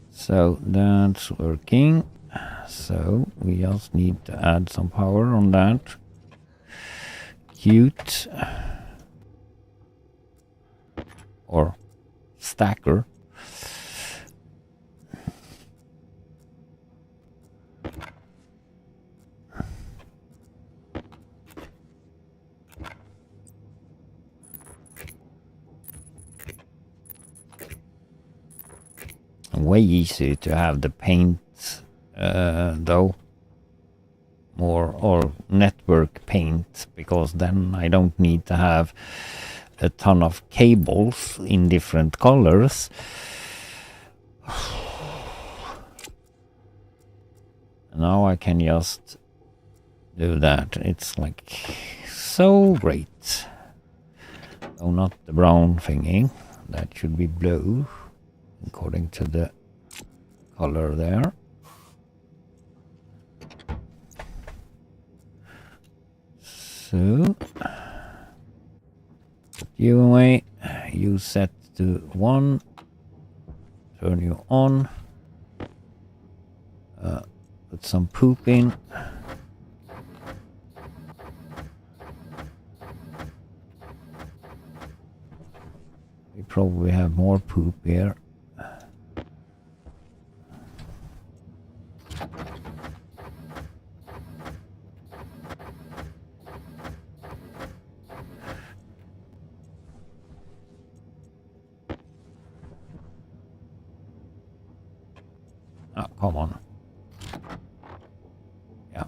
So that's working. So we just need to add some power on that. Cute. Or stacker. Way easier to have the paint though. more or network paint, because then I don't need to have a ton of cables in different colors. Now I can just do that. It's like so great. Oh, not the brown thingy. That should be blue according to the color there. So put you away. You set to 1. Turn you on. Put some poop in. We probably have more poop here. Oh, come on. Yeah,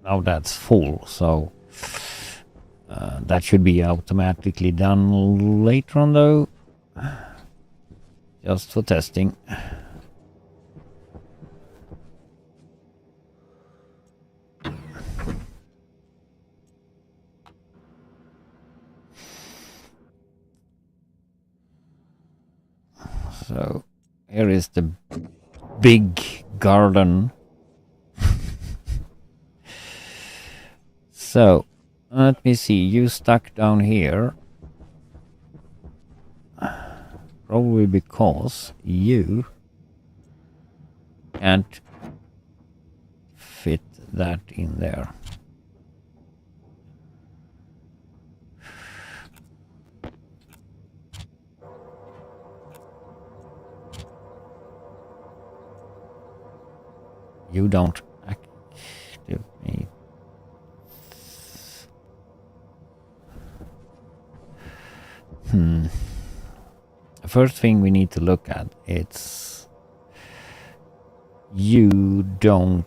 now that's full, so that should be automatically done later on though. Just for testing. So here is the big garden. So let me see, you stuck down here. Probably because you can't fit that in there. You don't activate. The first thing we need to look at is you don't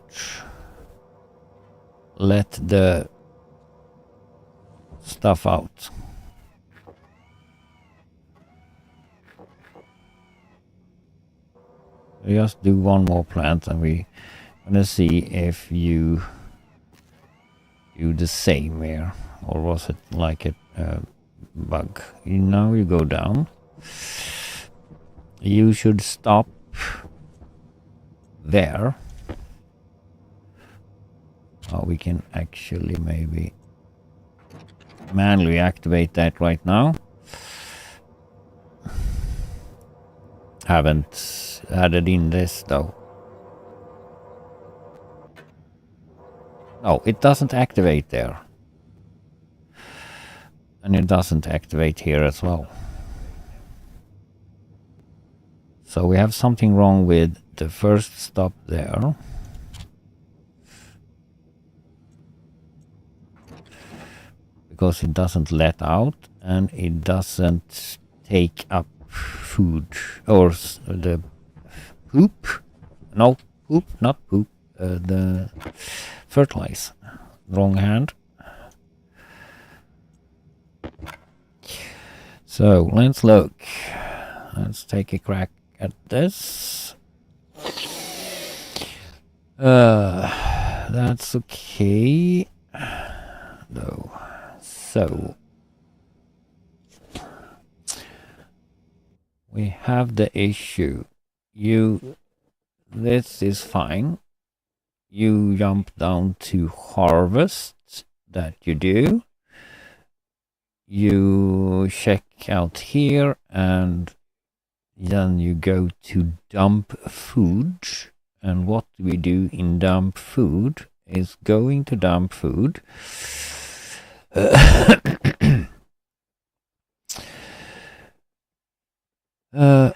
let the stuff out. We just do one more plant and we gonna see if you do the same here, or was it like a bug? Now you go down. You should stop there. Oh, we can actually maybe manually activate that right now. Haven't added in this though. No, it doesn't activate there. And it doesn't activate here as well. So we have something wrong with the first stop there. Because it doesn't let out and it doesn't take up food or the poop. No, poop, not poop. The fertilizer. Wrong hand. So let's look. Let's take a crack at this. That's okay. No. So we have the issue. This is fine. You jump down to harvest. That you do. You check out here and then you go to dump food. And what we do in dump food is going to dump food.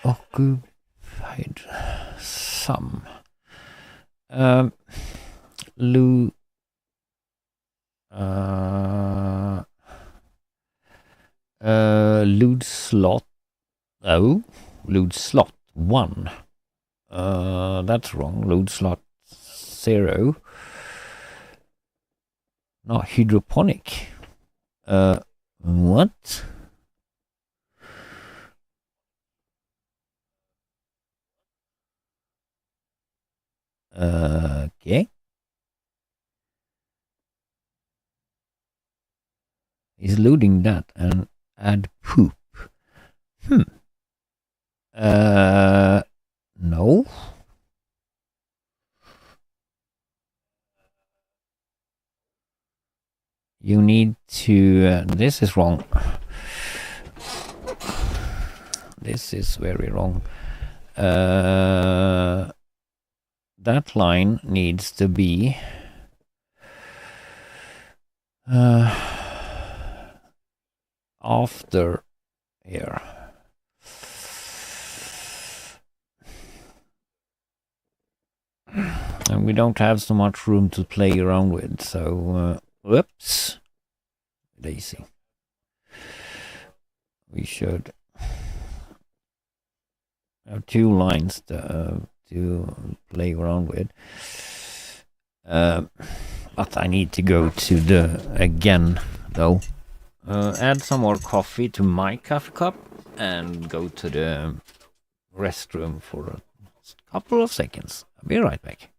Occupied some. Loot slot. Oh, loot slot 1. That's wrong. Loot slot 0. No, hydroponic. What? Okay. Is loading that and add poop. No. You need to, this is wrong. This is very wrong. That line needs to be after here. And we don't have so much room to play around with, so whoops. Lazy. We should have 2 lines to play around with. But I need to go to the again though. Add some more coffee to my coffee cup and go to the restroom for a couple of seconds. I'll be right back.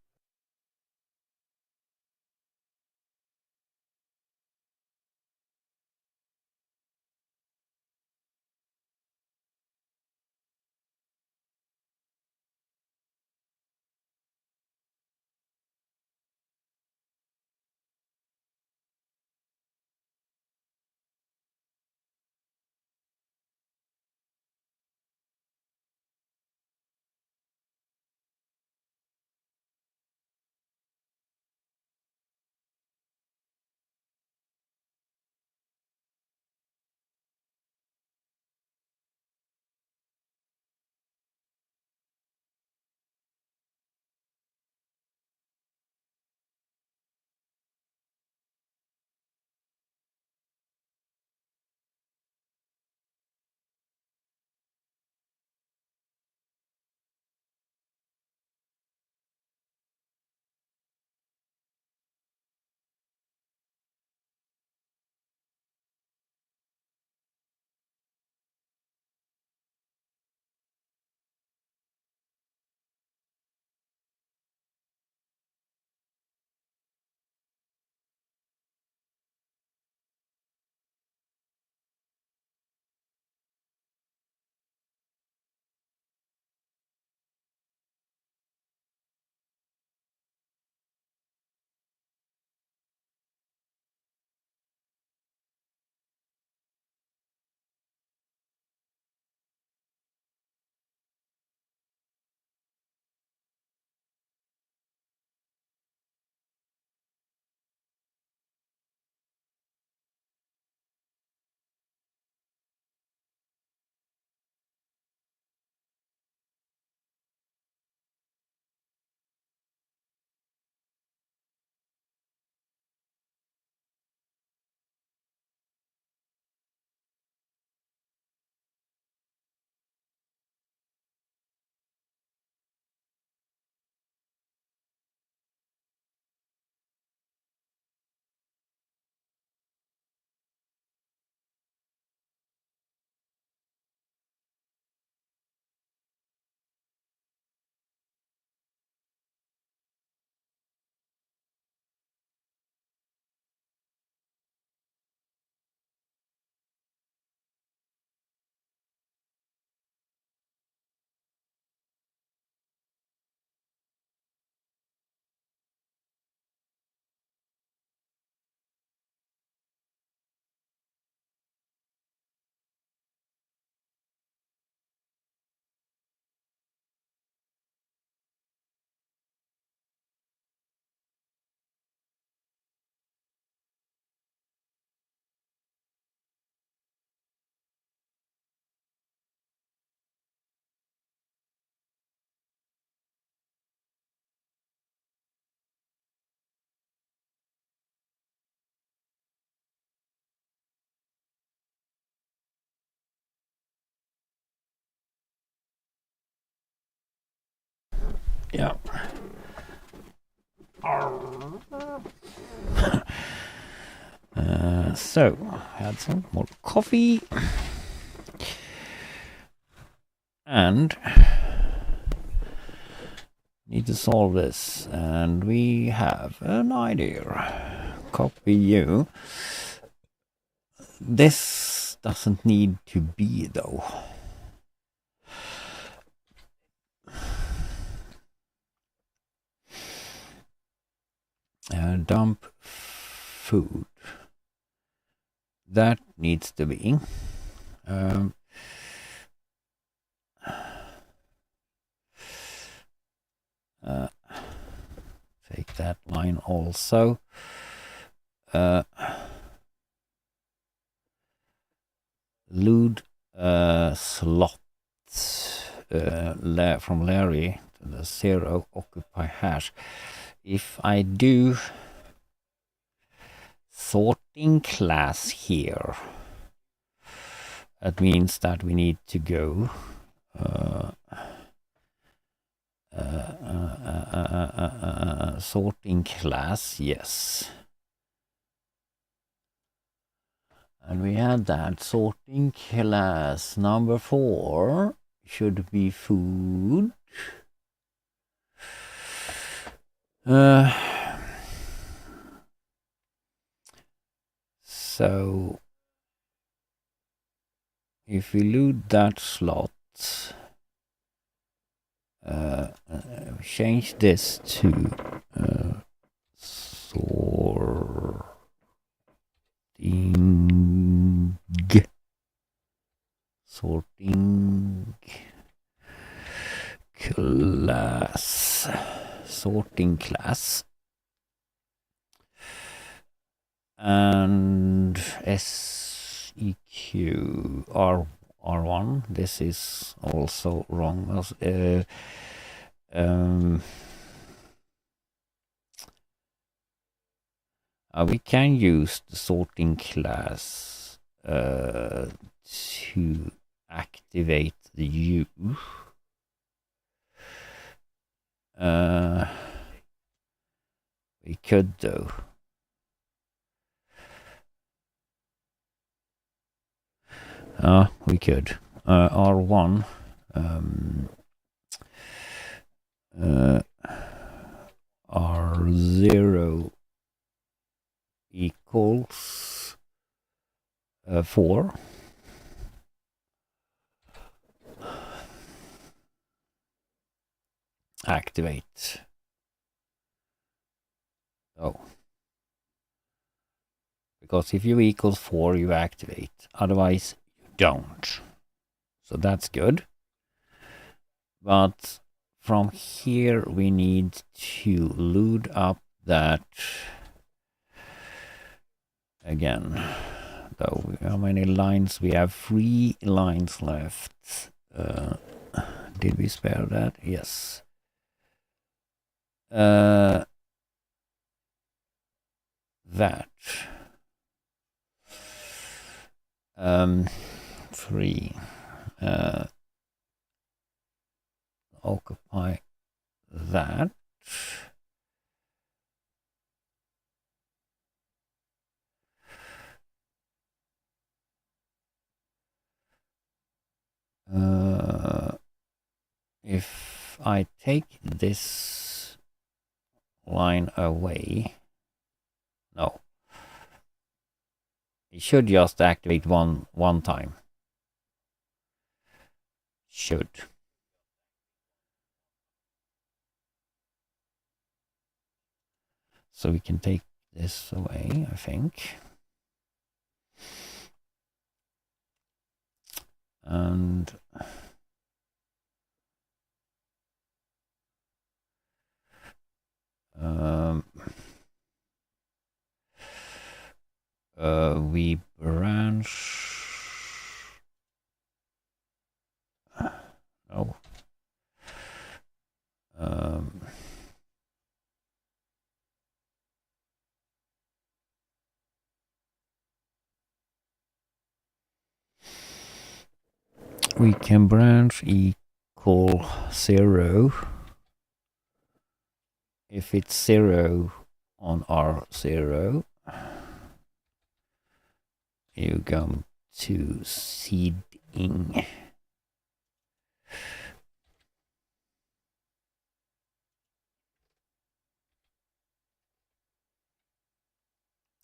Yeah. So, had some more coffee. And need to solve this. And we have an idea. Copy you. This doesn't need to be though. Dump food. That needs to be. Take that line also. Load slot from Larry to the 0 occupy hash. If I do sorting class here, that means that we need to go sorting class, yes. And we had that sorting class number 4 should be food. So if we load that slot, change this to sorting class, and seq r1. This is also wrong. We can use the sorting class to activate the U. We could though. We could. R1. R0 equals 4. Activate. Oh. Because if U equals 4, you activate. Otherwise, you don't. So that's good. But from here, we need to load up that again. Though, how many lines? We have 3 lines left. Did we spare that? Yes. That. 3. Occupy that. If I take this line away, no, it should just activate one time. Should. So we can take this away, I think. And we branch. No. We can branch equal 0 if it's 0 on R0. you go to seeding.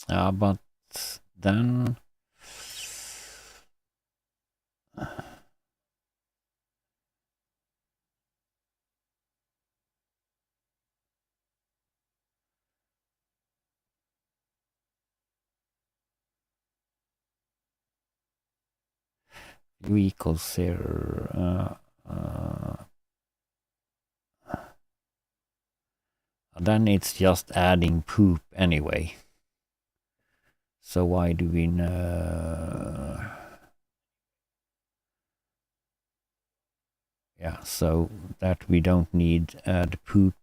But then u equals 0. Then it's just adding poop anyway. So why do we know? Yeah, so that we don't need add poop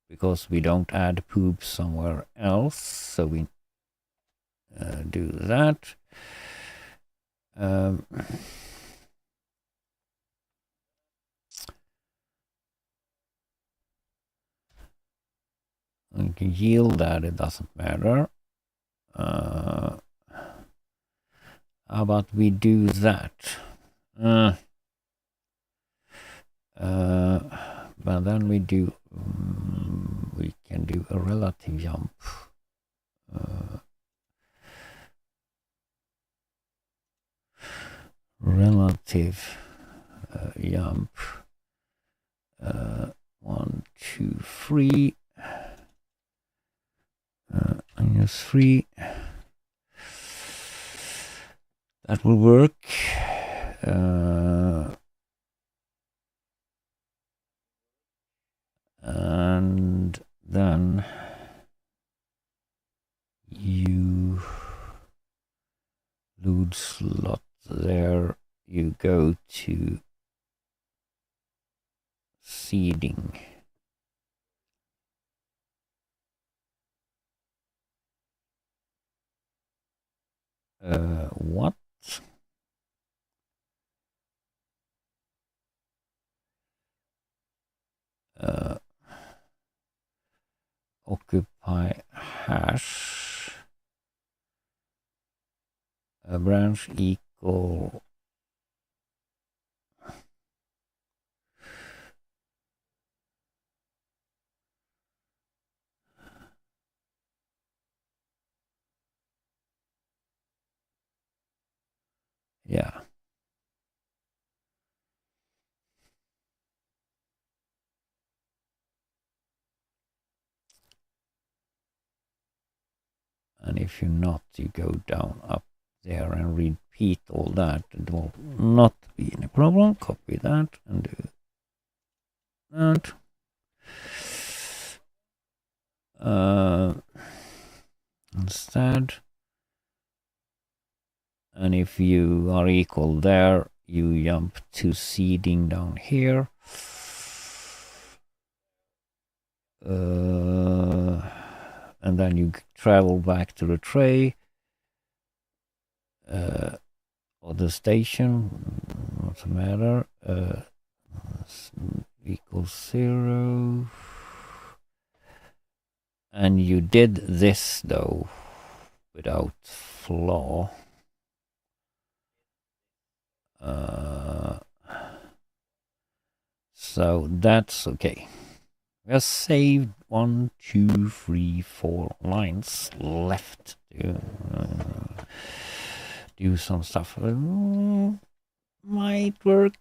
because we don't add poop somewhere else. So we do that. We can yield that, it doesn't matter. How about we do that? But then we do, we can do a relative jump. Relative jump. 1, 2, 3. -3. That will work. And then you load slot there. You go to seeding. What? Occupy hash branch equal yeah. And if you're not, you go down up there and repeat all that. It will not be any problem. Copy that and do that. Instead, and if you are equal there, you jump to seeding down here. And then you travel back to the tray or the station, what's the matter, equals 0. And you did this though without flaw. So that's okay. We have saved 1, 2, 3, 4 lines left to do some stuff. Might work.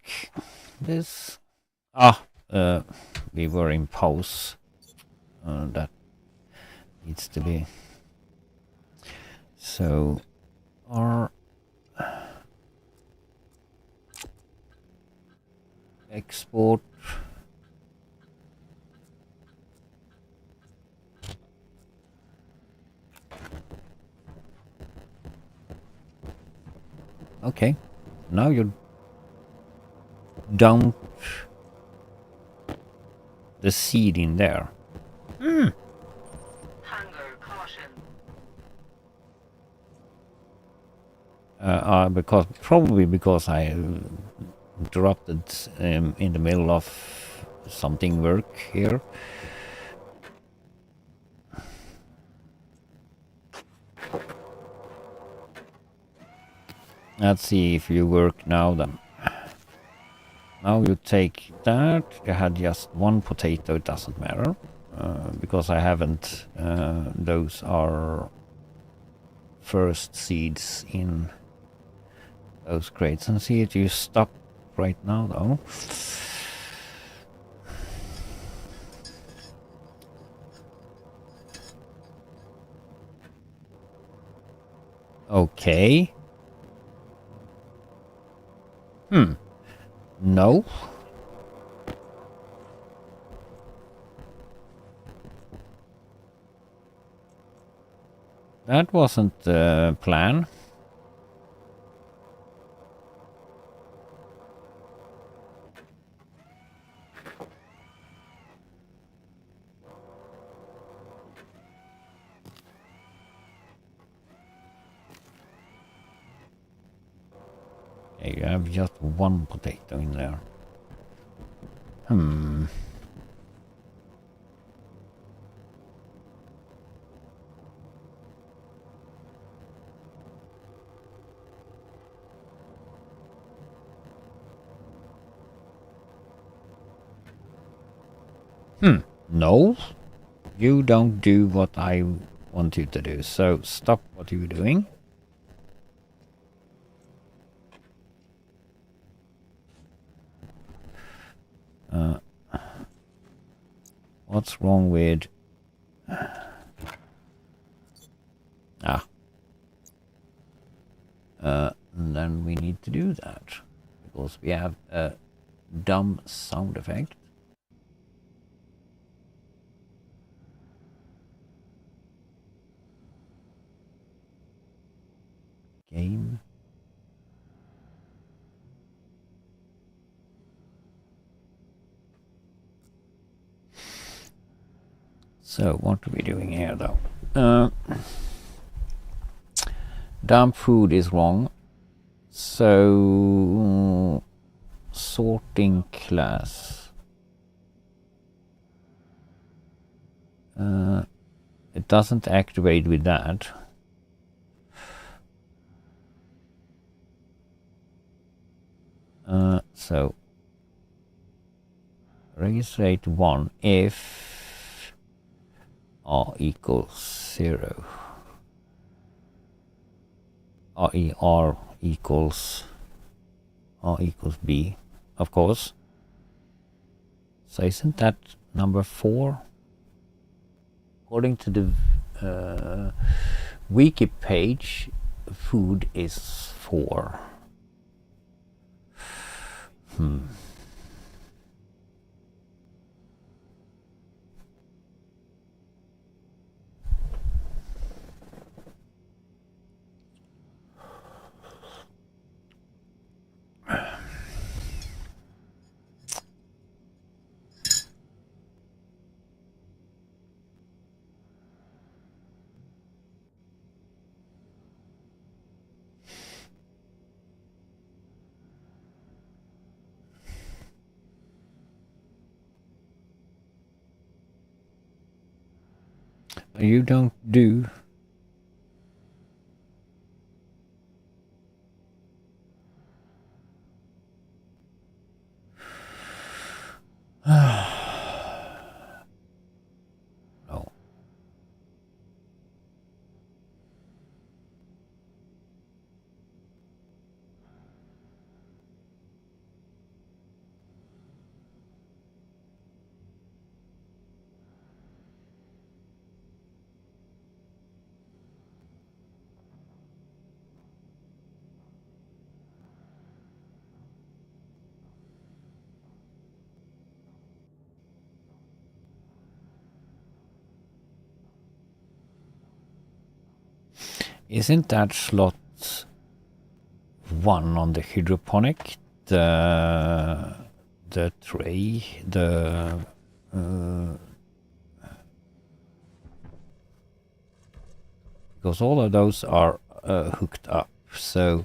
This. We were in pause. That needs to be. So, our export. Okay, now you dump the seed in there. Hunger caution. Probably because I interrupted in the middle of something work here. Let's see if you work now then. Now you take that. You had just one potato, it doesn't matter. Because I haven't, those are first seeds in those crates. And see it, you stop right now though. Okay. No. That wasn't the plan. Okay, you have just one potato in there. No. You don't do what I want you to do, so stop what you're doing. What's wrong with... and then we need to do that. Because we have a dumb sound effect. Game. So, what are we doing here though? Dump food is wrong. So, sorting class. It doesn't activate with that. So, register 1 if R equals 0. R equals B, of course. So isn't that number 4? According to the wiki page, food is 4. You don't do. No. Isn't that slot 1 on the hydroponic? The tray, because all of those are hooked up, so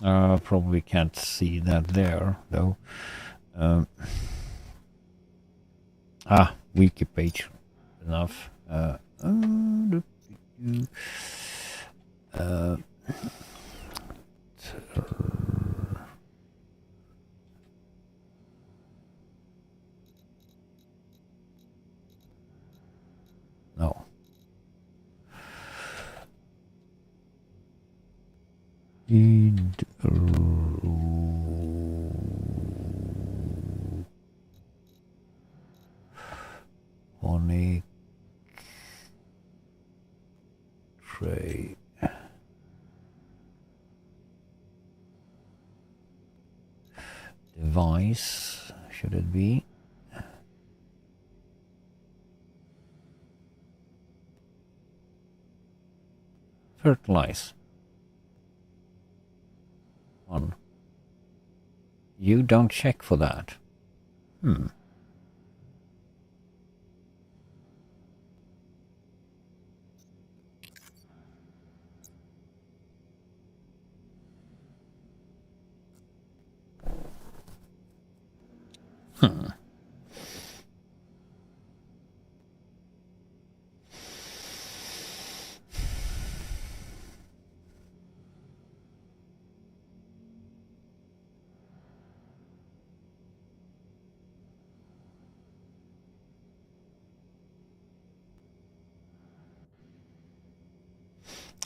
Probably can't see that there though. Wiki page enough. No. Phonic tray. Device, should it be? Fertilize. One. You don't check for that.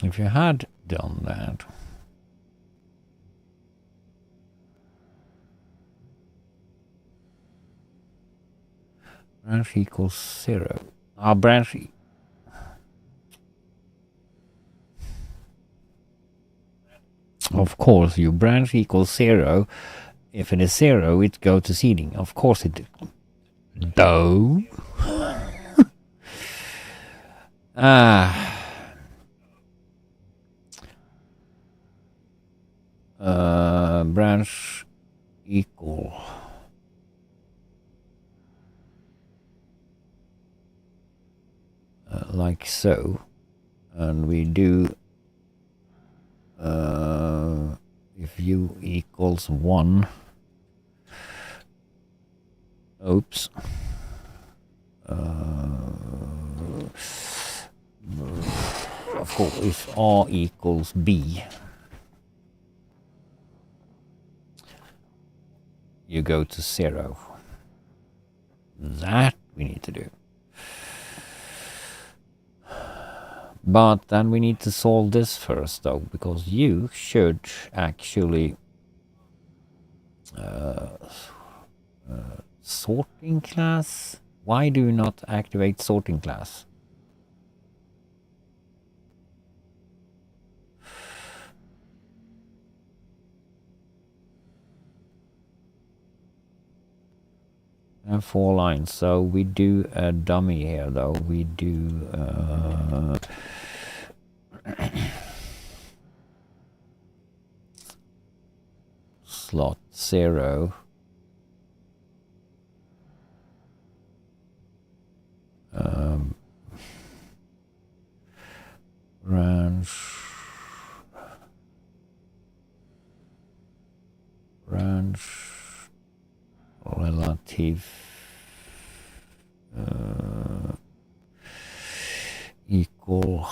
If you had done that, branch equals 0. Branch. Of course, your branch equals 0. If it is 0, it goes to seeding. Of course it do. Branch equal like so, and we do if u equals 1. Oops. Of course, if R equals B, you go to 0. That we need to do. But then we need to solve this first though, because you should actually sorting class. Why do you not activate sorting class? And 4 lines. So we do a dummy here though. We do slot 0. Branch relative equal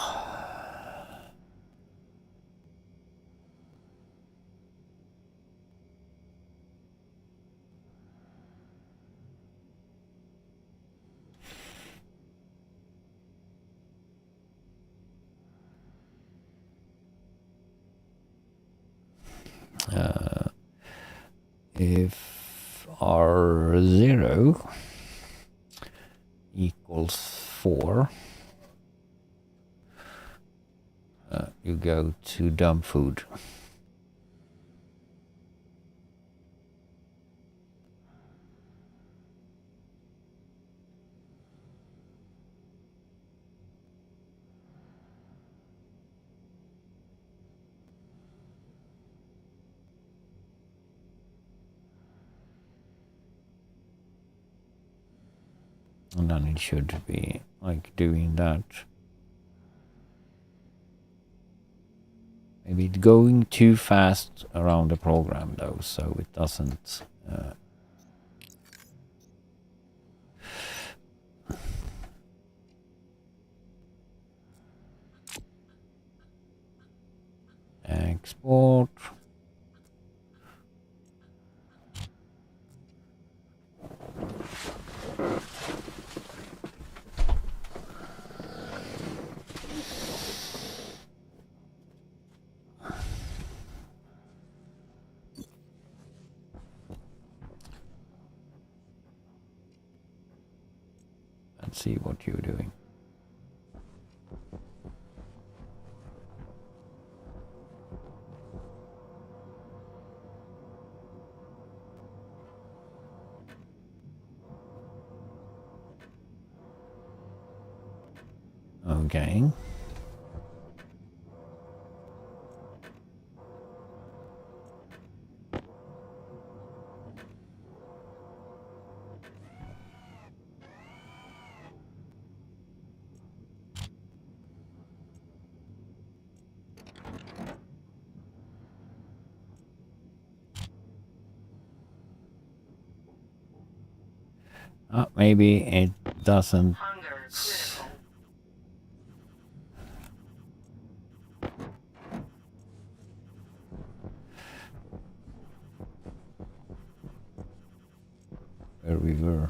if R0 equals 4, you go to dump food. And then it should be like doing that. Maybe it's going too fast around the program though, so it doesn't... export. Let's see what you're doing. Okay. Maybe it doesn't. Hunger critical. Where we were.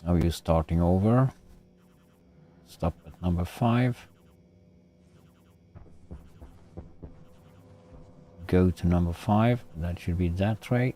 Now you're starting over. Stop at number 5. Go to number 5. That should be that tray.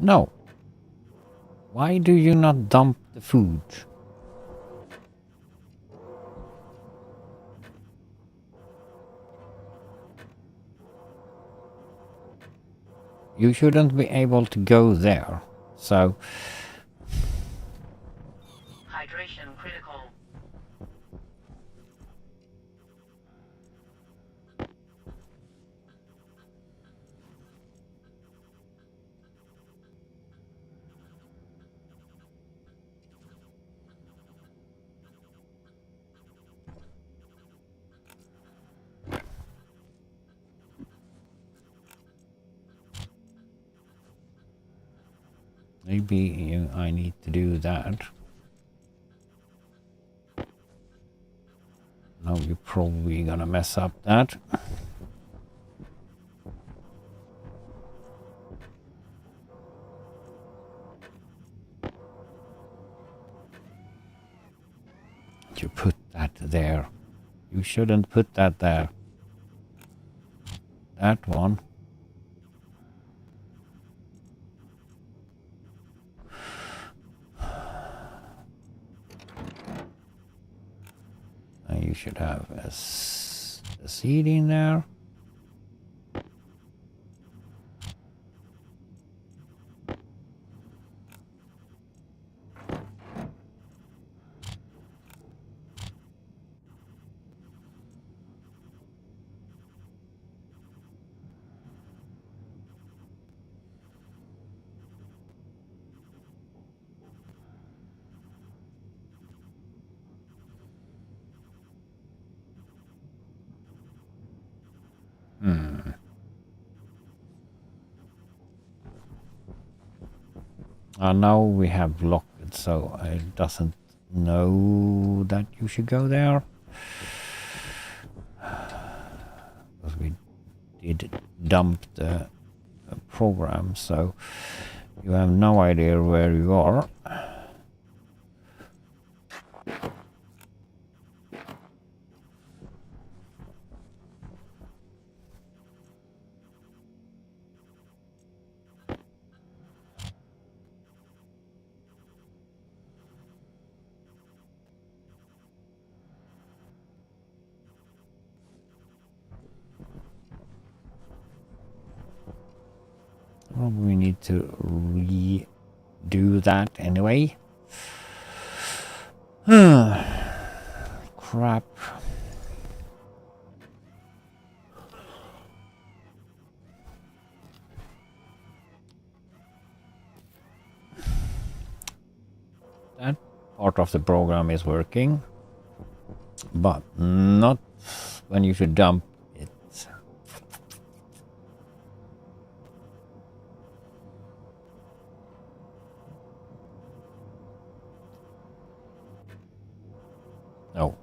No. Why do you not dump the food? You shouldn't be able to go there. So... Hydration critical. Maybe I need to do that. Now you're probably gonna mess up that. You put that there. You shouldn't put that there. That one. You should have a seed in there. Now we have blocked it, so it doesn't know that you should go there. Because we did dump the program, so You have no idea where you are. Well, we need to redo that anyway. Crap. That part of the program is working, but not when you should dump it. No.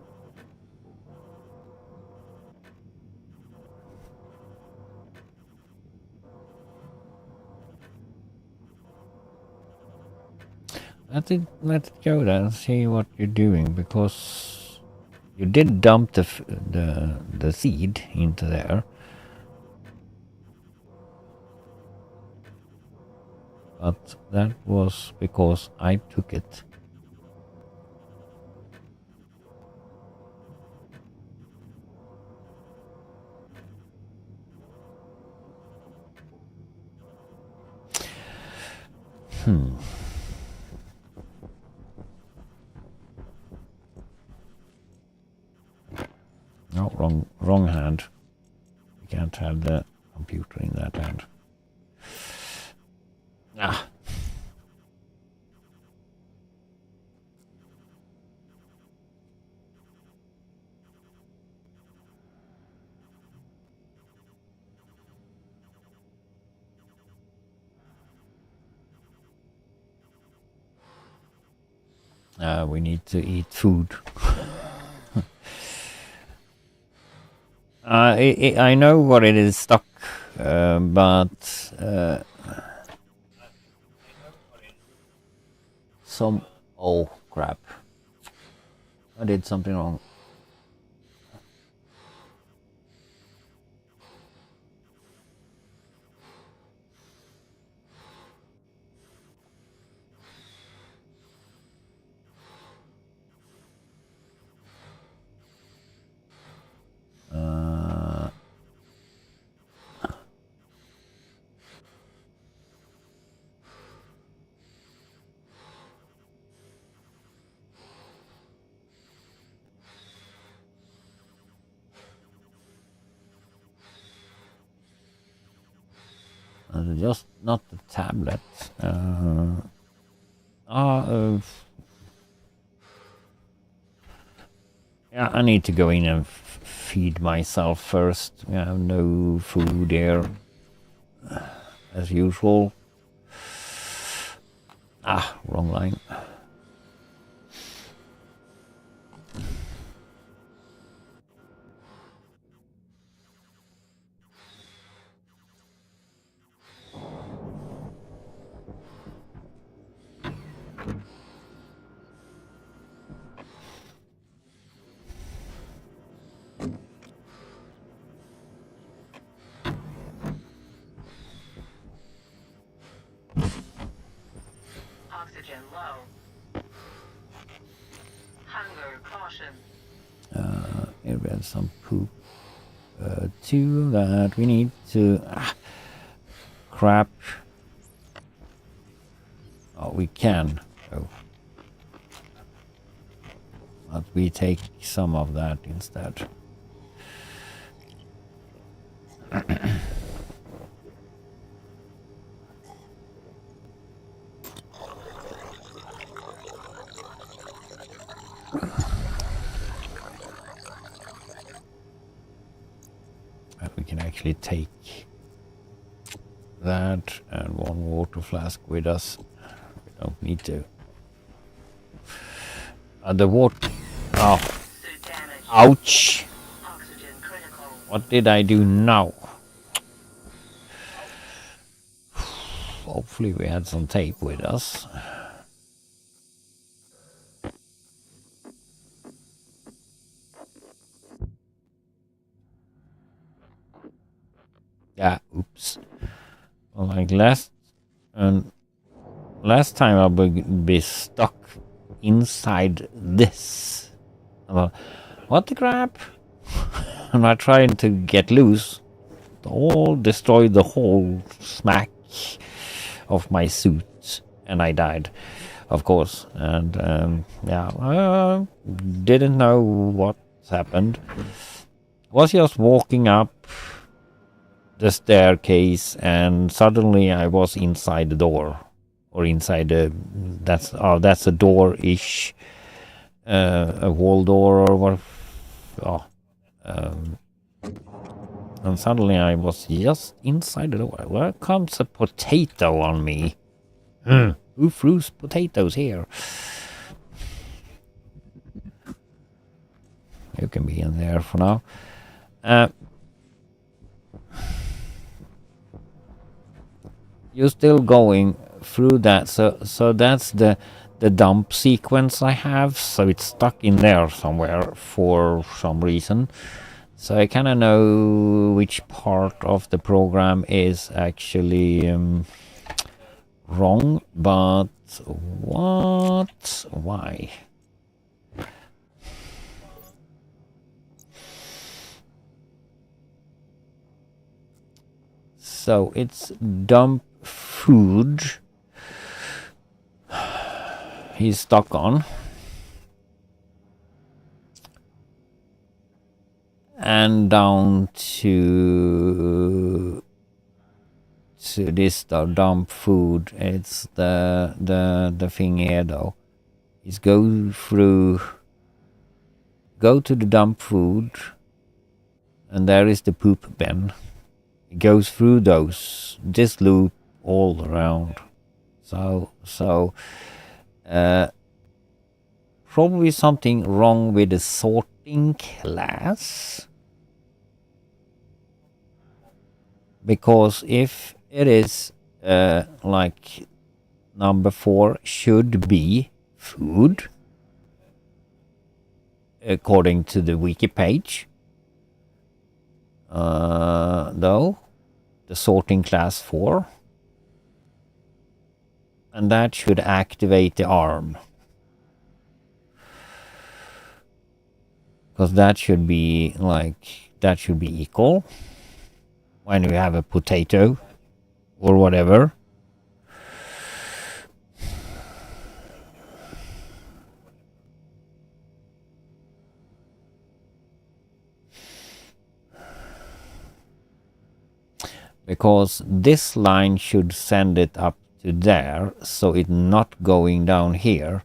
Let it go then and see what you're doing, because you did dump the seed into there. But that was because I took it. No, wrong hand. You can't have the computer in that hand. Ah. We need to eat food. I know what it is stuck, but oh crap! I did something wrong. Just not the tablet. Yeah, I need to go in and feed myself first. We have no food here, as usual. Wrong line. Oxygen low. Hunger caution. Here we have some poop. Two that we need to. Crap. Oh, we can. Oh. But we take some of that instead. And we can actually take that and one water flask with us. We don't need to. The water. Oh. Suit damage. Ouch. Oxygen critical. What did I do now? Hopefully we had some tape with us. Yeah, oops. Well, like last time I would be stuck inside this. Well, what the crap? And I trying to get loose. All destroyed the whole smack of my suit, and I died, of course. And yeah, I didn't know what happened. Was just walking up the staircase, and suddenly I was inside the door, or inside the that's a door-ish, a wall door or what. Oh, and suddenly I was just inside the door. Where comes a potato on me? Who threw potatoes here? You can be in there for now. You're still going through that, so that's the dump sequence I have. So it's stuck in there somewhere for some reason. So I kind of know which part of the program is actually wrong, but what? Why? So it's dump food he's stuck on. And down to this dump food. It's the thing here though. Is go to the dump food, and there is the poop bin. It goes through this loop all around. So probably something wrong with the sorting class. Because if it is like number 4 should be food, according to the wiki page, though, the sorting class 4, and that should activate the arm. Because that should be equal when you have a potato or whatever. Because this line should send it up to there, so it's not going down here.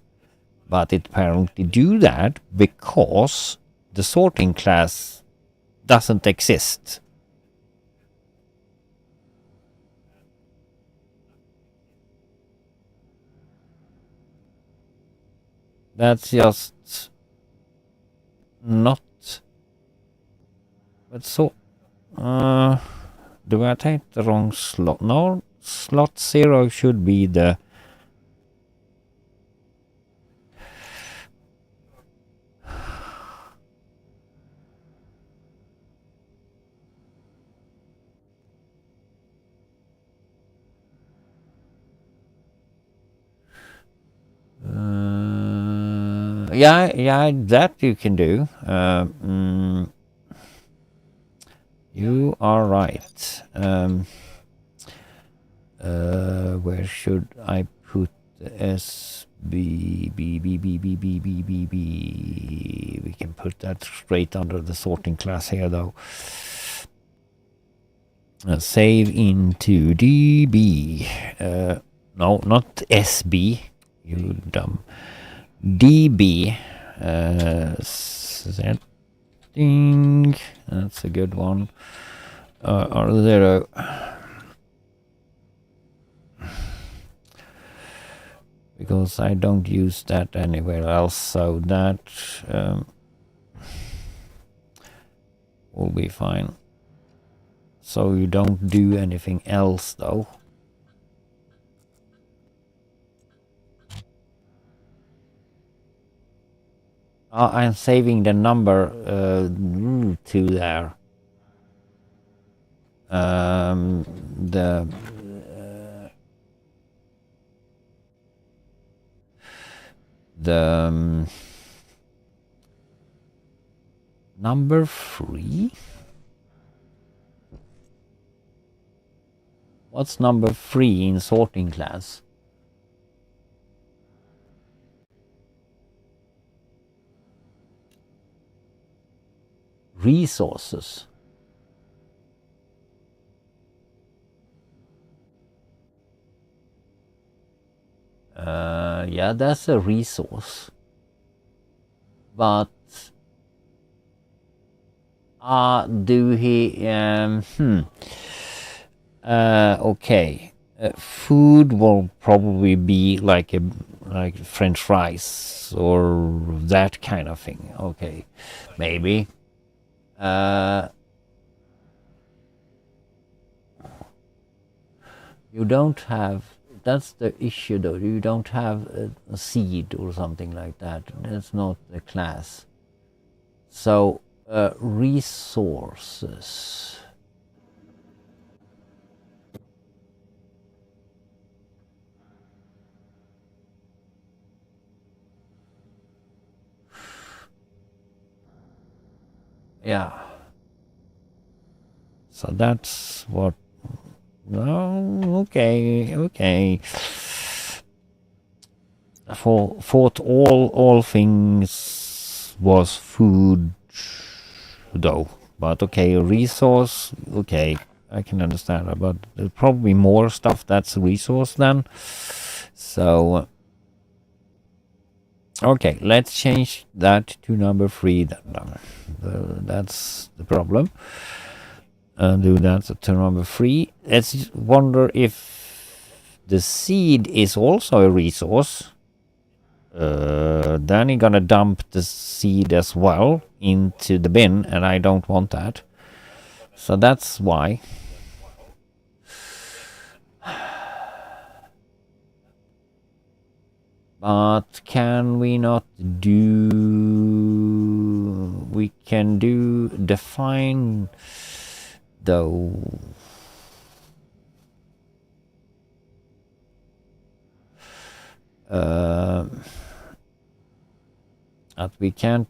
But it apparently do that because the sorting class doesn't exist. That's just not. But so, do I take the wrong slot? No, slot 0 should be the. Yeah, that you can do. You are right. Where should I put the SB? We can put that straight under the sorting class here, though. Save into DB. No, not SB. You dumb. DB. Setting. That's a good one. Or 0. Because I don't use that anywhere else, so that will be fine. So you don't do anything else, though. I'm saving the number to there. The number 3. What's number 3 in sorting class? Resources. Yeah, that's a resource. But do he okay. Food will probably be like French fries or that kind of thing. Okay. Maybe. You don't have, that's the issue though, you don't have a seed or something like that. That's not the class. So resources. Yeah. So that's what. Oh, okay. Thought all things was food, though. But okay, resource. Okay, I can understand that. But there's probably more stuff that's resource then. So. Okay, let's change that to number 3 then. That's the problem. Do that to number 3. Let's wonder if the seed is also a resource. Then you're gonna dump the seed as well into the bin, and I don't want that. So that's why. But can we not do... We can do define though. That we can't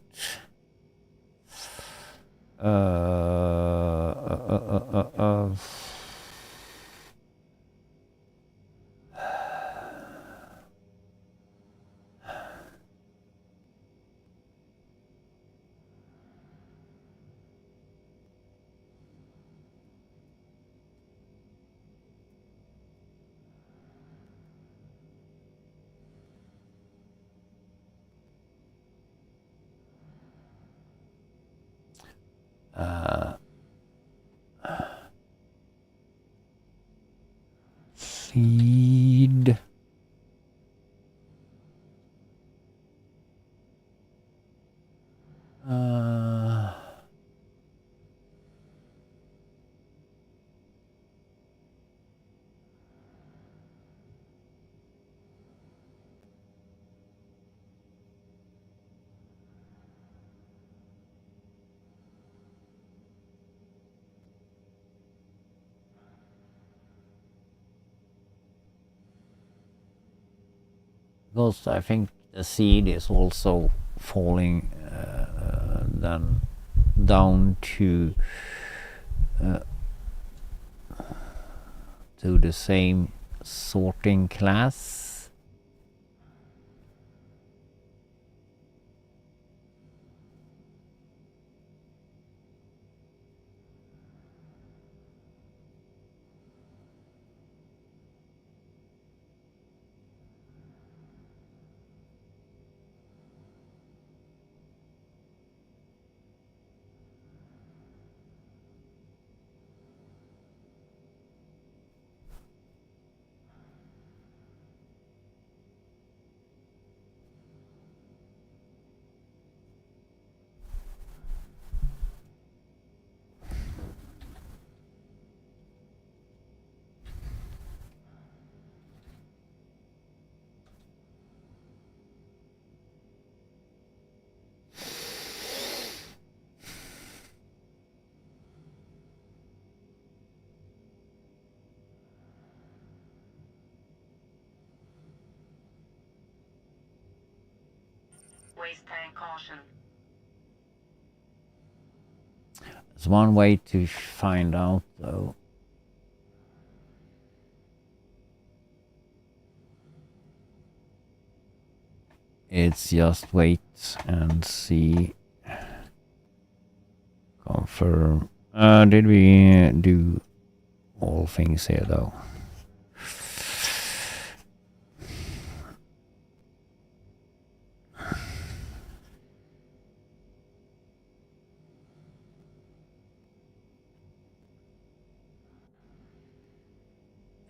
seed. Because I think the seed is also falling then down to the same sorting class. Waste tank caution. There's one way to find out though. It's just wait and see. Confirm. Did we do all things here though?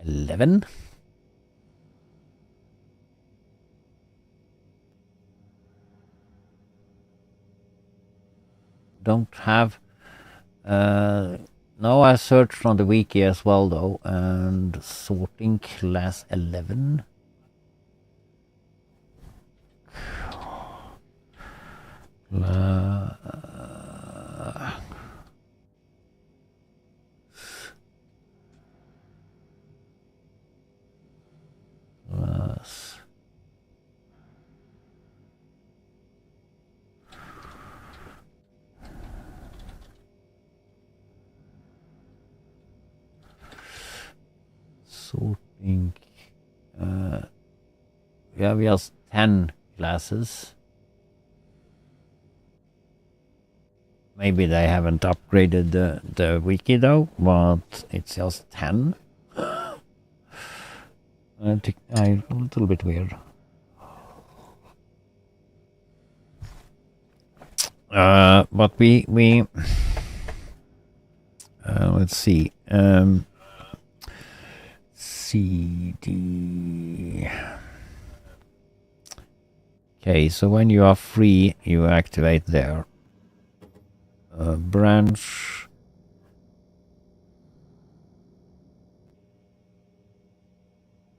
$11. Don't have. No, I searched on the wiki as well though, and sorting class 11. Class. Sorting. We have just 10 classes. Maybe they haven't upgraded the wiki though, but it's just 10. A little bit weird. But we let's see. CD. Okay, so when you are free, you activate there. Branch.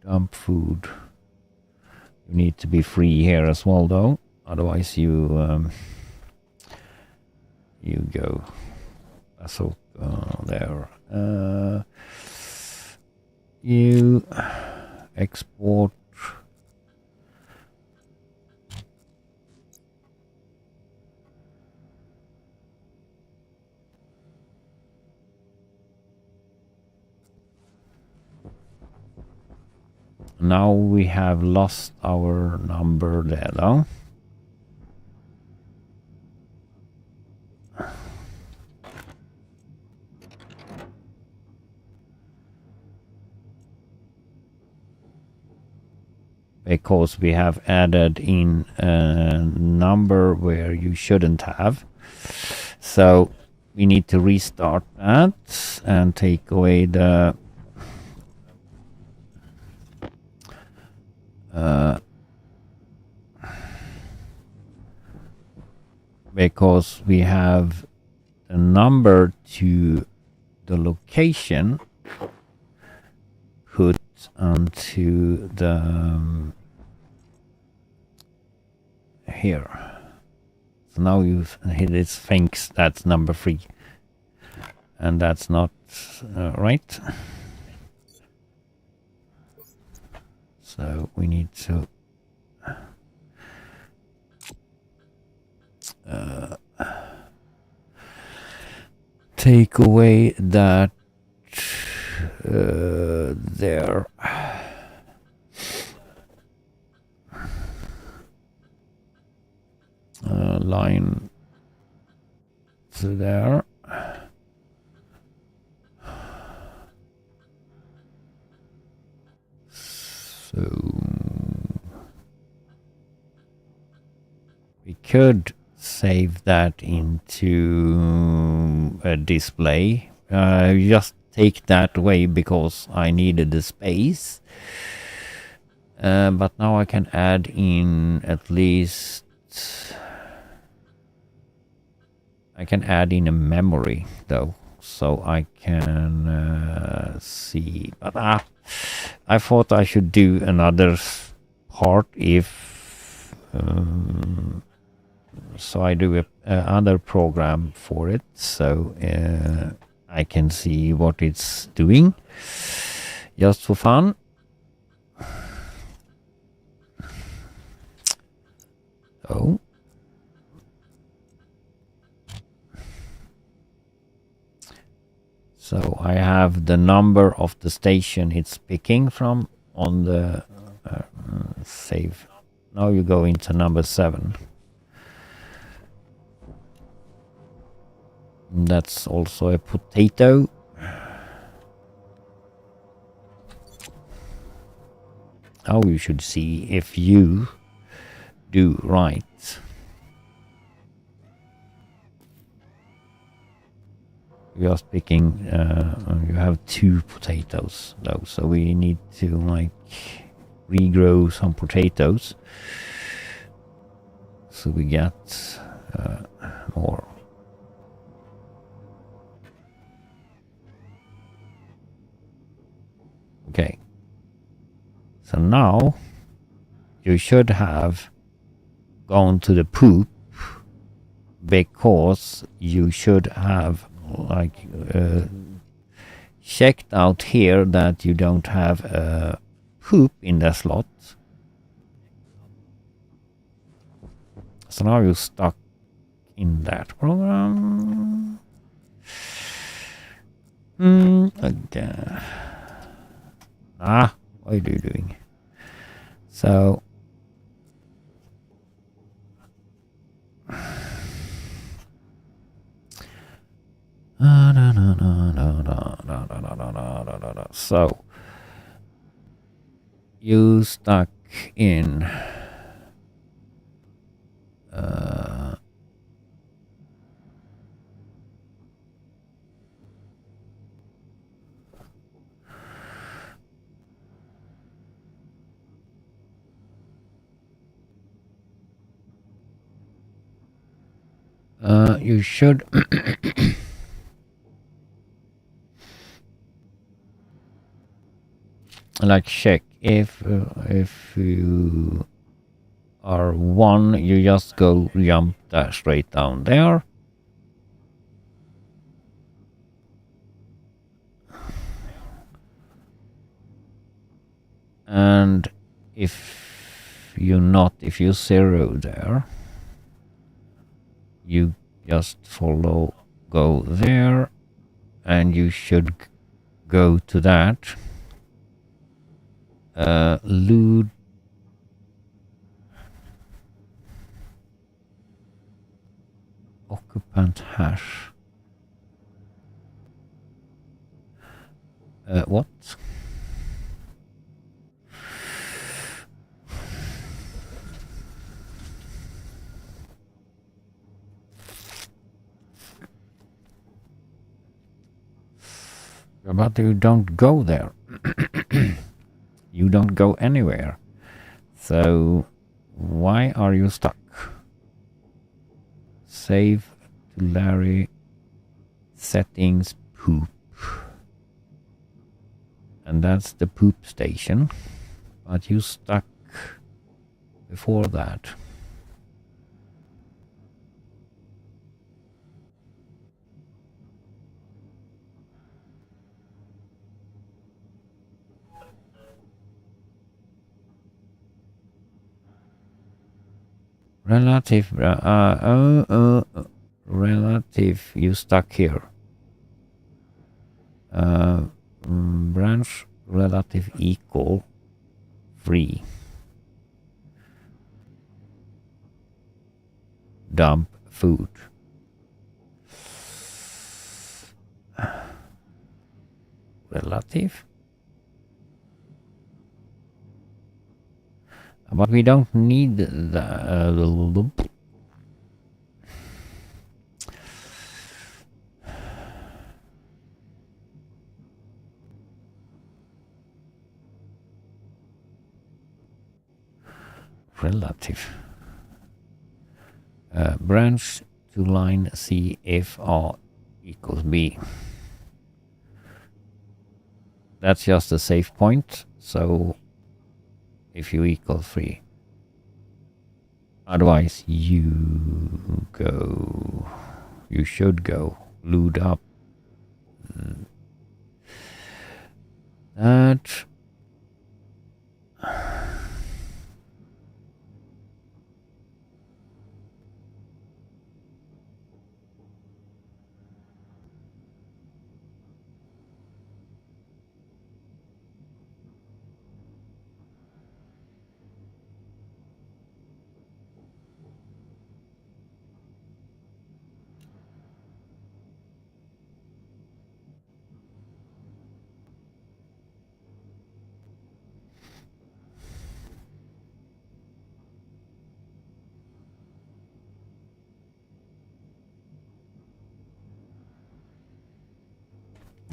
Dump food. You need to be free here as well, though. Otherwise, you go. So there. You export. Now we have lost our number there, though. Because we have added in a number where you shouldn't have. So we need to restart that and take away the because we have a number to the location put onto the here. So now you've hit it thinks that's number 3, and that's not right. So we need to take away that there. Line to there. So we could save that into a display. Just take that away because I needed the space. But now I can add in at least. I can add in a memory though, so I can see. But I thought I should do another part if. So I do another program for it, so I can see what it's doing, just for fun. Oh, So I have the number of the station it's picking from on the save. Now you go into number 7. That's also a potato. Now you should see if you do right. Just picking, you have 2 potatoes though, so we need to like regrow some potatoes so we get more. Okay, so now you should have gone to the poop because you should have like checked out here that you don't have a poop in the slot. So now you're stuck in that program. Again. What are you doing? So so you stuck in you should like check if you are 1, you just go jump that straight down there. And if you're 0 there, you just go there, and you should go to that. Load occupant hash. What? But you don't go there. You don't go anywhere. So why are you stuck? Save to Larry. Settings poop. And that's the poop station. But you stuck before that. Relative, relative, you stuck here. Branch relative equal free. Dump food. Relative. But we don't need the relative. Branch to line C if R equals B. That's just a safe point. So if you equal 3. Otherwise you should go load up that.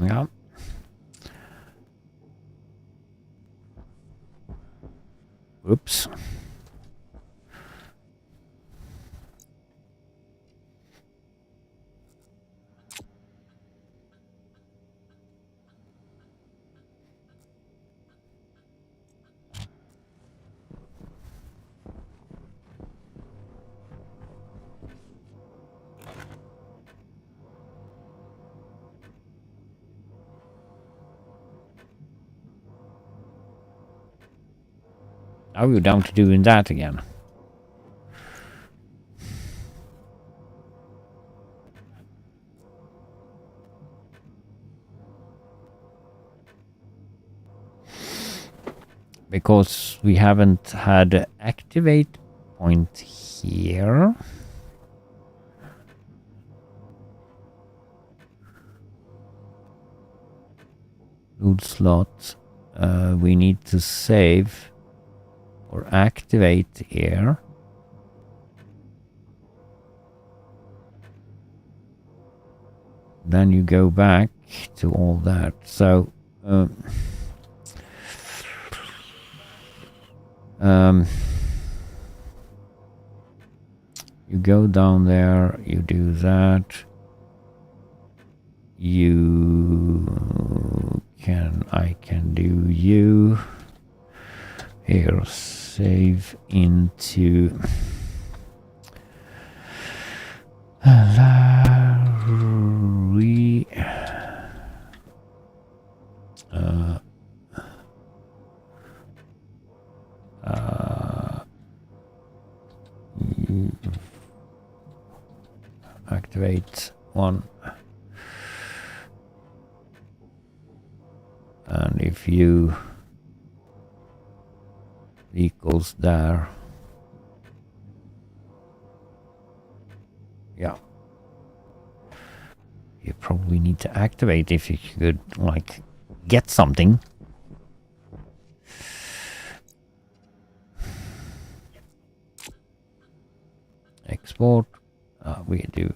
Yeah. Oops. Are you down to doing that again? Because we haven't had an activate point here. Load slot. We need to save or activate here. Then you go back to all that. So you go down there, you do that. I can do you. Here, save into Larry. Activate one. And if you equals there, yeah, you probably need to activate if you could like get something. Export, we do.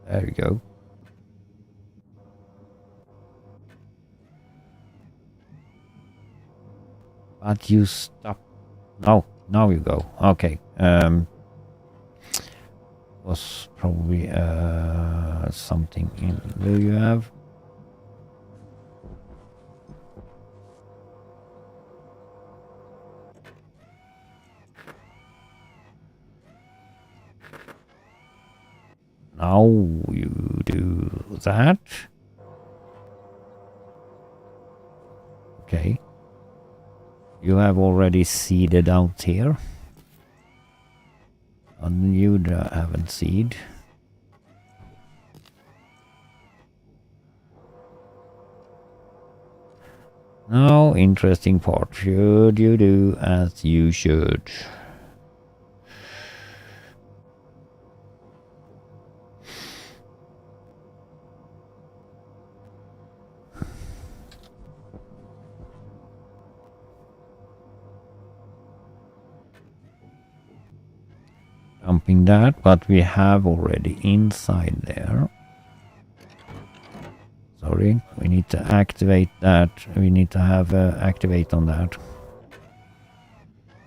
There you go. But you stop. No, now you go. Okay. Was probably something in. Do you have? Now you do that. Okay. You have already seeded out here. And you haven't seed. Now, interesting part. Should you do as you should? Dumping that, but we have already inside there. Sorry, we need to activate that. We need to have activate on that.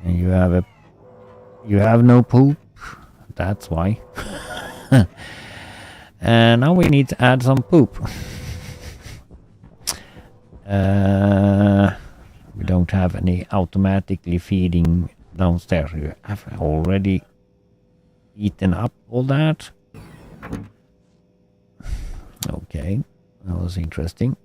And you have no poop. That's why. And now we need to add some poop. We don't have any automatically feeding downstairs. We have already eaten up all that. Okay, that was interesting.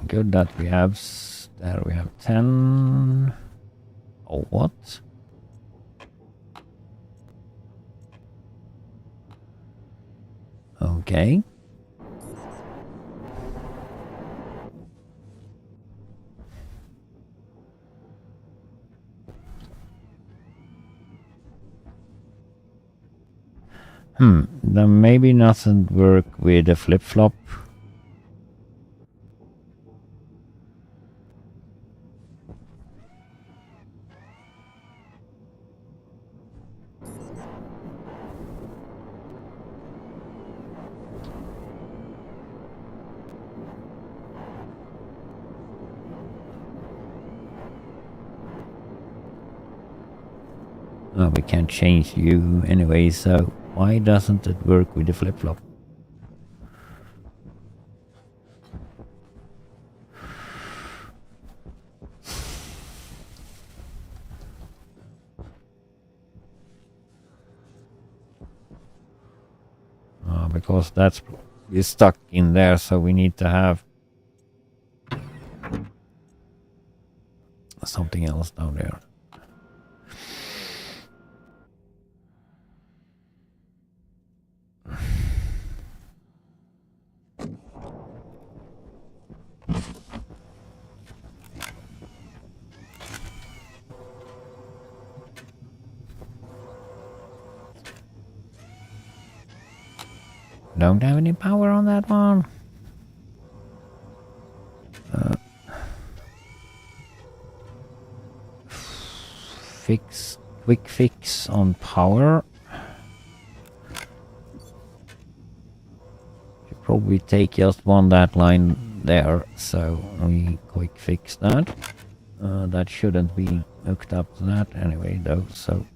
Good that we have there. We have 10. Oh, what? Okay. Then maybe doesn't work with a flip-flop. Oh, we can't change you anyway, so why doesn't it work with the flip-flop? Because that's is stuck in there, so we need to have something else down there. Don't have any power on that one. Quick fix on power. Should probably take just one that line there, so we quick fix that. That shouldn't be hooked up to that anyway, though. So.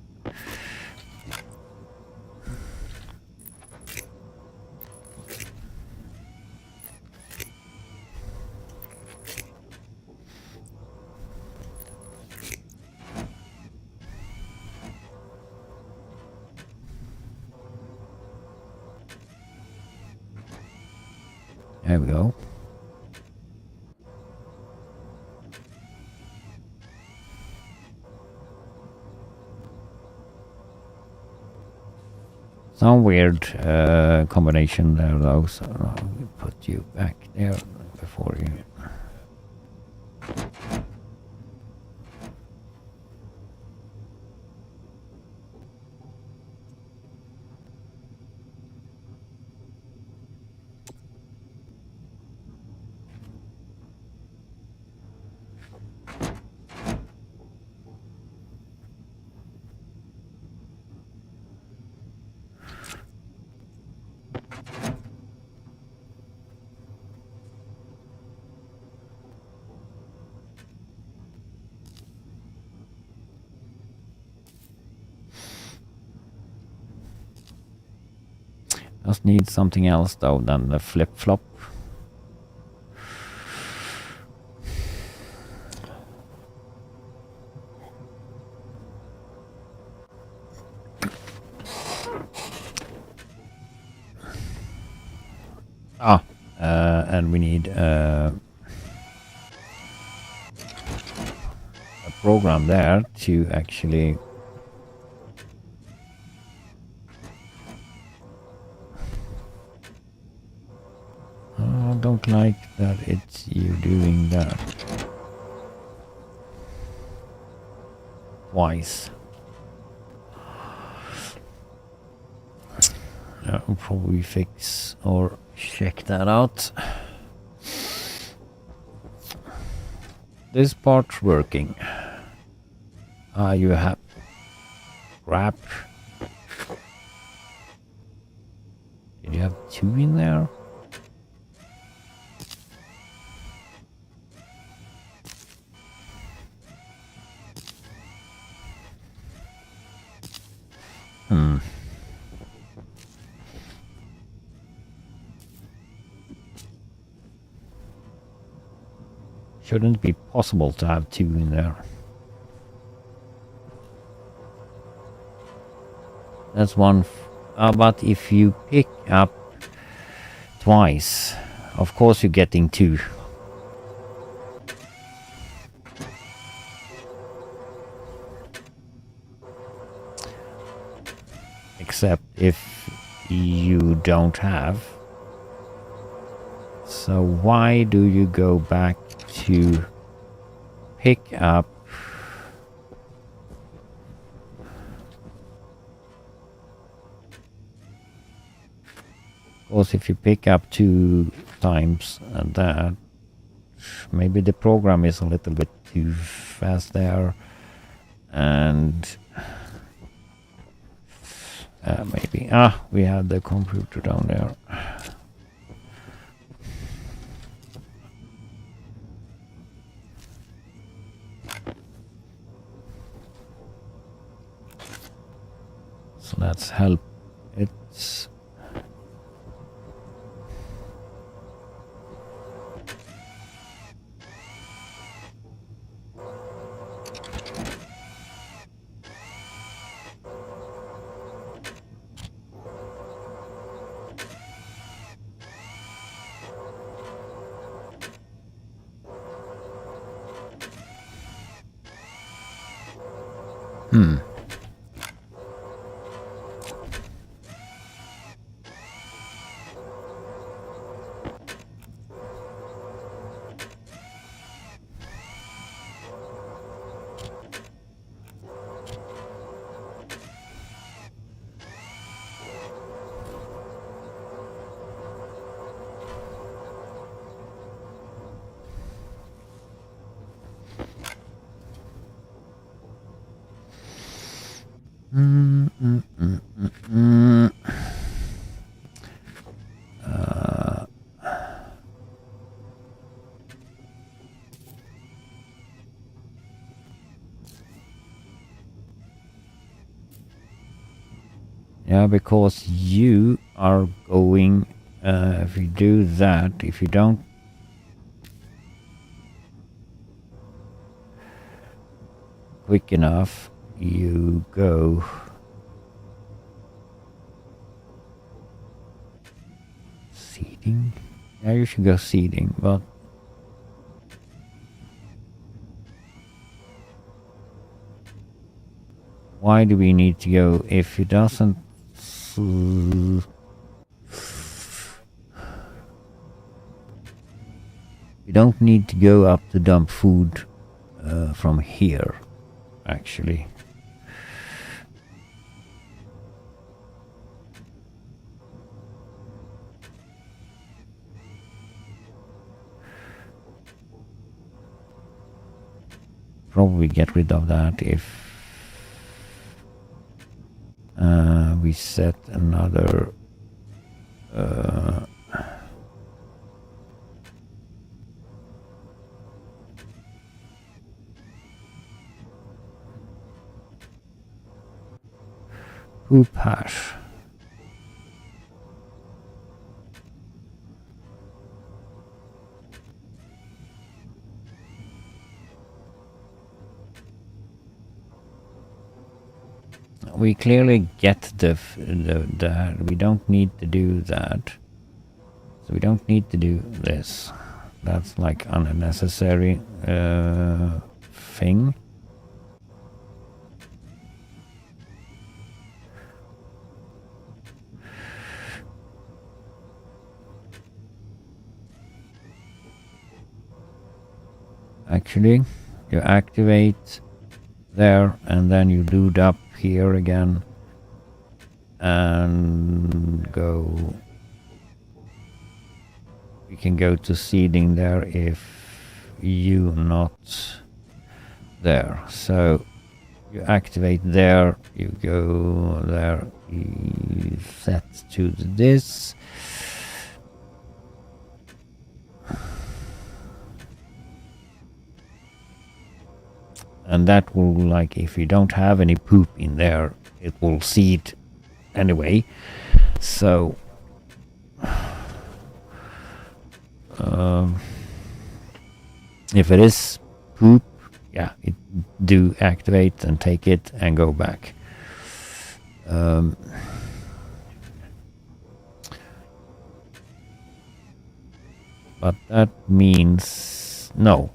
There we go. Some weird combination there though, so we put you back there before you... Just need something else though than the flip-flop. And we need a program there to actually don't like that it's you doing that twice. I'll probably fix or check that out. This part's working. You have crap. Did you have two in there? Shouldn't be possible to have two in there. That's one. But if you pick up twice, of course you're getting two. Except if you don't have So why do you go back to pick up? Of course, if you pick up 2 times that, maybe the program is a little bit too fast there, and maybe we have the computer down there. So let's help it. Yeah, because you are going, if you do that, if you don't quick enough, you go seeding. Yeah, you should go seeding, but why do we need to go if it doesn't? We don't need to go up to dump food from here, actually. Probably get rid of that if we set another poop hash. We clearly get the we don't need to do that, so we don't need to do this. That's like unnecessary thing. Actually, you activate there and then you load up here again and go. We can go to seeding there if you not there. So you activate there, you go there, you set to this. And that will, like, if you don't have any poop in there, it will seed anyway. So if it is poop, yeah, it do activate and take it and go back. But that means no.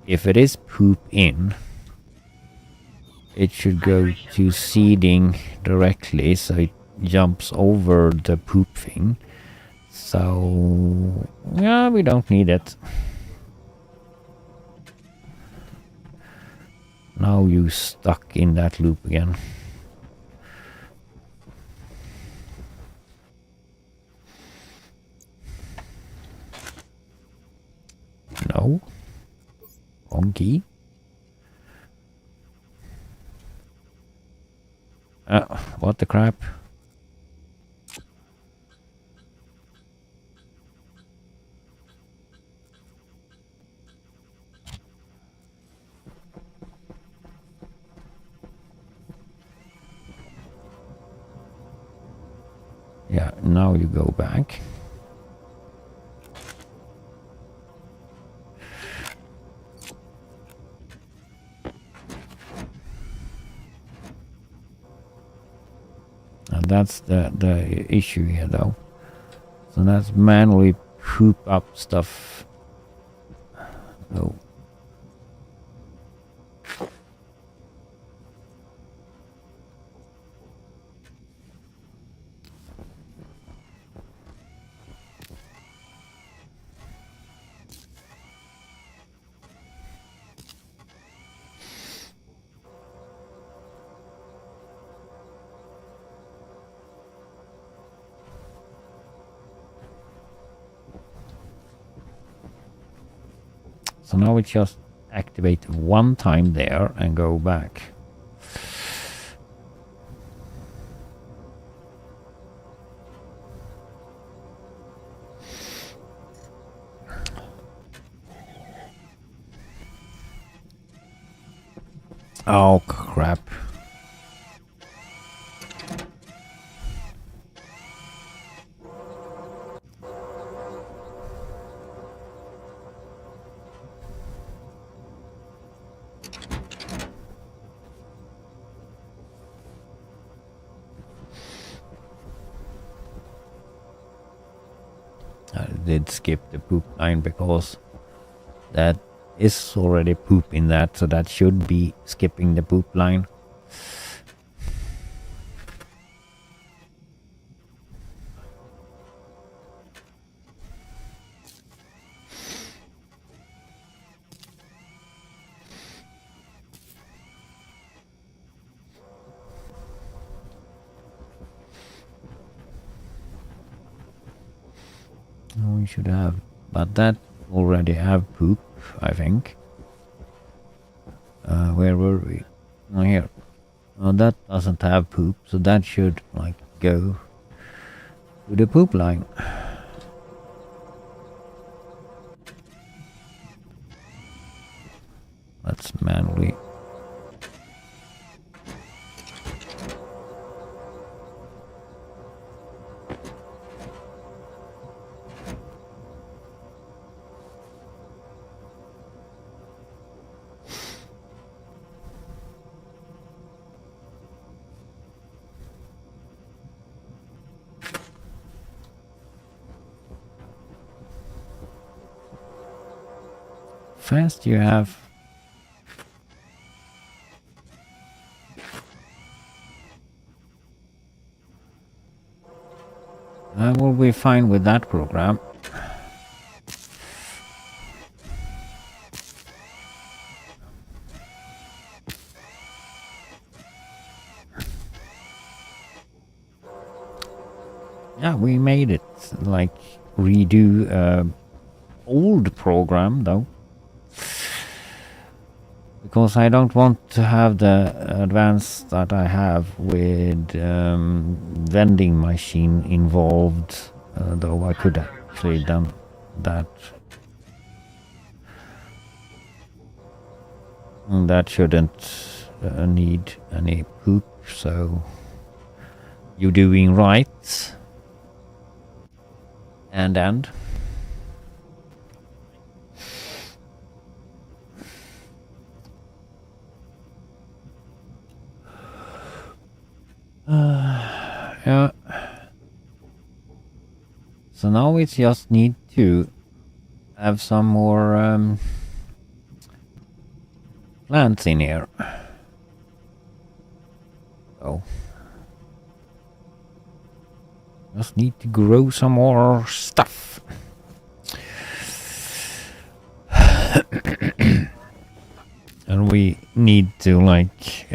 If it is poop in, it should go to seeding directly, so it jumps over the poop thing. So, yeah, we don't need it. Now you stuck in that loop again. No. Wrong key. What the crap? Yeah, now you go back. And that's the issue here, though. So that's manually poop up stuff. Oh. So now we just activate one time there and go back. Oh crap. I did skip the poop line because that is already poop in that, so that should be skipping the poop line. We should have, but that already have poop, I think. Where were we? Oh, here. Oh, that doesn't have poop, so that should like go to the poop line. Let's manually. Fast you have. I will be fine with that program. Yeah, we made it. Like redo old program though. Because I don't want to have the advance that I have with vending machine involved, though I could actually done that. And that shouldn't need any poop, so you're doing right. And end. Yeah. So now we just need to have some more plants in here. Oh. Just need to grow some more stuff. And we need to like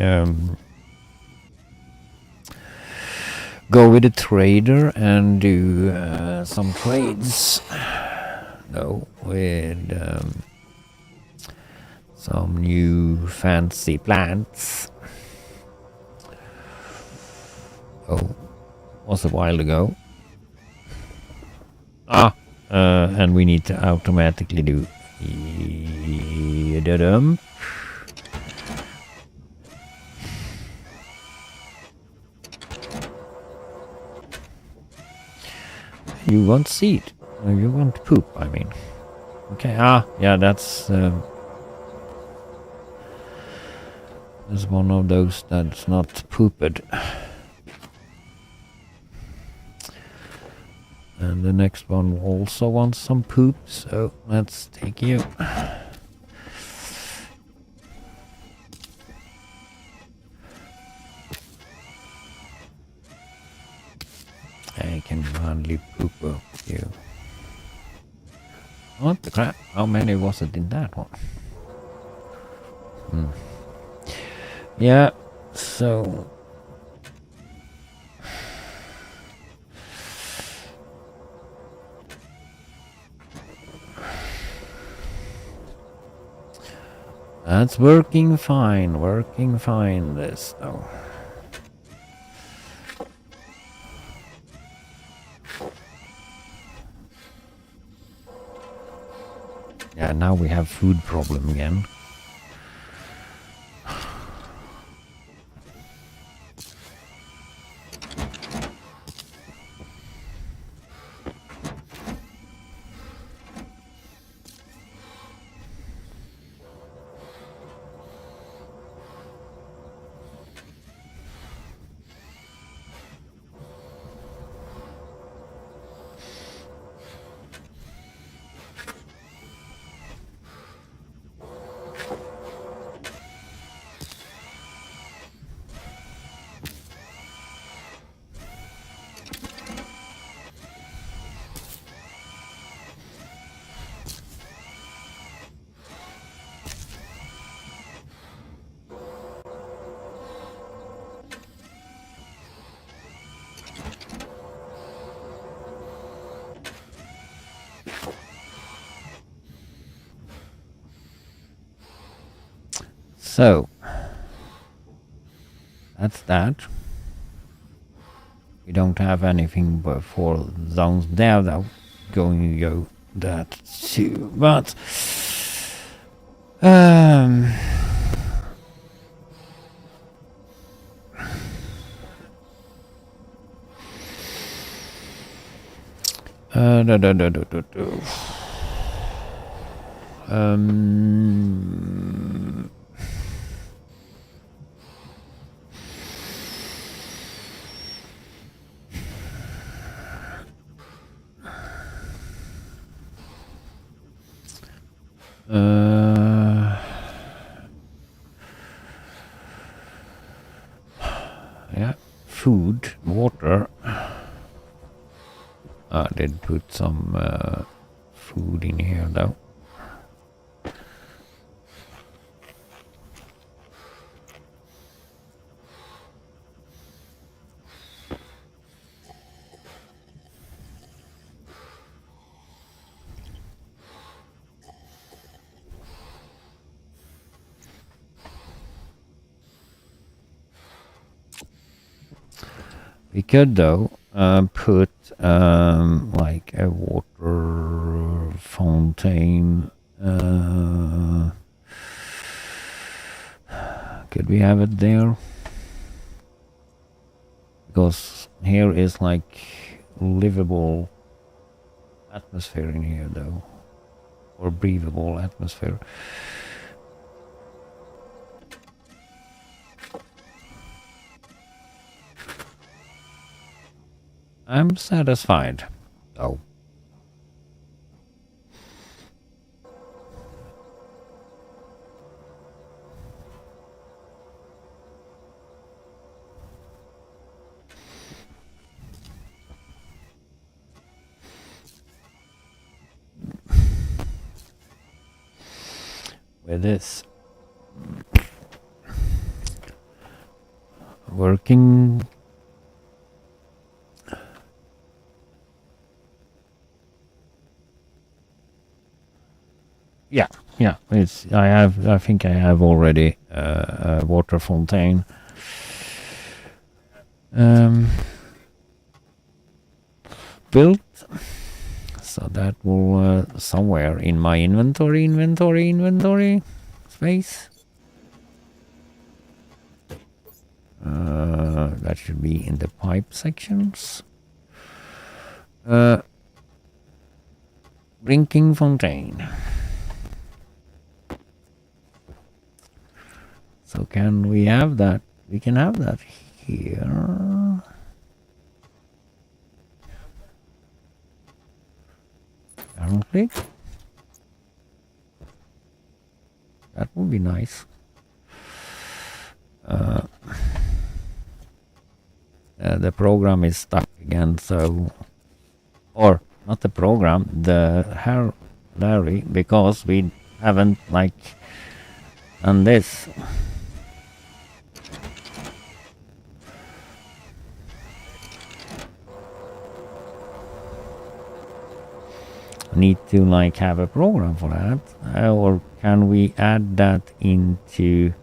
go with a trader and do some trades. No, with some new fancy plants. Oh, was a while ago. And we need to automatically do dump. You want seed. You want poop, I mean. Okay, yeah, that's one of those that's not pooped. And the next one also wants some poop, so let's take you. I can hardly poop you. What the crap? How many was it in that one? Yeah, so... That's working fine, this though. Yeah, now we have food problem again. So, that's that. We don't have anything but for zones there though. Going to go that too, but yeah, food, water. I did put some food in here though. We could though put like a water fountain. Could we have it there? Because here is like livable atmosphere in here though, or breathable atmosphere. I'm satisfied. Oh. with this. Working. Yeah, it's I think I have already a water fountain. Built, so that will somewhere in my inventory space. That should be in the pipe sections. Drinking fountain. So can we have that? We can have that here. Apparently. That would be nice. The program is stuck again, so... Or, not the program, the hair Larry, because we haven't, like, done this. Need to like have a program for that, or can we add that into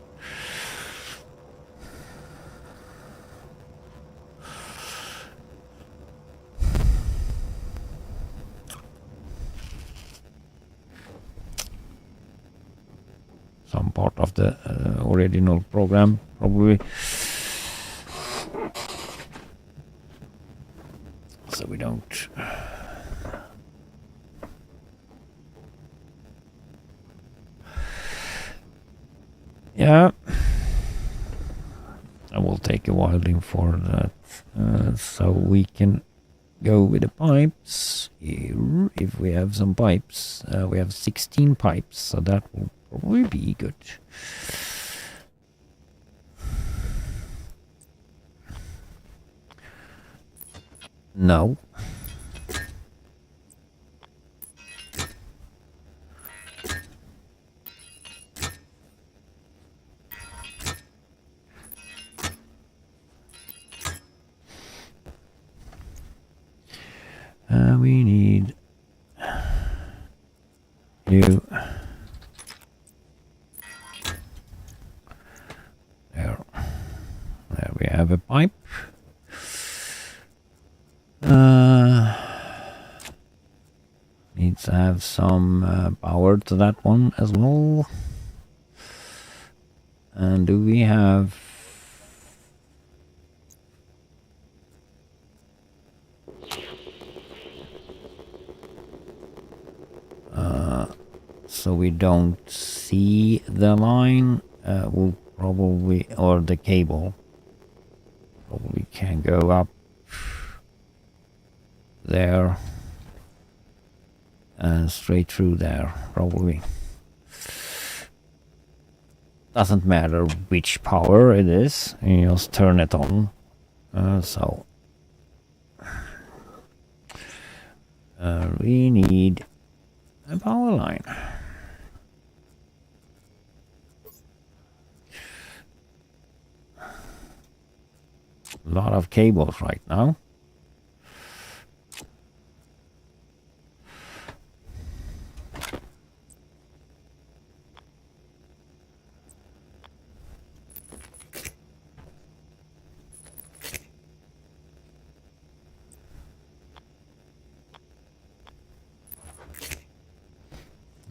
some part of the original program? Probably, so we don't. Yeah, I will take a while for that, so we can go with the pipes here. If we have some pipes, we have 16 pipes, so that will probably be good. No. We need you. There we have a pipe. Needs to have some power to that one as well. And do we have... so we don't see the line, we'll probably, or the cable, probably can go up there and straight through there, probably. Doesn't matter which power it is, you just turn it on. So we need a power line. A lot of cables right now.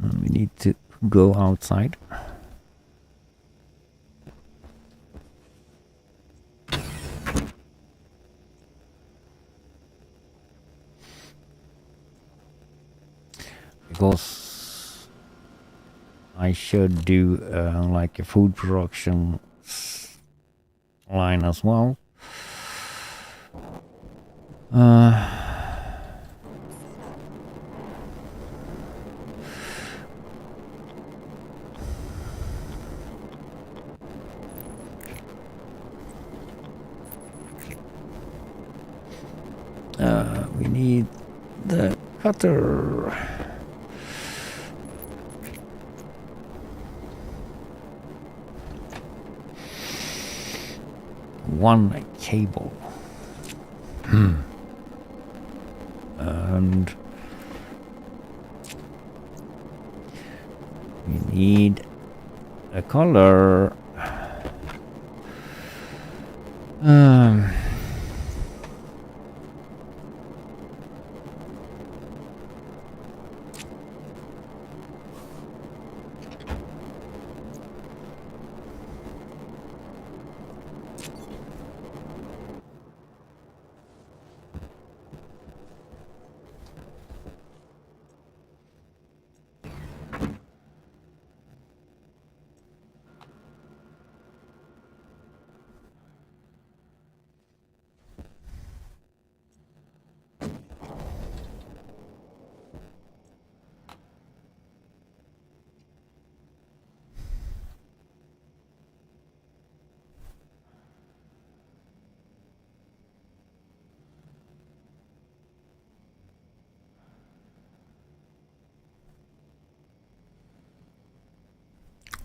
And we need to go outside. Because I should do like a food production line as well. We need the cutter. one cable. And we need a color.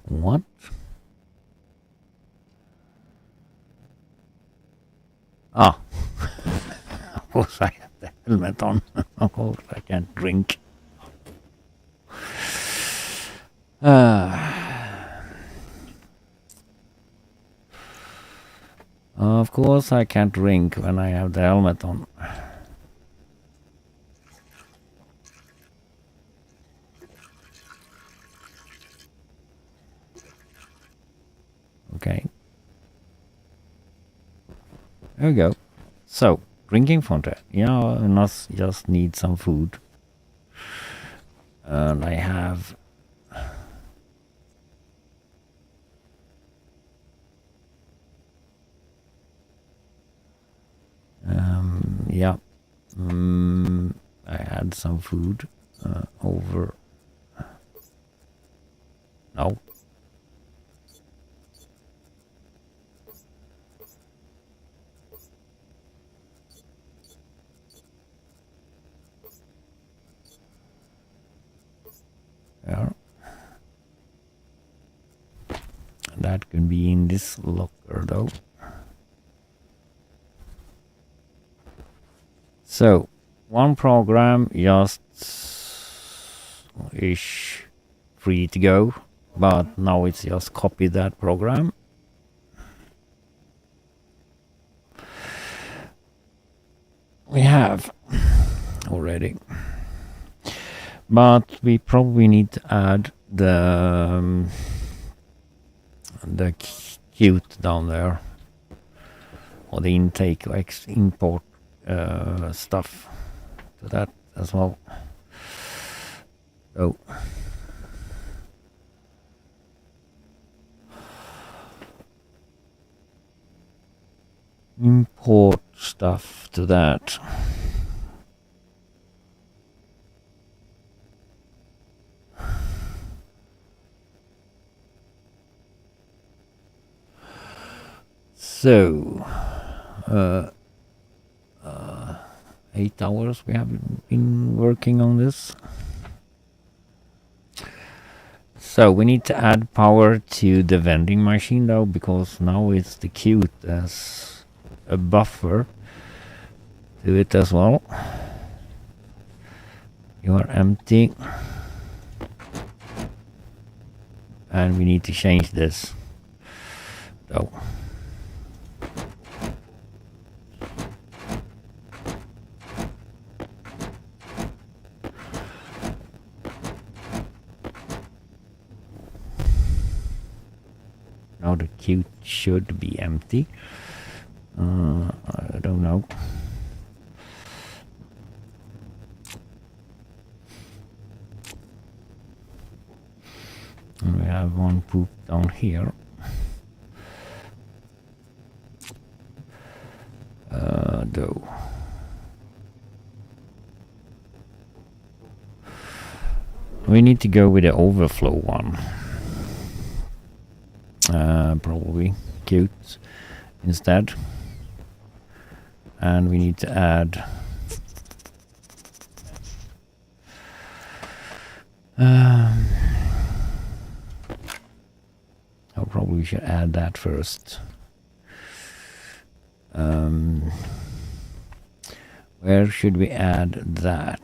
What? Ah. Of course I have the helmet on. Of course I can't drink. Of course I can't drink when I have the helmet on. Okay. There we go. So, drinking fountain. Yeah, I must just need some food. And I have... yeah. I had some food over... No. There. That can be in this locker though. So, one program just is free to go, but now it's just copy that program. We have already. But we probably need to add the Qt down there, or the intake, like import stuff to that as well. So import stuff to that. So, 8 hours we have been working on this. So we need to add power to the vending machine though, because now it's the Qt as a buffer to it as well. You are empty. And we need to change this though. Now the Qt should be empty. I don't know. And we have one poop down here. Though. We need to go with the overflow one. Probably Qt instead. And we need to add I probably should add that first. Where should we add that?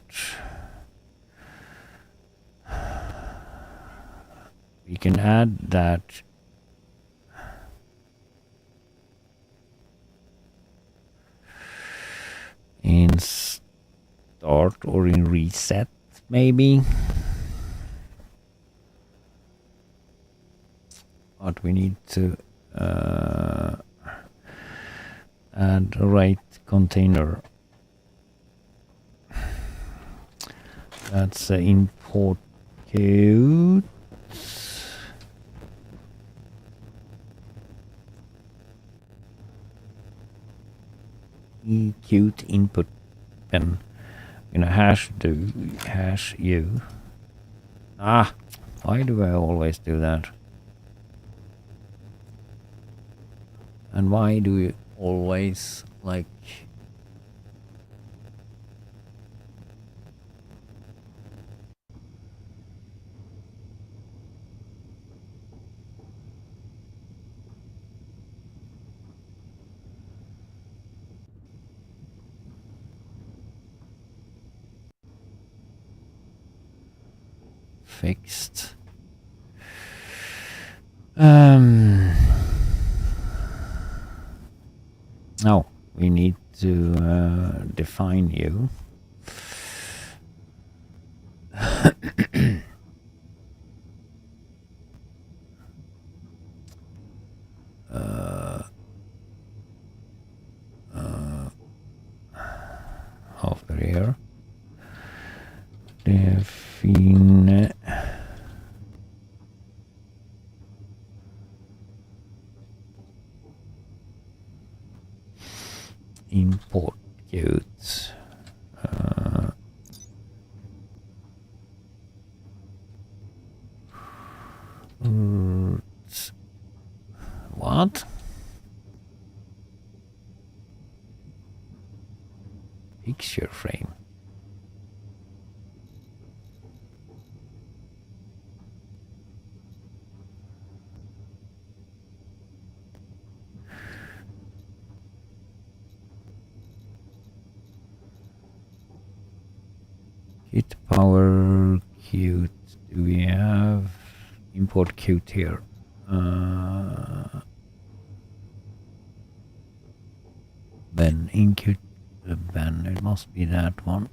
We can add that in start or in reset, maybe. But we need to add a right container. That's import code. Cute input pen. I'm gonna hash u. Ah, why do I always do that? And why do you always like fixed? No, we need to define you. After here, define import codes. What? Picture frame. Git power Qt. Do we have import Qt here? Ben in Qt. Ben, it must be that one.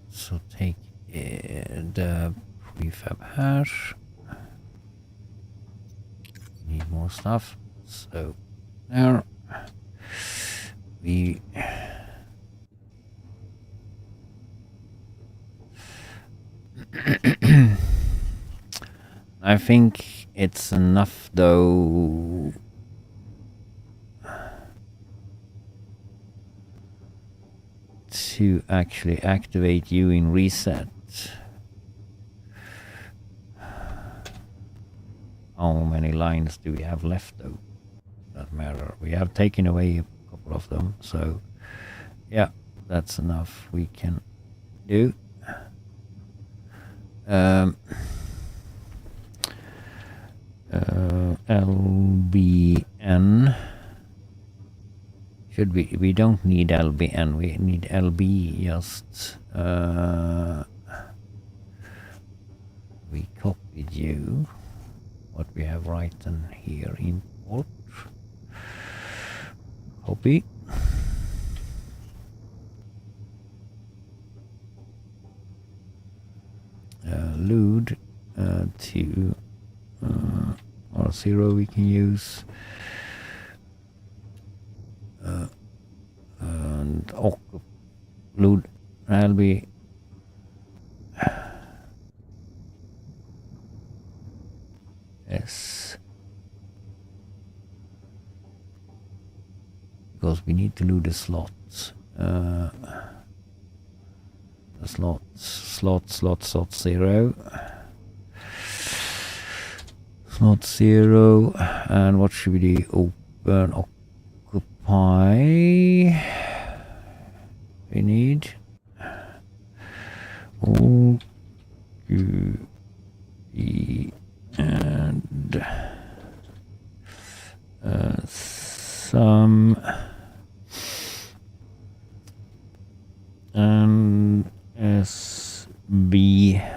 So take the prefab hash. Need more stuff. So there we I think it's enough though. To actually activate you in reset. How many lines do we have left though? Doesn't matter. We have taken away a couple of them, so yeah, that's enough we can do. LBN. Should we don't need LBN, we need LB just we copied you what we have written here, import copy load to R0 we can use and load LB S because we need to load the slots. The slot 0 slot 0 and what should we do? Open occupy. We need O, Q, E, and some and SB.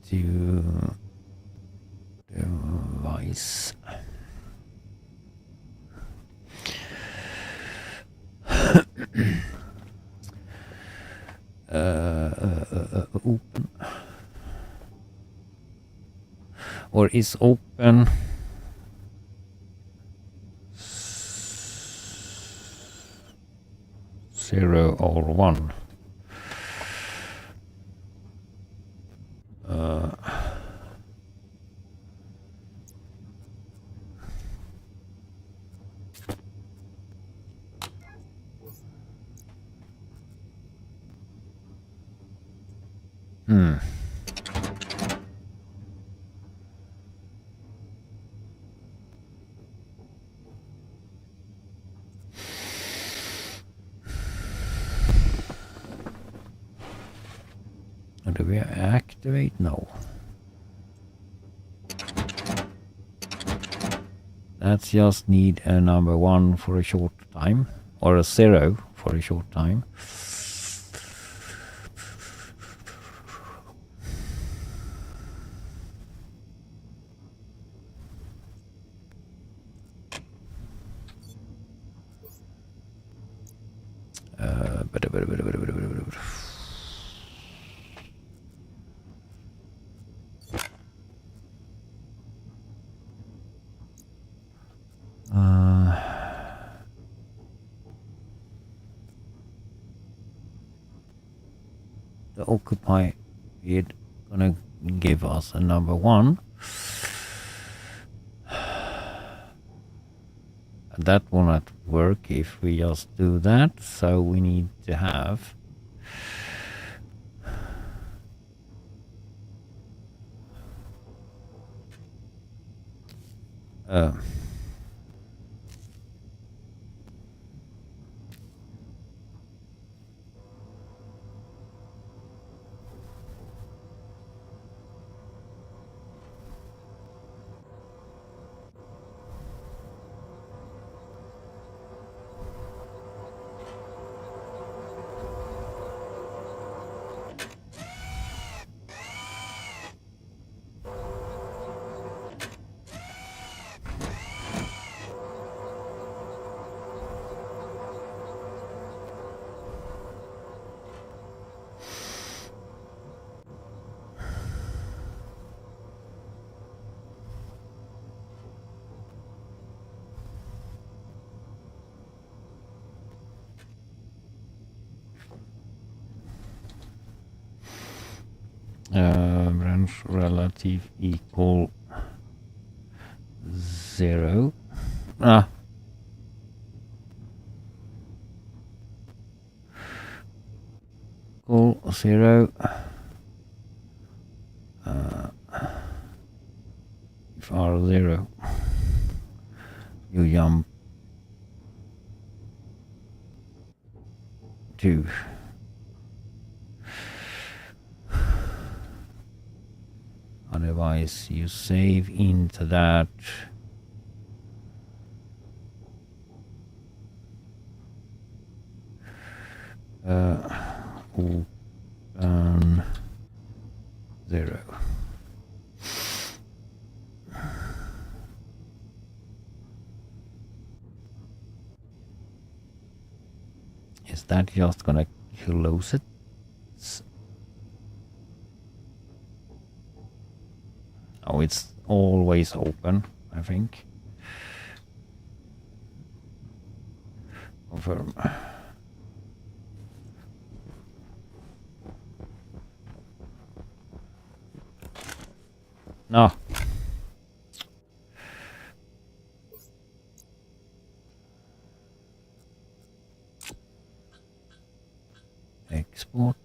To device. Open or is open zero or one. Do we activate? No. That's just need a number 1 for a short time, or a 0 for a short time. The occupy is gonna give us a number 1. That will not work if we just do that, so we need to have branch relative equal 0. Equal 0. If R0, you jump 2. Otherwise, you save into that. Open 0. Is that just gonna close it? Oh, it's always open, I think. Confirm. No. Export.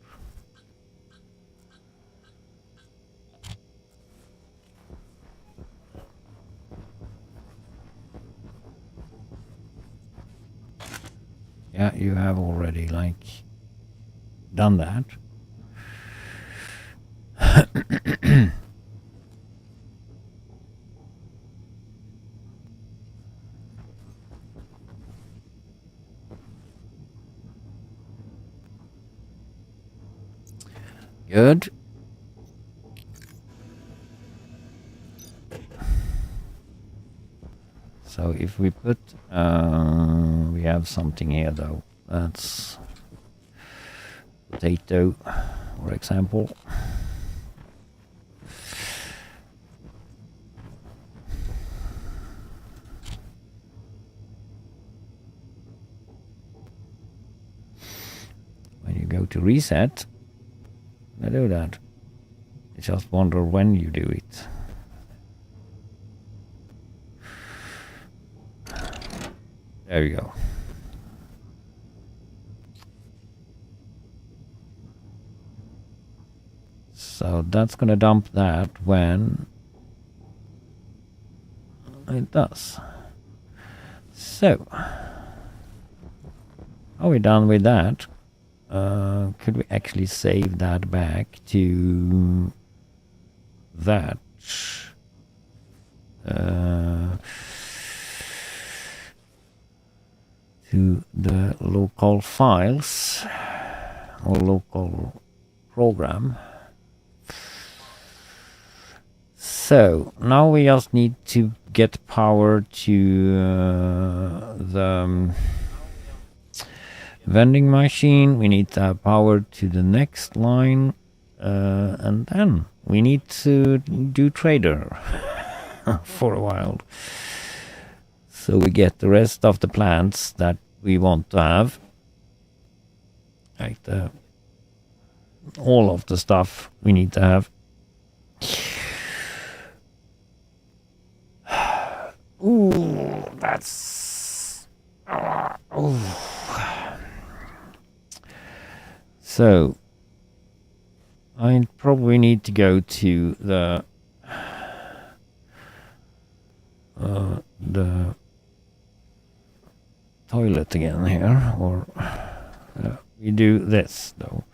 Yeah, you have already like done that. Good. So if we put, we have something here though. That's potato, for example. When you go to reset, I do that. I just wonder when you do it. There you go. So that's gonna dump that when it does. So, are we done with that? Could we actually save that back to that? To the local files or local program. So now we just need to get power to the vending machine. We need to have power to the next line, and then we need to do trader for a while. So we get the rest of the plants that we want to have, like all of the stuff we need to have. Ooh, that's... ooh. So, I probably need to go to the toilet again here, or we do this though.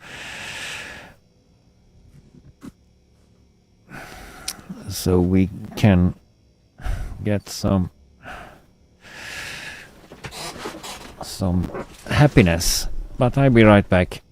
So we can get some happiness, but I'll be right back.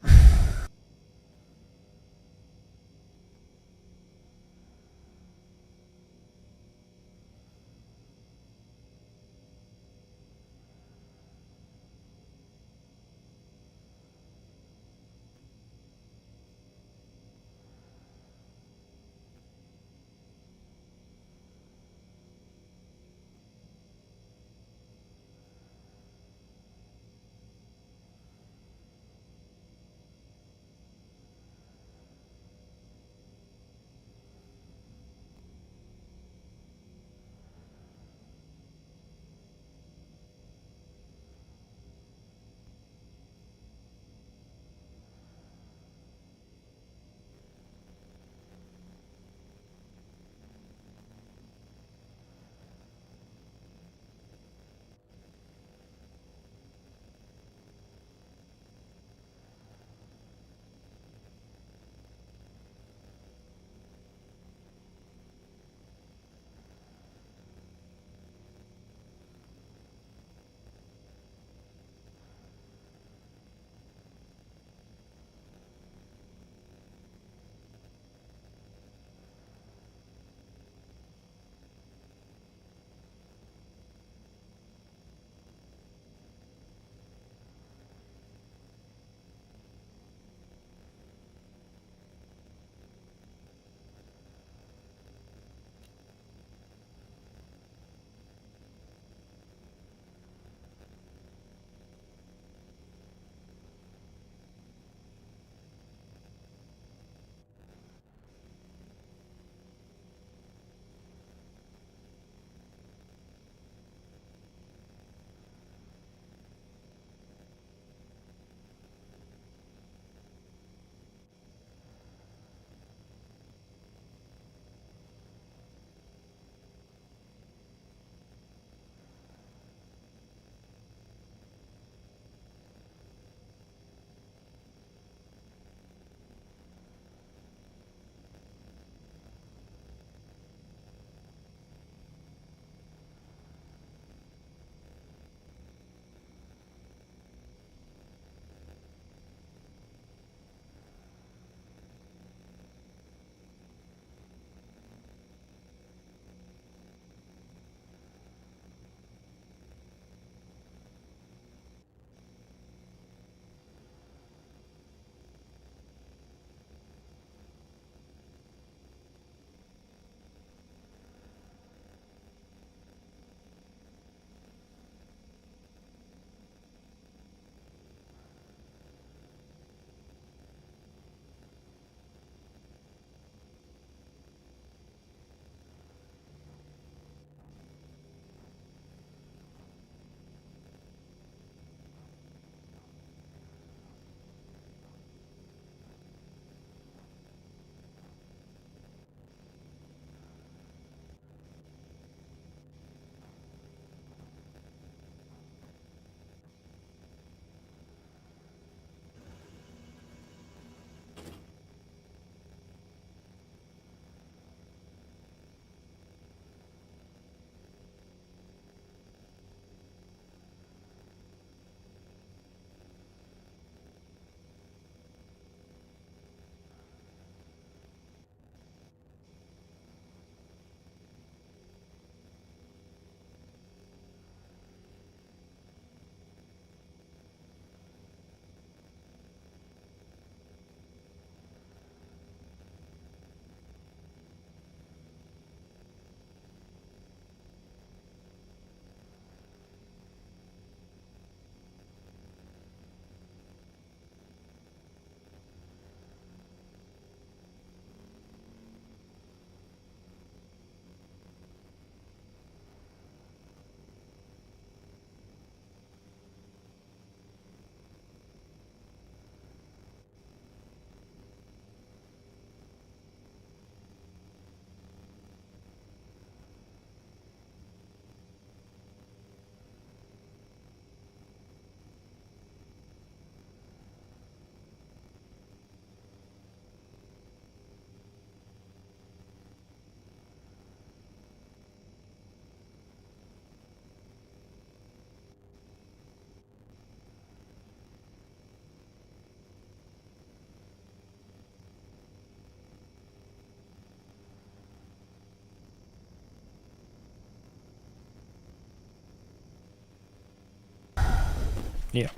Yeah.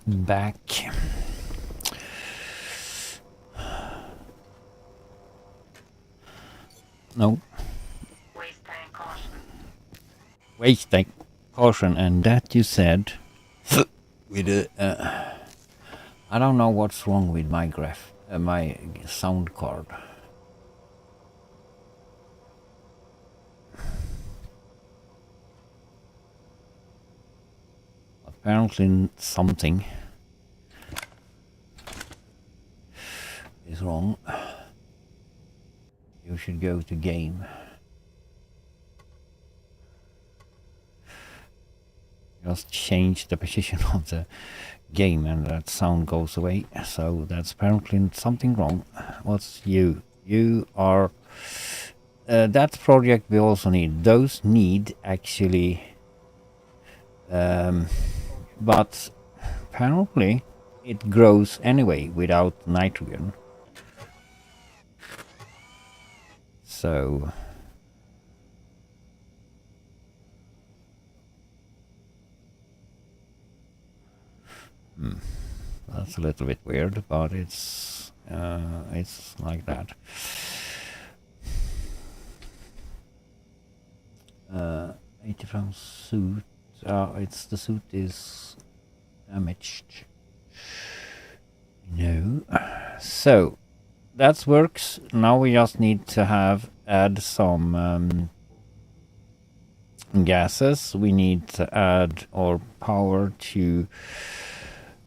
Back. No. Waste tank caution. Waste tank caution, and that you said with a. I don't know what's wrong with my my sound card. Apparently something is wrong. You should go to game. Just change the position of the game and that sound goes away. So that's apparently something wrong. What's you? You are... that project we also need. Those need actually... but apparently it grows anyway without nitrogen. So... that's a little bit weird, but it's like that. 80 from suit. It's the suit is damaged. No. So that works. Now we just need to add some gases. We need to add our power to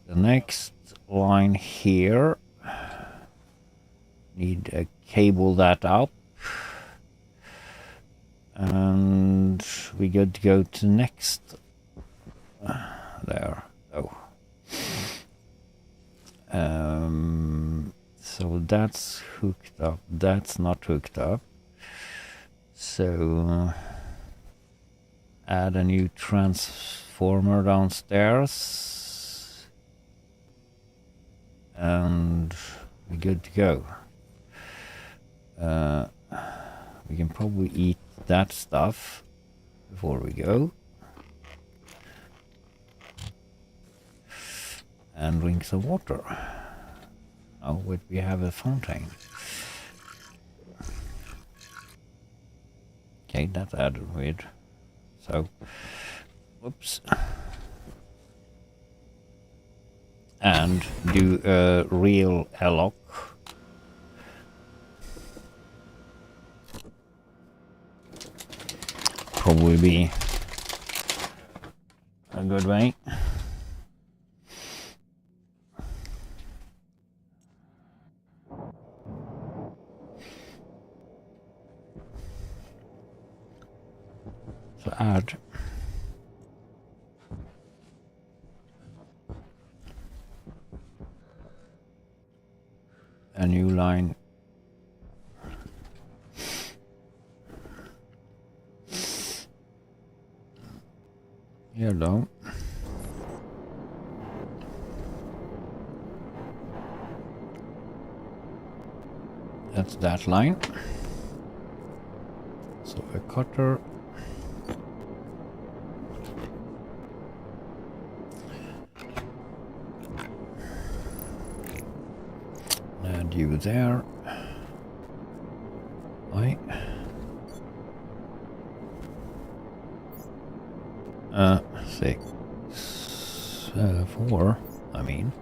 the next line here. Need to cable that up. And we good to go to next. There. Oh. So that's hooked up. That's not hooked up. So add a new transformer downstairs. And we're good to go. We can probably eat that stuff before we go. And drink some water. Oh, wait, we have a fountain. Okay, that's added with. So, whoops. And do a real airlock. Probably be a good way. So add a new line. Yellow. That's that line. So a cutter. And you there. Right. 6, 4, I mean.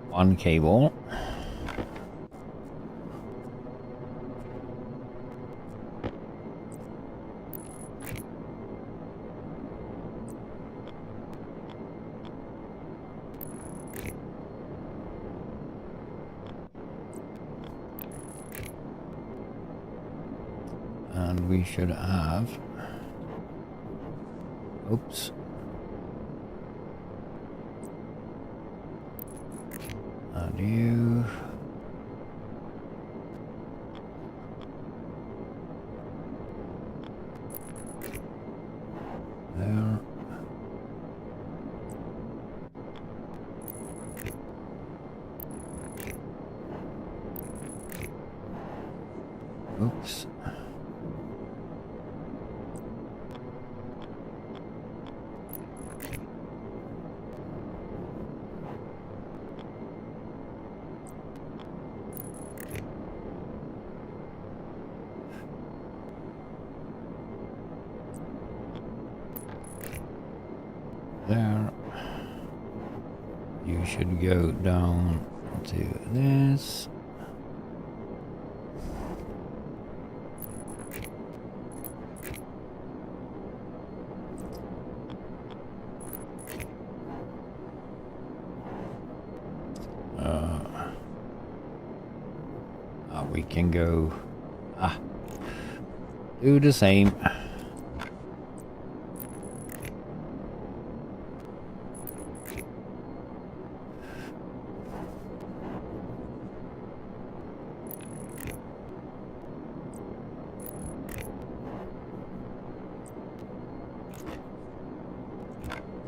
One cable. And we should have, oops, and you, there, Oops. There. You should go down to this. We can go do the same.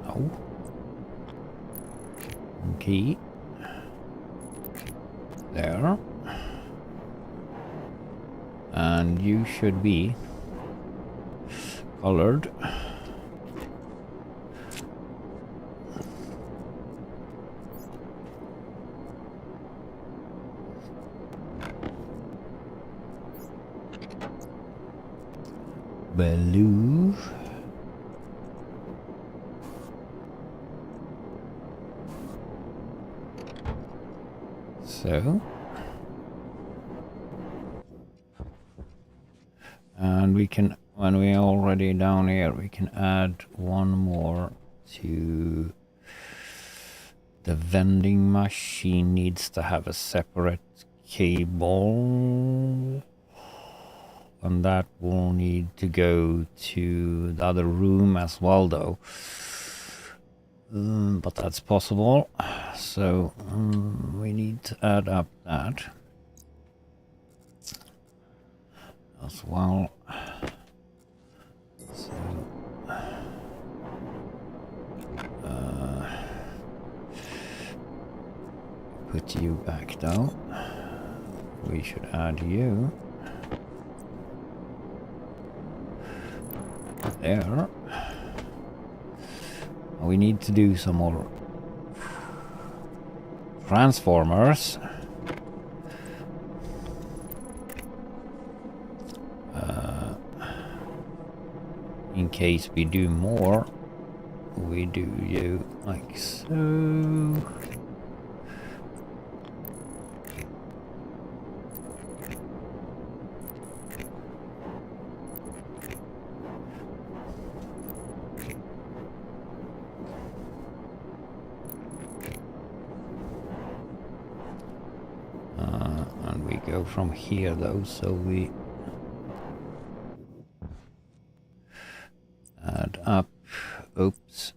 Oh. Okay. There. And you should be colored. Blue. So. And we can, when we're already down here, we can add one more to the vending machine. Needs to have a separate cable, and that will need to go to the other room as well though, but that's possible. So we need to add up that as well. So put you back down. We should add you there. We need to do some more transformers. In case we do more, we do you like so. And we go from here though, so we add up, oops,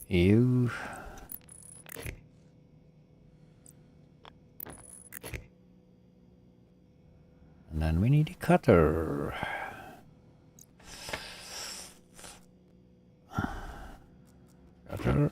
you, and then we need a cutter. Cutter.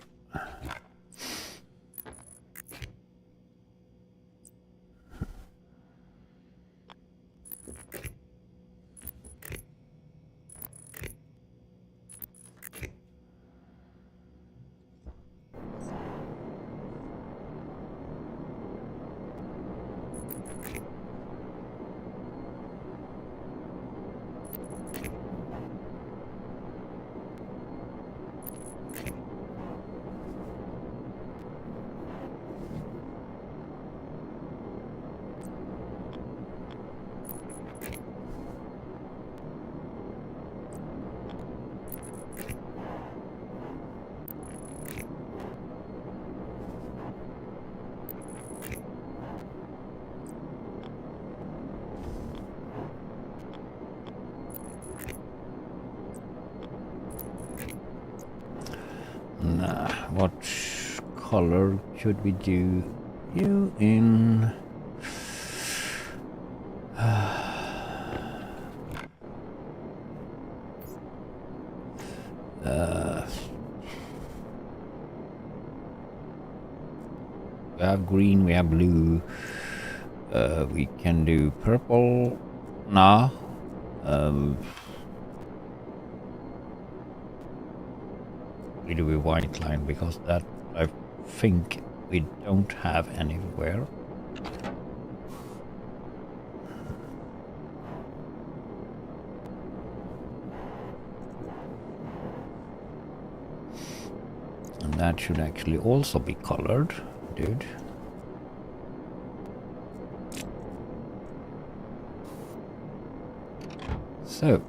What color should we do you in? We have green, we have blue. We can do purple now. We do a white line because that I think we don't have anywhere. And that should actually also be colored, dude. So,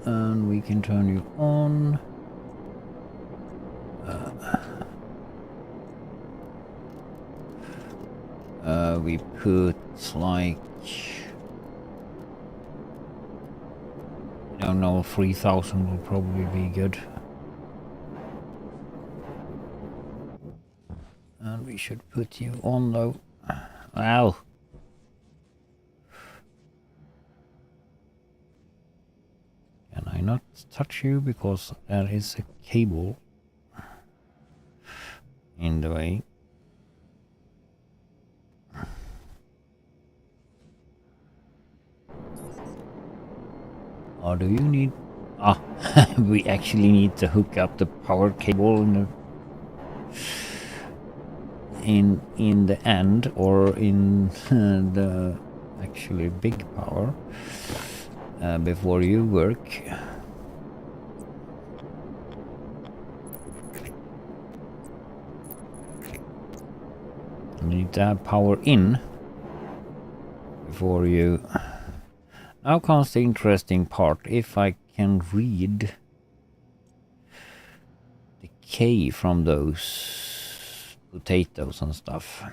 and we can turn you on. We put like, I don't know, 3000 will probably be good. And we should put you on though. Wow. Can I not touch you because there is a cable in the way? Or do you need... Ah, we actually need to hook up the power cable in the end, or in the actually big power before you work. You need to have power in before you... Now comes the interesting part. If I can read the K from those potatoes and stuff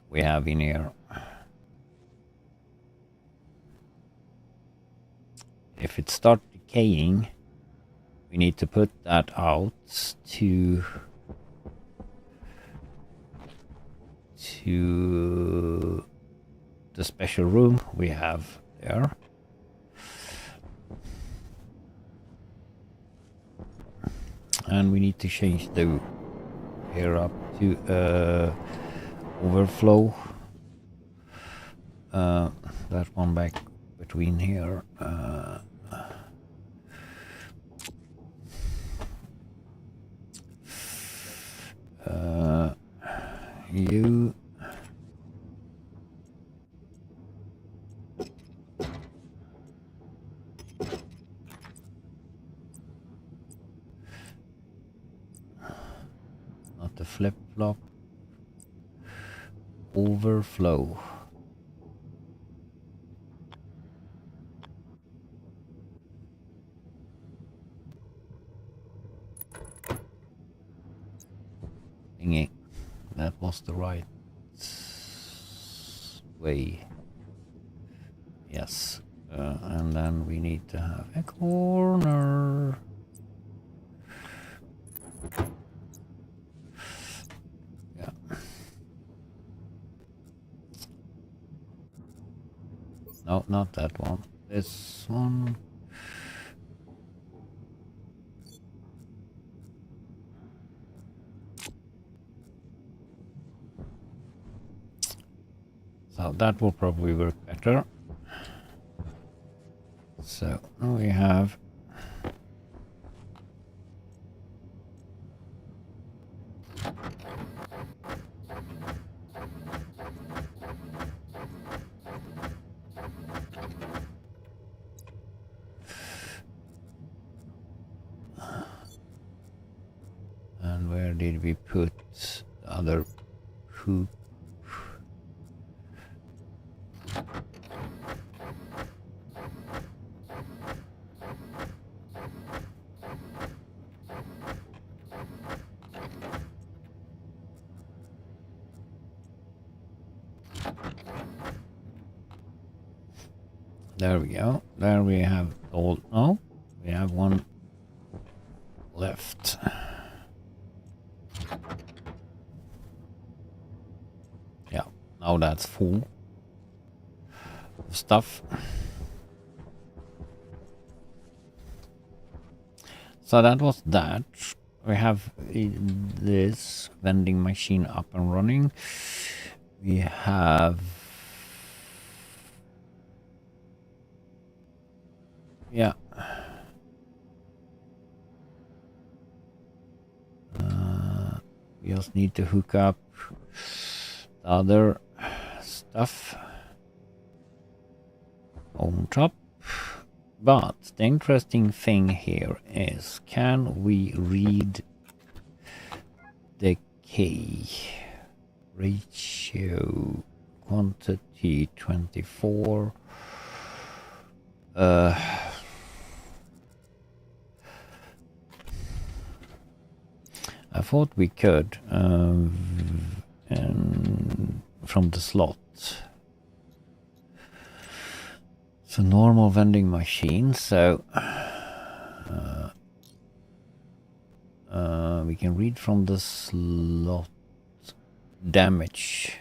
we have in here. If it starts decaying, we need to put that out to the special room we have there. And we need to change the here up to overflow. That one back between here. You not the flip-flop. Overflow. Thingy. That was the right way. Yes. And then we need to have a corner. Yeah. No, not that one. This one. So that will probably work better. So now we have and where did we put the other hoop? There we go. There we have all. No, we have one left. Yeah, now that's full of stuff. So that was that. We have this vending machine up and running. We have... Yeah. We just need to hook up the other stuff on top. But the interesting thing here is, can we read the key ratio quantity 24? I thought we could, and from the slot. It's a normal vending machine, so we can read from the slot damage.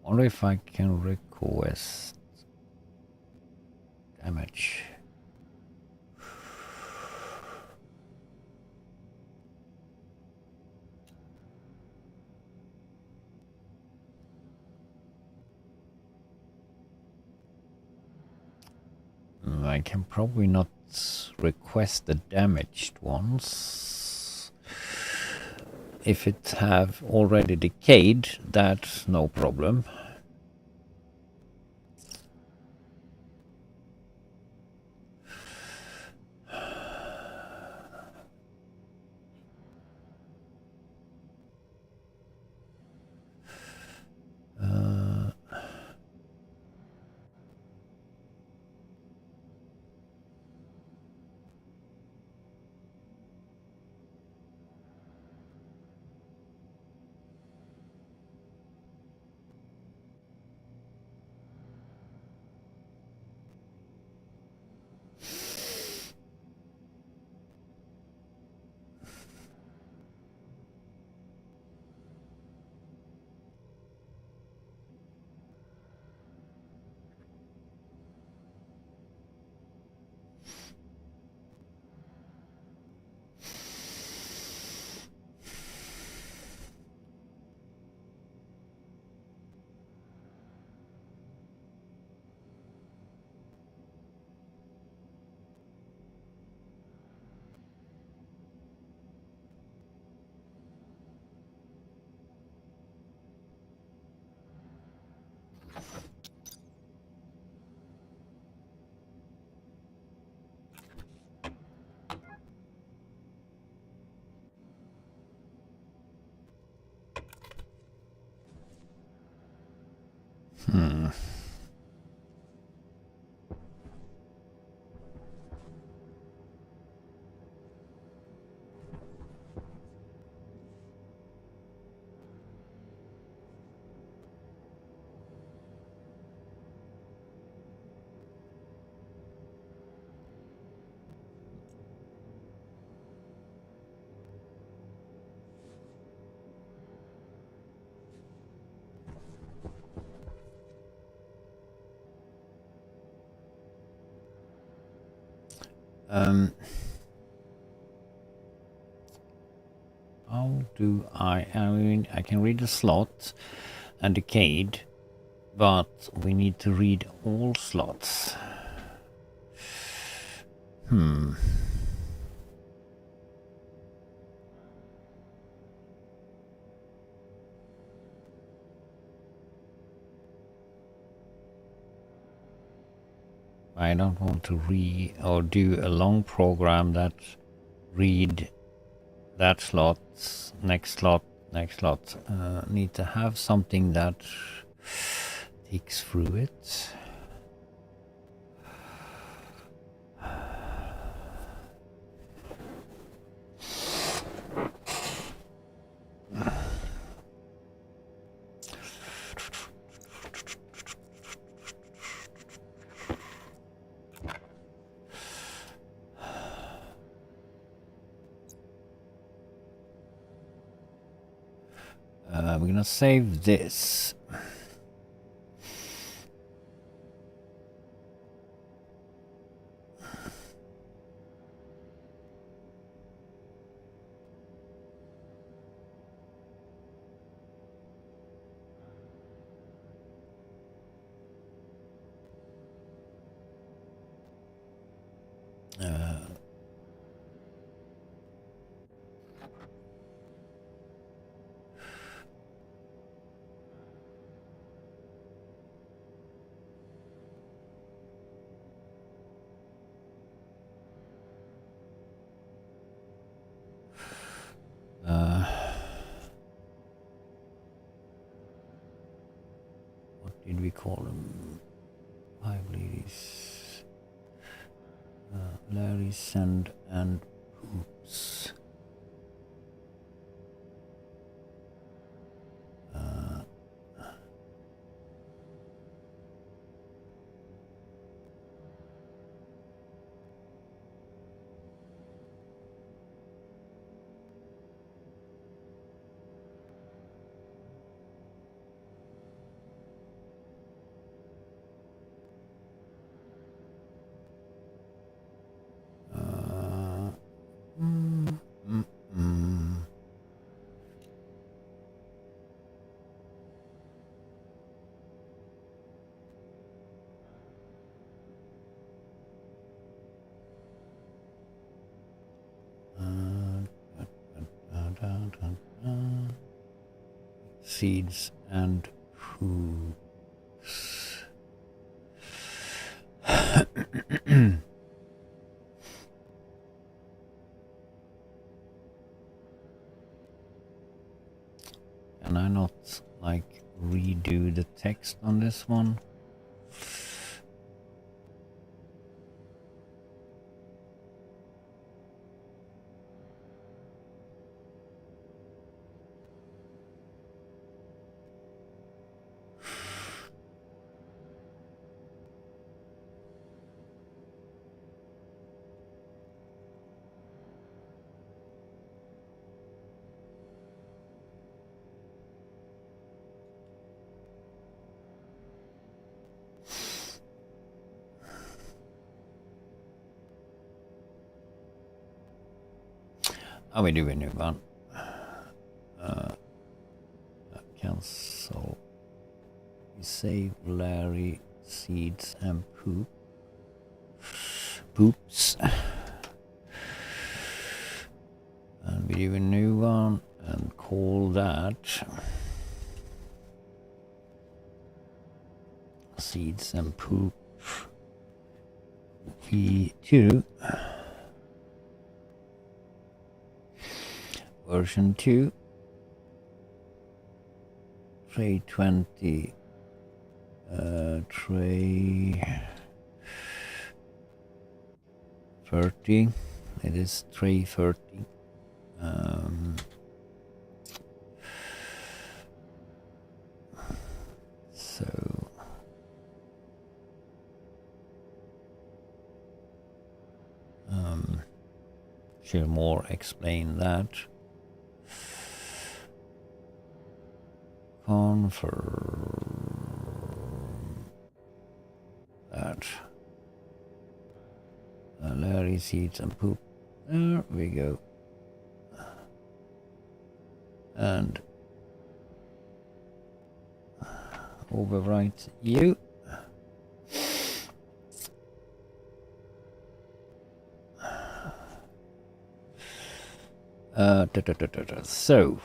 Wonder if I can request damage. I can probably not request the damaged ones. If it have already decayed, that's no problem. How do I mean, I can read the slot and decayed, but we need to read all slots. I don't want to read or do a long program that read that slot, next slot, next slot. Need to have something that takes through it. We're gonna save this. what did we call them? Hi, blidis. Larry, Sand, and Poops. Seeds and hoops. Can I not like redo the text on this one? We do a new one. Cancel. We save Larry, seeds, and poops. And we do a new one and call that seeds and poop V2 version 2 tray 20 tray 30. It is tray 30. So she'll more explain that. Confirm that. Larry, seeds, and poop. There we go. And overwrite you. So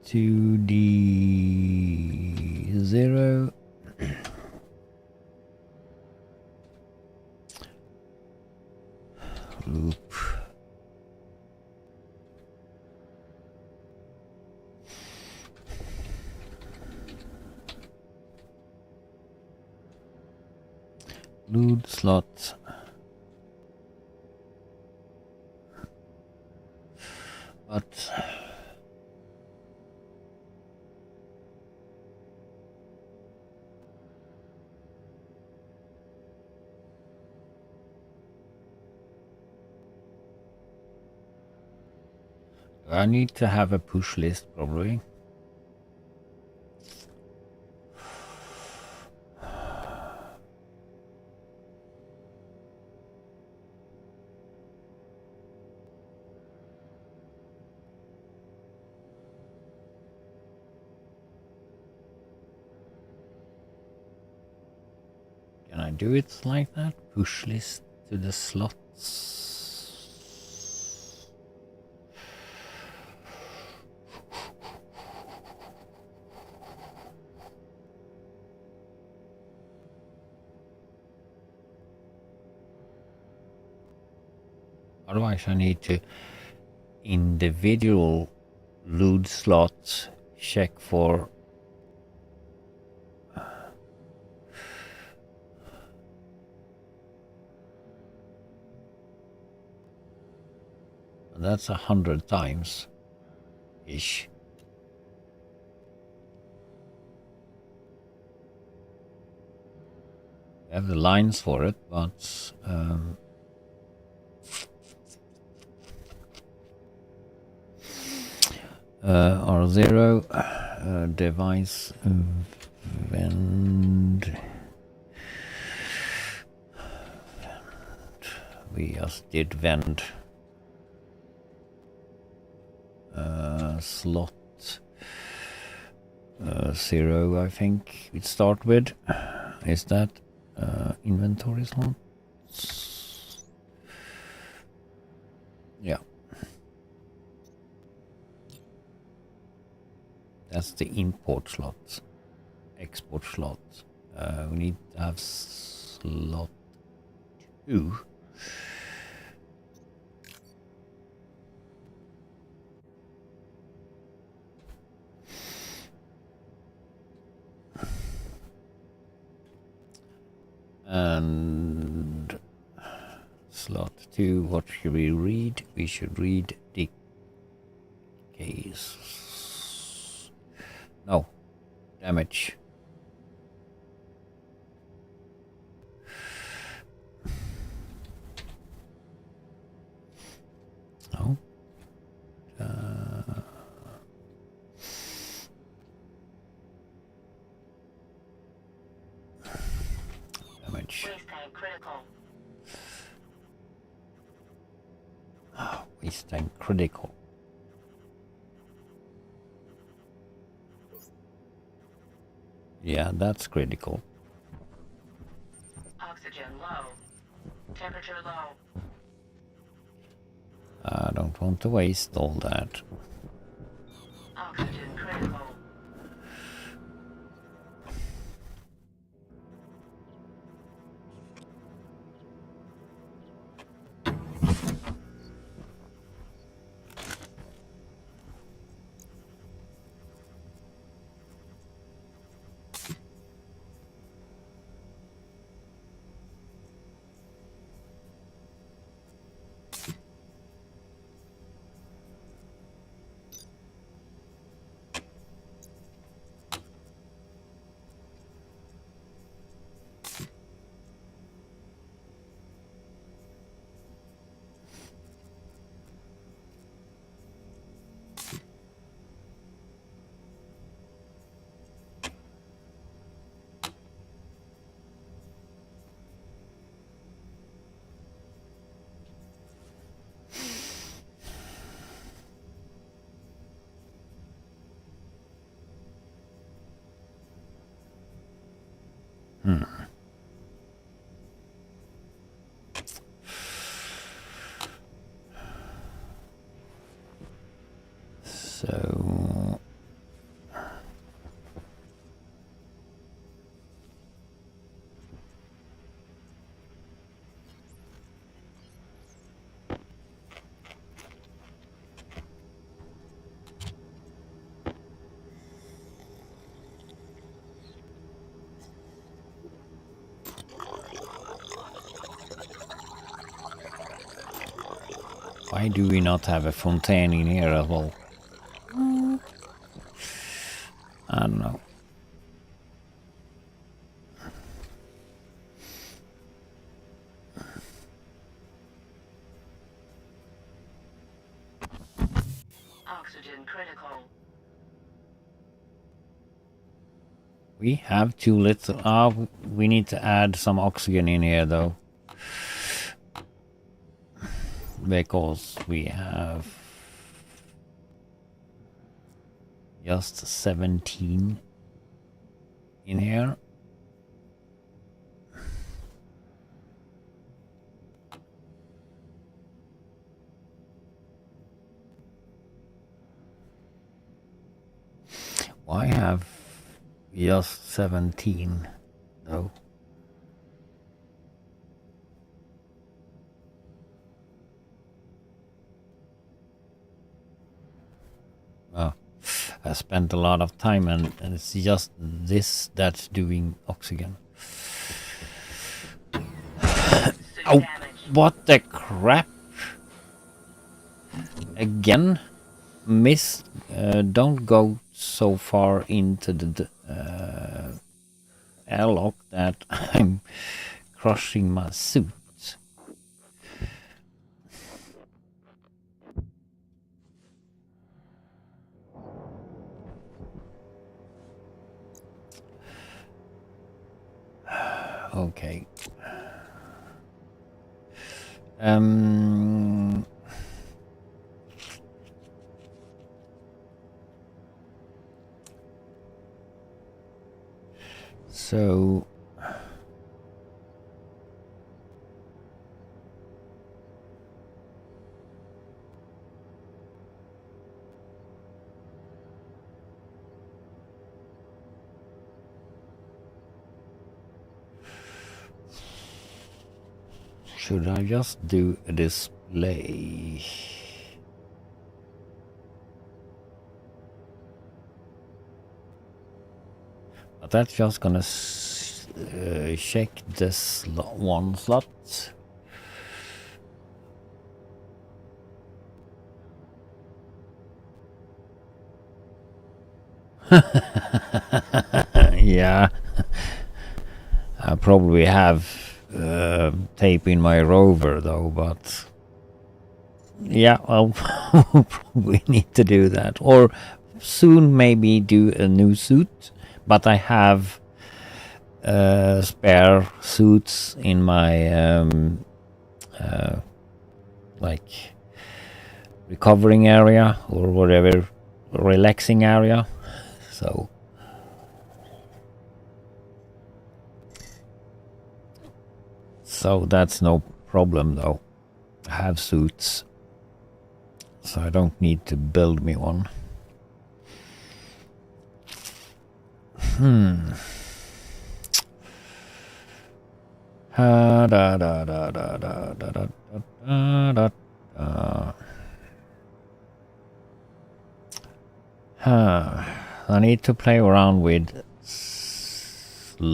to D0 loop load slot but I need to have a push list probably. Can I do it like that? Push list to the slots. Otherwise I need to individual load slots check for that's 100 times ish. I have the lines for it, but R0 device vend. We just did vend slot 0, I think it start with. Is that inventory slots? Yeah. That's the import slots. Export slots. We need to have slot 2. And slot 2, what should we read? We should read the case. No, damage. No. Damage. Wasteland critical. Oh, waste time critical. Yeah, that's critical. Oxygen low. Temperature low. I don't want to waste all that. Oxygen critical. So why do we not have a fontaine in here as well? I don't know. Oxygen critical. We have too little. We need to add some oxygen in here though. Because we have just 17 in here. Why have just 17 though? Oh, I spent a lot of time and it's just this that's doing oxygen. Oh, what the crap? Again? Miss, don't go so far into the airlock that I'm crushing my suit. Okay. So should I just do a display? But that's just gonna check this one slot. Yeah, I probably have tape in my rover though, but yeah, I'll probably need to do that, or soon maybe do a new suit. But I have spare suits in my like recovering area or whatever, relaxing area. So that's no problem though. I have suits, so I don't need to build me one. I need to play around with slots.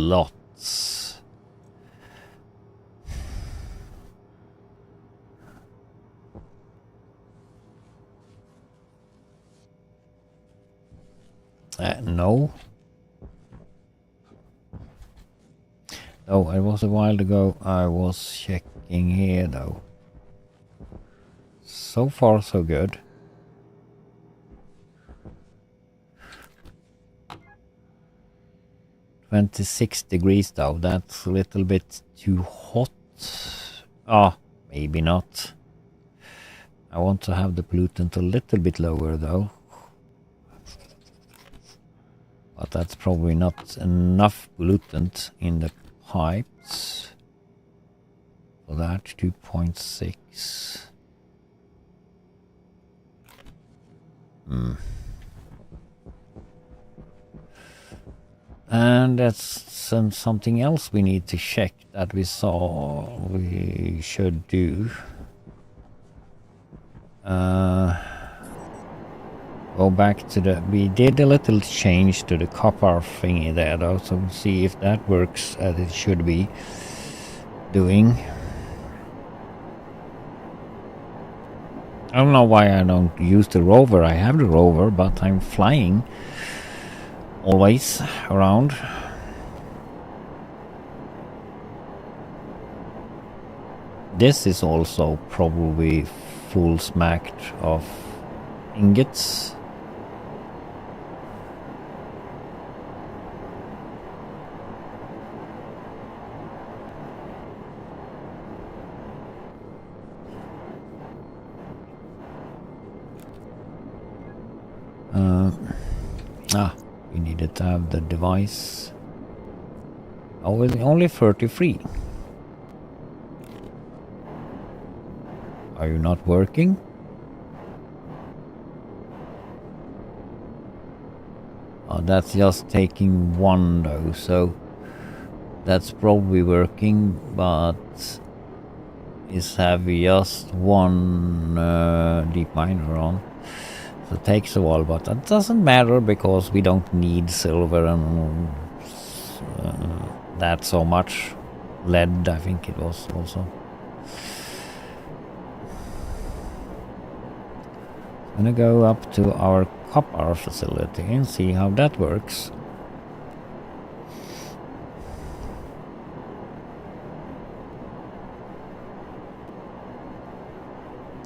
No. Oh, it was a while ago. I was checking here though. So far so good. -26 though. That's a little bit too hot. Ah, maybe not. I want to have the pollutant a little bit lower though. But that's probably not enough pollutant in the pipes. So that's 2.6. And that's something else we need to check that we saw we should do. Go back to we did a little change to the copper thingy there though, so we'll see if that works as it should be doing. I don't know why I don't use the rover. I have the rover, but I'm flying always around. This is also probably full smacked of ingots. We needed to have the device. Oh, it's only 33. Are you not working? Oh, that's just taking one though, so that's probably working, but is have just one deep miner on. So it takes a while, but that doesn't matter because we don't need silver and that so much. Lead, I think it was also. I'm gonna go up to our copper facility and see how that works.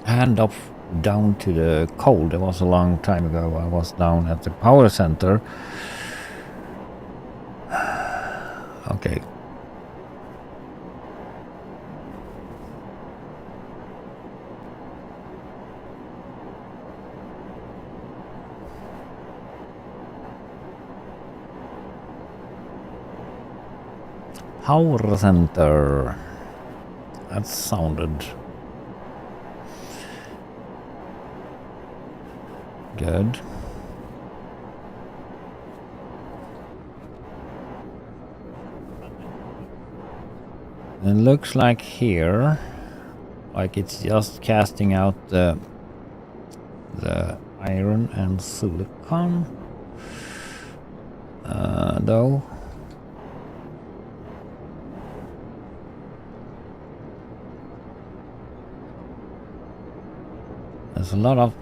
And up down to the coal. It was a long time ago. I was down at the power center. Okay. Power center. That sounded good. It looks like here, like it's just casting out the iron and silicon, though. There's a lot of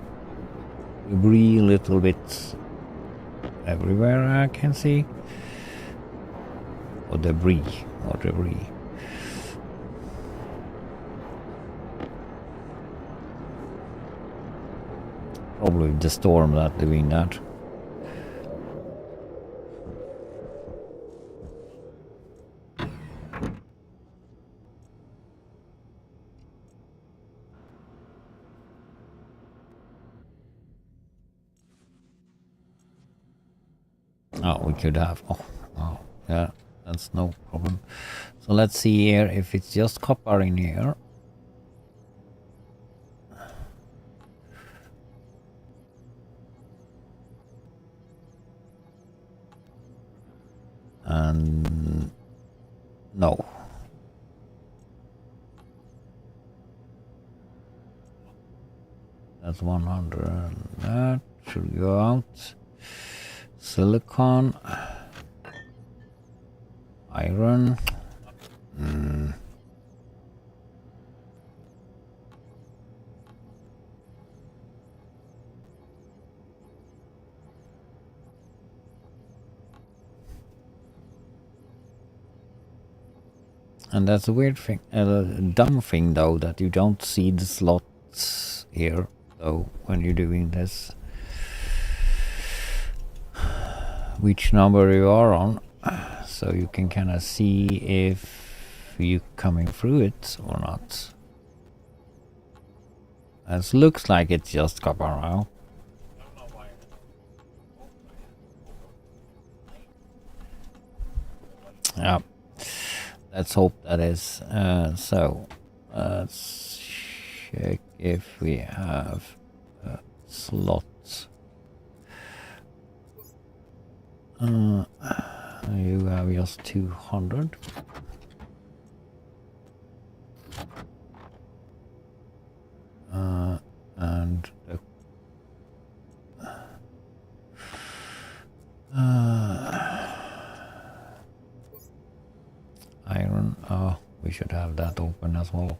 debris, little bits everywhere I can see. Or debris. Probably the storm that doing that. Oh, we could have. Oh, yeah, that's no problem. So let's see here if it's just copper in here. And no. That's 100. That should go out. Silicon. Iron. And that's a weird thing, a dumb thing though, that you don't see the slots here though when you're doing this. Which number you are on, so you can kind of see if you're coming through it or not. It looks like it's just copper now. Yeah. Let's hope that is. So, let's check if we have slots. You have just 200. And iron. Oh, we should have that open as well.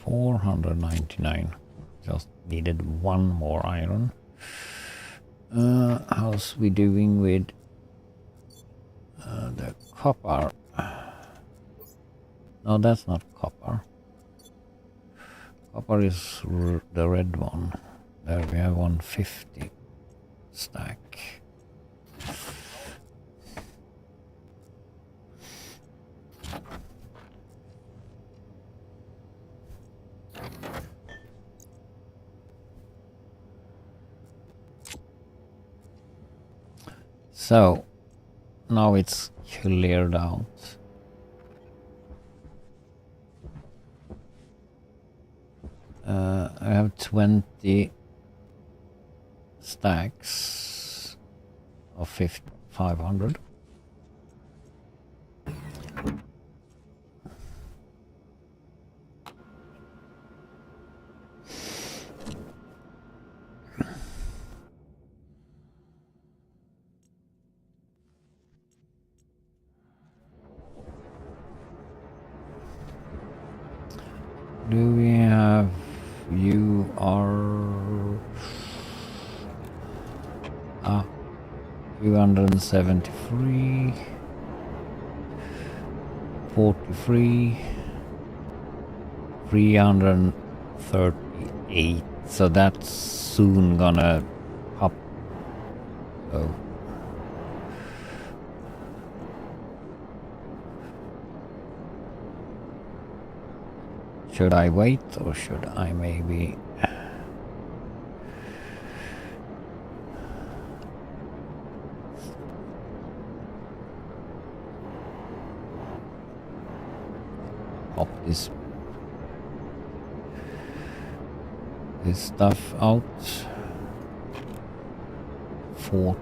499. Just needed one more iron. How's we doing with the copper? No, that's not copper. Copper is the red one. There we have 150 stack. So now it's cleared out. I have 20 stacks of 500. Do we have... You are... 273... 43... 338. So that's soon gonna pop. Oh. Should I wait or should I maybe... pop this stuff out? 40.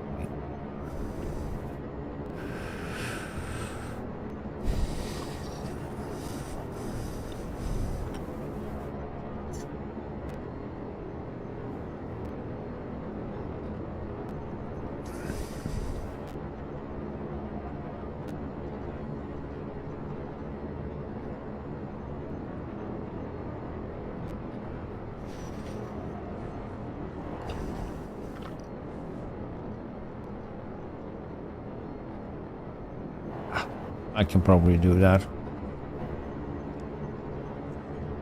I can probably do that.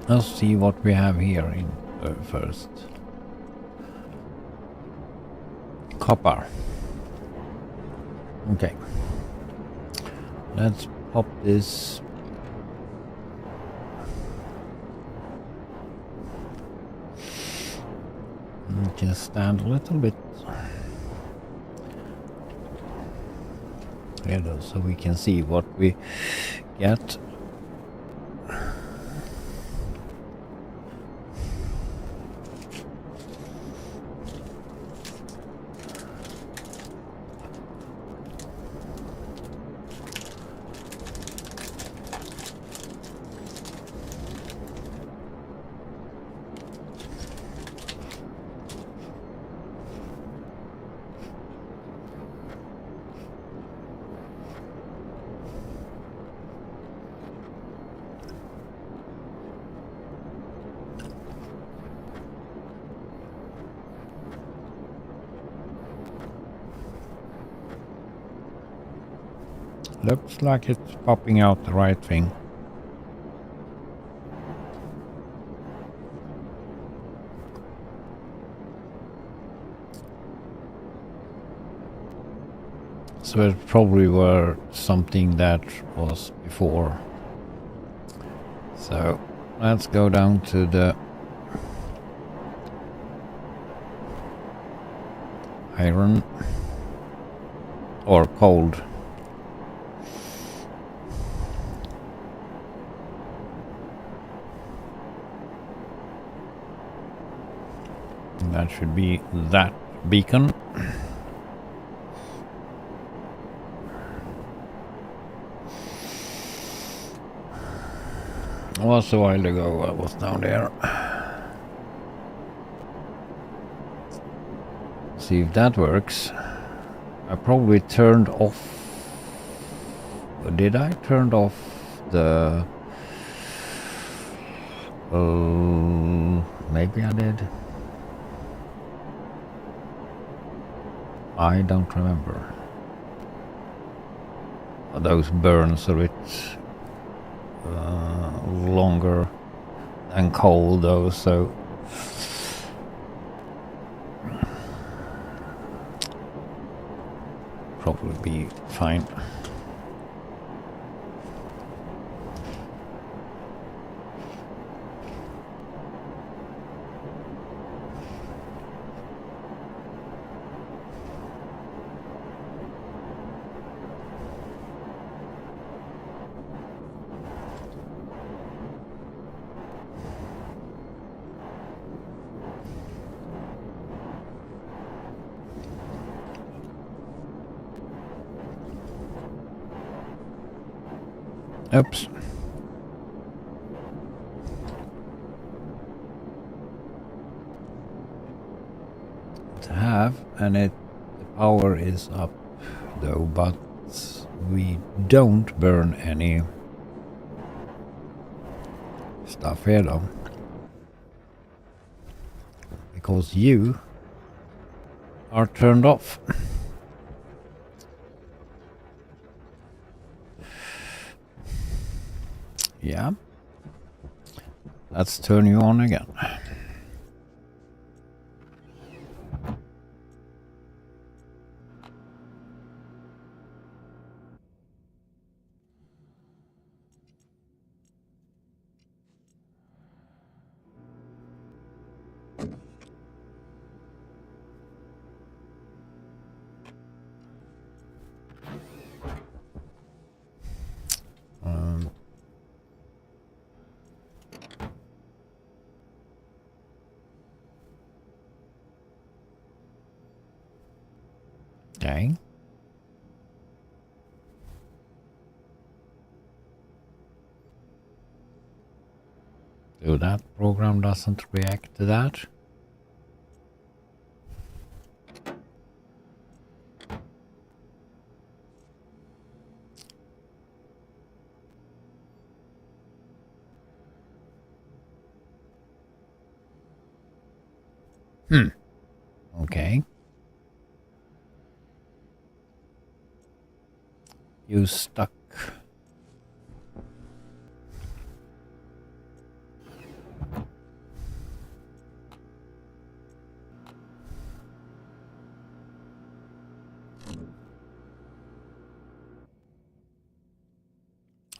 Let's see what we have here in first. Copper. Okay. Let's pop this. Just stand a little bit. So we can see what we get. Looks like it's popping out the right thing. So it probably were something that was before. So let's go down to the iron or cold. That should be that beacon. It was a while ago I was down there. See if that works. I probably turned off. Did I turn off the Oh, maybe I did. I don't remember. Those burns a bit longer than coal though, so probably be fine. Oops. To have, and the power is up though, but we don't burn any stuff here though, because you are turned off. Yeah, let's turn you on again. Okay. So that program doesn't react to that. Okay. You stuck.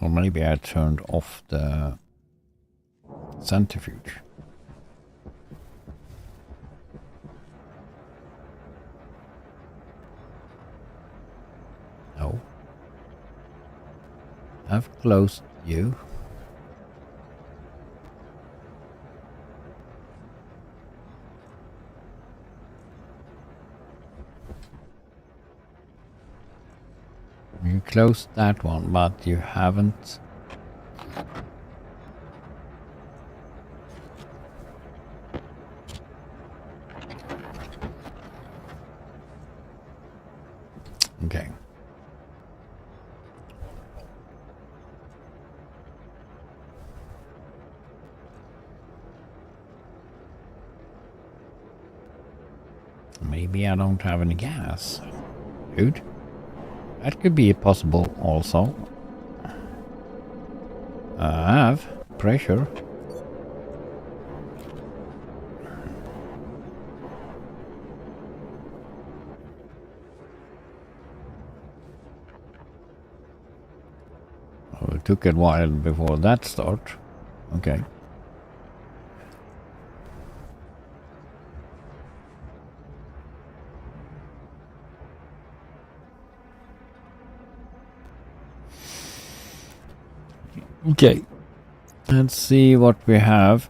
Or maybe I turned off the centrifuge. No. I've closed you. You closed that one, but you haven't. Okay. Maybe I don't have any gas. Dude. That could be possible also. I have pressure. Oh, it took a while before that start. Okay. Okay, let's see what we have.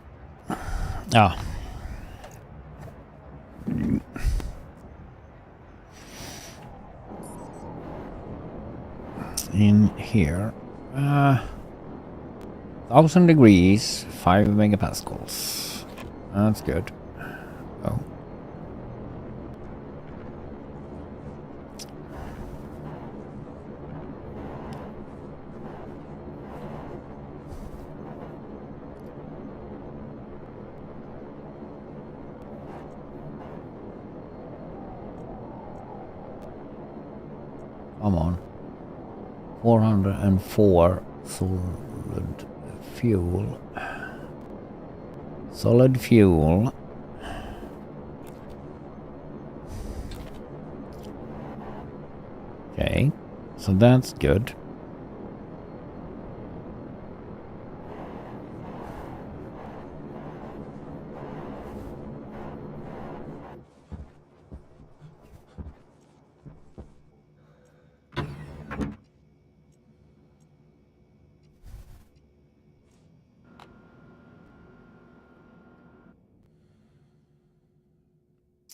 In here, 1000 degrees, 5 megapascals. That's good. Oh. Come on. 404 solid fuel. Solid fuel. Okay, so that's good.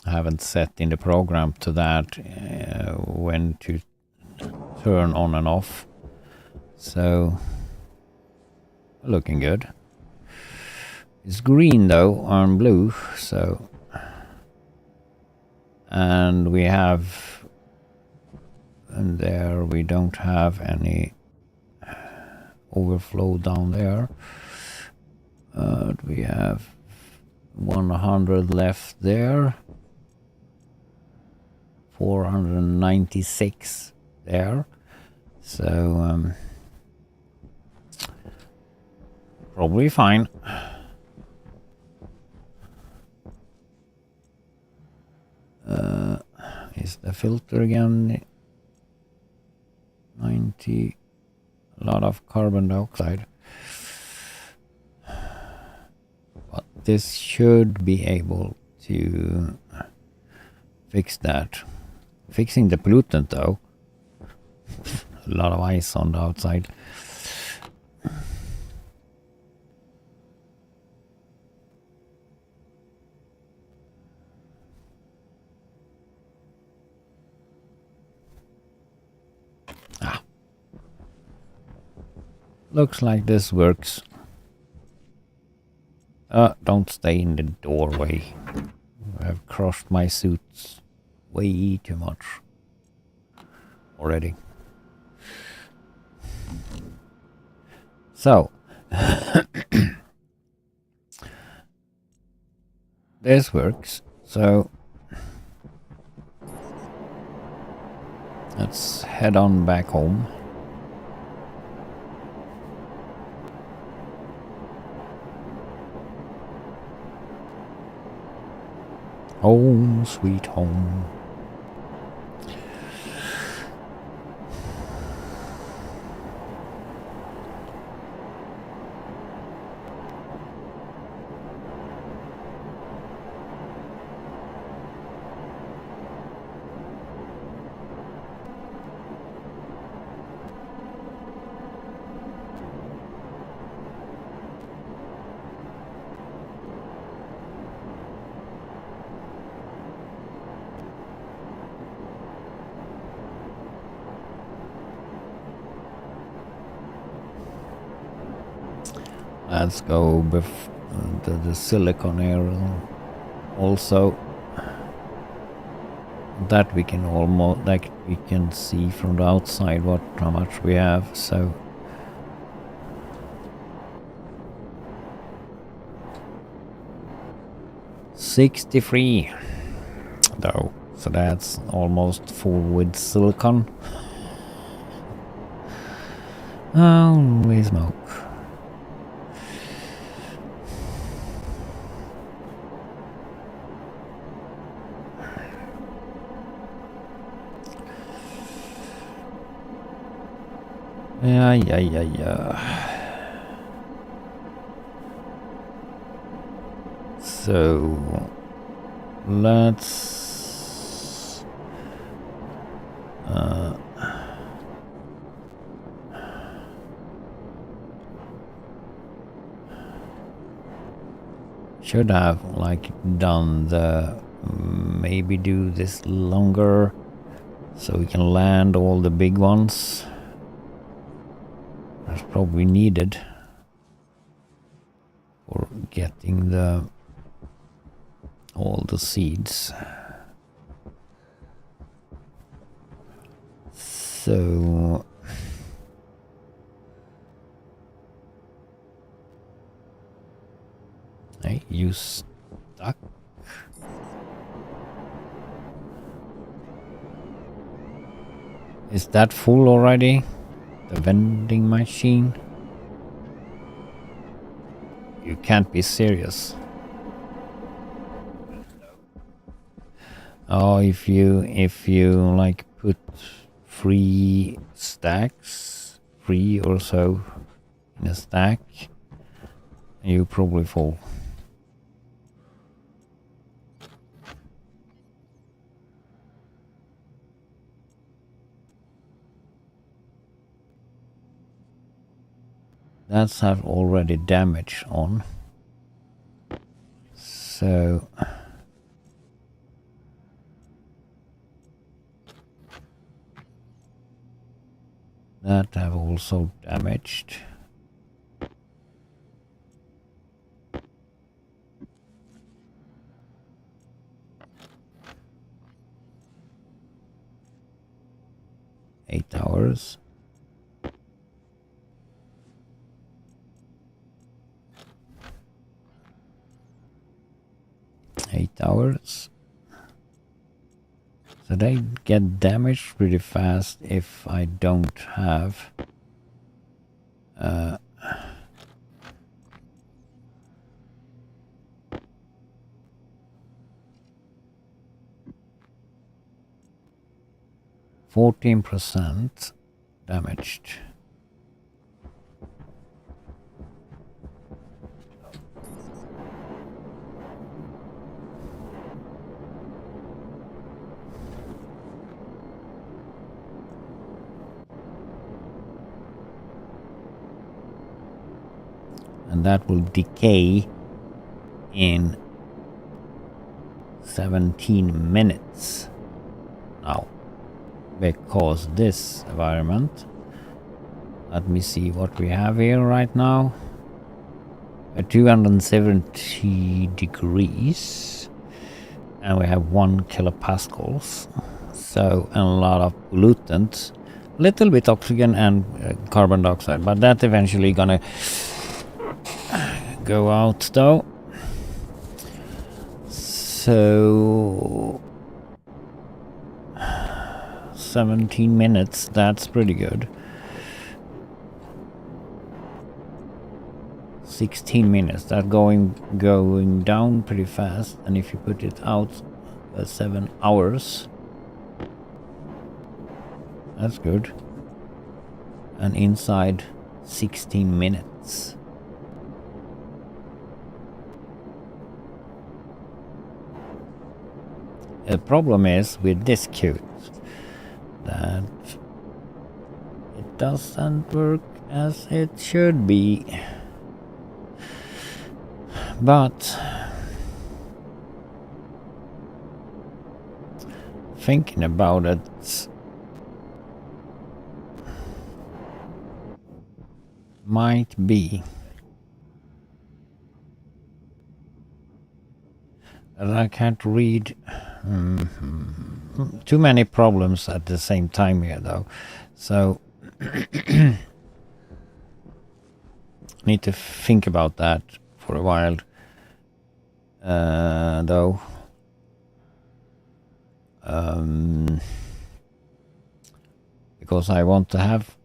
I haven't set in the program to that when to turn on and off. So, looking good. It's green though on blue, so. And we have, and there we don't have any overflow down there. We have 100 left there. 496 there. So, probably fine. Is the filter again 90? A lot of carbon dioxide. But this should be able to fix that. Fixing the pollutant though. A lot of ice on the outside. Looks like this works. Don't stay in the doorway. I have crushed my suits way too much already. So, this works. So, let's head on back home. Home, sweet home. Let's go the silicon area also. That we can almost, like, we can see from the outside how much we have. So 63 though, so that's almost full with silicon. Holy smoke. Yeah. So let's should have like done the maybe do this longer so we can land all the big ones. That's probably needed for getting all the seeds. So hey, you stuck? Is that full already? The vending machine? You can't be serious. Oh, if you like put 3 stacks, 3 or so in a stack, you probably fall. That's have already damage on. So that have also damaged. Eight hours. So they get damaged pretty fast if I don't have 14% damaged. And that will decay in 17 minutes now, because this environment, let me see what we have here right now, at 270 degrees, and we have 1 kilopascals, so a lot of pollutants, little bit oxygen and carbon dioxide, but that eventually gonna go out though. So 17 minutes, that's pretty good. 16 minutes, that going down pretty fast, and if you put it out 7 hours, that's good. And inside 16 minutes. The problem is with this cute that it doesn't work as it should be. But thinking about it, might be that I can't read too many problems at the same time here though, so need to think about that for a while though. Because I want to have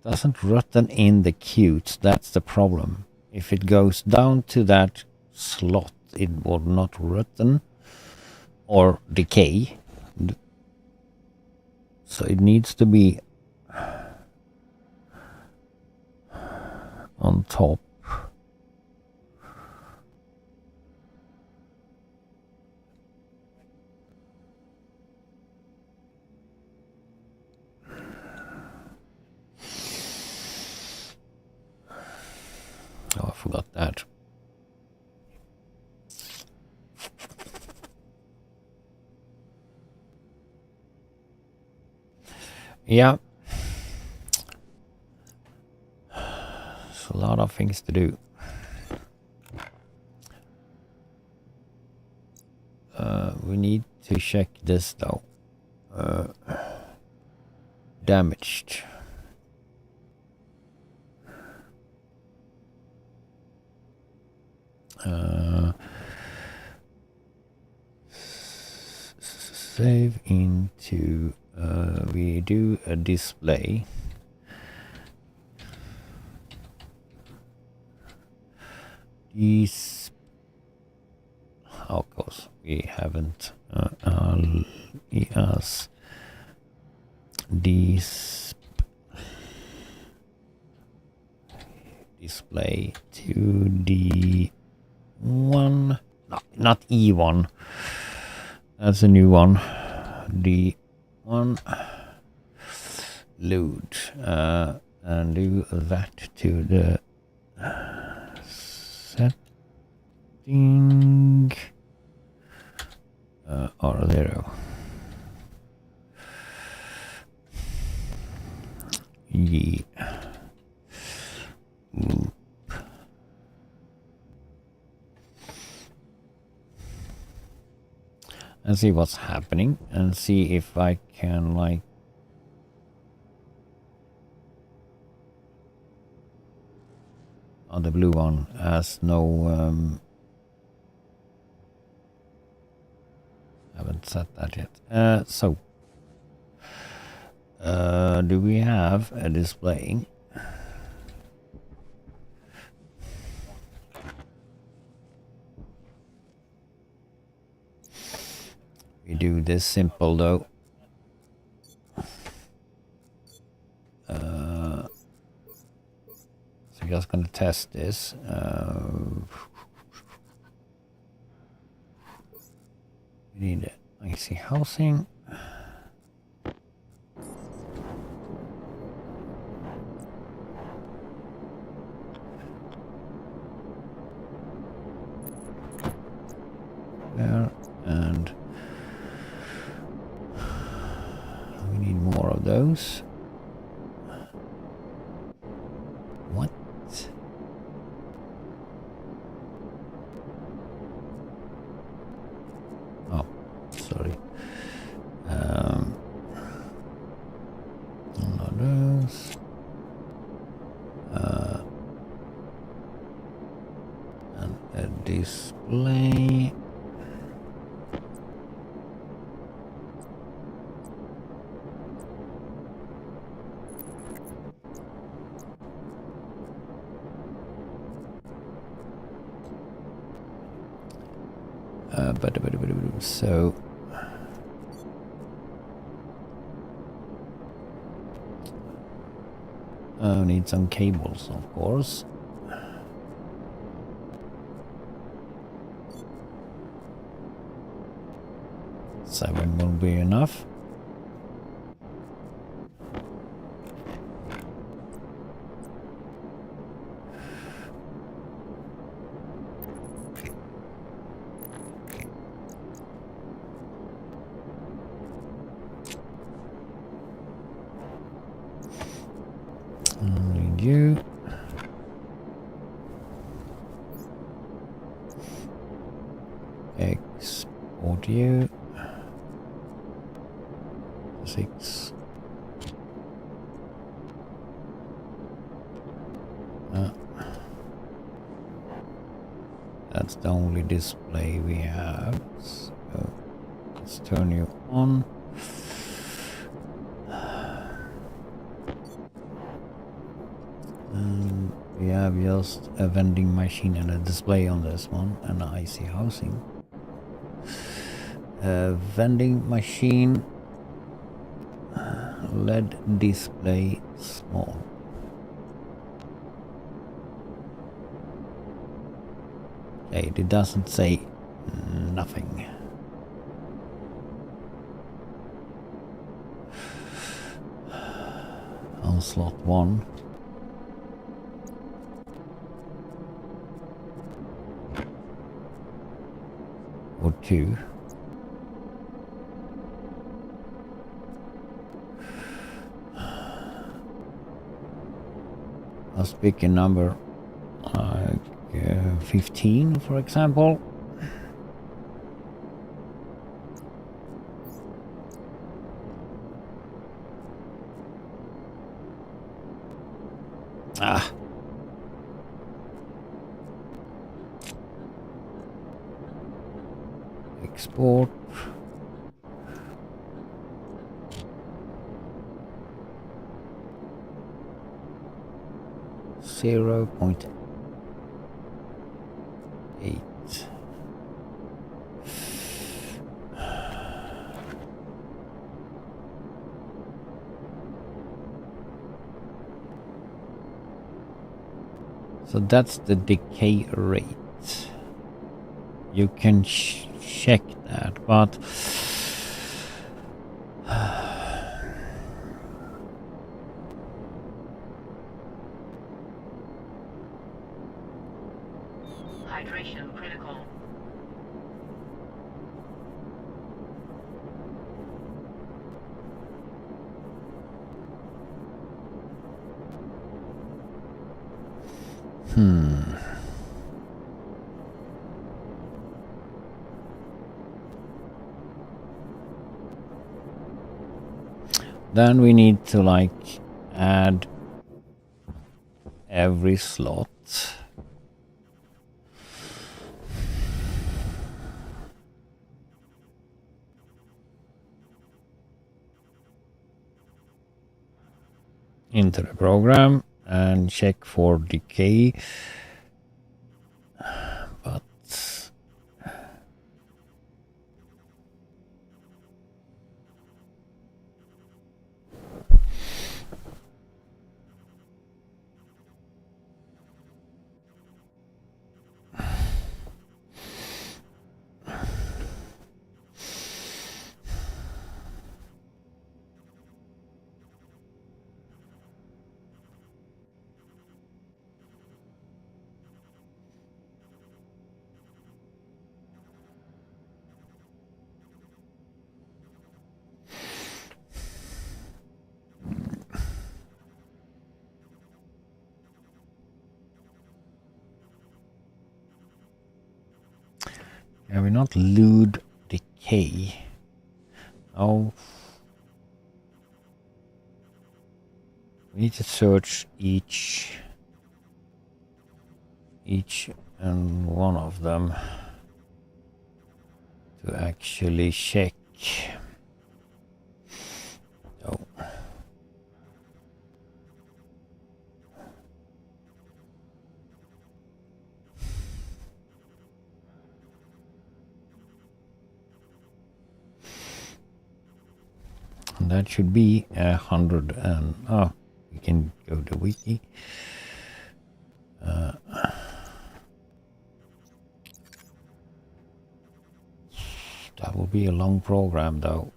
doesn't rotten in the cute, that's the problem. If it goes down to that slot, it will not rotten or decay. So it needs to be on top. Oh, I forgot that. Yeah. It's a lot of things to do. We need to check this though. Damaged. Save into we do a display. These, of course, we haven't yes, these display to the one, no, not E1. That's a new one. The one load and do that to the setting or 0. Yeah. Loop. And see what's happening and see if I can like the blue one has no haven't set that yet. So do we have a display? We do this simple though. So I'm just gonna test this. We need IC housing. There, and we need more of those. What? Oh, sorry. One of those. And a display. So need some cables, of course. Seven will be enough. Need you. Export you. 6. That's the only display we have. So let's turn you on. We have just a vending machine and a display on this one, and an IC housing. Vending machine, LED display small. Okay, it doesn't say nothing. On slot 1. Or 2. Let's pick a number like 15, for example. export. .8. So that's the decay rate. You can check that, but Hydration critical. then we need to like add every slot. Into the program and check for decay. But can we not load decay? Oh, we need to search each and one of them to actually check. Oh. And that should be 100 and we can go to wiki. That will be a long program though.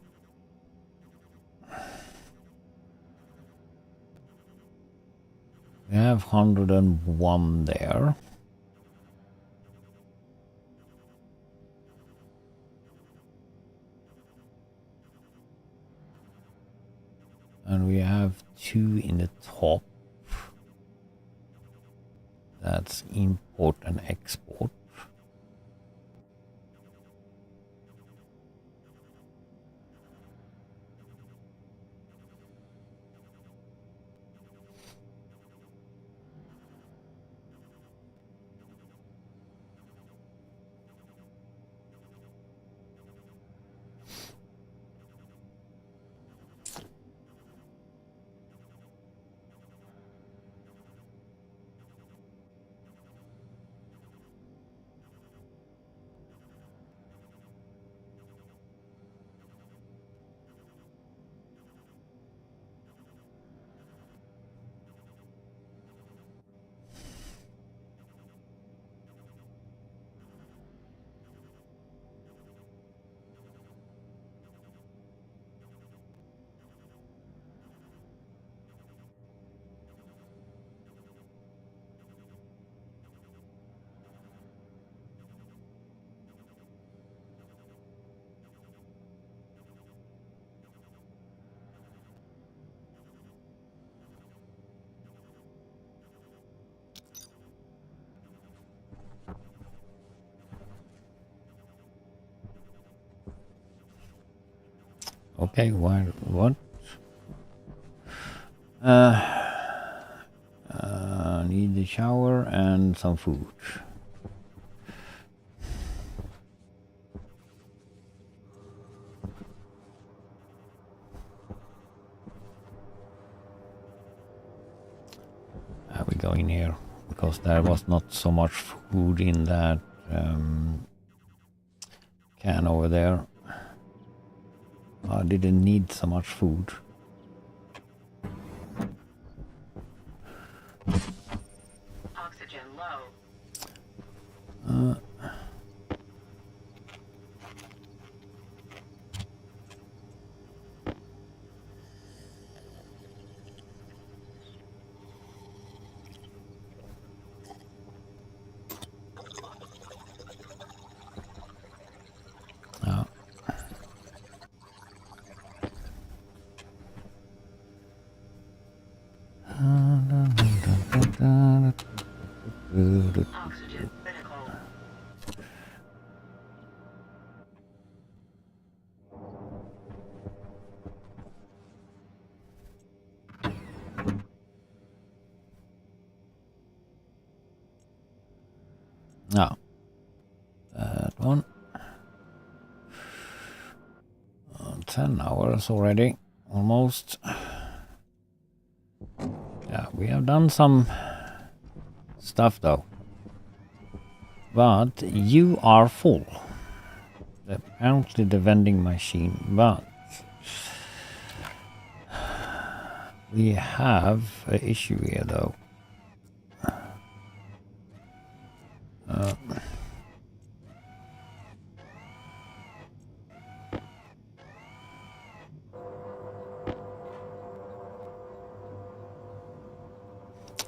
We have 101 there. And we have 2 in the top. That's import and export. Okay, what? Need the shower and some food. potato in here because there was not so much food in that can over there. I didn't need so much food. Oxygen low. Ja. Oxygen critical. Ja. That one. 10 hours already, almost. Yeah, we have done some stuff though. But you are full. Apparently the vending machine, but we have an issue here though.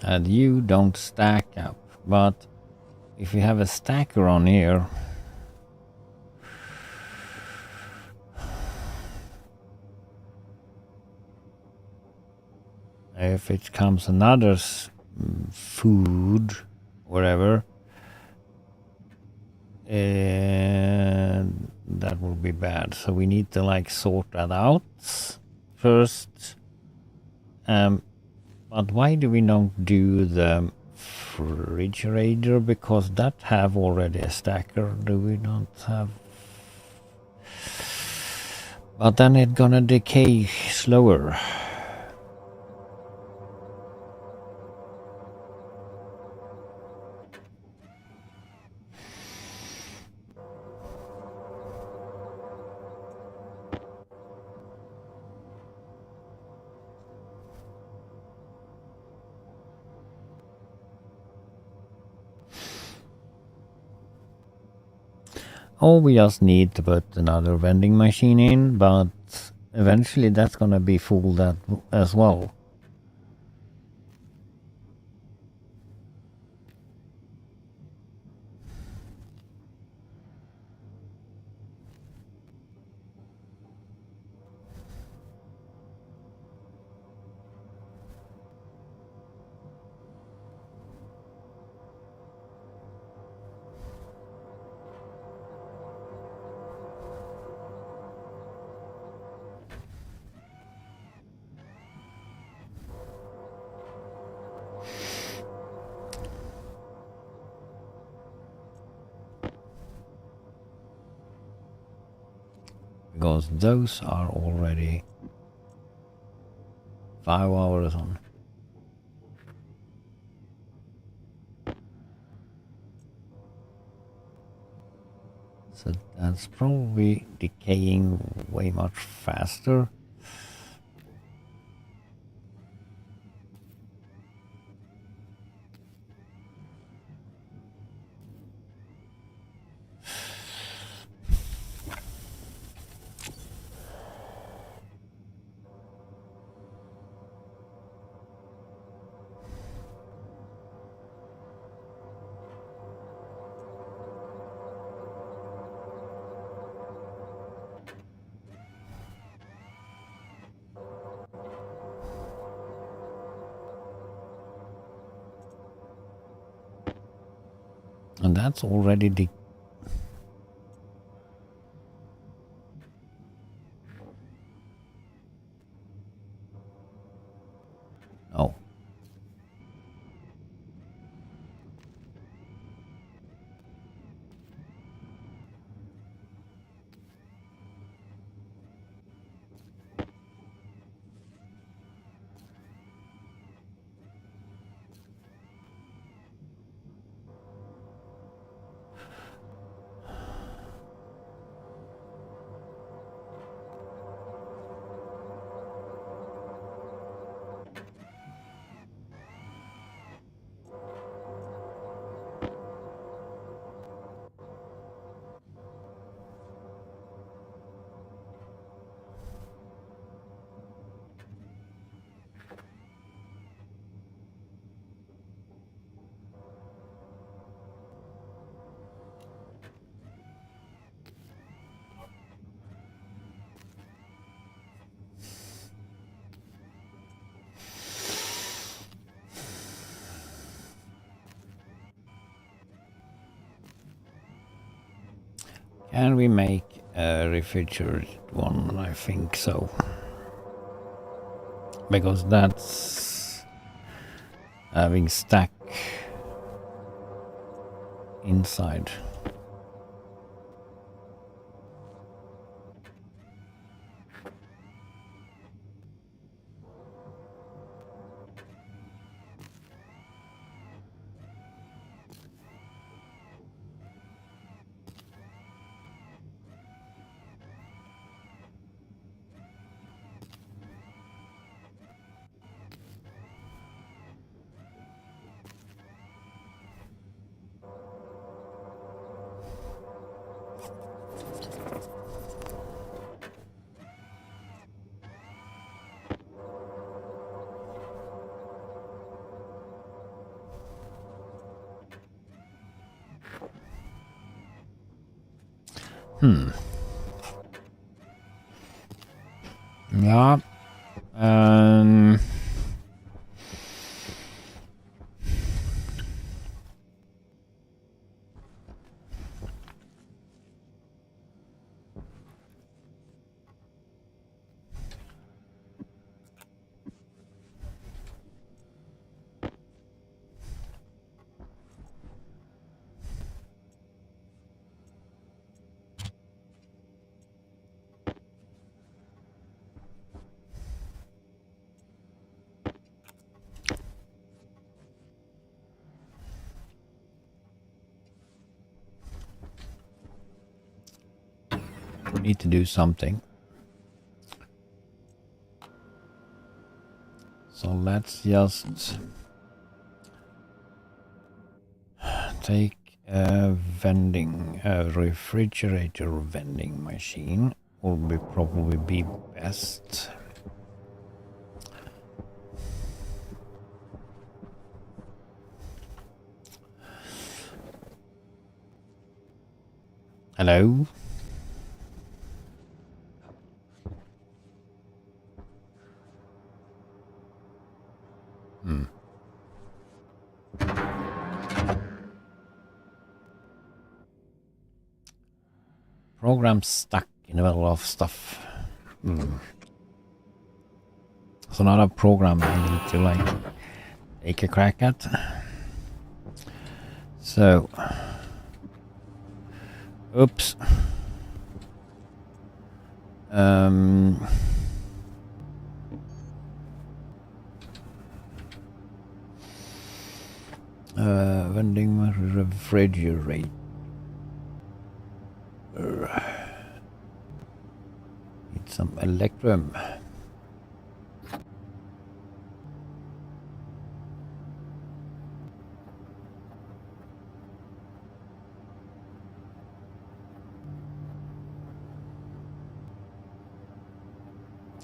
And you don't stack up, but if you have a stacker on here, if it comes another food, whatever, and that will be bad. So we need to like sort that out first. But why do we not do the refrigerator? Because that have already a stacker. Do we not have? But then it's gonna decay slower. Or we just need to put another vending machine in, but eventually that's gonna be full that as well. Because those are already 5 hours on. So that's probably decaying way much faster. And that's already the... Oh. Can we make a refrigerated one? I think so. Because that's having stack inside. Ja. We need to do something. So let's just take a refrigerator vending machine will probably be best. Hello? Program stuck in the middle of stuff. So not a program I need to like take a crack at. So, oops. Vending refrigerator. Need some electrum.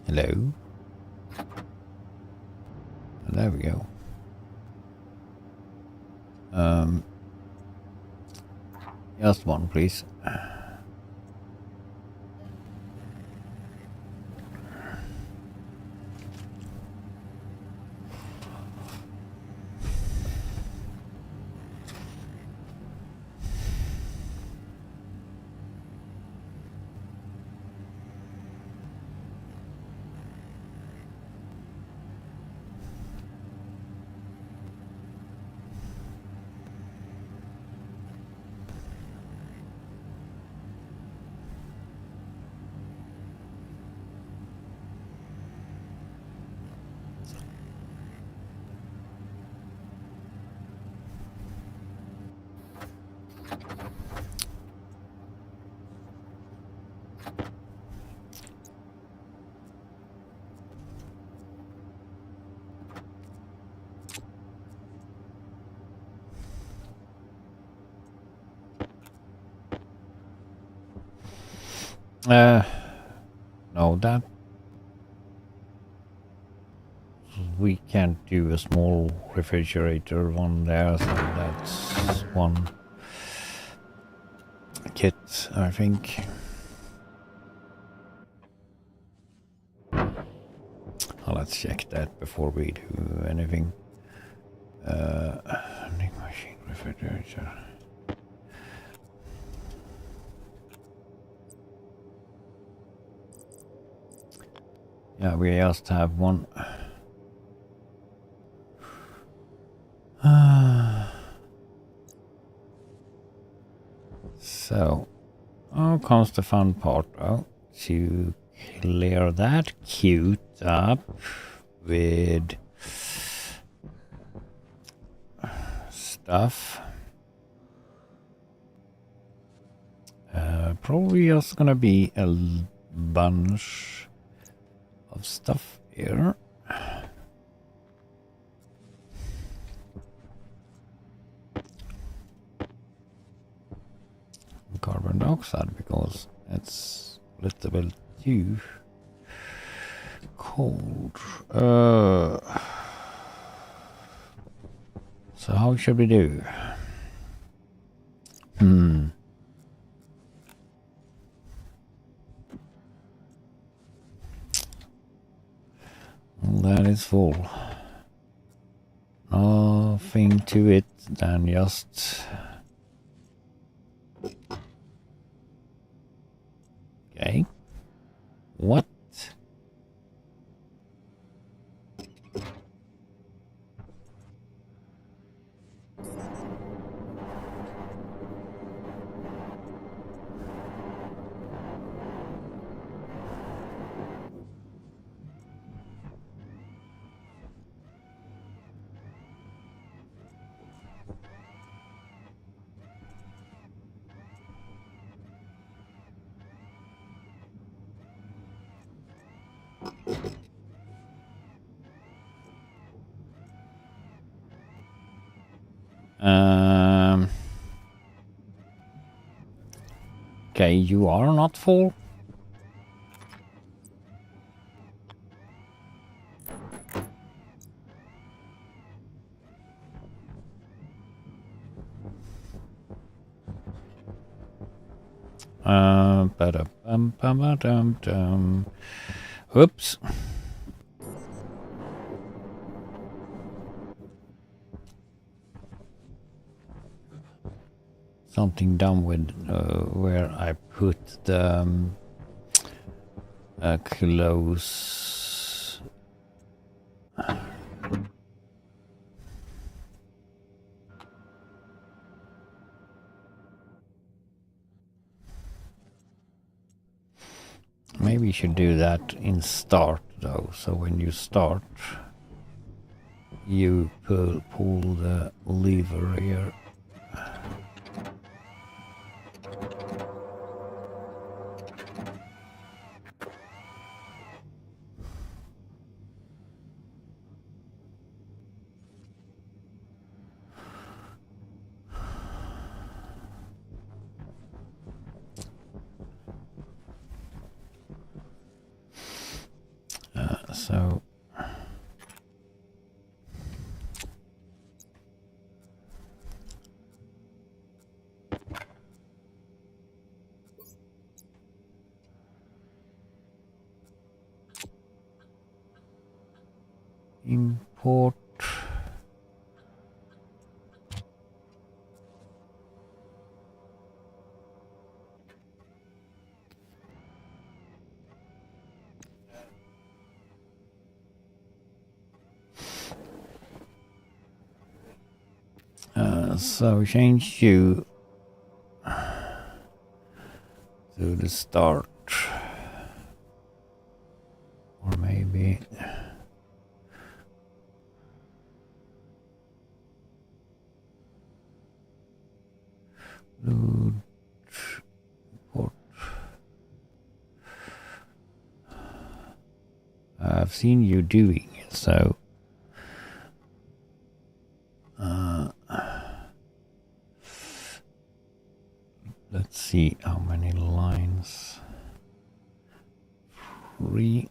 Hello? There we go. Just one, please. No, that we can't do a small refrigerator one there, so that's one kit, I think. Well, let's check that before we do anything. Vending machine refrigerator. Yeah, we just have one. So, now comes the fun part. Oh, to clear that cute up with stuff. Probably just gonna be a bunch of stuff here. Carbon dioxide because it's a little bit too cold. So how should we do? Well, that is full. Nothing to it than just... Okay. What? Okay, you are not full. Ba-da-bum-bum-ba-dum-dum. Oops. Something dumb with where I put the close. Maybe you should do that in start though. So when you start, you pull the lever here. So import so change you to the start, or maybe load import. I've seen you doing it, so let's see how many lines. 3.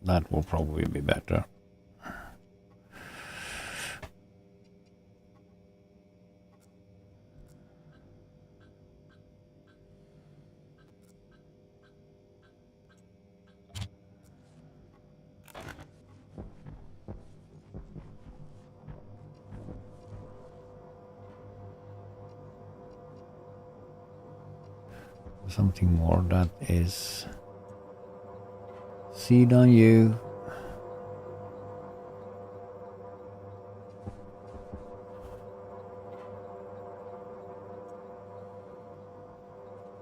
That will probably be better. Something more that is seed on you.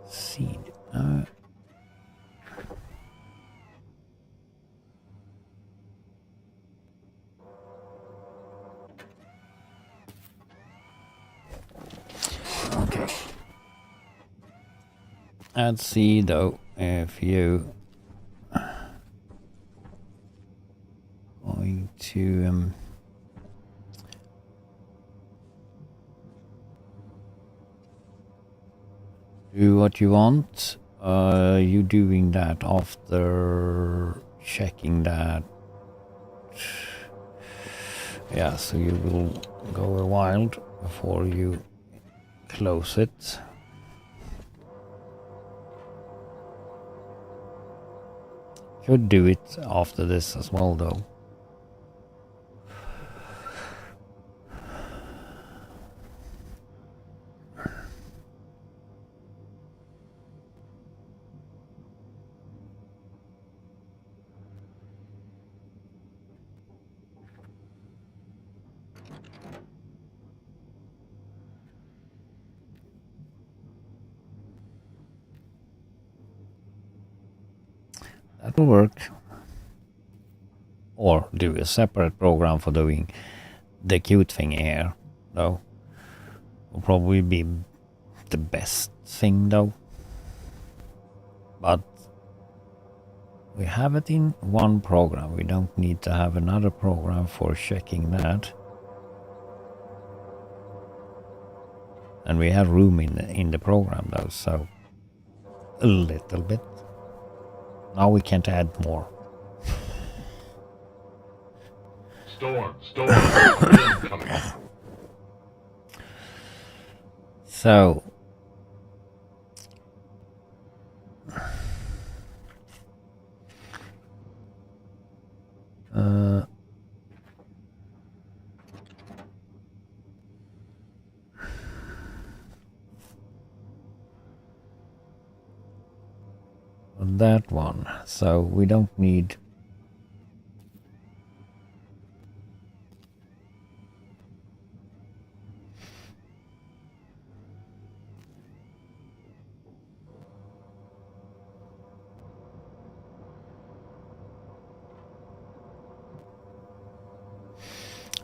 Seed. Okay. Add seed though if you going to do what you want. You doing that after checking that. Yeah, so you will go a while before you close it. Could do it after this as well though. That will work. Or do a separate program for doing the cute thing here, though. Will probably be the best thing, though. But we have it in one program. We don't need to have another program for checking that. And we have room in the program, though, so a little bit. Now we can't add more. Storm incoming. So that one. So we don't need.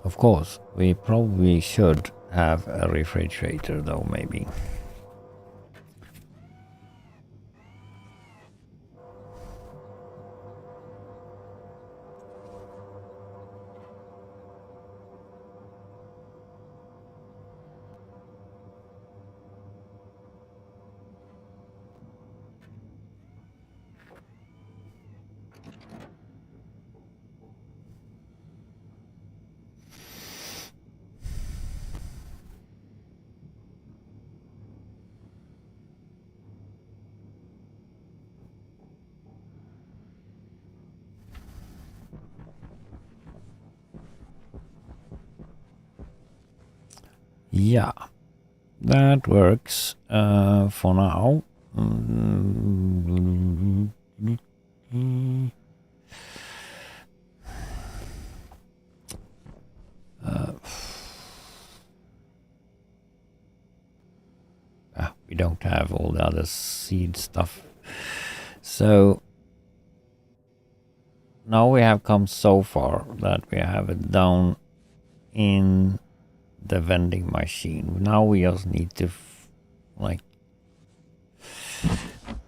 Of course, we probably should have a refrigerator though, maybe. Yeah, that works for now. We don't have all the other seed stuff. So now we have come so far that we have it down in the vending machine. Now we just need to like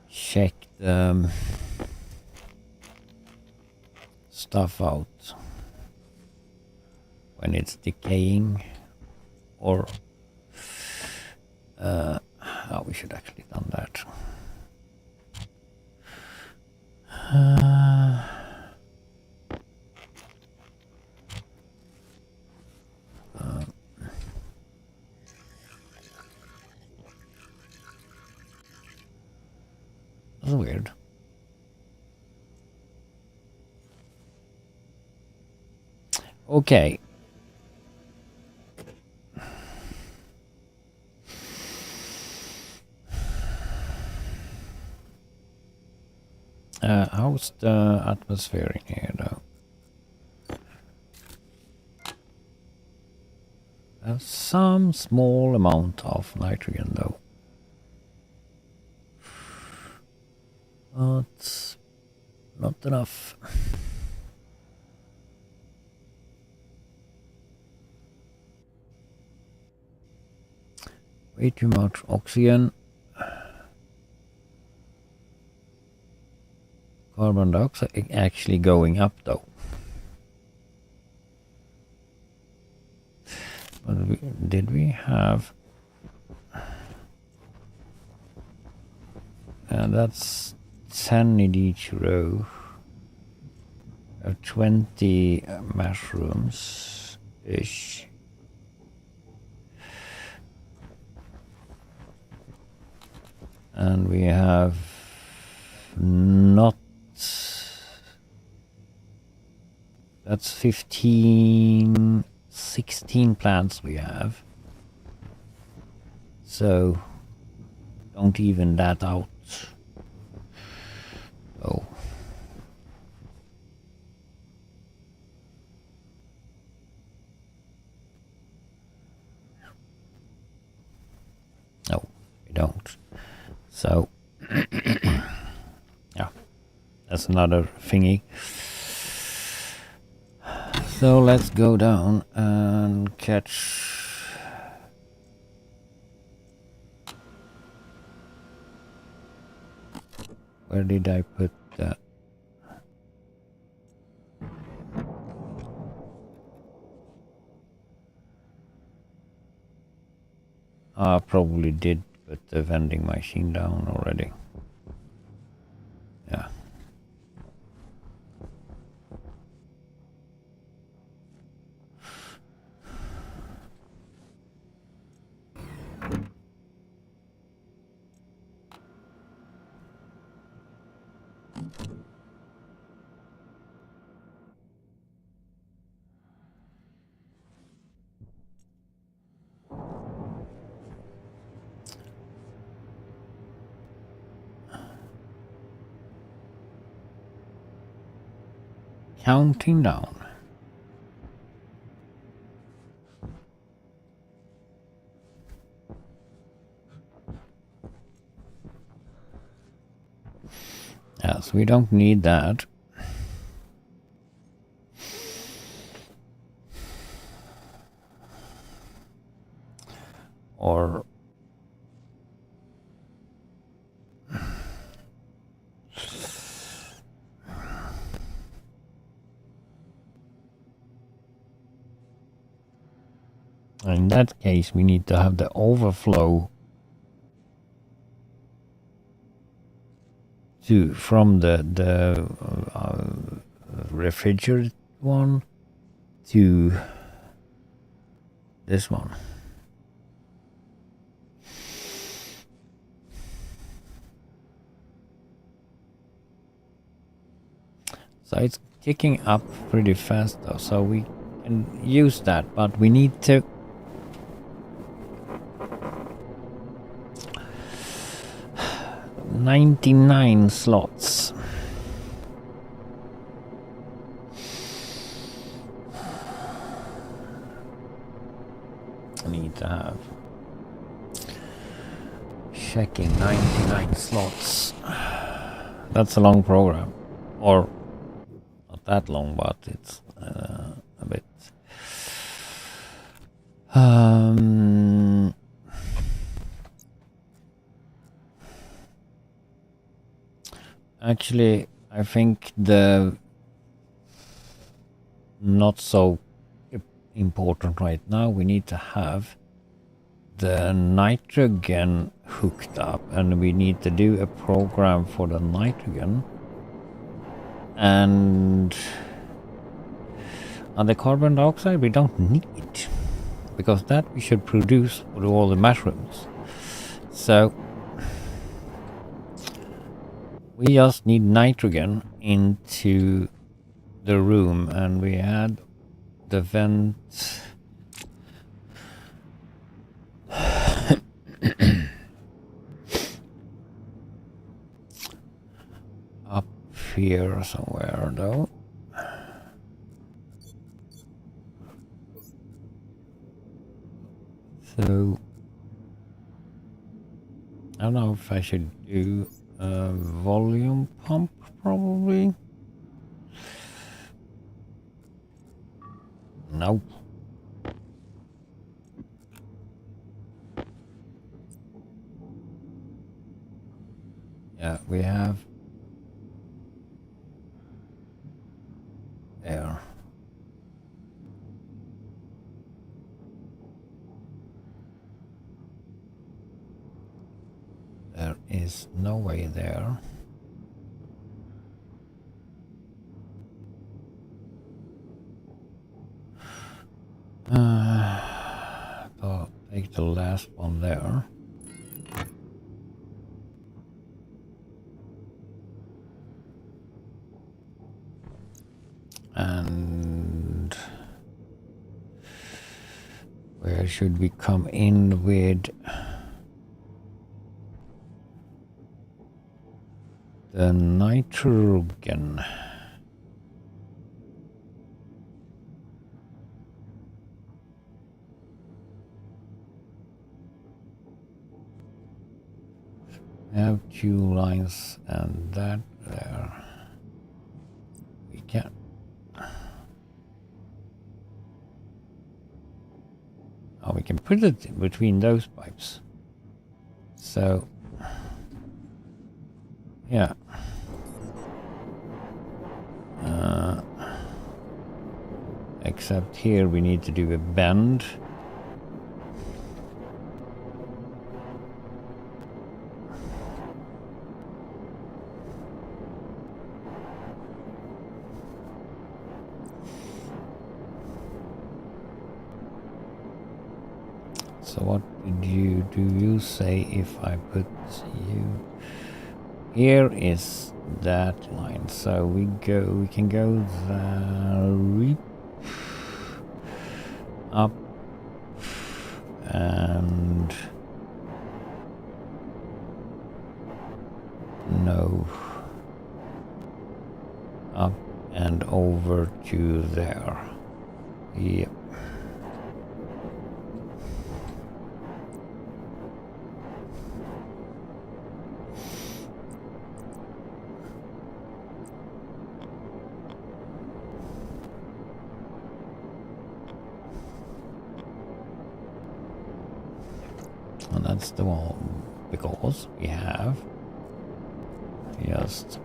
check the stuff out when it's decaying, or oh, we should actually done that. That's weird. Okay. How's the atmosphere in here though? Some small amount of nitrogen though. But not enough. Way too much oxygen. Carbon dioxide actually going up though. But did we have... that's 10 in each row. 20 mushrooms-ish. And we have not... That's 15... 16 plants we have. So don't even that out. Oh. No, we don't. So yeah, that's another thingy. So let's go down and catch. Where did I put that? I probably did put the vending machine down already. Yeah. Counting down. Yes, we don't need that. Or in that case, we need to have the overflow from the refrigerated one to this one. So it's kicking up pretty fast though, so we can use that, but we need to 99 slots. I need to have checking 99 slots. That's a long program, or not that long, but it's a bit. Actually, I think the not so important right now, we need to have the nitrogen hooked up, and we need to do a program for the nitrogen, and on the carbon dioxide we don't need, because that we should produce for all the mushrooms. So we just need nitrogen into the room, and we had the vent up here somewhere though. So I don't know if I should do a volume pump, probably. Nope. Yeah, we have there. There is no way there. So take the last one there. And where should we come in with the nitrogen? We have two lines and that there. We can. Oh, we can put it in between those pipes. So, yeah. Except here we need to do a bend. So what do you say if I put you here is that line, so we can go there, up and no, up and over to there. Yep. And that's the one, because we have just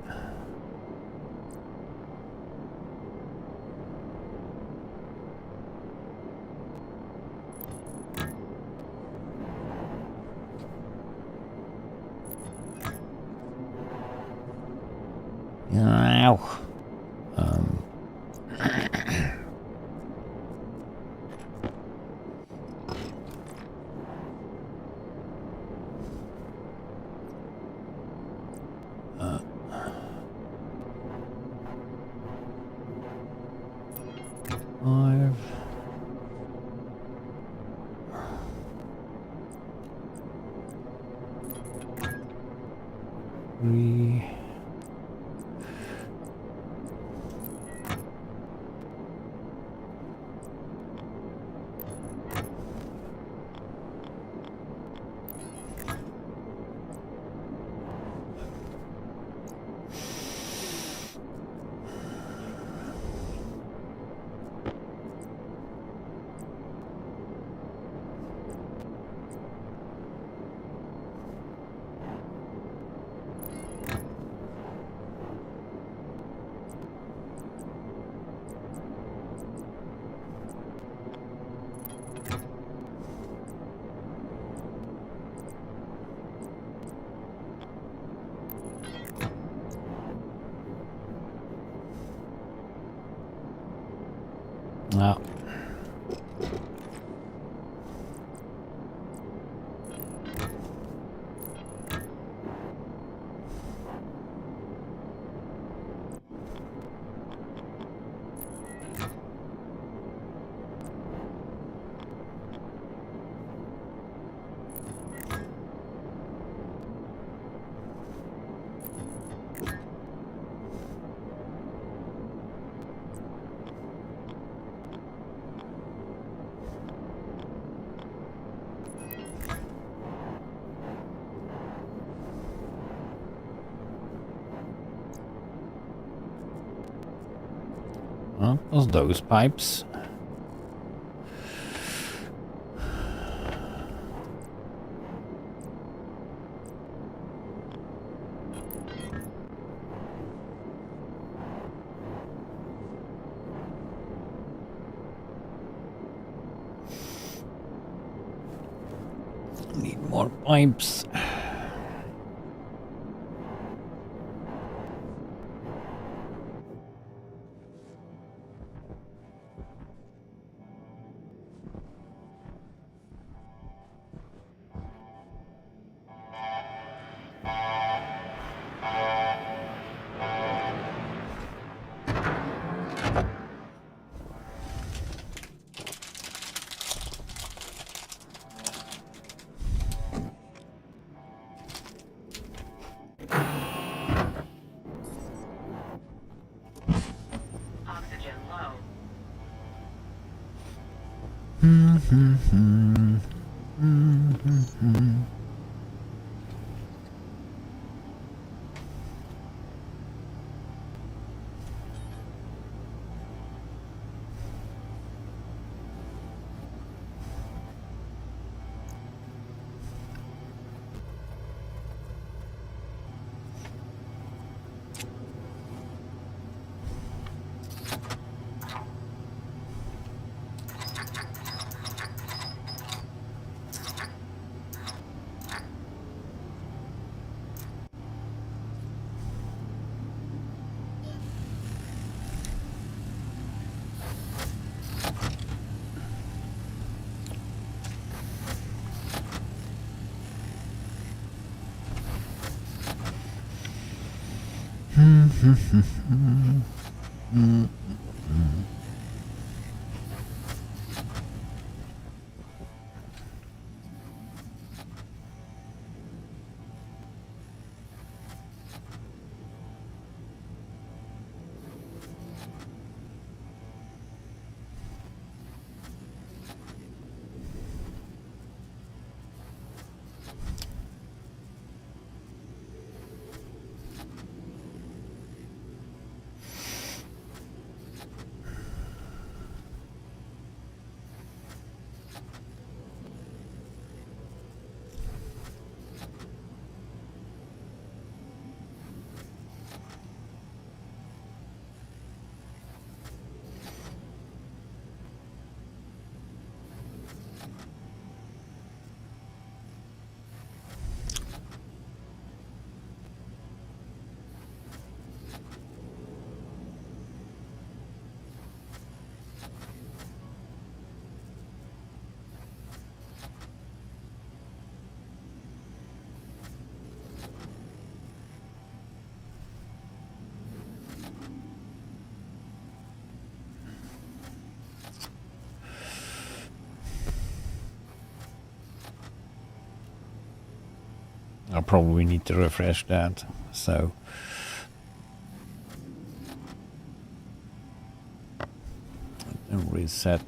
five. Three. No. What was those pipes? Need more pipes. Oxygen low. I probably need to refresh that, so and reset.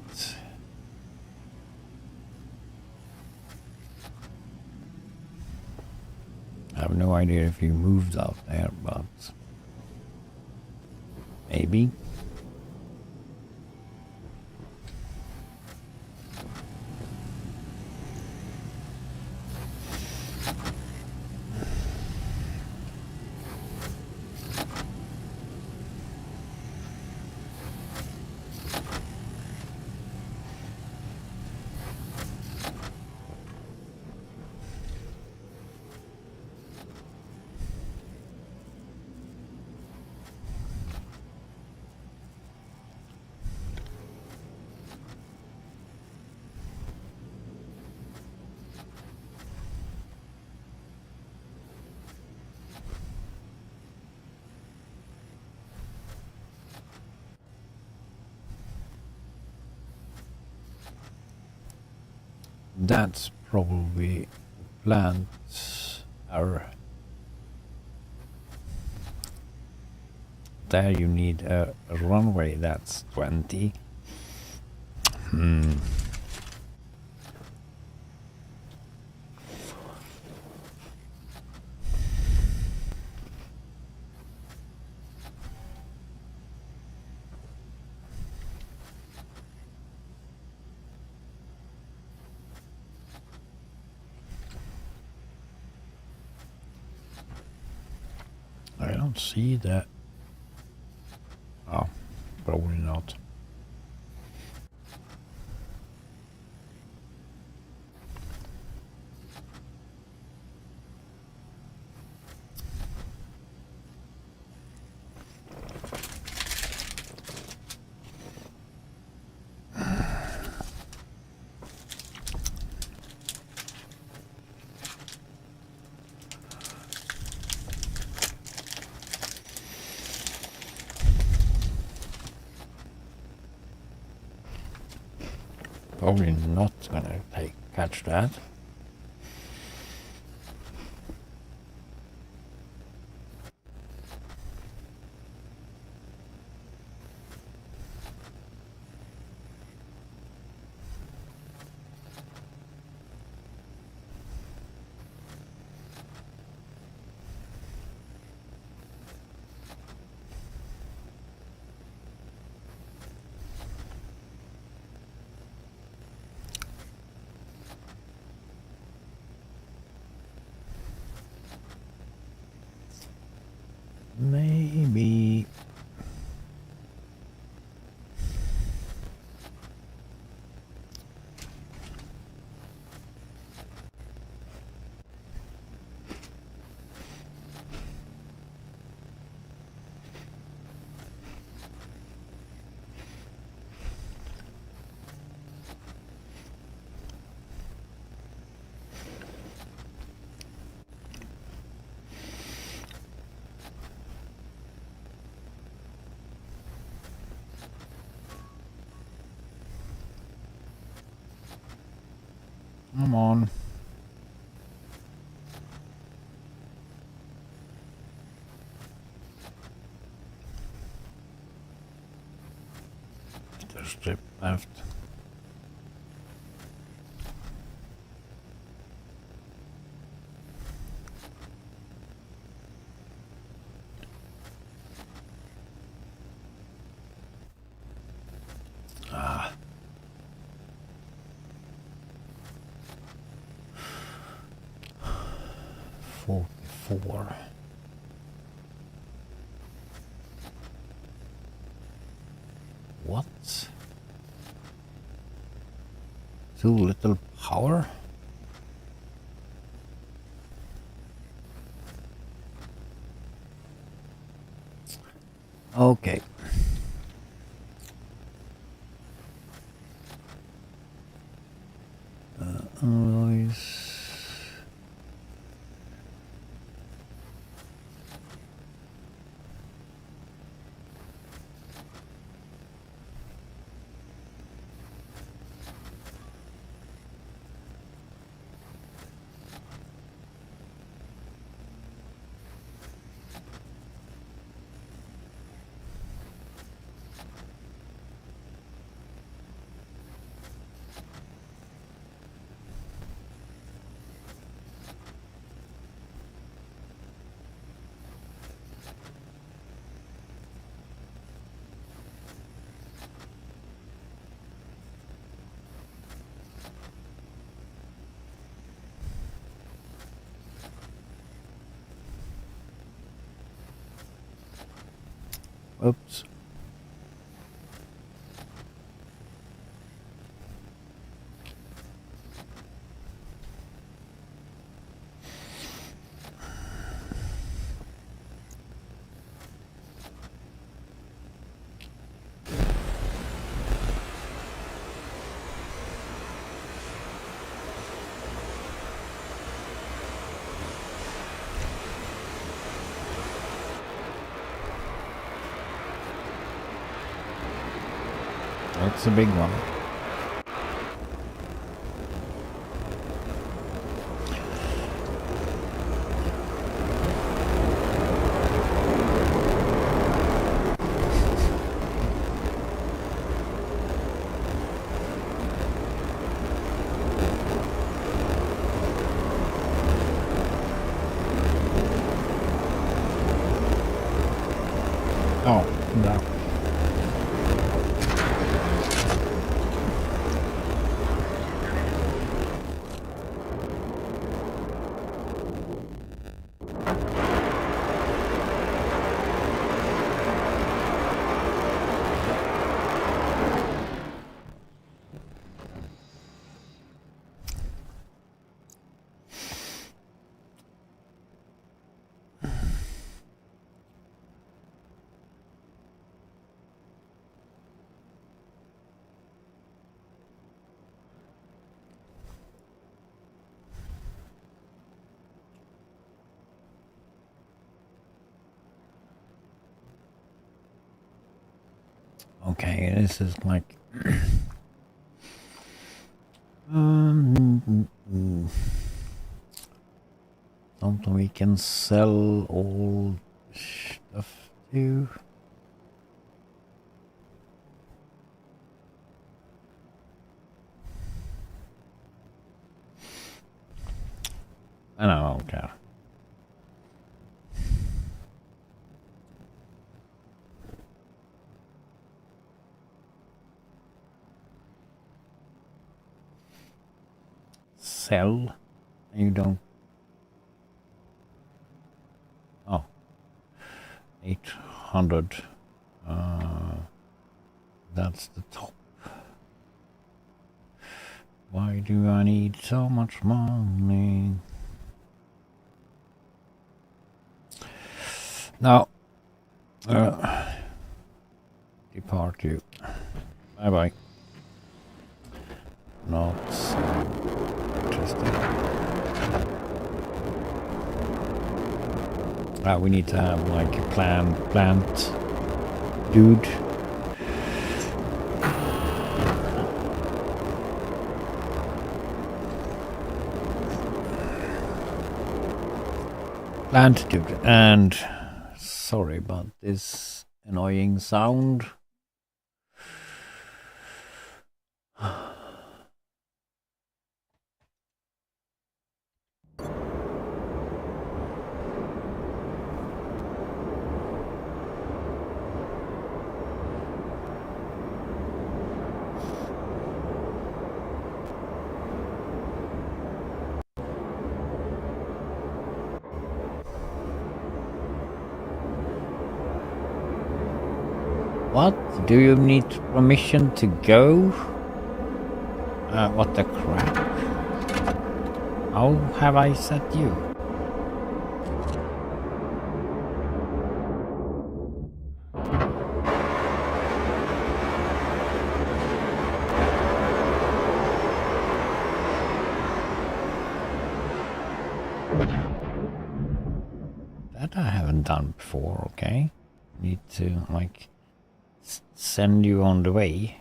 I have no idea if you moved out there, but maybe. That's probably plant error. There you need a runway, that's 20. don't see that. Oh, probably not. Probably not gonna catch that. Maybe. Come on. The strip left. Ah. 44. What? Too little power? Okay. Alloys. Oops. It's a big one. Oh, no. Okay, this is like something we can sell all stuff to. I don't care. Sell? You don't. Oh. 800. That's the top. Why do I need so much money? Now, depart you. Bye bye. Not so interesting. We need to have like a plant dude. Plant dude, and sorry about this annoying sound. What? Do you need permission to go? What the crap? How have I set you? That I haven't done before, okay? Need to, like, send you on the way.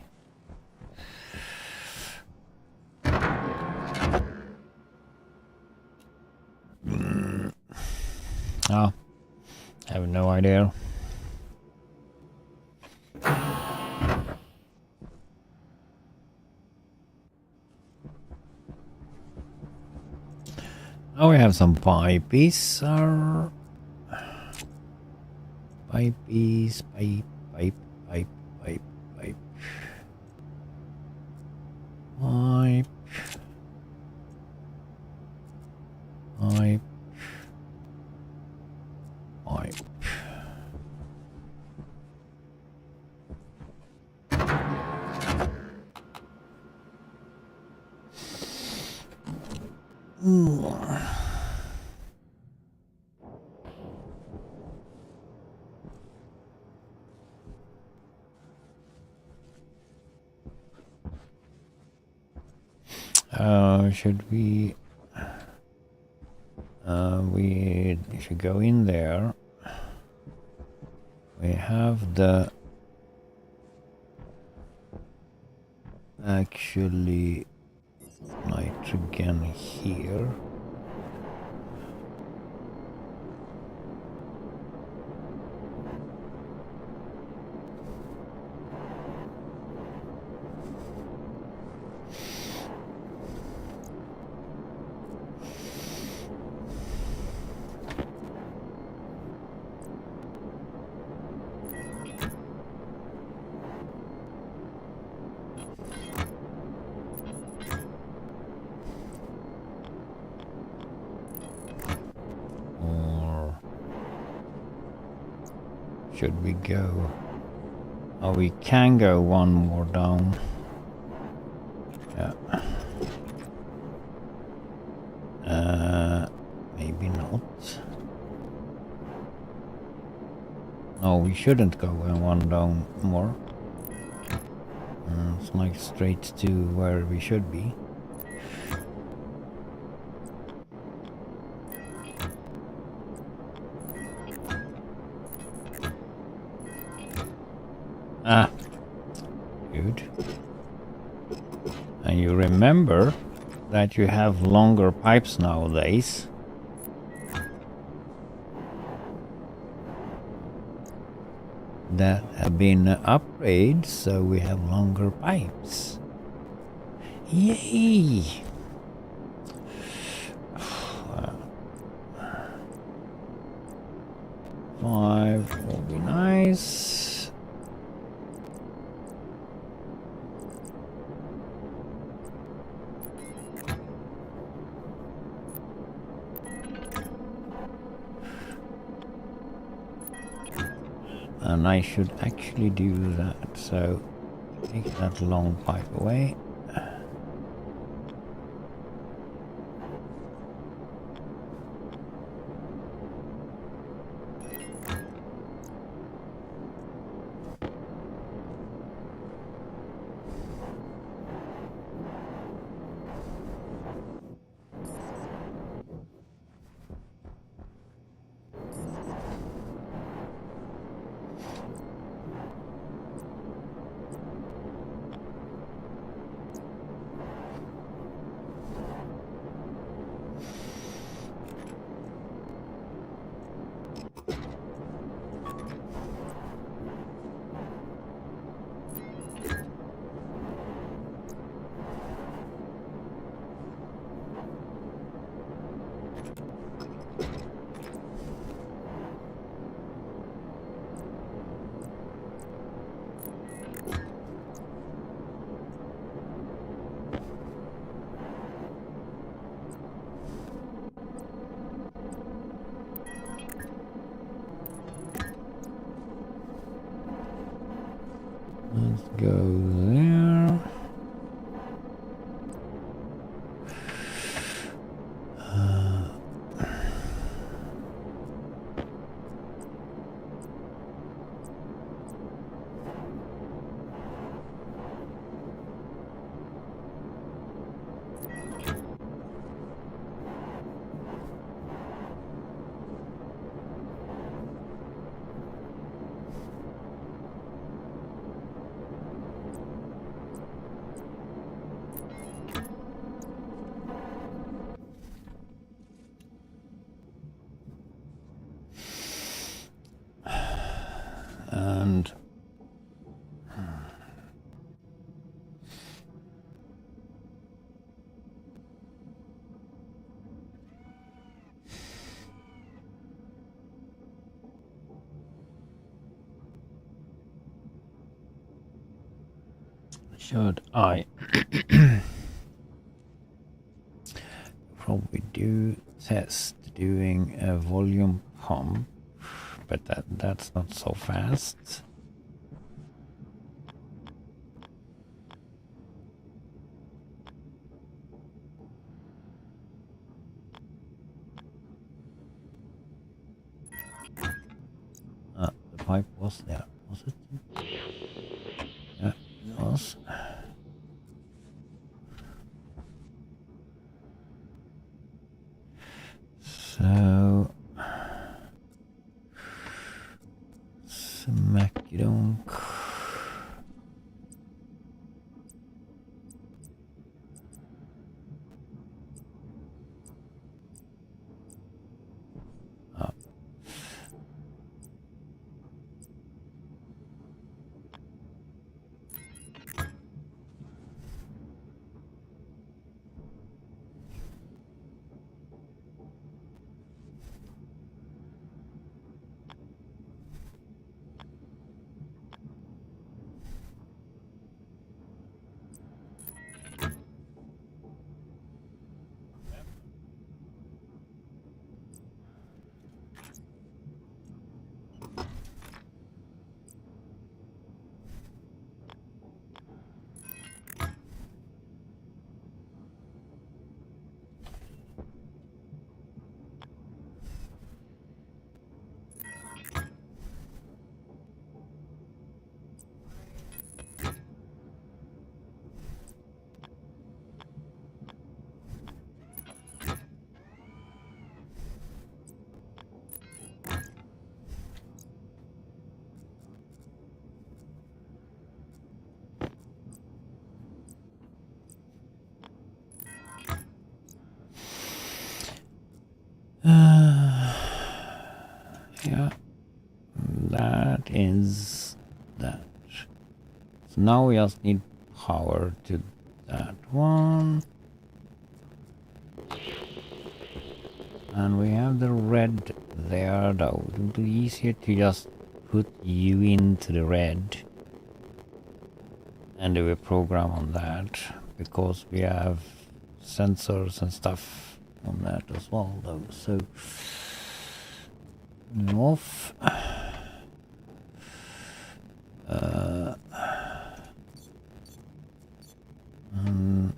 Oh, I have no idea. Now we have some pipes. Pipes, pipe. Pipe. Should we should go in there. We have the actually nitrogen here. Should we go? Oh, we can go one more down. Yeah. Maybe not. No, we shouldn't go one down more. It's like straight to where we should be. good. And you remember that you have longer pipes nowadays. That have been upgraded, so we have longer pipes. Yay! 5 will be nice. And I should actually do that, so take that long pipe away. Let's go there. And should I probably do test doing a volume pump, but that's not so fast. The pipe was there, was it? Yeah, it was. So smack-a-dunk. Yeah, that is that. So now we just need power to that one. And we have the red there though. It would be easier to just put you into the red and do a program on that, because we have sensors and stuff on that as well though. So off. When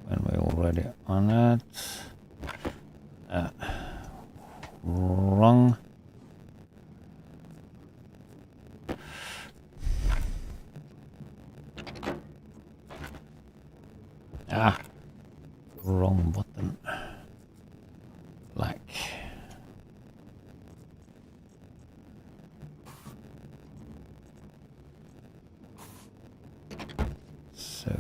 we're already on it. Wrong. Wrong button. Like. So.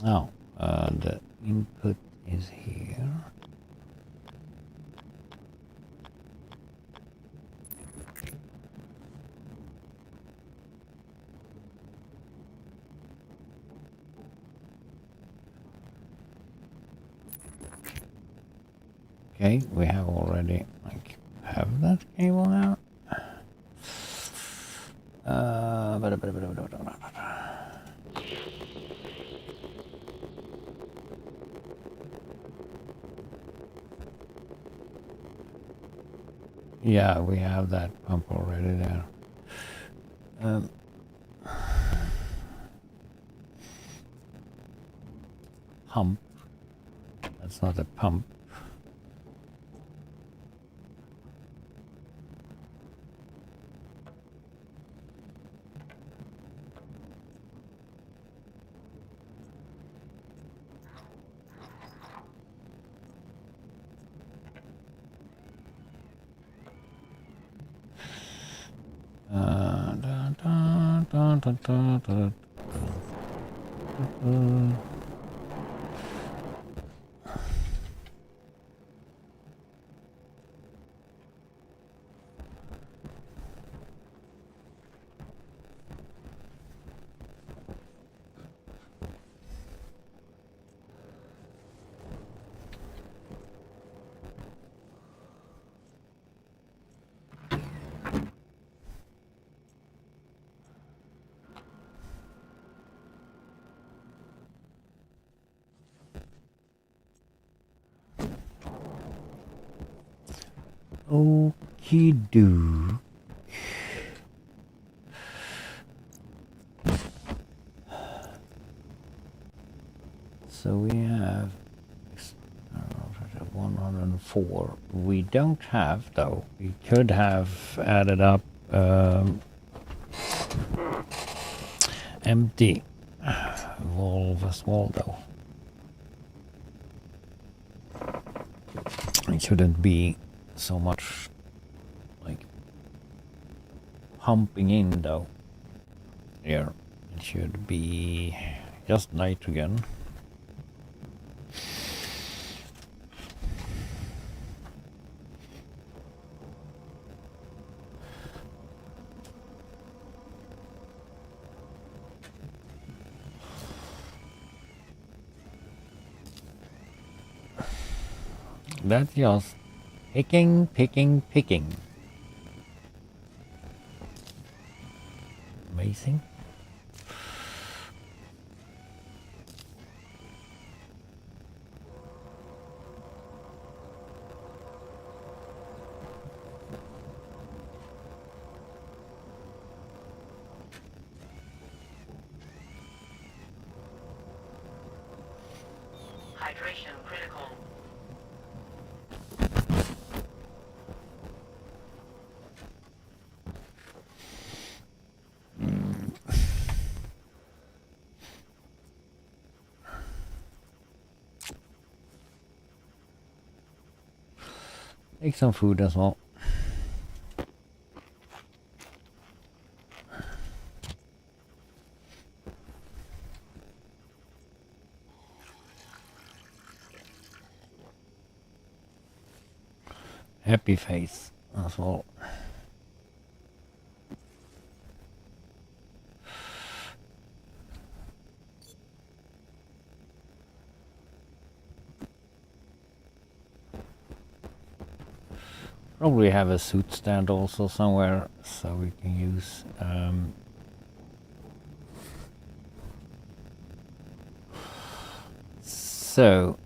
Oh, the input is here. Okay, we have already have that cable now. Yeah, we have that pump already there. Pump. That's not a pump. Okie do. So we have 104. We don't have though. We could have added up empty valve as well though. It shouldn't be so much like pumping in though. Here it should be just nitrogen. That's just picking. Amazing. Hydration critical. Take some food as well. Happy face as well. Probably have a suit stand also somewhere so we can use so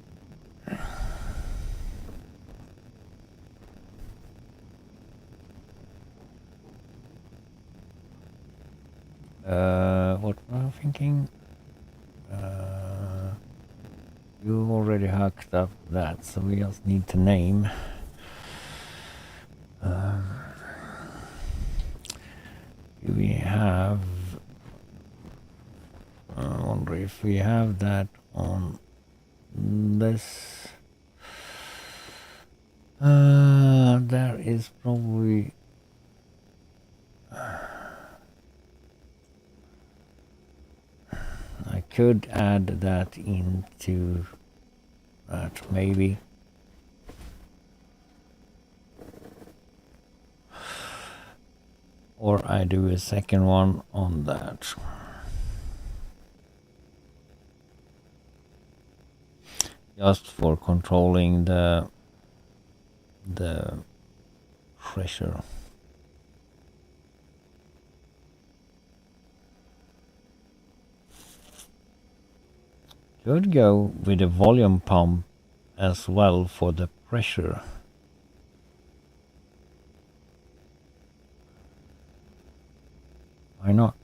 what am I thinking? You already hacked up that, so we just need to name. Do we have? I wonder if we have that on this. There is probably. I could add that into that maybe. Or I do a second one on that. Just for controlling the pressure. Could go with a volume pump as well for the pressure. Why not?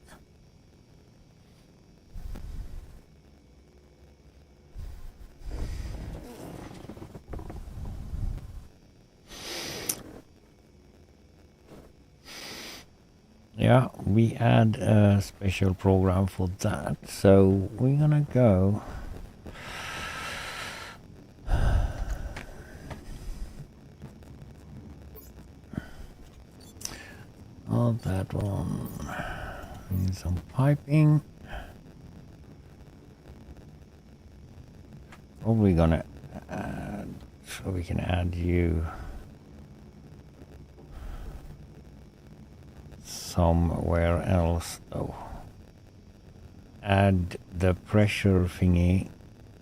Yeah, we add a special program for that. So we're gonna go. Oh, that one. Need some piping. Probably gonna add, so we can add you somewhere else though. Add the pressure thingy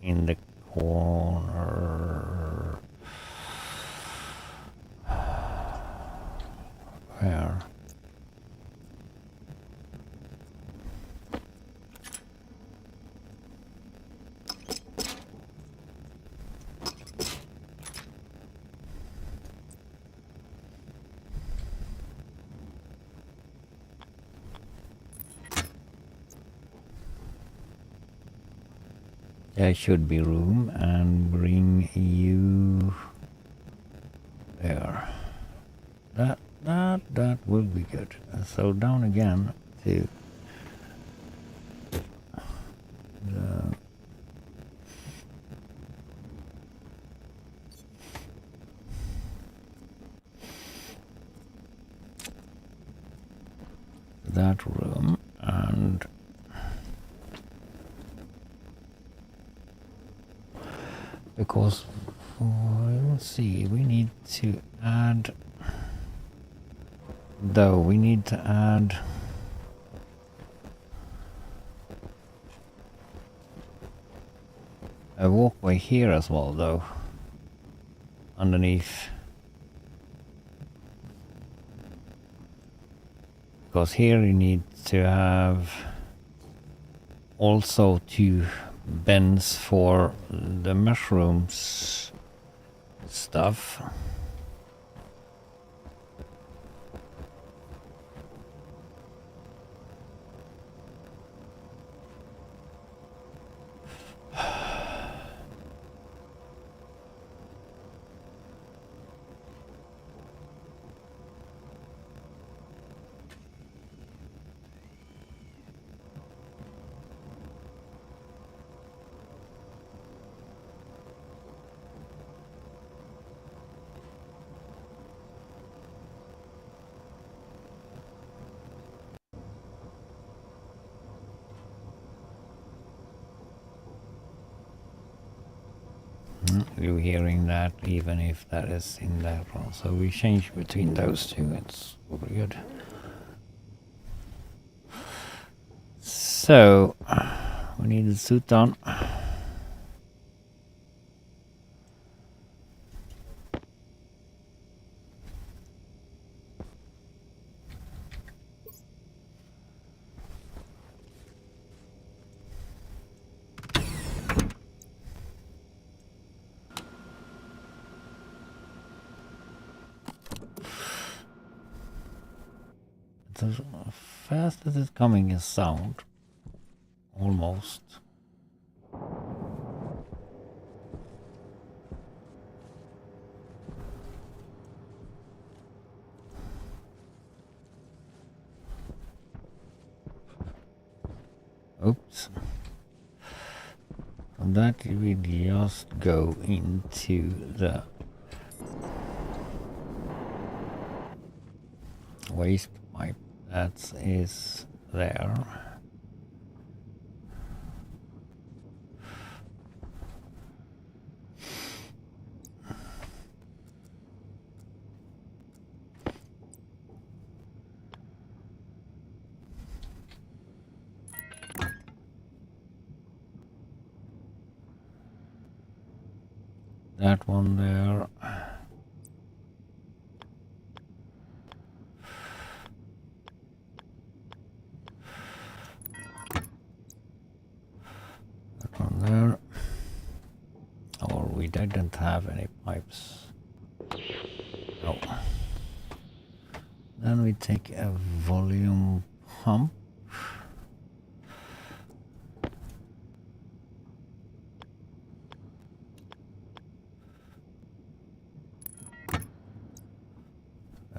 in the corner. Where? There should be room, and bring you there. That will be good. So down again to the that room, and because let's see, we need to add, though we need to add a walkway here as well though, underneath, because here you need to have also 2 bends for the mushrooms stuff. you hearing that, even if that is in that one. So we change between those two. It's really good. So we need the suit on. As fast as it's coming is sound. Almost. Oops. And that we just go into the waste pipe that is there. That one there. That one there. Or we didn't have any pipes. No. Then we take a volume pump.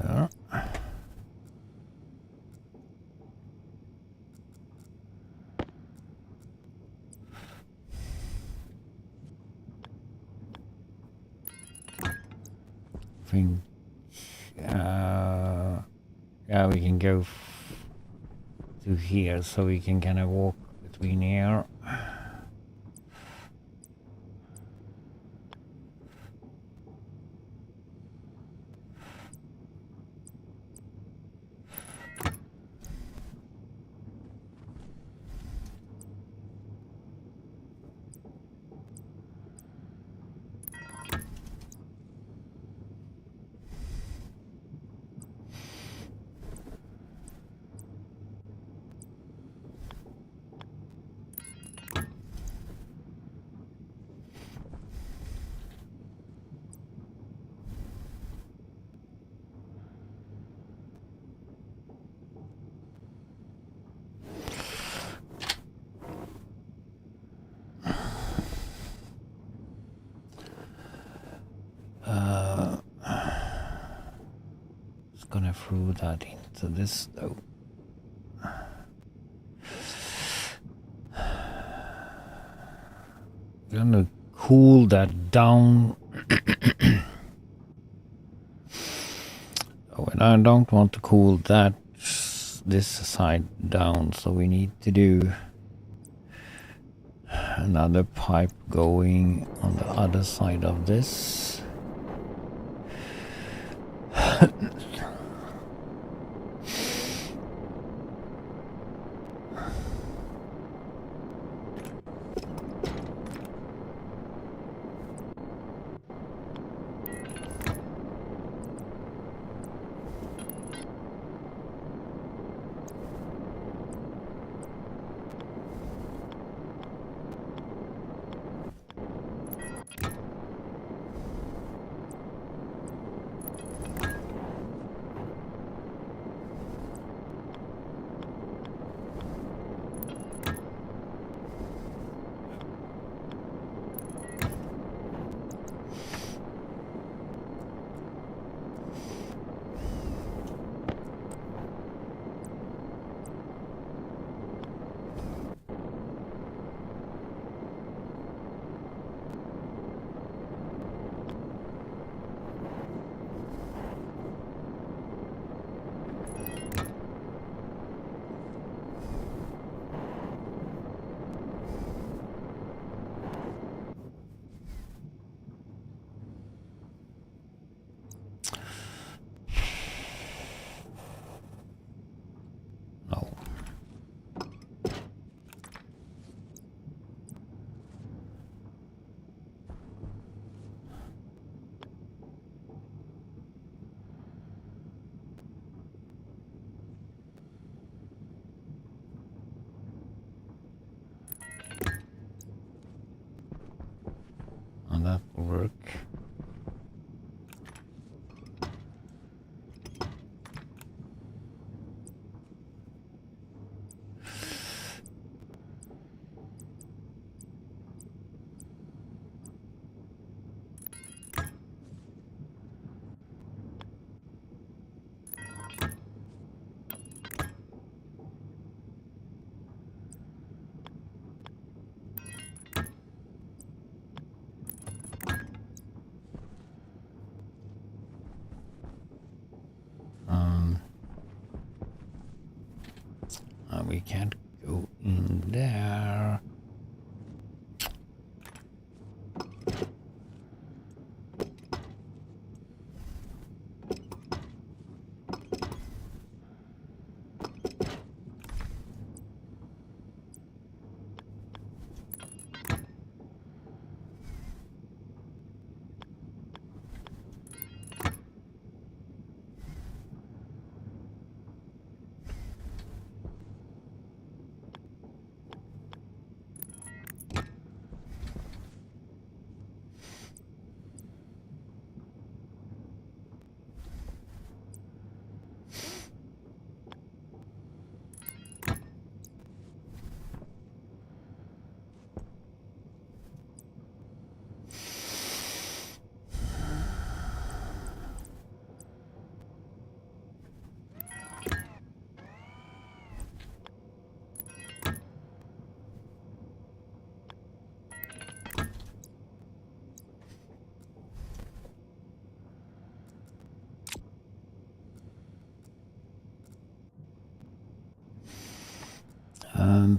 There. Think, yeah, we can go to here, so we can kind of walk between here. Gonna throw that into this though. Gonna cool that down. Oh, and I don't want to cool that this side down, so we need to do another pipe going on the other side of this. We can't go in there.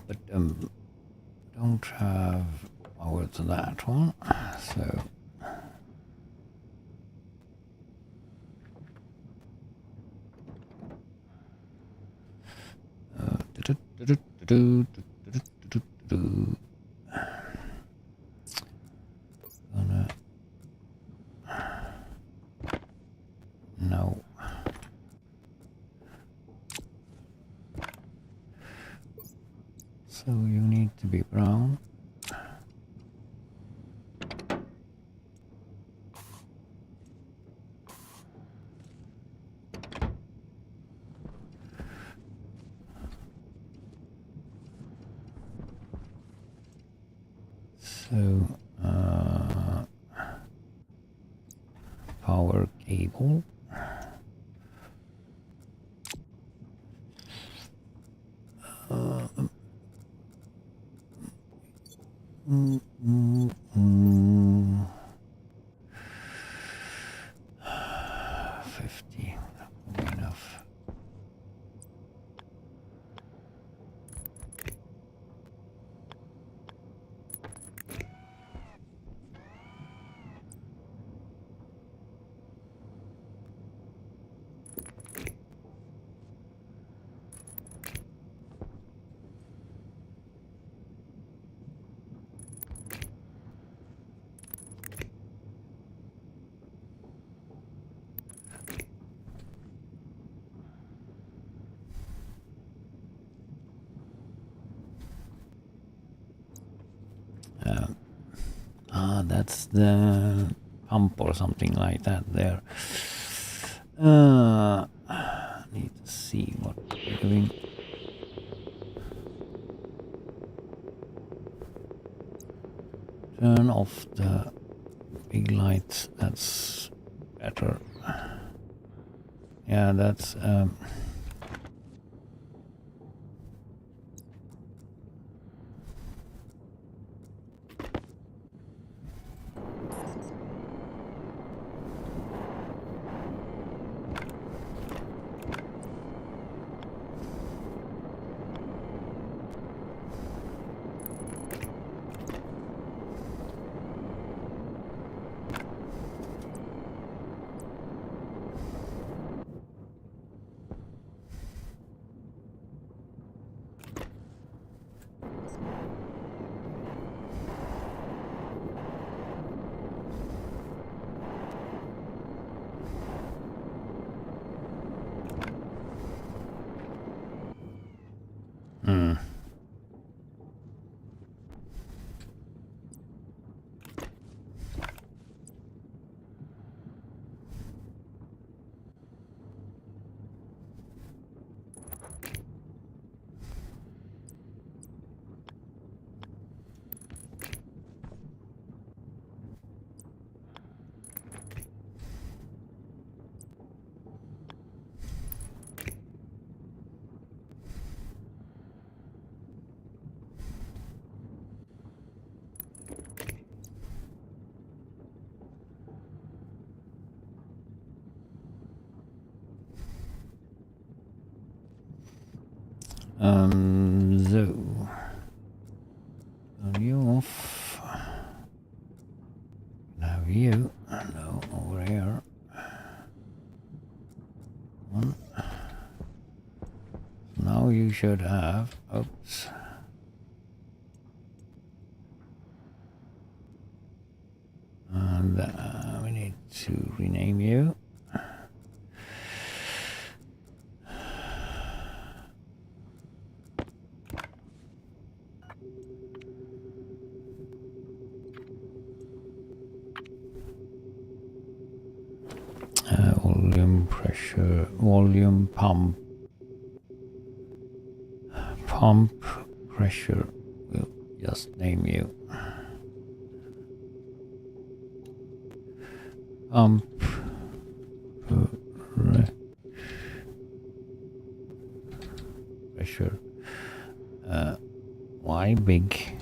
But don't have power to that one, so no. So you need to be brown. So power cable. Mm. 50, that will be enough. That's the pump or something like that there. Need to see what we're doing. Turn off the big lights. That's better. Yeah, that's So turn you off. Now you, no, over here. One. Now you should have, oops. And we need to rename you. Volume pressure, volume pump pressure. We'll just name you. Pump pressure. Why big?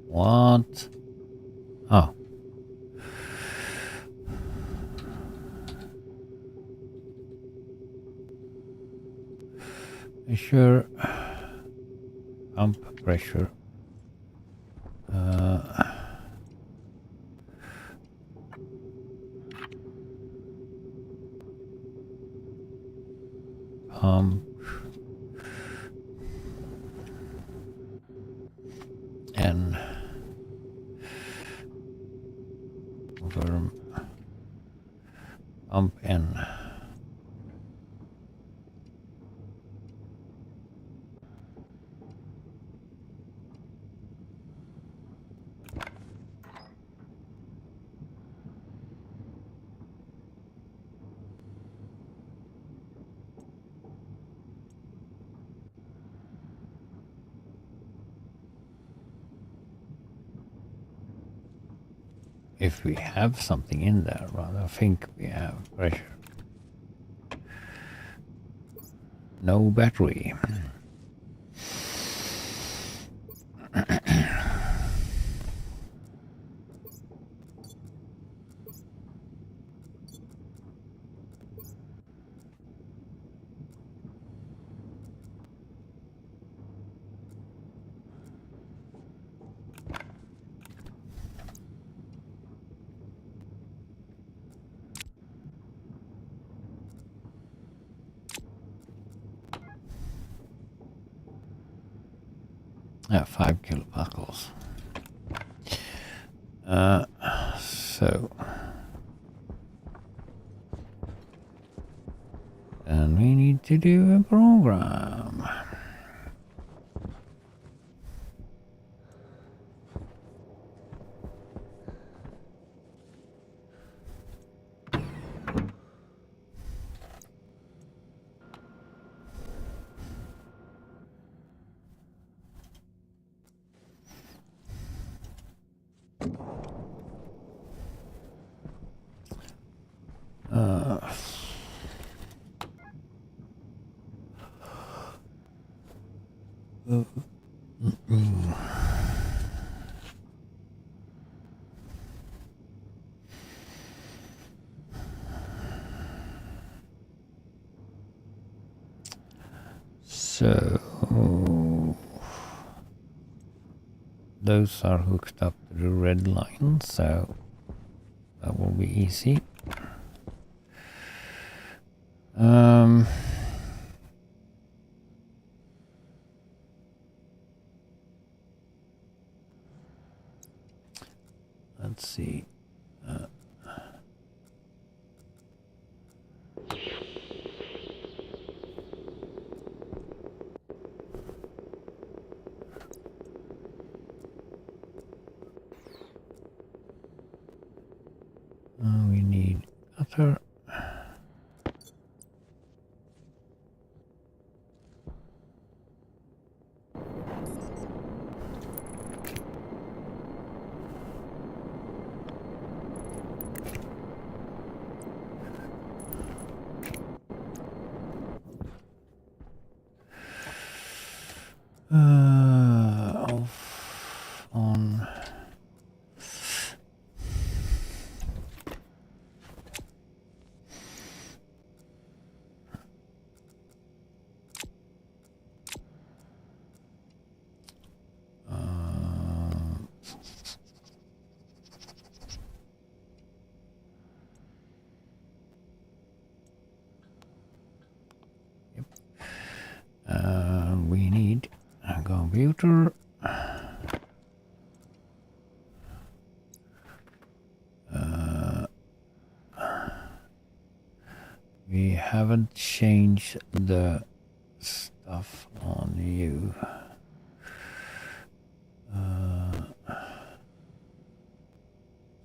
What? Oh. Pressure. Pump pressure. Pump. N. Verm. Pump N. If we have something in there, rather, I think we have pressure. No battery. Yeah, 5 kilopascals. So, and we need to do a program. So those are hooked up to the red line, so that will be easy. Let's see. We need other. Off, on. computer. We haven't changed the stuff on you.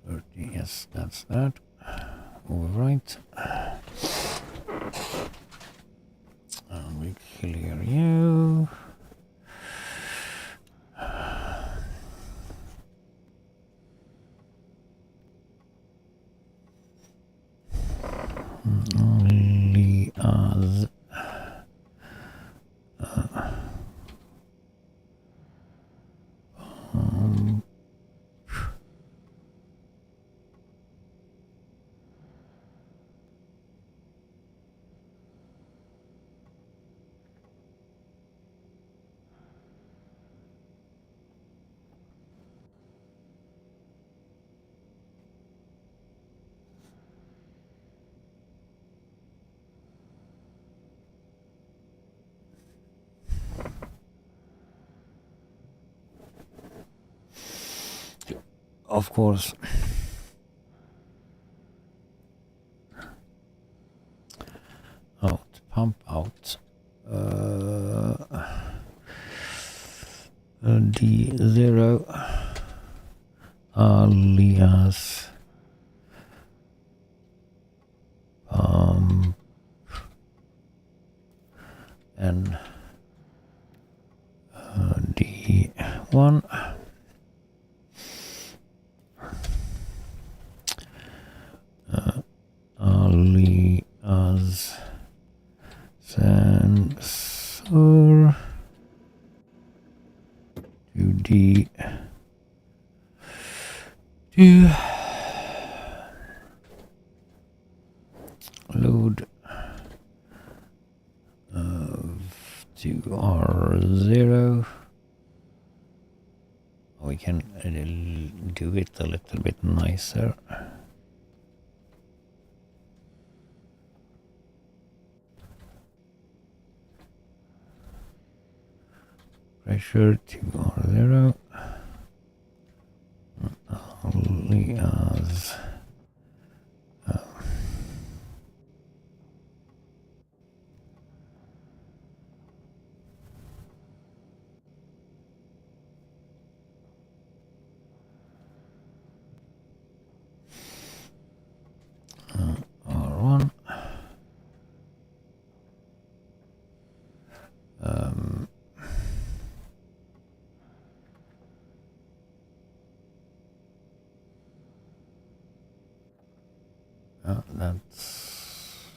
30, yes, that's that. Overwrite. And we clear you. Only as of course. Out, pump out. D0 alias and D1 alias sensor to D2 load to R0. We can do it a little bit nicer. Pressure to R0. Alias R1. That's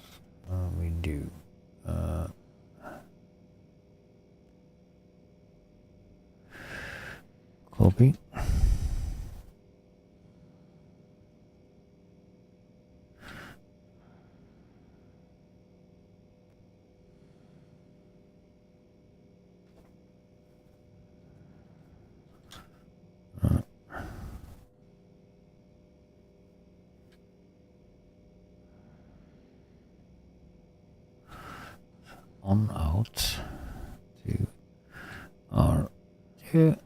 we do. Copy. On out to R2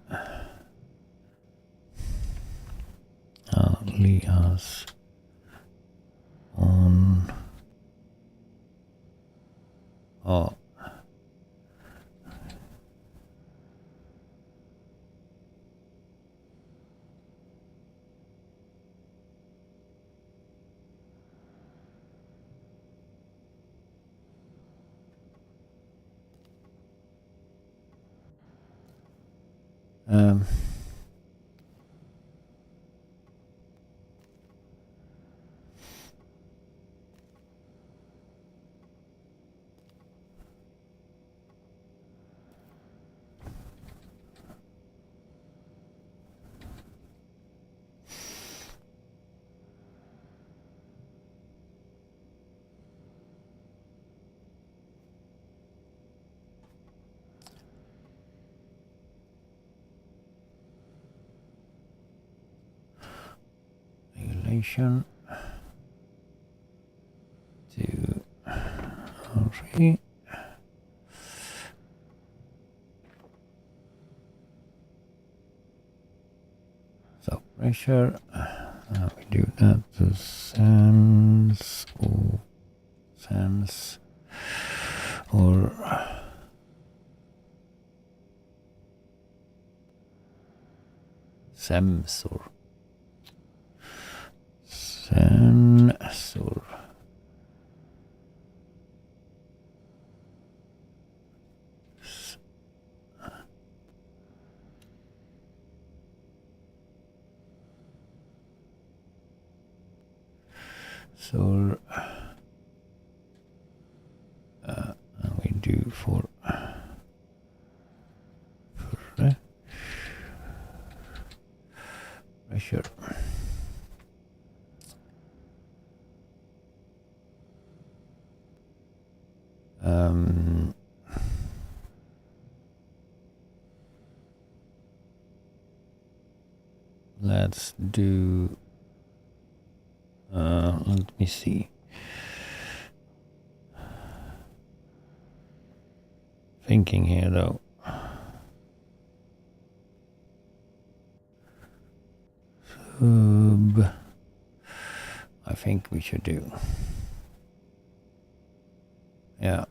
alias on regulation to R3. pressure. We do that to sense or sensor. So we do for pressure. Let's do. Let me see. Thinking here though. I think we should do. Yeah.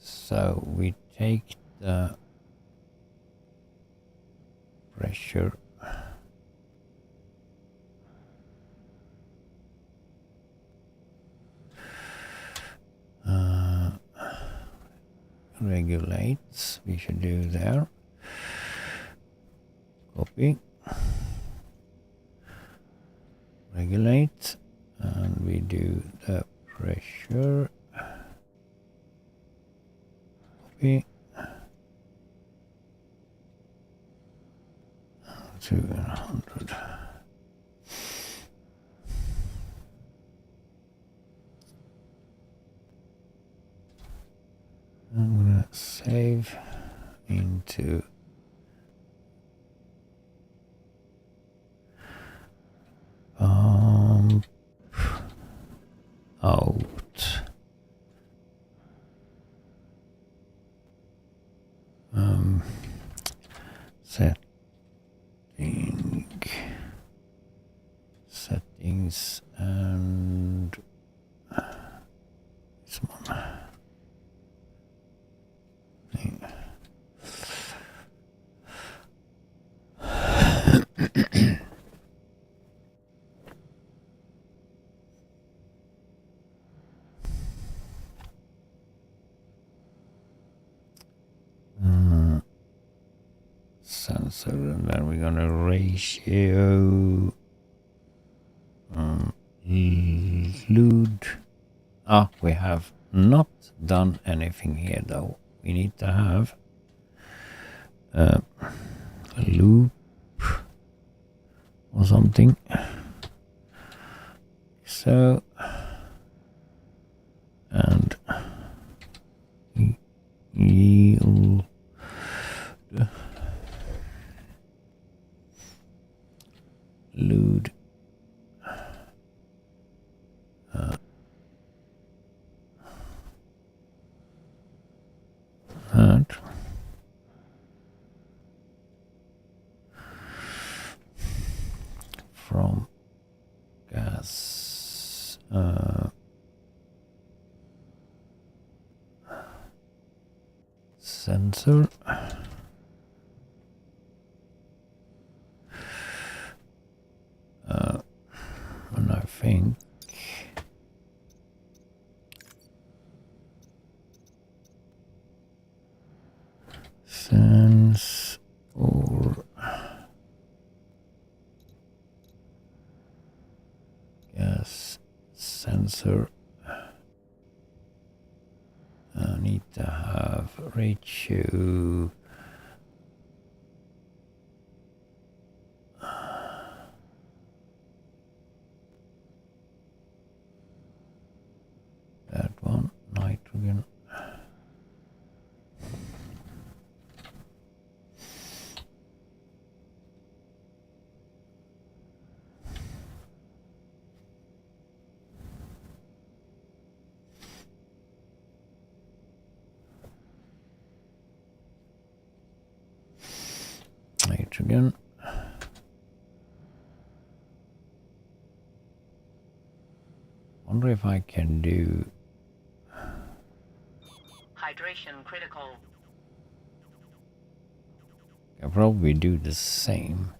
So we take the pressure regulates. We should do there. Copy. Regulate. And we do the pressure. Copy. 200. I'm gonna save into pump out. Settings and this one. Sensor, and then we're gonna ratio load. We have not done anything here though. We need to have a loop or something. So and yield load that from gas sensor and I think sense or gas sensor need to have ratio nitrogen. Wonder if I can do... Hydration critical. I'll probably do the same.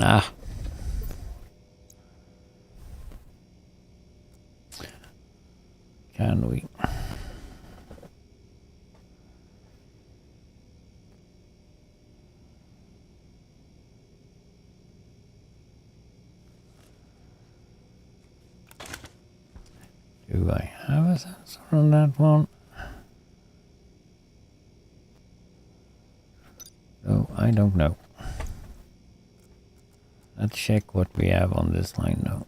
Ah. Can we? Do I have a sensor on that one? No, I don't know. Let's check what we have on this line now.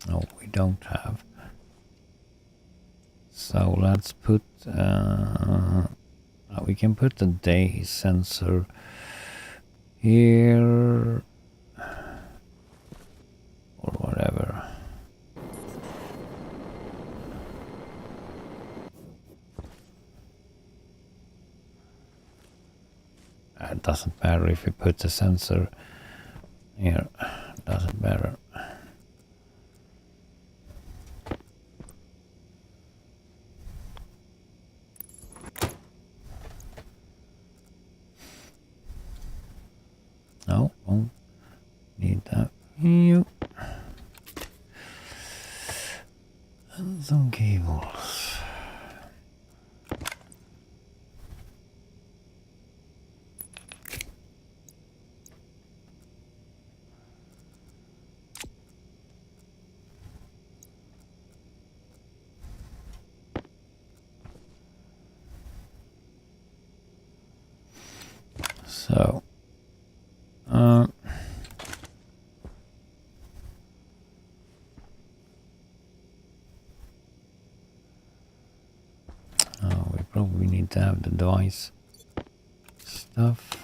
No, we don't have. So let's put, we can put the day sensor here or whatever. It doesn't matter if we put the sensor here, doesn't matter. No, won't need that. You and some cables. So, we probably need to have the device stuff.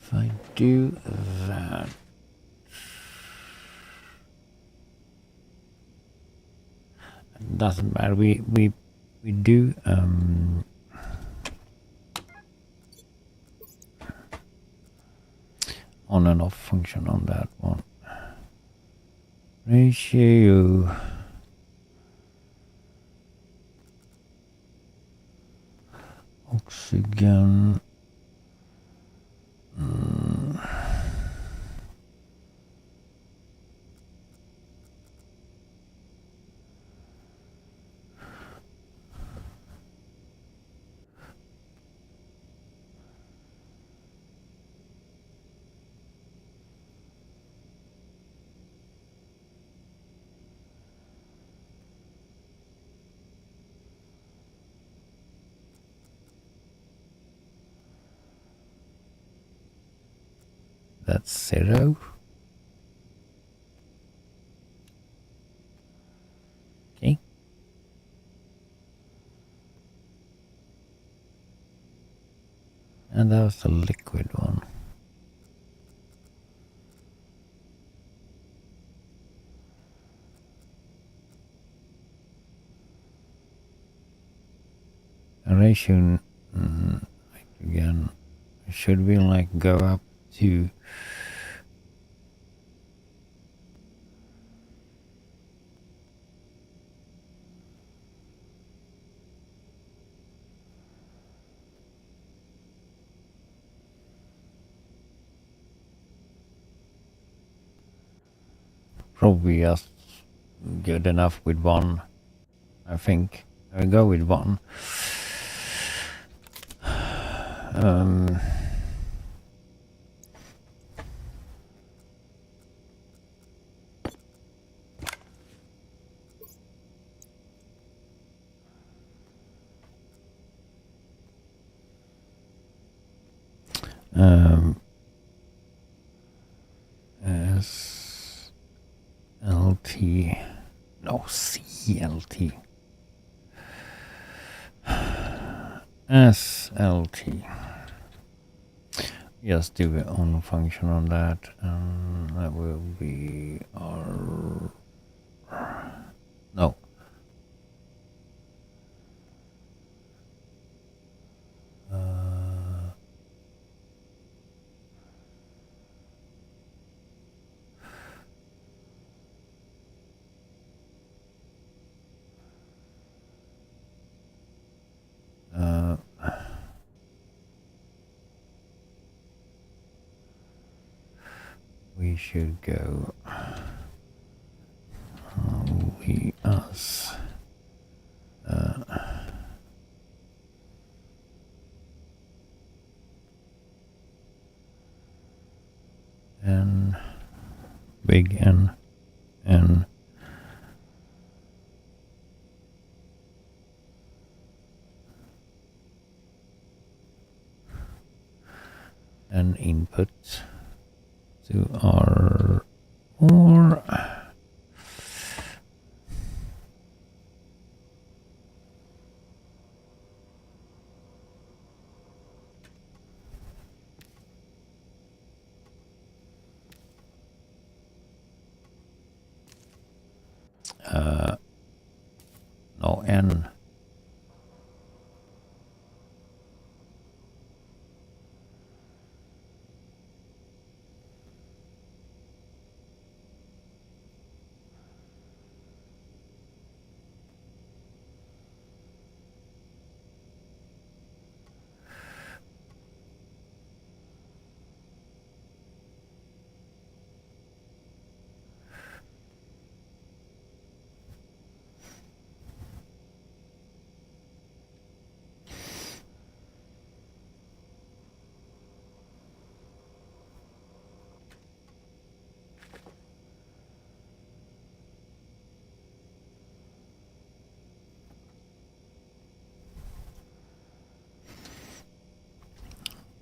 If I do that, it doesn't matter. We do on and off function on that one. Ratio. Oxygen. That's 0. And that was the liquid one. Ratio, like again, should we like go up to probably just good enough with one, I think. I'll go with one. SLT, no, CLT. SLT. Just do the on function on that, and that will be our no. We should go we us N big N and input to our or no N.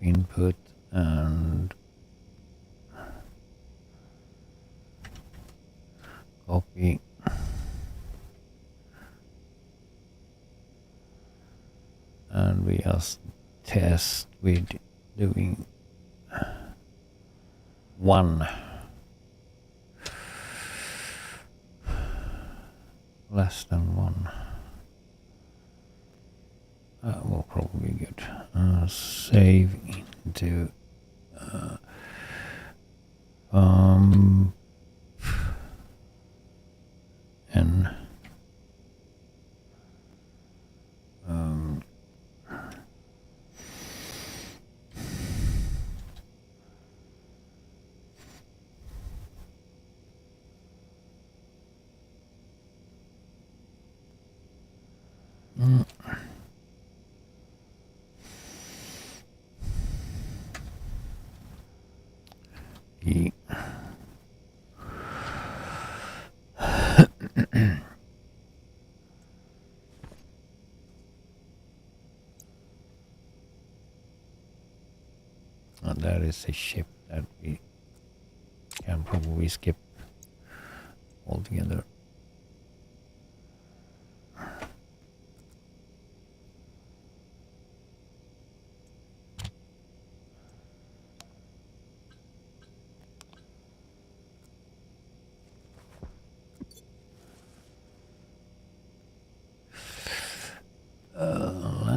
Input and copy and we just test with doing one less than one. That will probably be good. Save into and E. And that is a ship that we can probably skip altogether.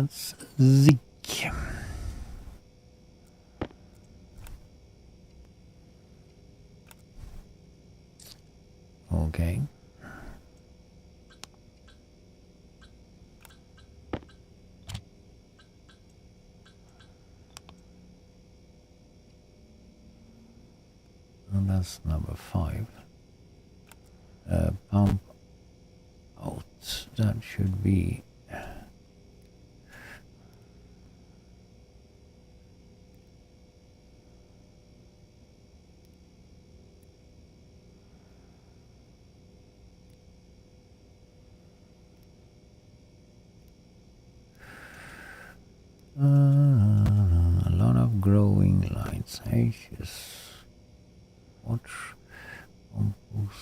That's Zeke. Okay. And that's number 5. Pump out. That should be. A lot of growing lights. Ashes. Watch. Compost.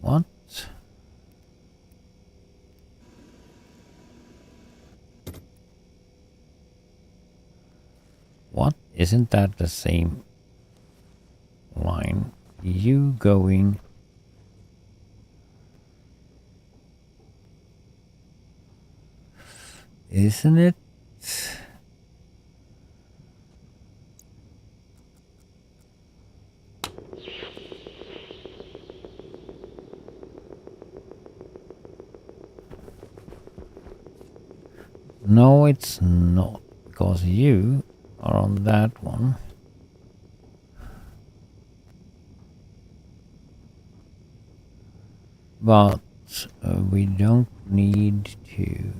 What? What? Isn't that the same line? You going? Isn't it? No, it's not, because you are on that one. But we don't need to.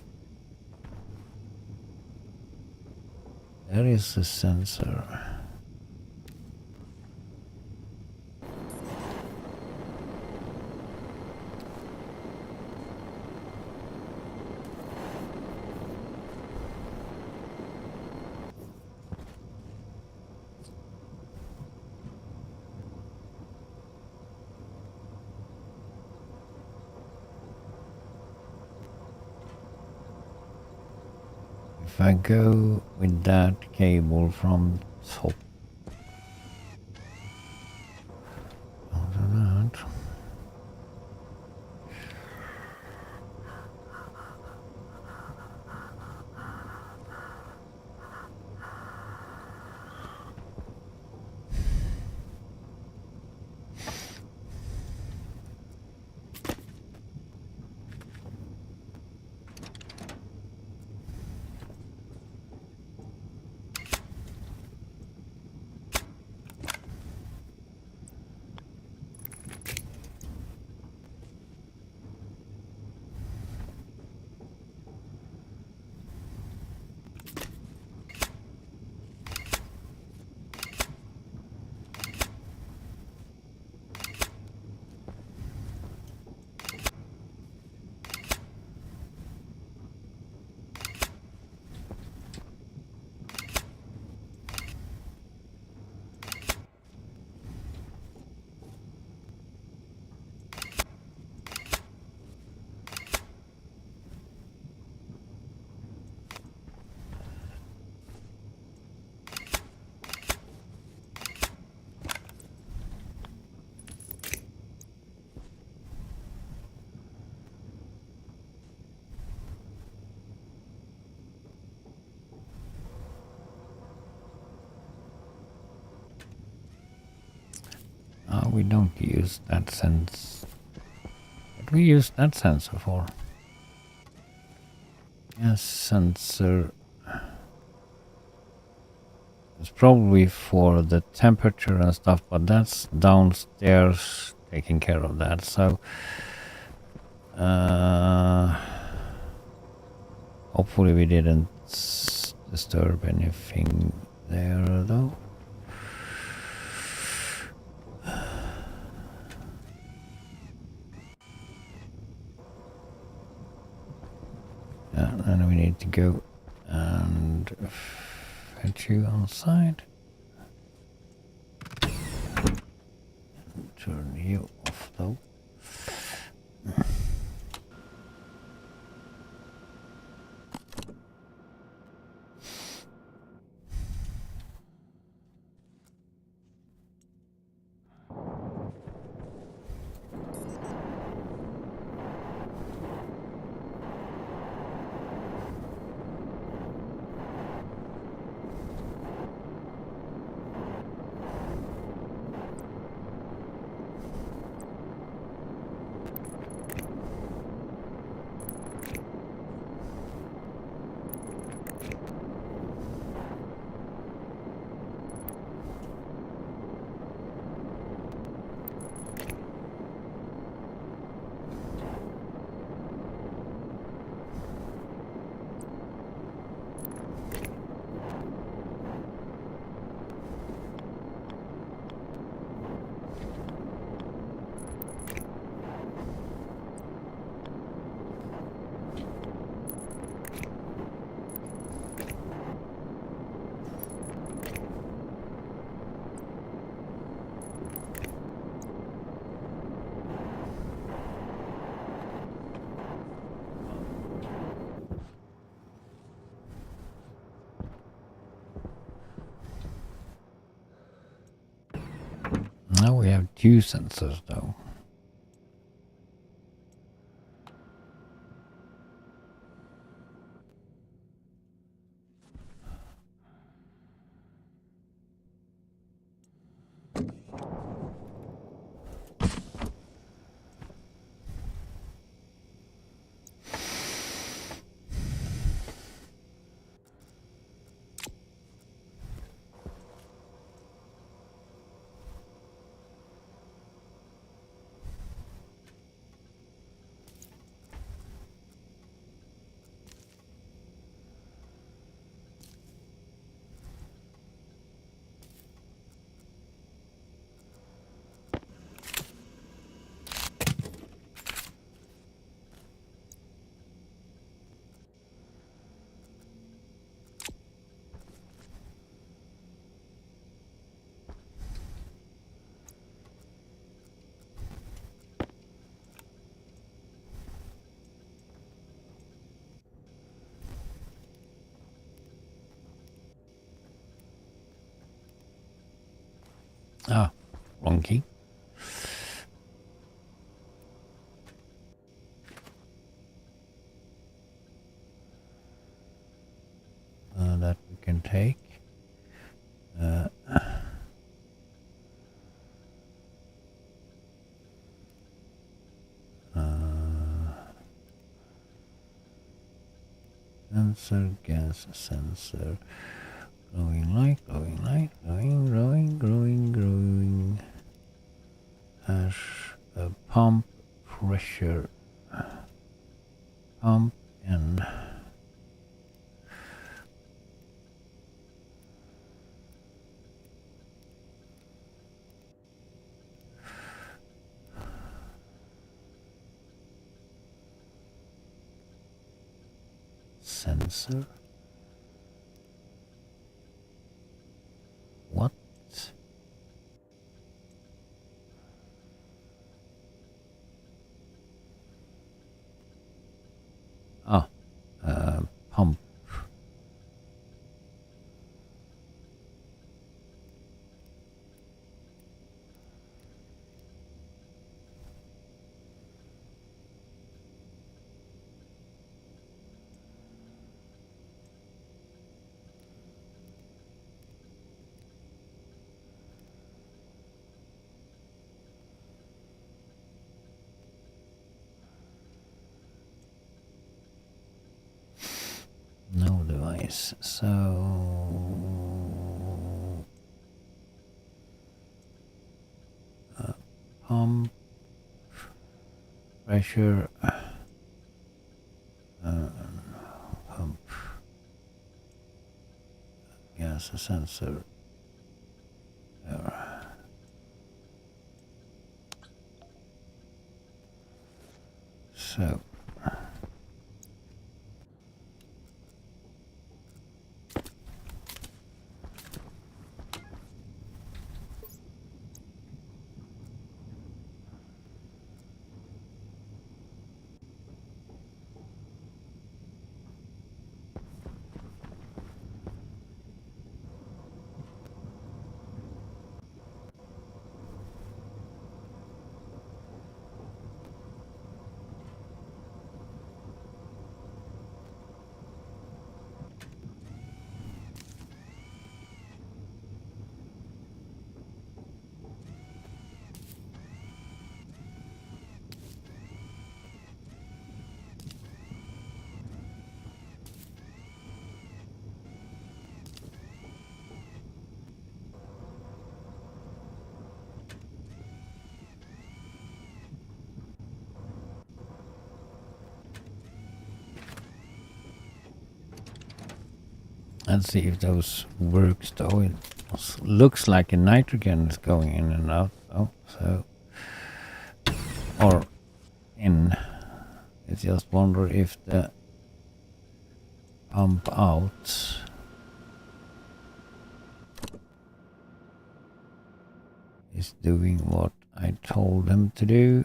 There is a sensor. If I go with that cable from top onto that. We don't use that sense. What we use that sensor for? Yes, sensor. It's probably for the temperature and stuff, but that's downstairs taking care of that. So hopefully we didn't disturb anything there though. And we need to go and fetch you outside. Turn you off though. Now we have 2 sensors though. Ah, wrong key. That we can take. Sensor, gas sensor. Glowing light, glowing, growing. Hash, pump, pressure, pump, and sensor. What? Ah, pump. No device. So pump, pressure, pump, gas sensor. There. So. Let's see if those works though. It looks like a nitrogen is going in and out though. So, or in. I just wonder if the pump out is doing what I told them to do.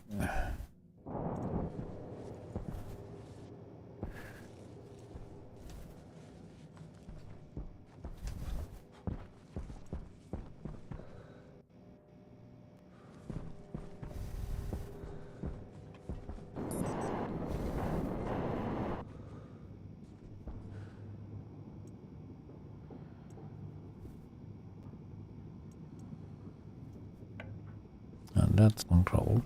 that's controlled.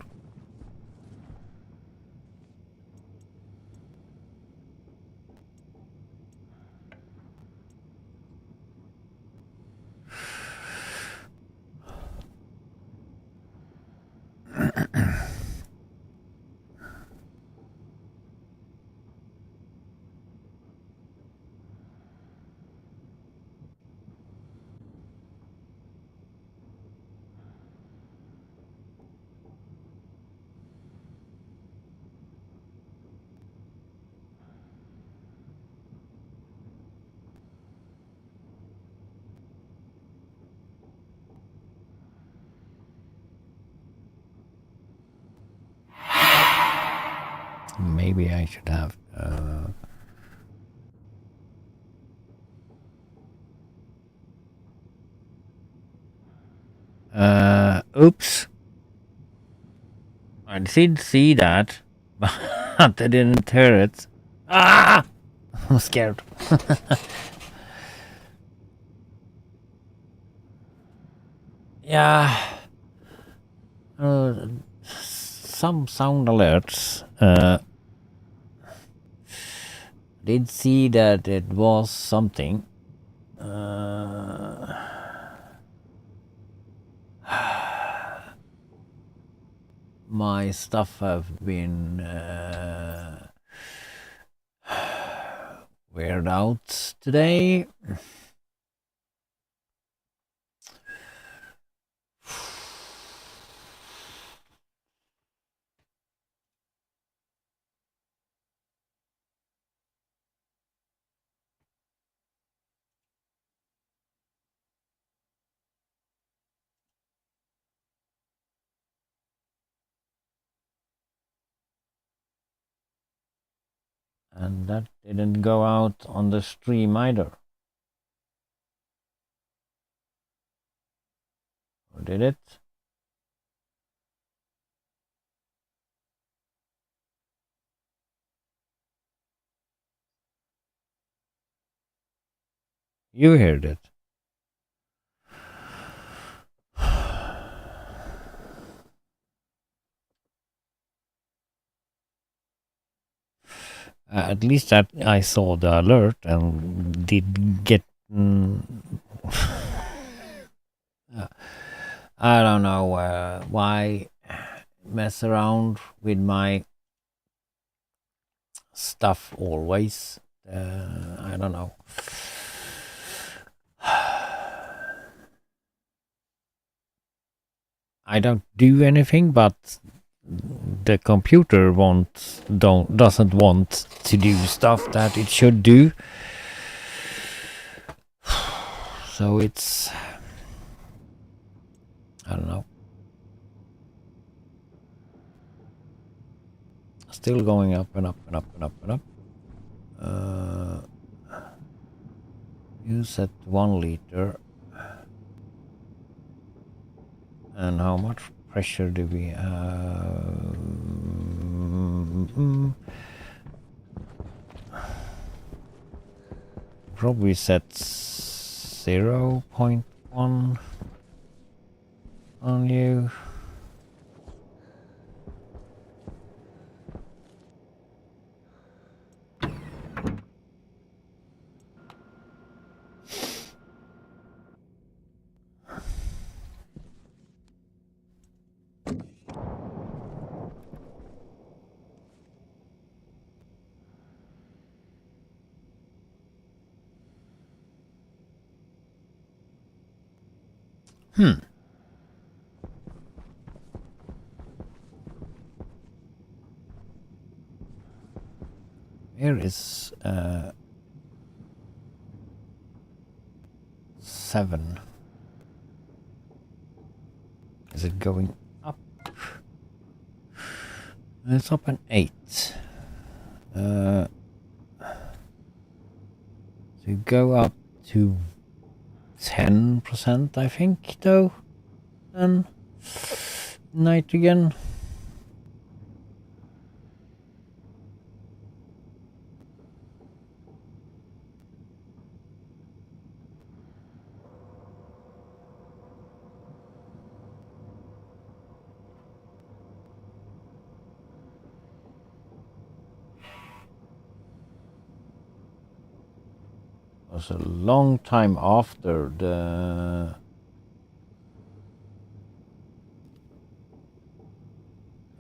Maybe I should have oops. I did see that, but I didn't hear it. Ah! I'm scared. Yeah. Some sound alerts. Did see that it was something. My stuff have been weird out today. And that didn't go out on the stream either. Or did it? You heard it. At least that I saw the alert and did get. I don't know why mess around with my stuff always. I don't know. I don't do anything, but the computer doesn't want to do stuff that it should do. So it's, I don't know. Still going up and up and up and up and up. You set 1 liter. And how much pressure do we have? Probably set 0.1 on you. Here is 7. Is it going up? It's up an 8. So go up to 10%, I think, though. And nitrogen. was a long time after the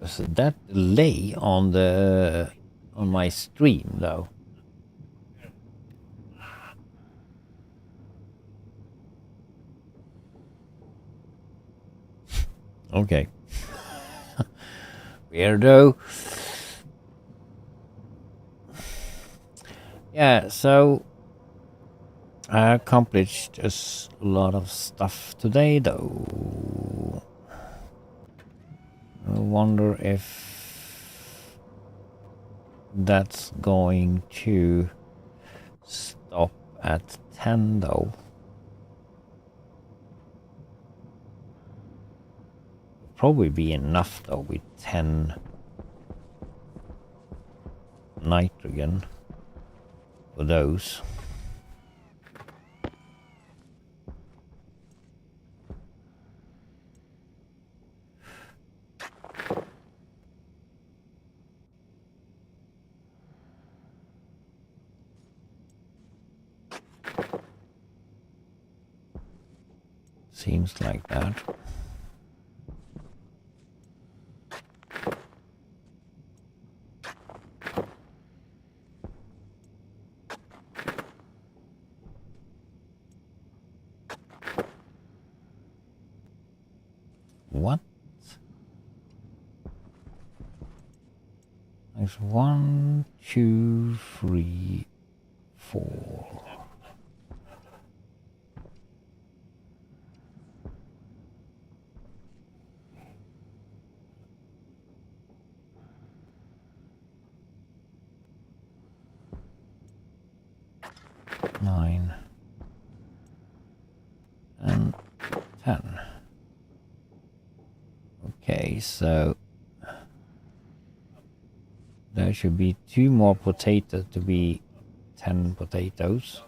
was that delay on my stream though. Okay. Weirdo. Yeah, so I accomplished a lot of stuff today though. I wonder if that's going to stop at 10 though. Probably be enough though with 10 nitrogen for those. Seems like that. What? There's 1, 2, 3, 4. Nine and 10. Okay, so there should be 2 more potatoes to be 10 potatoes.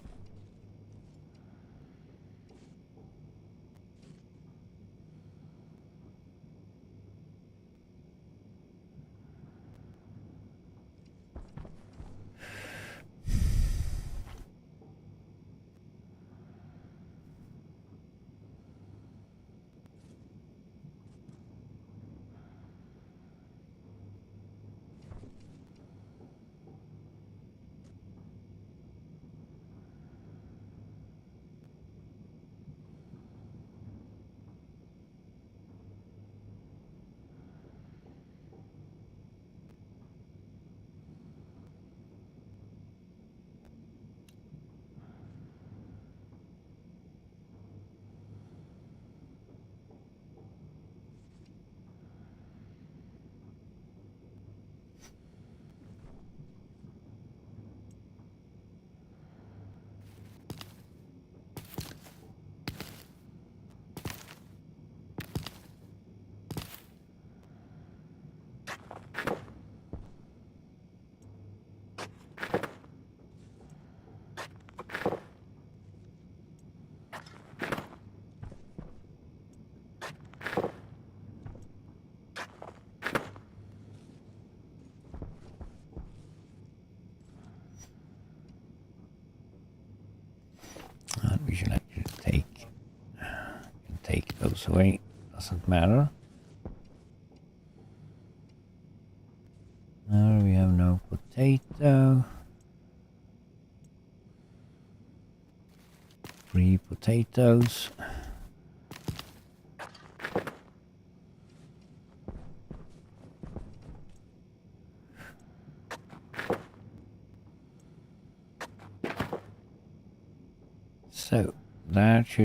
And we should actually take those away. Doesn't matter. Now we have no potato. 3 potatoes. So that should